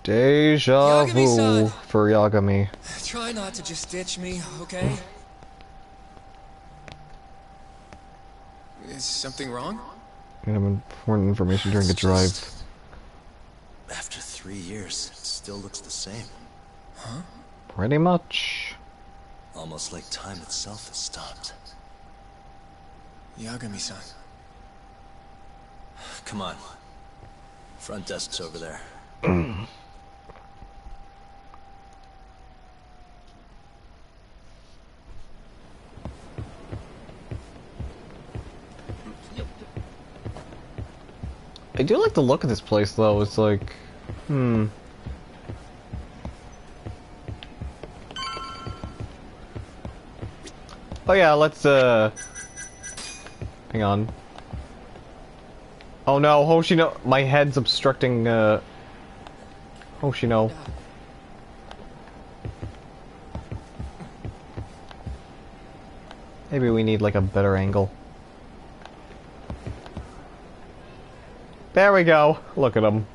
Deja vu Yagami-san! for Yagami. Try not to just ditch me, okay? Is something wrong? Important information during a drive. After 3 years, it still looks the same. Huh? Pretty much. Almost like time itself has stopped. Yagami-san. Come on. Front desk's over there. I do like the look of this place, though. It's like, Oh yeah, let's, hang on. Oh no, Hoshino, my head's obstructing, Hoshino. Maybe we need, like, a better angle. There we go. Look at him.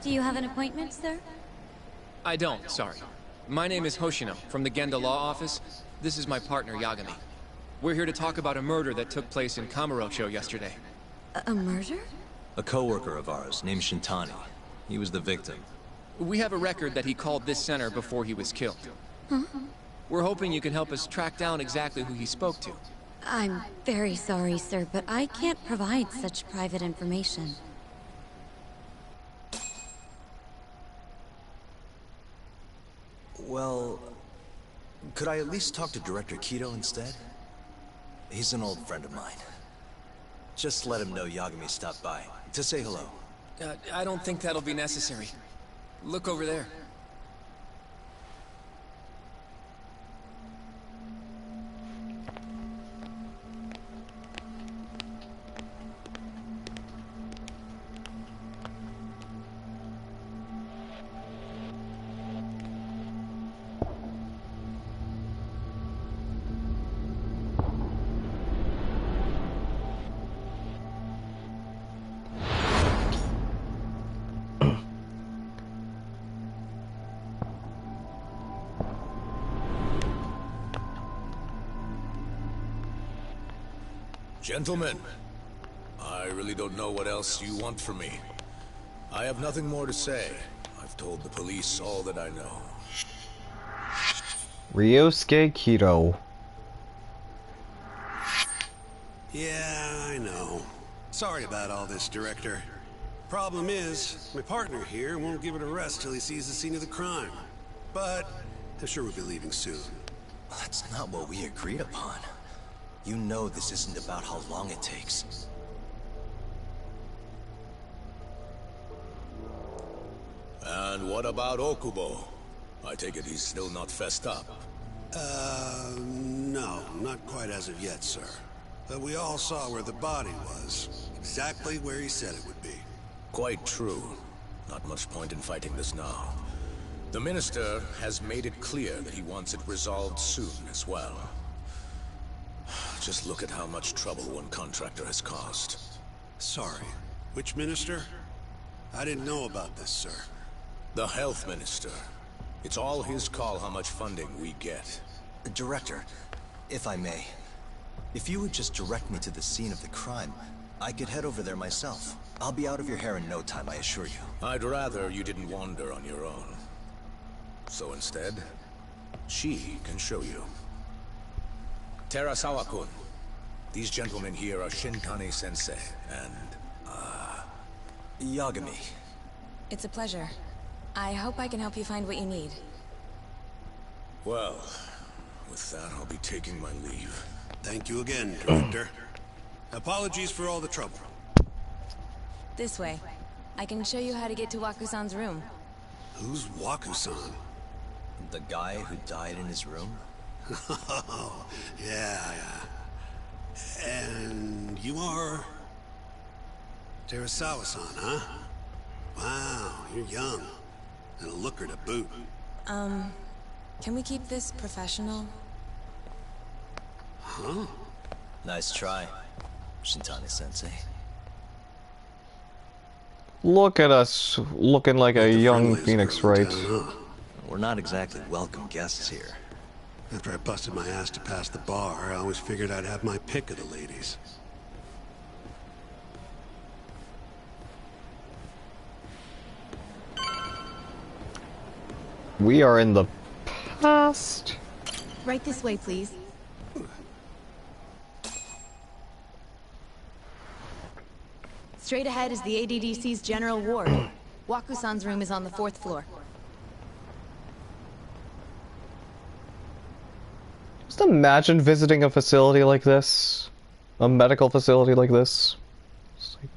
Do you have an appointment, sir? I don't, sorry. My name is Hoshino, from the Genda Law Office. This is my partner, Yagami. We're here to talk about a murder that took place in Kamurocho yesterday. A murder? A coworker of ours, named Shintani. He was the victim. We have a record that he called this center before he was killed. Huh? We're hoping you can help us track down exactly who he spoke to. I'm very sorry, sir, but I can't provide such private information. Well, could I at least talk to Director Kido instead? He's an old friend of mine. Just let him know Yagami stopped by, to say hello. I don't think that'll be necessary. Look over there. Gentlemen, I really don't know what else you want from me. I have nothing more to say. I've told the police all that I know. Ryosuke Kido. Yeah, I know. Sorry about all this, Director. Problem is, my partner here won't give it a rest till he sees the scene of the crime. But I'm sure we'll be leaving soon. That's not what we agreed upon. You know this isn't about how long it takes. And what about Okubo? I take it he's still not fessed up. No, not quite as of yet, sir. But we all saw where the body was. Exactly where he said it would be. Quite true. Not much point in fighting this now. The Minister has made it clear that he wants it resolved soon as well. Just look at how much trouble one contractor has caused. Sorry, which Minister? I didn't know about this, sir. The Health Minister. It's all his call how much funding we get. Director, if I may, if you would just direct me to the scene of the crime, I could head over there myself. I'll be out of your hair in no time, I assure you. I'd rather you didn't wander on your own. So instead, she can show you. Terasawa-kun, these gentlemen here are Shintani-sensei and, Yagami. It's a pleasure. I hope I can help you find what you need. Well, with that, I'll be taking my leave. Thank you again, Director. Apologies for all the trouble. This way. I can show you how to get to Waku-san's room. Who's Waku-san? The guy who died in his room? Oh, yeah. And you are... Terasawa-san, huh? Wow, you're young. And a looker to boot. Can we keep this professional? Huh? Nice try, Shintani-sensei. Look at us, looking like a young Phoenix, right? We're not exactly welcome guests here. After I busted my ass to pass the bar, I always figured I'd have my pick of the ladies. We are in the past. Right this way, please. Straight ahead is the ADDC's general ward. Waku-san's room is on the 4th floor. Just imagine visiting a facility like this. A medical facility like this. It's like...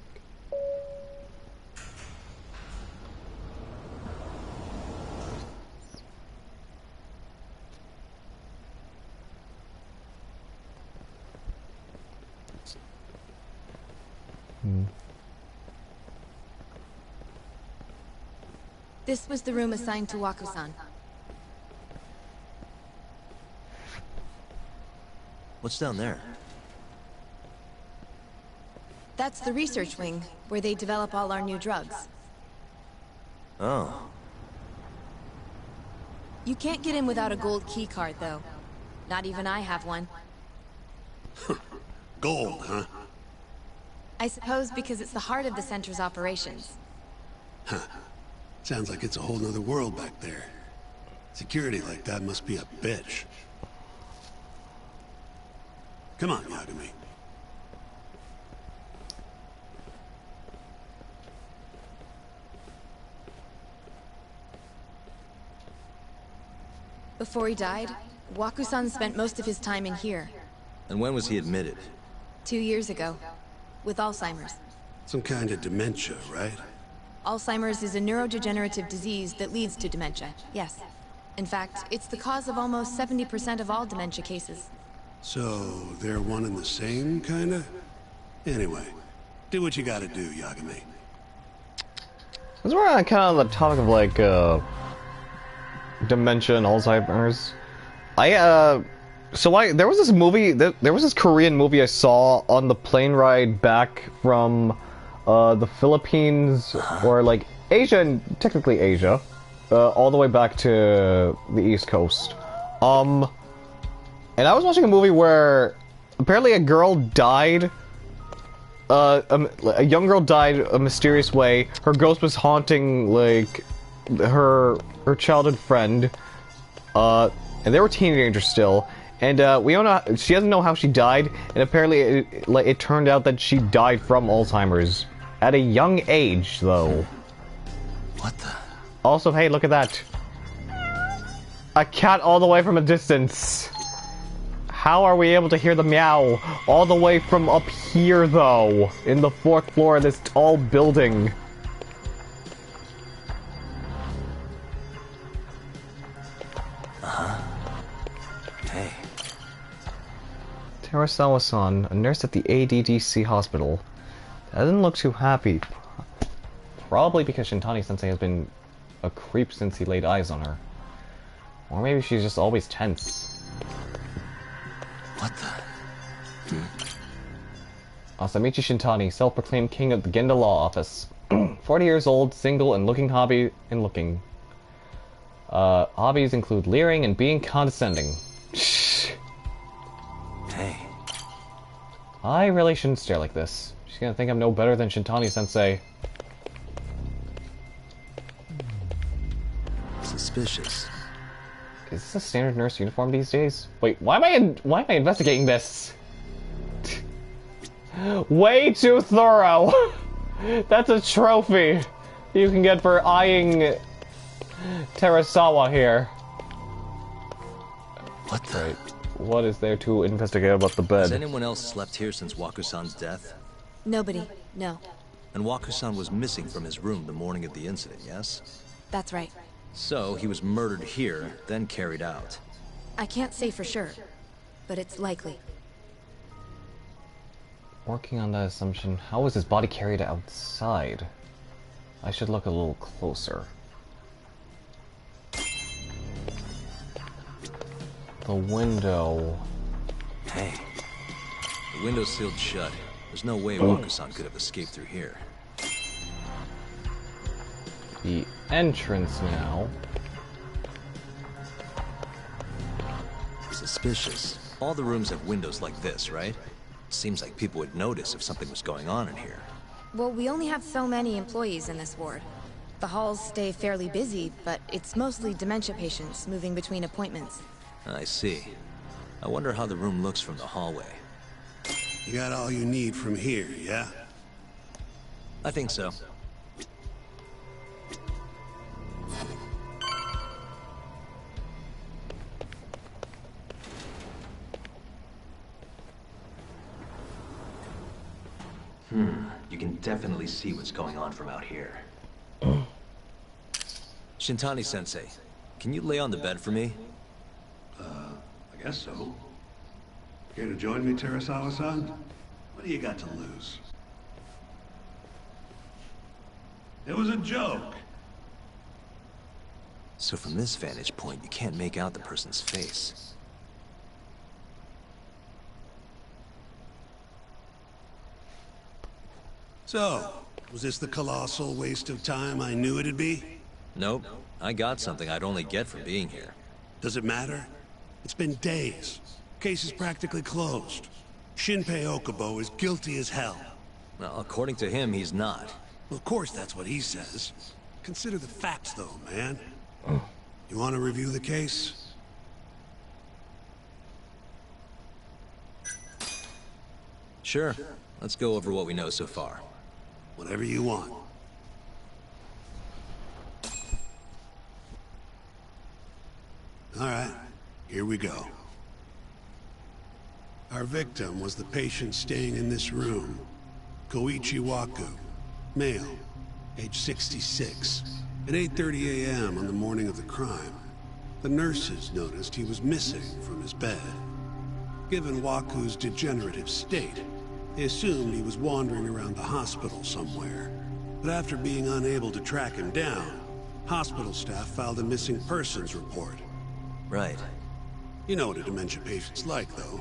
This was the room assigned to Waku-san. What's down there? That's the research wing, where they develop all our new drugs. Oh. You can't get in without a gold key card, though. Not even I have one. Gold, huh? I suppose because it's the heart of the center's operations. Huh. Sounds like it's a whole nother world back there. Security like that must be a bitch. Come on, Yagami. Before he died, Waku-san spent most of his time in here. And when was he admitted? 2 years ago. With Alzheimer's. Some kind of dementia, right? Alzheimer's is a neurodegenerative disease that leads to dementia, yes. In fact, it's the cause of almost 70% of all dementia cases. So, they're one and the same, kinda? Anyway, do what you gotta do, Yagami. Since we're on kind of the topic of like dementia and Alzheimer's, there was this movie, there was this Korean movie I saw on the plane ride back from the Philippines, or like Asia, and technically Asia, all the way back to the East Coast. And I was watching a movie where apparently a girl died. A young girl died a mysterious way. Her ghost was haunting like her childhood friend, and they were teenagers still. And we don't know. She doesn't know how she died, and apparently it turned out that she died from Alzheimer's at a young age, though. What the? Also, hey, look at that. A cat all the way from a distance. How are we able to hear the meow all the way from up here, though, in the 4th floor of this tall building? Hey. Terasawa-san, a nurse at the ADDC hospital. Doesn't look too happy. Probably because Shintani-sensei has been a creep since he laid eyes on her. Or maybe she's just always tense. What the? Asamichi Shintani, self-proclaimed king of the Genda Law Office. 40 years old, single, and looking hobbies include leering and being condescending. Hey. I really shouldn't stare like this. She's gonna think I'm no better than Shintani-sensei. Suspicious. Is this a standard nurse uniform these days? Wait, why am I investigating this? Way too thorough! That's a trophy you can get for eyeing Terasawa here. What the? Right. What is there to investigate about the bed? Has anyone else slept here since Waku-san's death? Nobody, no. And Waku-san was missing from his room the morning of the incident, yes? That's right. So, he was murdered here, then carried out. I can't say for sure, but it's likely. Working on that assumption, how was his body carried outside? I should look a little closer. The window. Hey. The window's sealed shut. There's no way Wakusan could have escaped through here. The entrance now. Suspicious. All the rooms have windows like this, right? Seems like people would notice if something was going on in here. Well, we only have so many employees in this ward. The halls stay fairly busy, but it's mostly dementia patients moving between appointments. I see. I wonder how the room looks from the hallway. You got all you need from here, yeah? I think so. You can definitely see what's going on from out here. Shintani-sensei, can you lay on the bed for me? I guess so. Care to join me, Terasawa-san? What do you got to lose? It was a joke. So from this vantage point, you can't make out the person's face. So, was this the colossal waste of time I knew it'd be? Nope. I got something I'd only get from being here. Does it matter? It's been days. Case is practically closed. Shinpei Okubo is guilty as hell. Well, according to him, he's not. Well, of course that's what he says. Consider the facts, though, man. You want to review the case? Sure. Let's go over what we know so far. Whatever you want. All right, here we go. Our victim was the patient staying in this room, Koichi Waku, male, age 66. At 8:30 a.m. on the morning of the crime, the nurses noticed he was missing from his bed. Given Waku's degenerative state, they assumed he was wandering around the hospital somewhere. But after being unable to track him down, hospital staff filed a missing persons report. Right. You know what a dementia patient's like, though.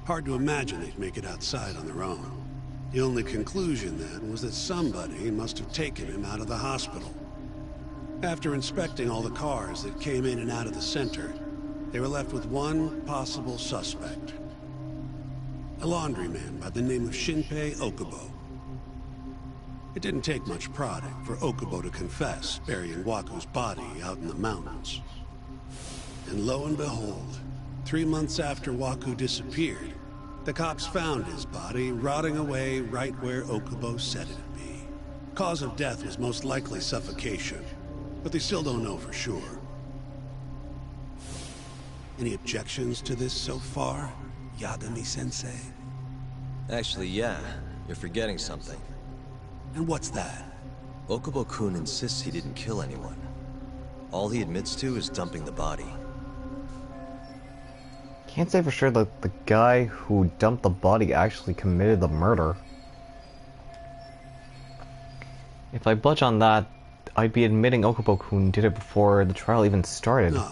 Hard to imagine they'd make it outside on their own. The only conclusion then was that somebody must have taken him out of the hospital. After inspecting all the cars that came in and out of the center, they were left with one possible suspect. A laundryman by the name of Shinpei Okubo. It didn't take much prodding for Okubo to confess burying Waku's body out in the mountains. And lo and behold, 3 months after Waku disappeared, the cops found his body rotting away right where Okubo said it'd be. Cause of death was most likely suffocation, but they still don't know for sure. Any objections to this so far, Yagami-sensei? Actually, yeah. You're forgetting something. And what's that? Okubo-kun insists he didn't kill anyone. All he admits to is dumping the body. Can't say for sure that the guy who dumped the body actually committed the murder. If I budge on that, I'd be admitting Okubo-kun did it before the trial even started. No,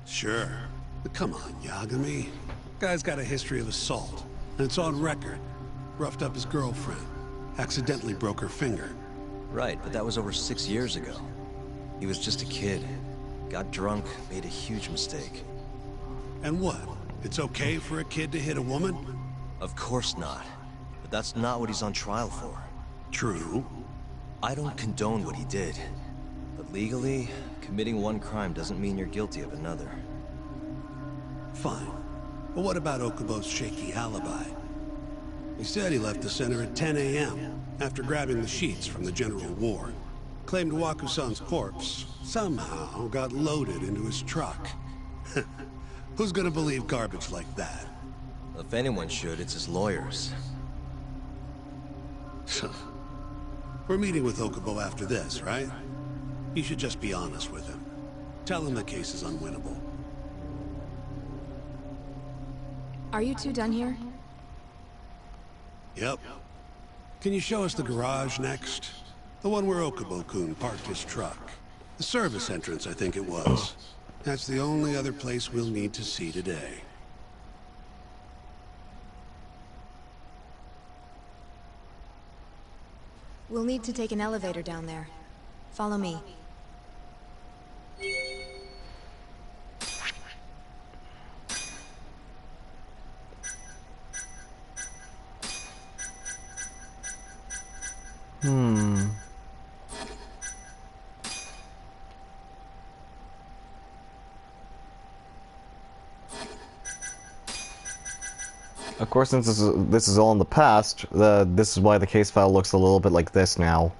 sure. But come on, Yagami. Guy's got a history of assault, and it's on record. Roughed up his girlfriend. Accidentally broke her finger. Right, but that was over 6 years ago. He was just a kid. Got drunk, made a huge mistake. And what? It's okay for a kid to hit a woman? Of course not. But that's not what he's on trial for. True. I don't condone what he did. But legally, committing one crime doesn't mean you're guilty of another. Fine. But what about Okubo's shaky alibi? He said he left the center at 10 a.m. after grabbing the sheets from the general ward. Claimed Waku-san's corpse somehow got loaded into his truck. Who's gonna believe garbage like that? If anyone should, it's his lawyers. We're meeting with Okubo after this, right? You should just be honest with him. Tell him the case is unwinnable. Are you two done here? Yep. Can you show us the garage next? The one where Okubo-kun parked his truck. The service entrance, I think it was. That's the only other place we'll need to see today. We'll need to take an elevator down there. Follow me. Of course, since this is all in the past, this is why the case file looks a little bit like this now.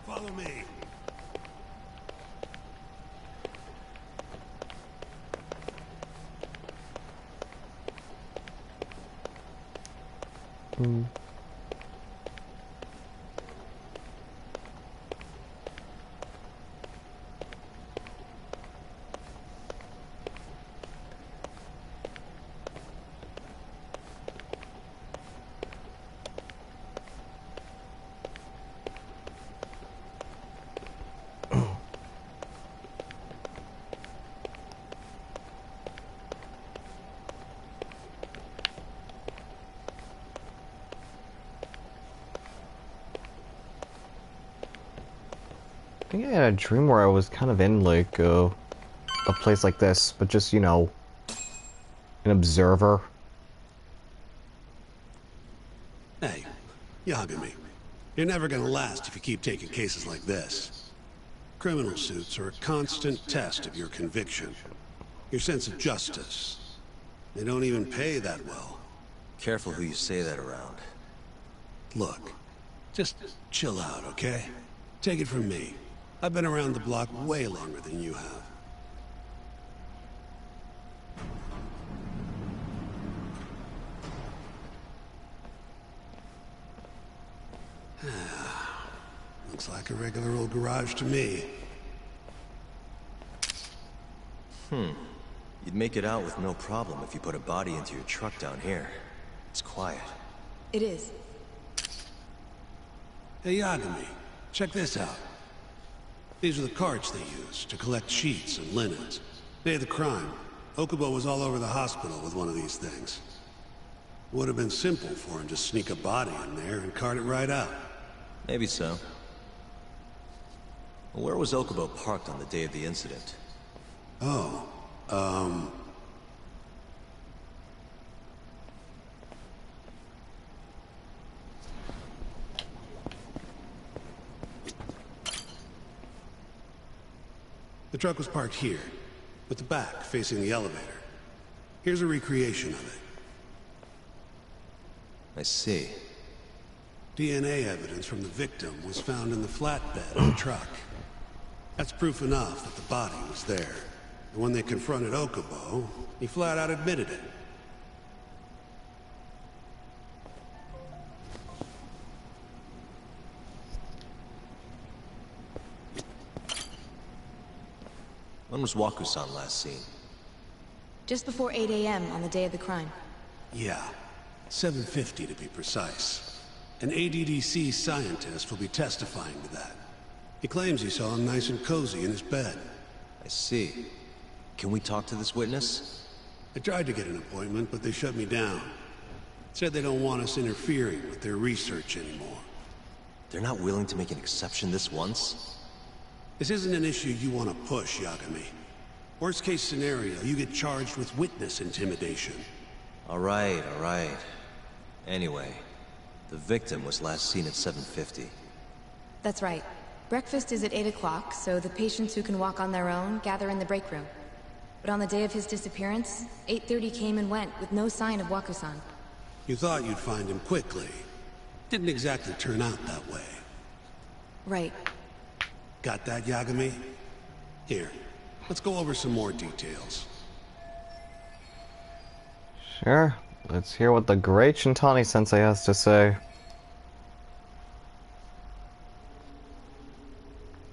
Follow me. I think I had a dream where I was kind of in, like, a place like this, but just, you know, an observer. Hey, Yagami. You're never gonna last if you keep taking cases like this. Criminal suits are a constant test of your conviction, your sense of justice. They don't even pay that well. Careful who you say that around. Look, just chill out, okay? Take it from me. I've been around the block way longer than you have. Looks like a regular old garage to me. You'd make it out with no problem if you put a body into your truck down here. It's quiet. It is. Hey, Yagami, check this out. These are the carts they use to collect sheets and linens. Day of the crime, Okubo was all over the hospital with one of these things. Would have been simple for him to sneak a body in there and cart it right out. Maybe so. Where was Okubo parked on the day of the incident? Oh, the truck was parked here, with the back facing the elevator. Here's a recreation of it. I see. DNA evidence from the victim was found in the flatbed of the truck. That's proof enough that the body was there. And when they confronted Okubo, he flat out admitted it. When was Waku-san last seen? Just before 8 a.m. on the day of the crime. Yeah, 7:50 to be precise. An ADDC scientist will be testifying to that. He claims he saw him nice and cozy in his bed. I see. Can we talk to this witness? I tried to get an appointment, but they shut me down. Said they don't want us interfering with their research anymore. They're not willing to make an exception this once? This isn't an issue you want to push, Yagami. Worst case scenario, you get charged with witness intimidation. All right. Anyway, the victim was last seen at 7:50. That's right. Breakfast is at 8 o'clock, so the patients who can walk on their own gather in the break room. But on the day of his disappearance, 8:30 came and went with no sign of Waku-san. You thought you'd find him quickly. Didn't exactly turn out that way. Right. Got that, Yagami? Here, let's go over some more details. Sure. Let's hear what the great Shintani-sensei has to say.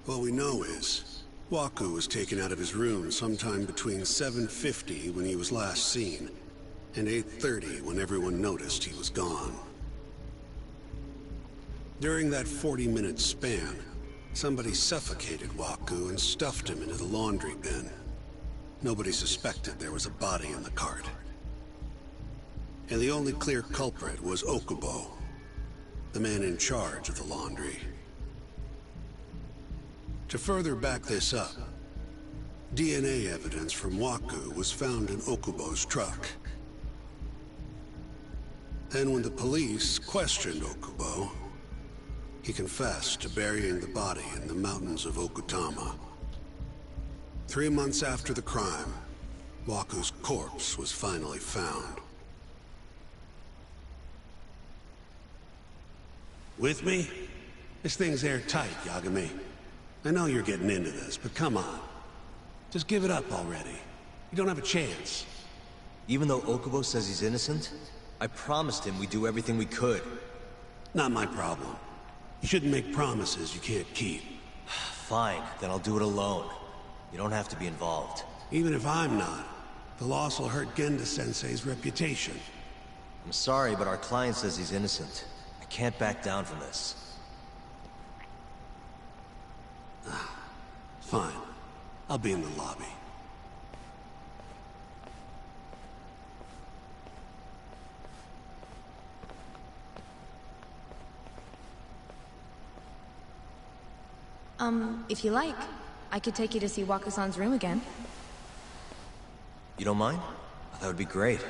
What we know is, Waku was taken out of his room sometime between 7:50 when he was last seen, and 8:30 when everyone noticed he was gone. During that 40-minute span, somebody suffocated Waku and stuffed him into the laundry bin. Nobody suspected there was a body in the cart. And the only clear culprit was Okubo, the man in charge of the laundry. To further back this up, DNA evidence from Waku was found in Okubo's truck. Then when the police questioned Okubo, he confessed to burying the body in the mountains of Okutama. 3 months after the crime, Waku's corpse was finally found. With me? This thing's airtight, Yagami. I know you're getting into this, but come on. Just give it up already. You don't have a chance. Even though Okubo says he's innocent, I promised him we'd do everything we could. Not my problem. You shouldn't make promises you can't keep. Fine, then I'll do it alone. You don't have to be involved. Even if I'm not, the loss will hurt Genda-sensei's reputation. I'm sorry, but our client says he's innocent. I can't back down from this. Fine. I'll be in the lobby. If you like, I could take you to see Waku-san's room again. You don't mind? That would be great.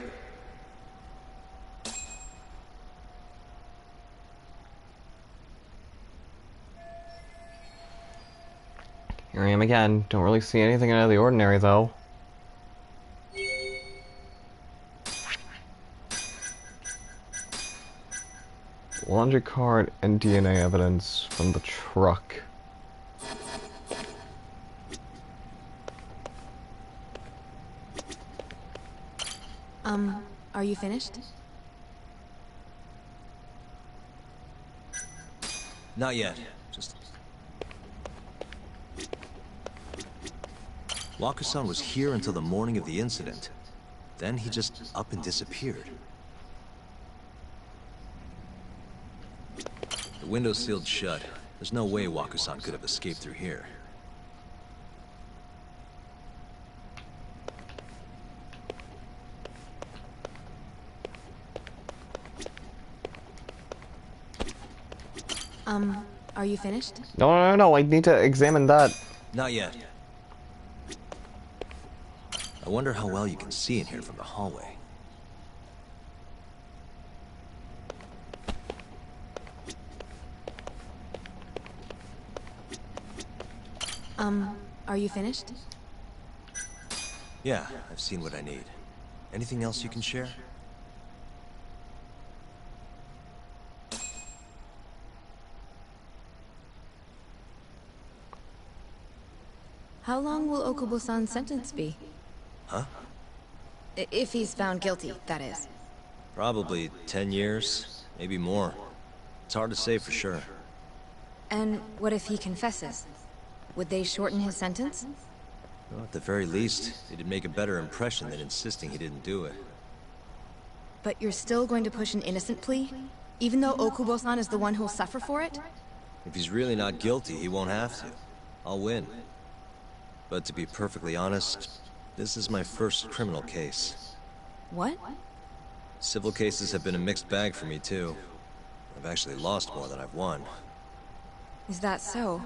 Here I am again. Don't really see anything out of the ordinary, though. Laundry cart and DNA evidence from the truck. Are you finished? Not yet. Just... Waku-san was here until the morning of the incident. Then he just up and disappeared. The window's sealed shut. There's no way Waku-san could have escaped through here. Are you finished? No, I need to examine that. Not yet. I wonder how well you can see in here from the hallway. Are you finished? Yeah, I've seen what I need. Anything else you can share? How long will Okubo-san's sentence be? Huh? If he's found guilty, that is. Probably 10 years, maybe more. It's hard to say for sure. And what if he confesses? Would they shorten his sentence? Well, at the very least, it'd make a better impression than insisting he didn't do it. But you're still going to push an innocent plea? Even though Okubo-san is the one who'll suffer for it? If he's really not guilty, he won't have to. I'll win. But to be perfectly honest, this is my first criminal case. What? Civil cases have been a mixed bag for me, too. I've actually lost more than I've won. Is that so?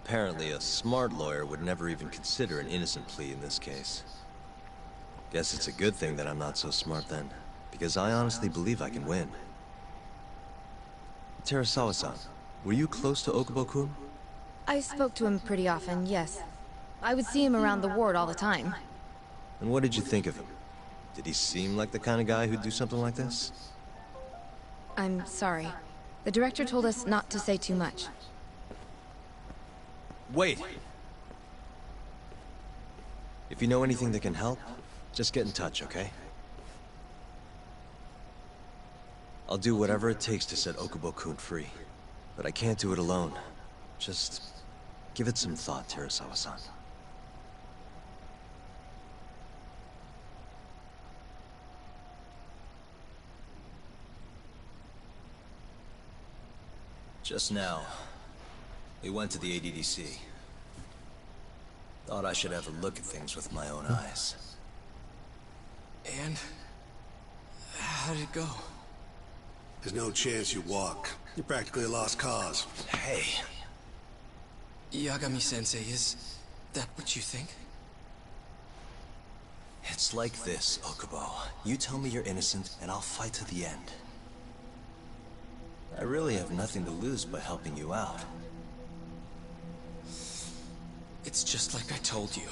Apparently, a smart lawyer would never even consider an innocent plea in this case. Guess it's a good thing that I'm not so smart then, because I honestly believe I can win. Terasawa-san, were you close to Okubo-kun? I spoke to him pretty often, yes. I would see him around the ward all the time. And what did you think of him? Did he seem like the kind of guy who'd do something like this? I'm sorry. The director told us not to say too much. Wait! If you know anything that can help, just get in touch, okay? I'll do whatever it takes to set Okubo-kun free. But I can't do it alone. Just give it some thought, Terasawa-san. Just now, we went to the ADDC. Thought I should have a look at things with my own eyes. And? How did it go? There's no chance you walk. You're practically a lost cause. Hey. Yagami-sensei, is that what you think? It's like this, Okubo. You tell me you're innocent, and I'll fight to the end. I really have nothing to lose by helping you out. It's just like I told you.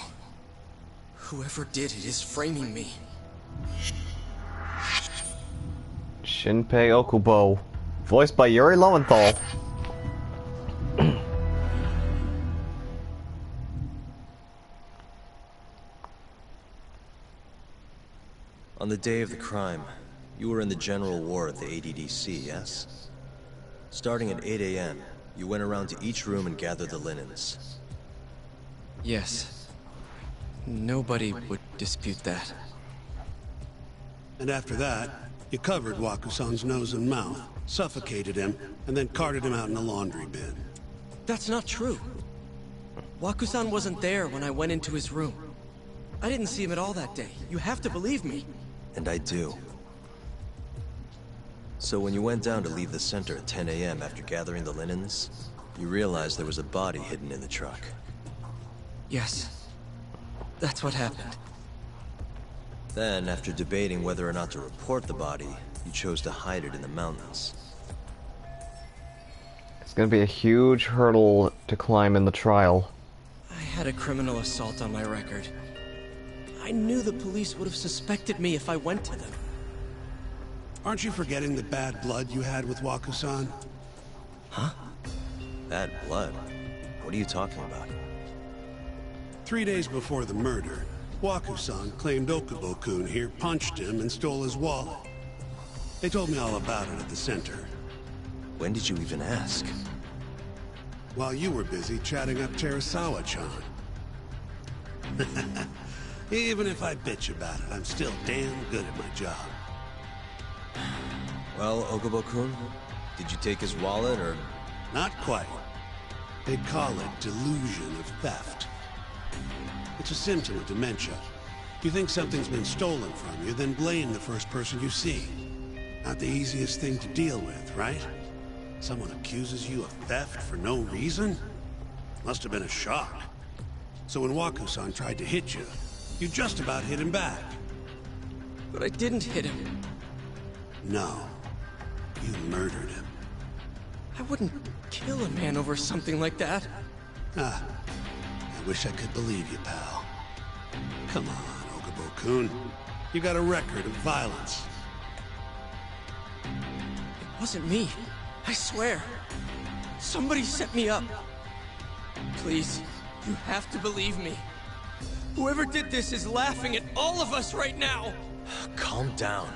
Whoever did it is framing me. Shinpei Okubo, voiced by Yuri Lowenthal. On the day of the crime, you were in the general ward at the ADDC, yes? Starting at 8 a.m., you went around to each room and gathered the linens. Yes. Nobody would dispute that. And after that, you covered Wakusan's nose and mouth, suffocated him, and then carted him out in a laundry bin. That's not true. Wakusan wasn't there when I went into his room. I didn't see him at all that day. You have to believe me. And I do. So when you went down to leave the center at 10 a.m. after gathering the linens, you realized there was a body hidden in the truck. Yes. That's what happened. Then, after debating whether or not to report the body, you chose to hide it in the mountains. It's gonna be a huge hurdle to climb in the trial. I had a criminal assault on my record. I knew the police would have suspected me if I went to them. Aren't you forgetting the bad blood you had with Wakusan? Huh? Bad blood? What are you talking about? 3 days before the murder, Wakusan claimed Okubo-kun here punched him and stole his wallet. They told me all about it at the center. When did you even ask? While you were busy chatting up Terasawa-chan. Even if I bitch about it, I'm still damn good at my job. Well, Okubo-kun, did you take his wallet, or...? Not quite. They'd call it delusion of theft. It's a symptom of dementia. You think something's been stolen from you, then blame the first person you see. Not the easiest thing to deal with, right? Someone accuses you of theft for no reason? Must have been a shock. So when Wakusan tried to hit you, you just about hit him back. But I didn't hit him. No. You murdered him. I wouldn't kill a man over something like that. Ah. I wish I could believe you, pal. Come on, Okubo-kun. You got a record of violence. It wasn't me. I swear. Somebody set me up. Please, you have to believe me. Whoever did this is laughing at all of us right now. Calm down.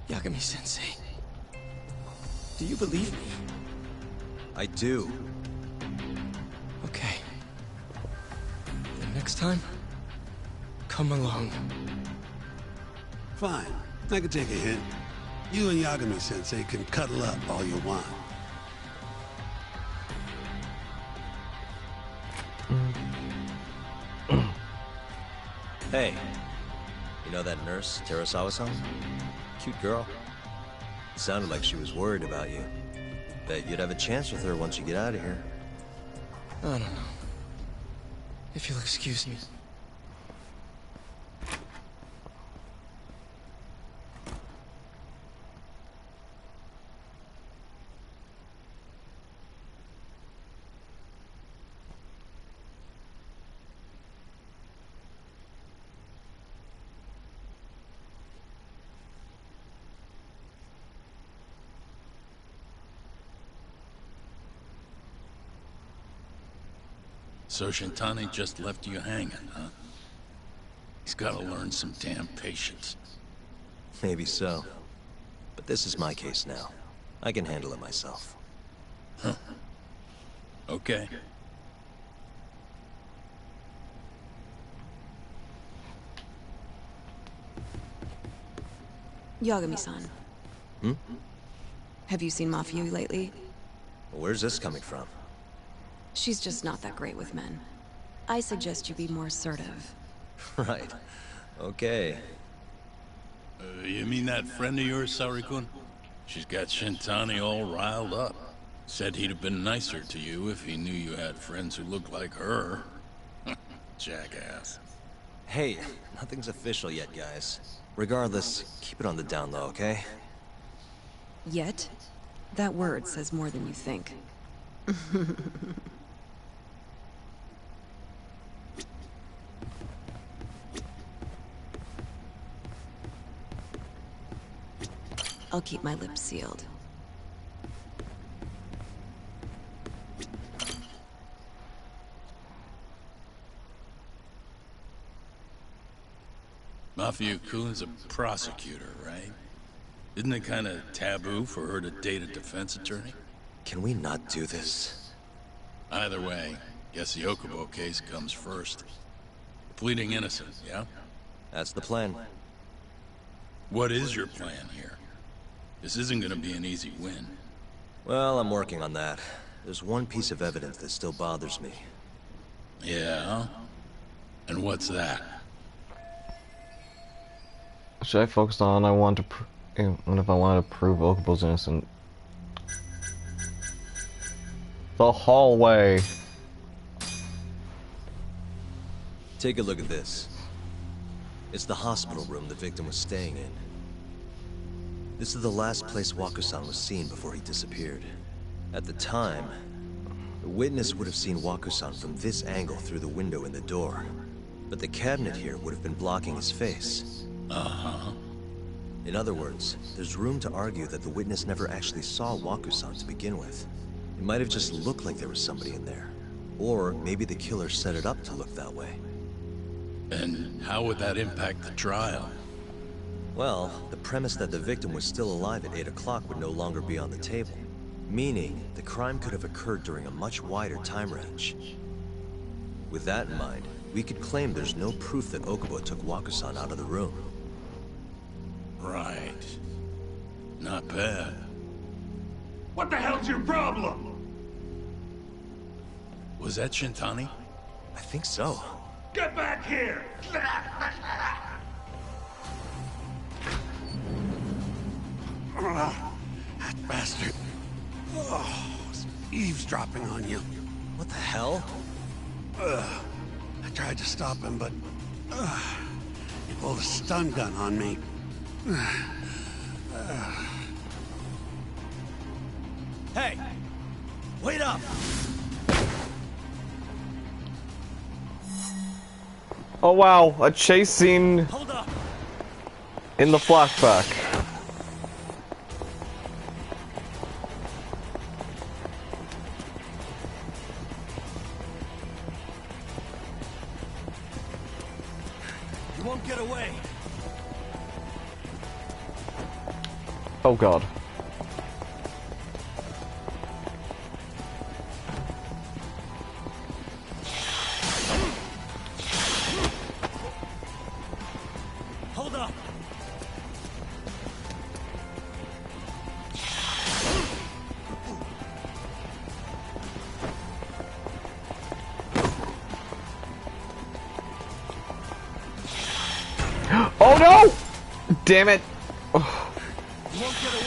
Yagami-sensei, do you believe me? I do. Okay. Then next time, come alone. Fine. I can take a hint. You and Yagami-sensei can cuddle up all you want. Hey, you know that nurse, Terasawa-san? Cute girl. Sounded like she was worried about you. Bet you'd have a chance with her once you get out of here. I don't know. If you'll excuse me. So Shintani just left you hanging, huh? He's gotta learn some damn patience. Maybe so. But this is my case now. I can handle it myself. Huh. Okay. Yagami-san, Have you seen Mafia lately? Where's this coming from? She's just not that great with men. I suggest you be more assertive. Right. Okay. You mean that friend of yours, Saori-kun? She's got Shintani all riled up. Said he'd have been nicer to you if he knew you had friends who looked like her. Jackass. Hey, nothing's official yet, guys. Regardless, keep it on the down low, okay? Yet? That word says more than you think. I'll keep my lips sealed. Mafia-kun's a prosecutor, right? Isn't it kind of taboo for her to date a defense attorney? Can we not do this? Either way, guess the Okubo case comes first. Pleading innocent, yeah? That's the plan. What is your plan here? This isn't gonna be an easy win. Well, I'm working on that. There's one piece of evidence that still bothers me. Yeah? And what's that? Should I focus on what if I want to prove Okubo's innocent? The hallway. Take a look at this. It's the hospital room the victim was staying in. This is the last place Waku-san was seen before he disappeared. At the time, the witness would have seen Waku-san from this angle through the window in the door. But the cabinet here would have been blocking his face. Uh-huh. In other words, there's room to argue that the witness never actually saw Waku-san to begin with. It might have just looked like there was somebody in there. Or maybe the killer set it up to look that way. And how would that impact the trial? Well, the premise that the victim was still alive at 8 o'clock would no longer be on the table. Meaning, the crime could have occurred during a much wider time range. With that in mind, we could claim there's no proof that Okubo took Waku-san out of the room. Right. Not bad. What the hell's your problem? Was that Shintani? I think so. Get back here! That bastard. Oh, he's eavesdropping on you. What the hell? I tried to stop him, but he pulled a stun gun on me. Hey! Wait up! Oh wow, a chase scene Hold up. in the flashback. You won't get away. Oh god. Hold up. Oh no! Damn it. You won't get away.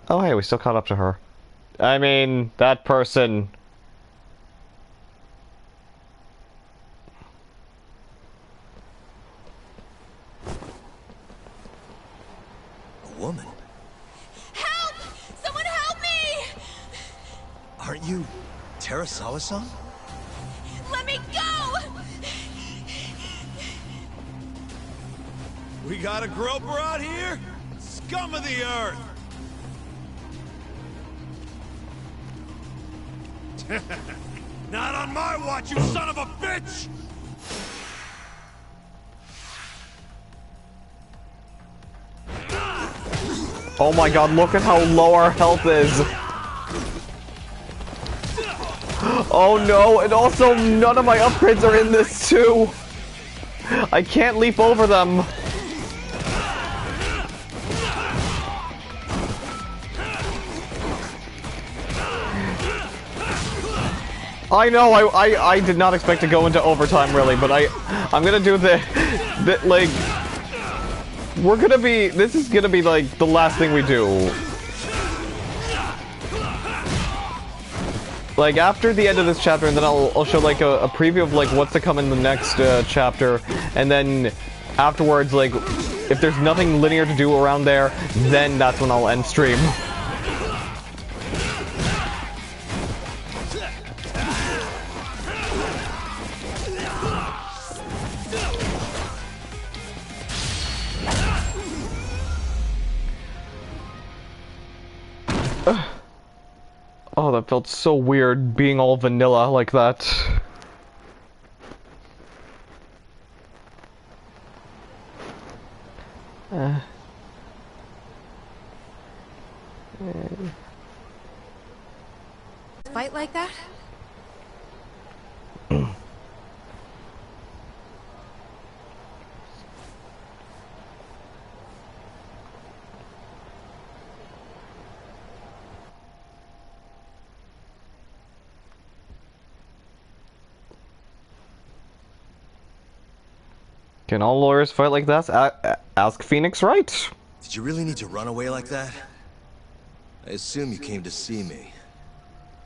Oh hey, we still caught up to her. I mean, that person... A woman? Help! Someone help me! Aren't you Terasawa-san? Let me go! We got a groper out here? Scum of the earth! Not on my watch, you son of a bitch! Oh my god, look at how low our health is! Oh no, and also none of my upgrades are in this too. I can't leap over them. I know, I did not expect to go into overtime really, but I'm gonna do the like, this is gonna be like the last thing we do. Like after the end of this chapter, and then I'll show like a preview of like what's to come in the next chapter, and then afterwards, like if there's nothing linear to do around there, then that's when I'll end stream. Oh, that felt so weird, being all vanilla like that. Fight like that? Can all lawyers fight like that? Ask Phoenix Wright. Did you really need to run away like that? I assume you came to see me.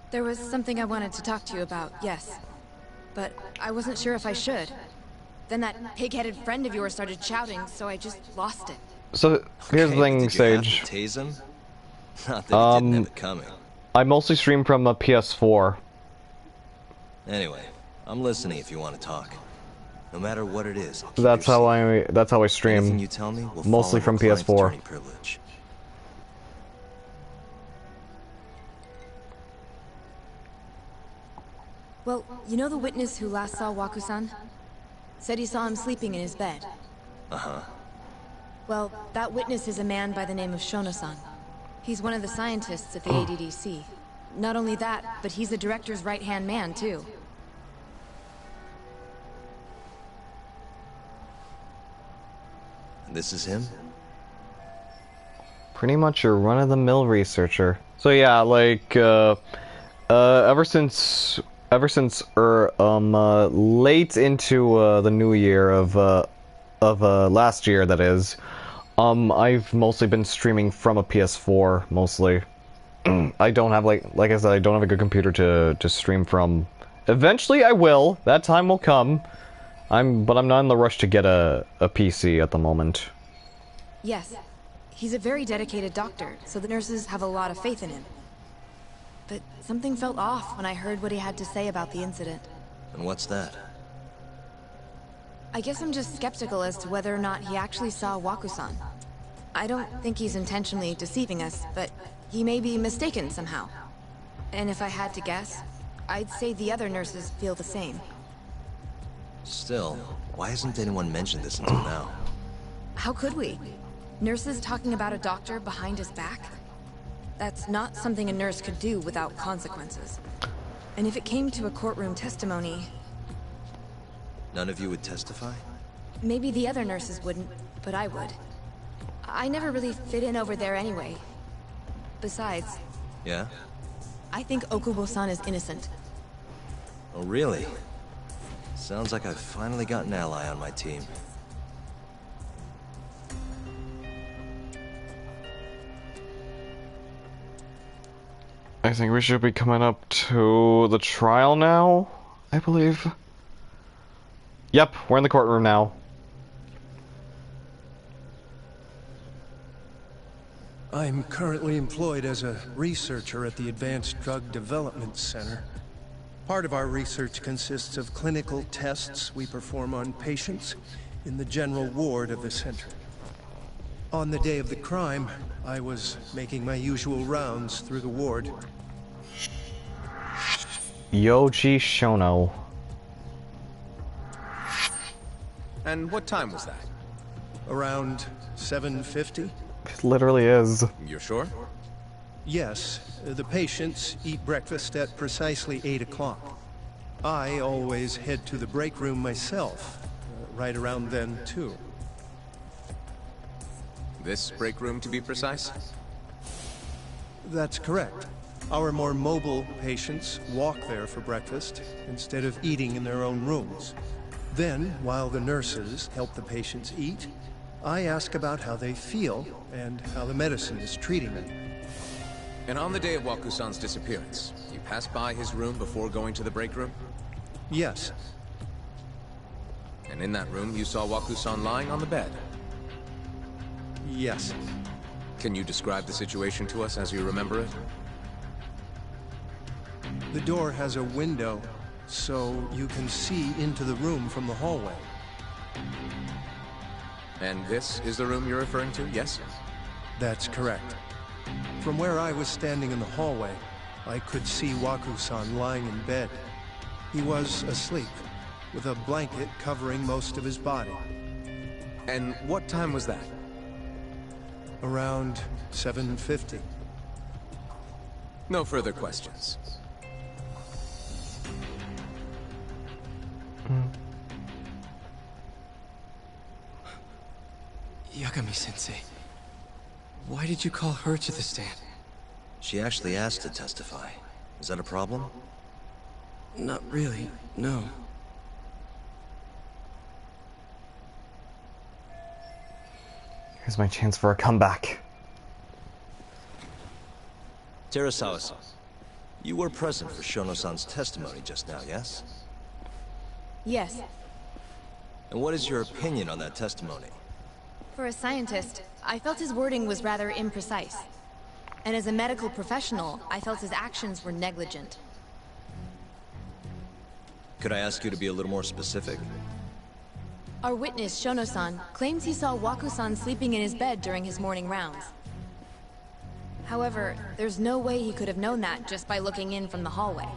There was something I wanted to talk to you about, yes. But I wasn't sure if I should. Then that pig-headed friend of yours started shouting, so I just lost it. So, here's the thing, Sage. Did you have to tase him? Not that he didn't have it coming. I mostly stream from a PS4. Anyway, I'm listening if you want to talk. No matter what it is, That's how I stream. Anything you tell me will mostly from PS4. Privilege. Well, you know the witness who last saw Waku-san? Said he saw him sleeping in his bed. Uh-huh. Well, that witness is a man by the name of Shono-san. He's one of the scientists at the ADDC. Not only that, but he's the director's right-hand man, too. This is him? Pretty much your run-of-the-mill researcher. So yeah, like, ever since late into the new year of last year, that is, I've mostly been streaming from a PS4 mostly. I don't have like I said, I don't have a good computer to stream from. Eventually, I will. That time will come. But I'm not in the rush to get a PC at the moment. Yes. He's a very dedicated doctor, so the nurses have a lot of faith in him. But something felt off when I heard what he had to say about the incident. And what's that? I guess I'm just skeptical as to whether or not he actually saw Waku-san. I don't think he's intentionally deceiving us, but he may be mistaken somehow. And if I had to guess, I'd say the other nurses feel the same. Still, why hasn't anyone mentioned this until now? How could we? Nurses talking about a doctor behind his back? That's not something a nurse could do without consequences. And if it came to a courtroom testimony... None of you would testify? Maybe the other nurses wouldn't, but I would. I never really fit in over there anyway. Besides... Yeah? I think Okubo-san is innocent. Oh, really? Sounds like I've finally got an ally on my team. I think we should be coming up to the trial now, I believe. Yep, we're in the courtroom now. I'm currently employed as a researcher at the Advanced Drug Development Center. Part of our research consists of clinical tests we perform on patients in the general ward of the center. On the day of the crime, I was making my usual rounds through the ward. Yoji Shono. And what time was that? Around 7:50? It literally is. You're sure? Yes, the patients eat breakfast at precisely 8 o'clock. I always head to the break room myself, right around then, too. This break room, to be precise? That's correct. Our more mobile patients walk there for breakfast, instead of eating in their own rooms. Then, while the nurses help the patients eat, I ask about how they feel and how the medicine is treating them. And on the day of Waku-san's disappearance, you passed by his room before going to the break room? Yes. And in that room, you saw Waku-san lying on the bed? Yes. Can you describe the situation to us as you remember it? The door has a window, so you can see into the room from the hallway. And this is the room you're referring to, yes? That's correct. From where I was standing in the hallway, I could see Waku-san lying in bed. He was asleep, with a blanket covering most of his body. And what time was that? Around 7:50. No further questions. Yagami-sensei, why did you call her to the stand? She actually asked to testify. Is that a problem? Not really, no. Here's my chance for a comeback. Terasawa-san, you were present for Shono-san's testimony just now, yes? Yes. And what is your opinion on that testimony? For a scientist, I felt his wording was rather imprecise. And as a medical professional, I felt his actions were negligent. Could I ask you to be a little more specific? Our witness, Shono-san, claims he saw Waku-san sleeping in his bed during his morning rounds. However, there's no way he could have known that just by looking in from the hallway.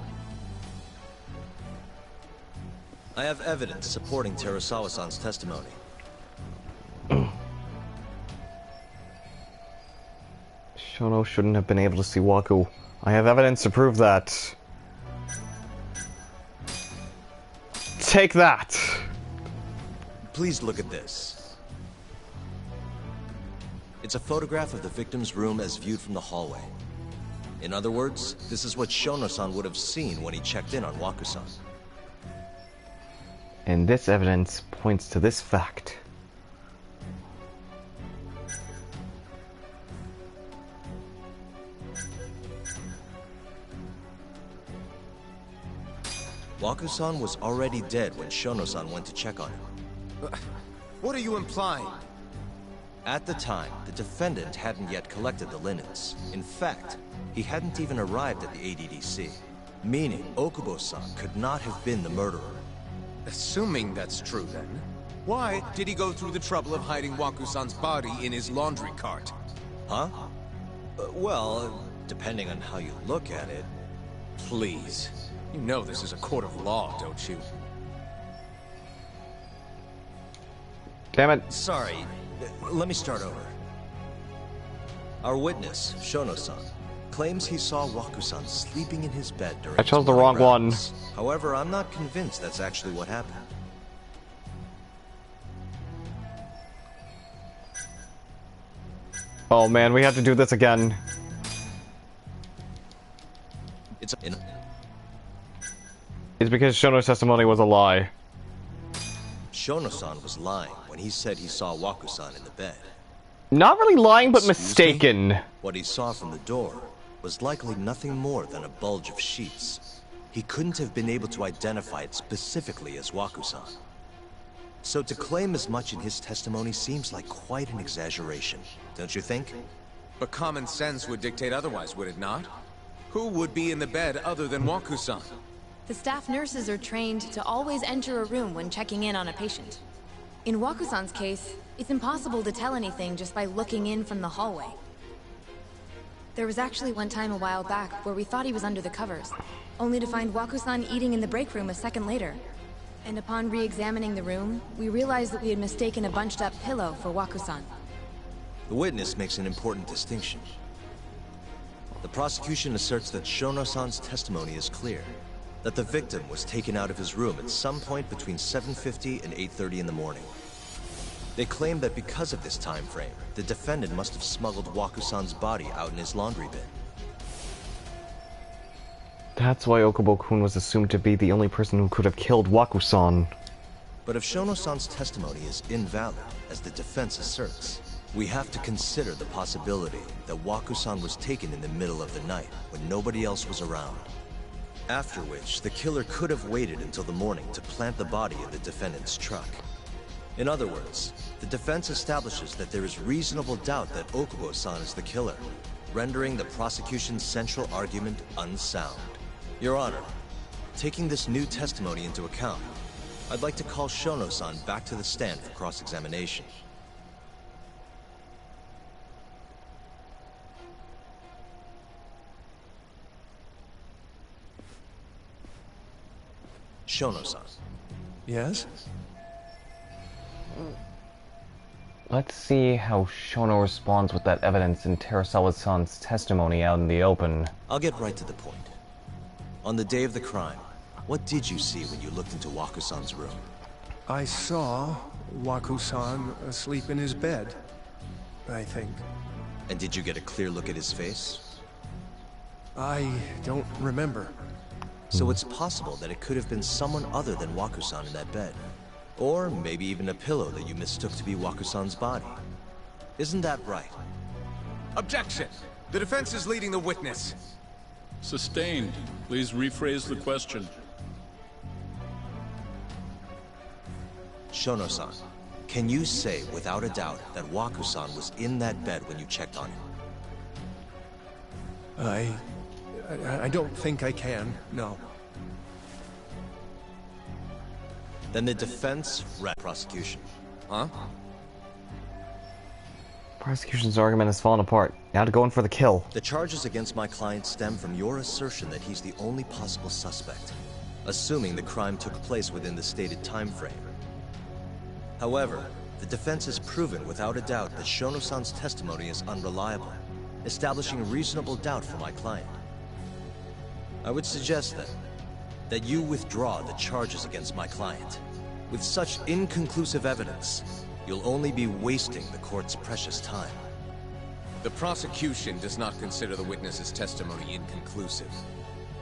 I have evidence supporting Terasawa-san's testimony. Shono shouldn't have been able to see Waku. I have evidence to prove that. Take that! Please look at this. It's a photograph of the victim's room as viewed from the hallway. In other words, this is what Shono-san would have seen when he checked in on Waku-san. And this evidence points to this fact. Waku-san was already dead when Shono-san went to check on him. What are you implying? At the time, the defendant hadn't yet collected the linens. In fact, he hadn't even arrived at the ADDC, meaning Okubo-san could not have been the murderer. Assuming that's true, then, why did he go through the trouble of hiding Waku-san's body in his laundry cart? Huh? Well, depending on how you look at it... Please. You know this is a court of law, don't you? Damn it. Sorry. Let me start over. Our witness, Shono-san, claims he saw Waku-san sleeping in his bed during I chose the wrong one. However, I'm not convinced that's actually what happened. Oh man, we have to do this again. It's because Shono's testimony was a lie. Shono-san was lying when he said he saw Waku-san in the bed. Not really lying, but mistaken. What he saw from the door was likely nothing more than a bulge of sheets. He couldn't have been able to identify it specifically as Waku-san. So to claim as much in his testimony seems like quite an exaggeration, don't you think? But common sense would dictate otherwise, would it not? Who would be in the bed other than Waku-san? The staff nurses are trained to always enter a room when checking in on a patient. In Waku-san's case, it's impossible to tell anything just by looking in from the hallway. There was actually one time a while back where we thought he was under the covers, only to find Waku-san eating in the break room a second later. And upon re-examining the room, we realized that we had mistaken a bunched-up pillow for Waku-san. The witness makes an important distinction. The prosecution asserts that Shono-san's testimony is clear. That the victim was taken out of his room at some point between 7:50 and 8:30 in the morning. They claim that because of this time frame, the defendant must have smuggled Waku-san's body out in his laundry bin. That's why Okubo-kun was assumed to be the only person who could have killed Waku-san. But if Shono-san's testimony is invalid, as the defense asserts, we have to consider the possibility that Waku-san was taken in the middle of the night when nobody else was around. After which, the killer could have waited until the morning to plant the body in the defendant's truck. In other words, the defense establishes that there is reasonable doubt that Okubo-san is the killer, rendering the prosecution's central argument unsound. Your Honor, taking this new testimony into account, I'd like to call Shono-san back to the stand for cross-examination. Shono-san. Yes? Let's see how Shono responds with that evidence in Terasawa-san's testimony out in the open. I'll get right to the point. On the day of the crime, what did you see when you looked into Waku-san's room? I saw Waku-san asleep in his bed, I think. And did you get a clear look at his face? I don't remember. So it's possible that it could have been someone other than Waku-san in that bed. Or maybe even a pillow that you mistook to be Waku-san's body. Isn't that right? Objection! The defense is leading the witness. Sustained. Please rephrase the question. Shono-san, can you say without a doubt that Waku-san was in that bed when you checked on him? I don't think I can, no. Then the defense prosecution. Huh? Prosecution's argument has fallen apart. Now to go in for the kill. The charges against my client stem from your assertion that he's the only possible suspect, assuming the crime took place within the stated time frame. However, the defense has proven without a doubt that Shono-san's testimony is unreliable, establishing reasonable doubt for my client. I would suggest then that you withdraw the charges against my client. With such inconclusive evidence, you'll only be wasting the court's precious time. The prosecution does not consider the witness's testimony inconclusive.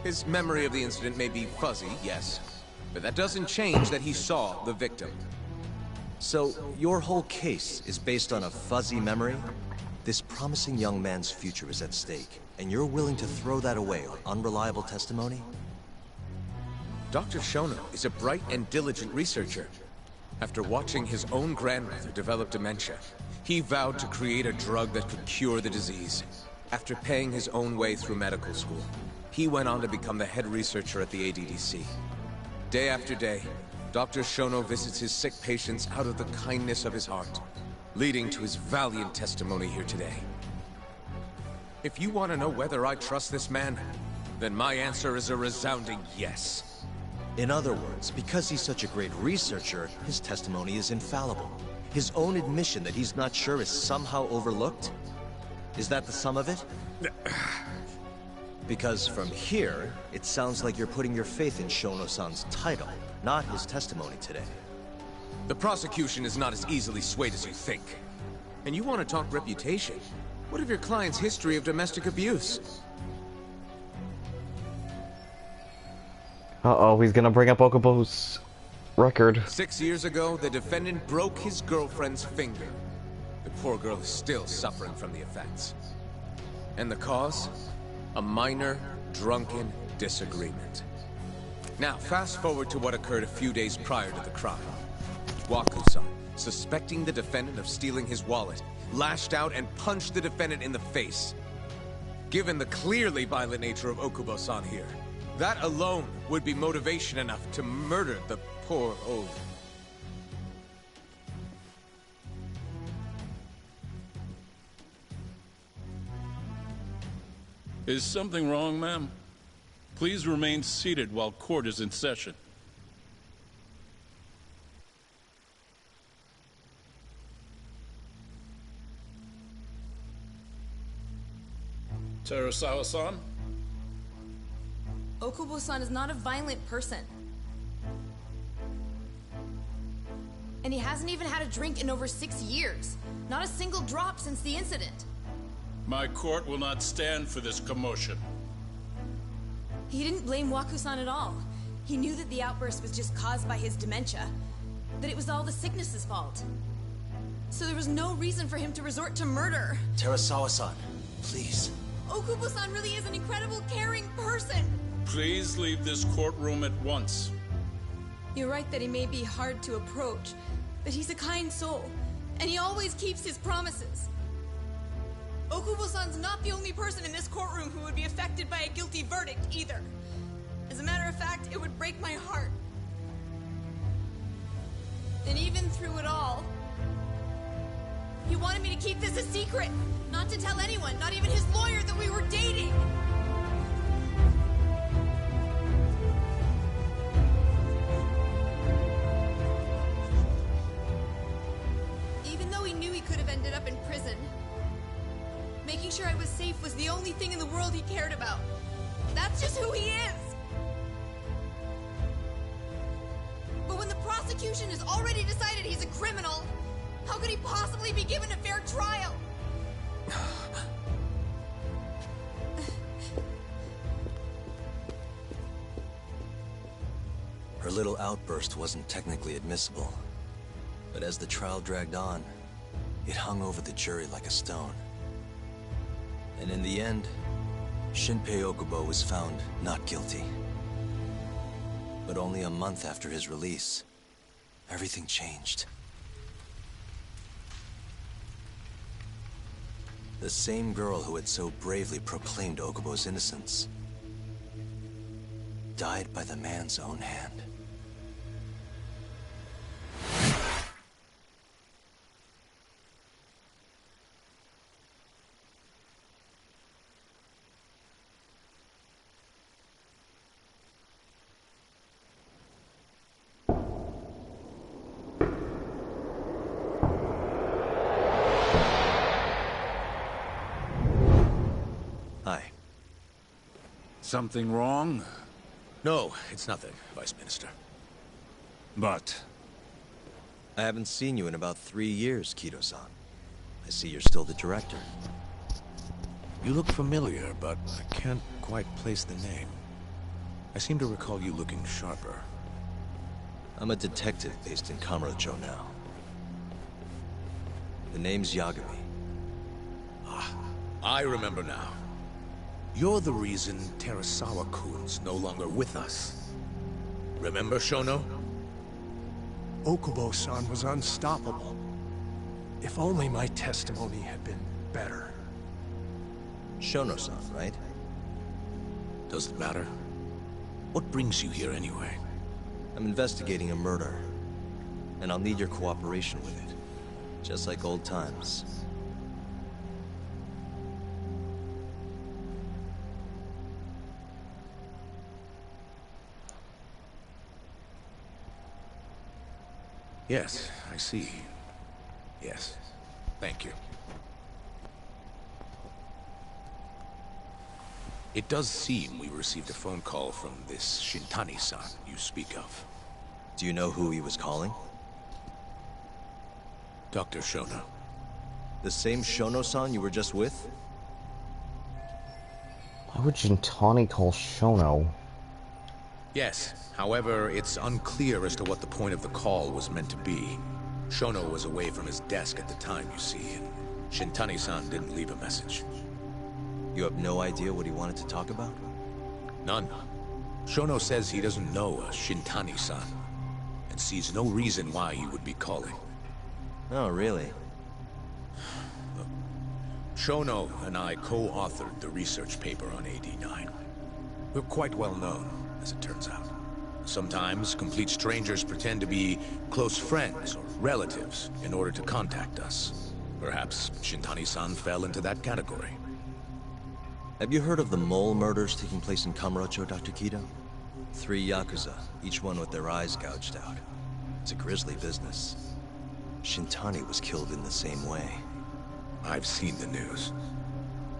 His memory of the incident may be fuzzy, yes, but that doesn't change that he saw the victim. So, your whole case is based on a fuzzy memory? This promising young man's future is at stake, and you're willing to throw that away on unreliable testimony? Dr. Shono is a bright and diligent researcher. After watching his own grandmother develop dementia, he vowed to create a drug that could cure the disease. After paying his own way through medical school, he went on to become the head researcher at the ADDC. Day after day, Dr. Shono visits his sick patients out of the kindness of his heart, leading to his valiant testimony here today. If you want to know whether I trust this man, then my answer is a resounding yes. In other words, because he's such a great researcher, his testimony is infallible. His own admission that he's not sure is somehow overlooked? Is that the sum of it? Because from here, it sounds like you're putting your faith in Shono-san's title, not his testimony today. The prosecution is not as easily swayed as you think. And you want to talk reputation? What of your client's history of domestic abuse? Uh-oh, he's gonna bring up Okubo's record. 6 years ago, the defendant broke his girlfriend's finger. The poor girl is still suffering from the effects. And the cause? A minor, drunken disagreement. Now, fast forward to what occurred a few days prior to the crime. Waku-san, suspecting the defendant of stealing his wallet, lashed out and punched the defendant in the face. Given the clearly violent nature of Okubo-san here, that alone would be motivation enough to murder the poor old... Is something wrong, ma'am? Please remain seated while court is in session. Terasawa-san? Okubo-san is not a violent person. And he hasn't even had a drink in over 6 years. Not a single drop since the incident. My court will not stand for this commotion. He didn't blame Waku-san at all. He knew that the outburst was just caused by his dementia. That it was all the sickness's fault. So there was no reason for him to resort to murder. Terasawa-san, please. Okubo-san really is an incredible, caring person. Please leave this courtroom at once. You're right that he may be hard to approach, but he's a kind soul, and he always keeps his promises. Okubo-san's not the only person in this courtroom who would be affected by a guilty verdict, either. As a matter of fact, it would break my heart. And even through it all, he wanted me to keep this a secret, not to tell anyone, not even his lawyer, that we were dating. Even though he knew he could have ended up in prison, making sure I was safe was the only thing in the world he cared about. That's just who he is. But when the prosecution has already decided he's a criminal, how could he possibly be given a fair trial? Her little outburst wasn't technically admissible, but as the trial dragged on, it hung over the jury like a stone. And in the end, Shinpei Okubo was found not guilty. But only a month after his release, everything changed. The same girl who had so bravely proclaimed Okubo's innocence died by the man's own hand. Something wrong? No, it's nothing, Vice Minister. But... I haven't seen you in about 3 years, Kido-san. I see you're still the director. You look familiar, but I can't quite place the name. I seem to recall you looking sharper. I'm a detective based in Kamurocho now. The name's Yagami. Ah, I remember now. You're the reason Terasawa-kun's no longer with us. Remember, Shono? Okubo-san was unstoppable. If only my testimony had been better. Shono-san, right? Does it matter? What brings you here anyway? I'm investigating a murder, and I'll need your cooperation with it. Just like old times. Yes, I see. Yes. Thank you. It does seem we received a phone call from this Shintani-san you speak of. Do you know who he was calling? Dr. Shono. The same Shono-san you were just with? Why would Shintani call Shono? Yes. However, it's unclear as to what the point of the call was meant to be. Shono was away from his desk at the time, you see, and Shintani-san didn't leave a message. You have no idea what he wanted to talk about? None. Shono says he doesn't know a Shintani-san, and sees no reason why he would be calling. Oh, really? Look, Shono and I co-authored the research paper on AD9. We're quite well known, as it turns out. Sometimes, complete strangers pretend to be close friends or relatives in order to contact us. Perhaps Shintani-san fell into that category. Have you heard of the mole murders taking place in Kamurocho, Dr. Kido? 3 Yakuza, each one with their eyes gouged out. It's a grisly business. Shintani was killed in the same way. I've seen the news.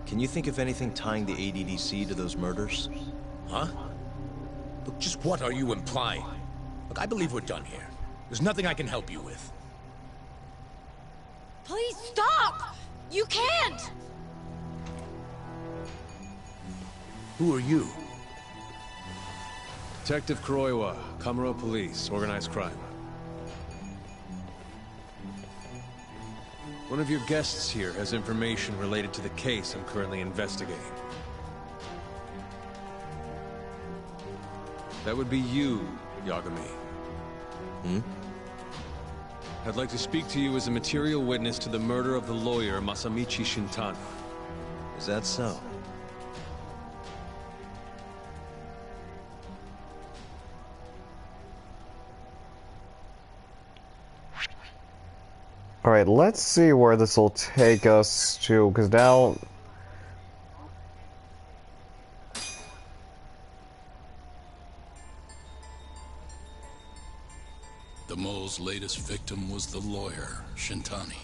Can you think of anything tying the ADDC to those murders? Huh? Look, just what are you implying? Look, I believe we're done here. There's nothing I can help you with. Please stop! You can't! Who are you? Detective Kuroiwa, Kamuro Police, Organized Crime. One of your guests here has information related to the case I'm currently investigating. That would be you, Yagami. Hmm? I'd like to speak to you as a material witness to the murder of the lawyer Masamichi Shintani. Is that so? Alright, let's see where this will take us to, because now... The mole's latest victim was the lawyer, Shintani.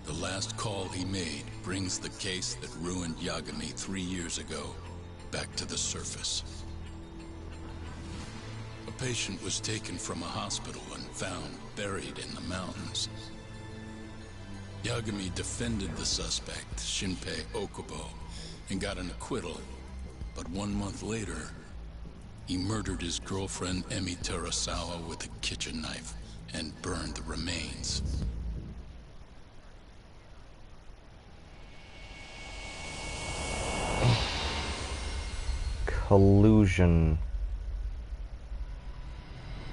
The last call he made brings the case that ruined Yagami 3 years ago back to the surface. A patient was taken from a hospital and found buried in the mountains. Yagami defended the suspect, Shinpei Okubo, and got an acquittal. But 1 month later, he murdered his girlfriend Emi Terasawa with a kitchen knife and burned the remains. Collusion.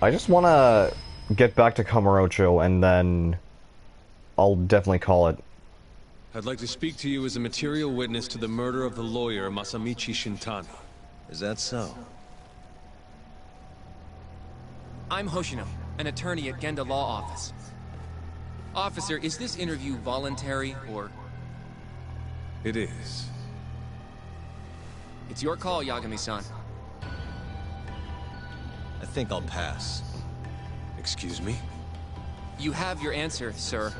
I just want to get back to Kamurocho and then I'll definitely call it. I'd like to speak to you as a material witness to the murder of the lawyer Masamichi Shintani. Is that so? I'm Hoshino, an attorney at Genda Law Office. Officer, is this interview voluntary, or...? It is. It's your call, Yagami-san. I think I'll pass. Excuse me? You have your answer, sir.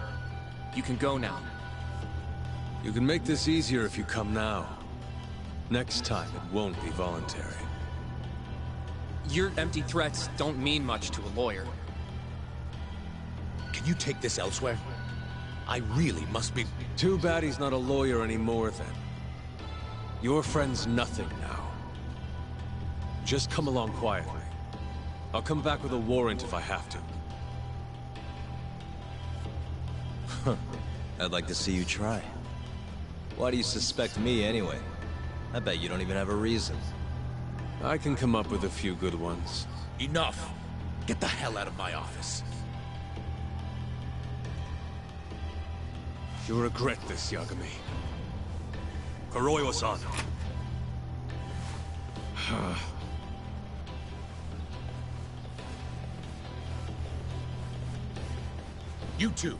You can go now. You can make this easier if you come now. Next time, it won't be voluntary. Your empty threats don't mean much to a lawyer. Can you take this elsewhere? I really must be... Too bad he's not a lawyer anymore, then. Your friend's nothing now. Just come along quietly. I'll come back with a warrant if I have to. I'd like to see you try. Why do you suspect me anyway? I bet you don't even have a reason. I can come up with a few good ones. Enough! Get the hell out of my office. You'll regret this, Yagami. Kuroiwa-san. You two,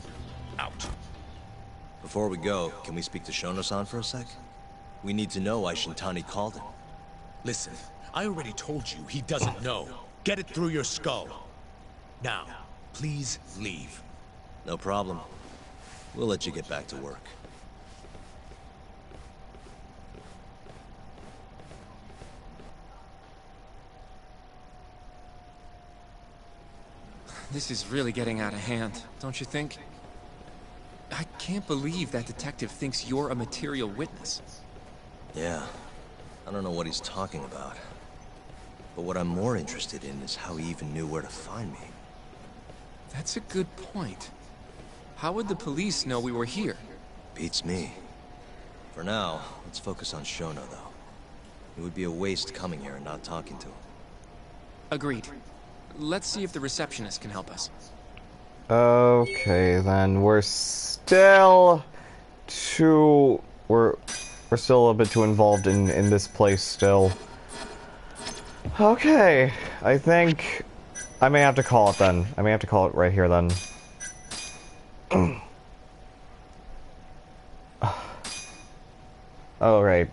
out. Before we go, can we speak to Shono-san for a sec? We need to know why Shintani called him. Listen, I already told you he doesn't know. Get it through your skull. Now, please leave. No problem. We'll let you get back to work. This is really getting out of hand, don't you think? I can't believe that detective thinks you're a material witness. Yeah. I don't know what he's talking about. But what I'm more interested in is how he even knew where to find me. That's a good point. How would the police know we were here? Beats me. For now, let's focus on Shono, though. It would be a waste coming here and not talking to him. Agreed. Let's see if the receptionist can help us. Okay, then we're still we're still a bit too involved in this place still. Okay, I think I may have to call it then. I may have to call it right here then. Alright.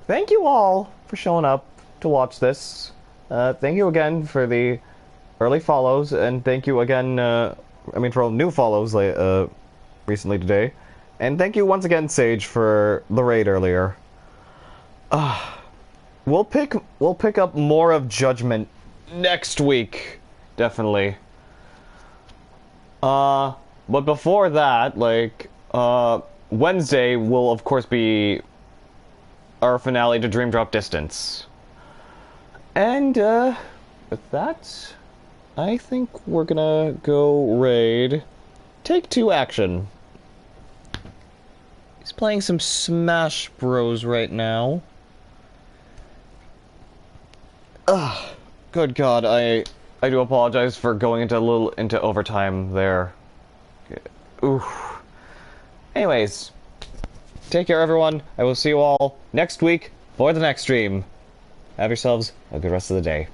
Thank you all for showing up to watch this. Thank you again for the early follows, and thank you again, for all new follows recently today. And thank you once again, Sage, for the raid earlier. We'll pick up more of Judgment next week, definitely. But before that, like, Wednesday will of course be our finale to Dream Drop Distance. And, with that, I think we're gonna go raid Take Two Action. He's playing some Smash Bros right now. Good God, I do apologize for going into overtime there. Oof. Anyways, take care everyone. I will see you all next week for the next stream. Have yourselves a good rest of the day.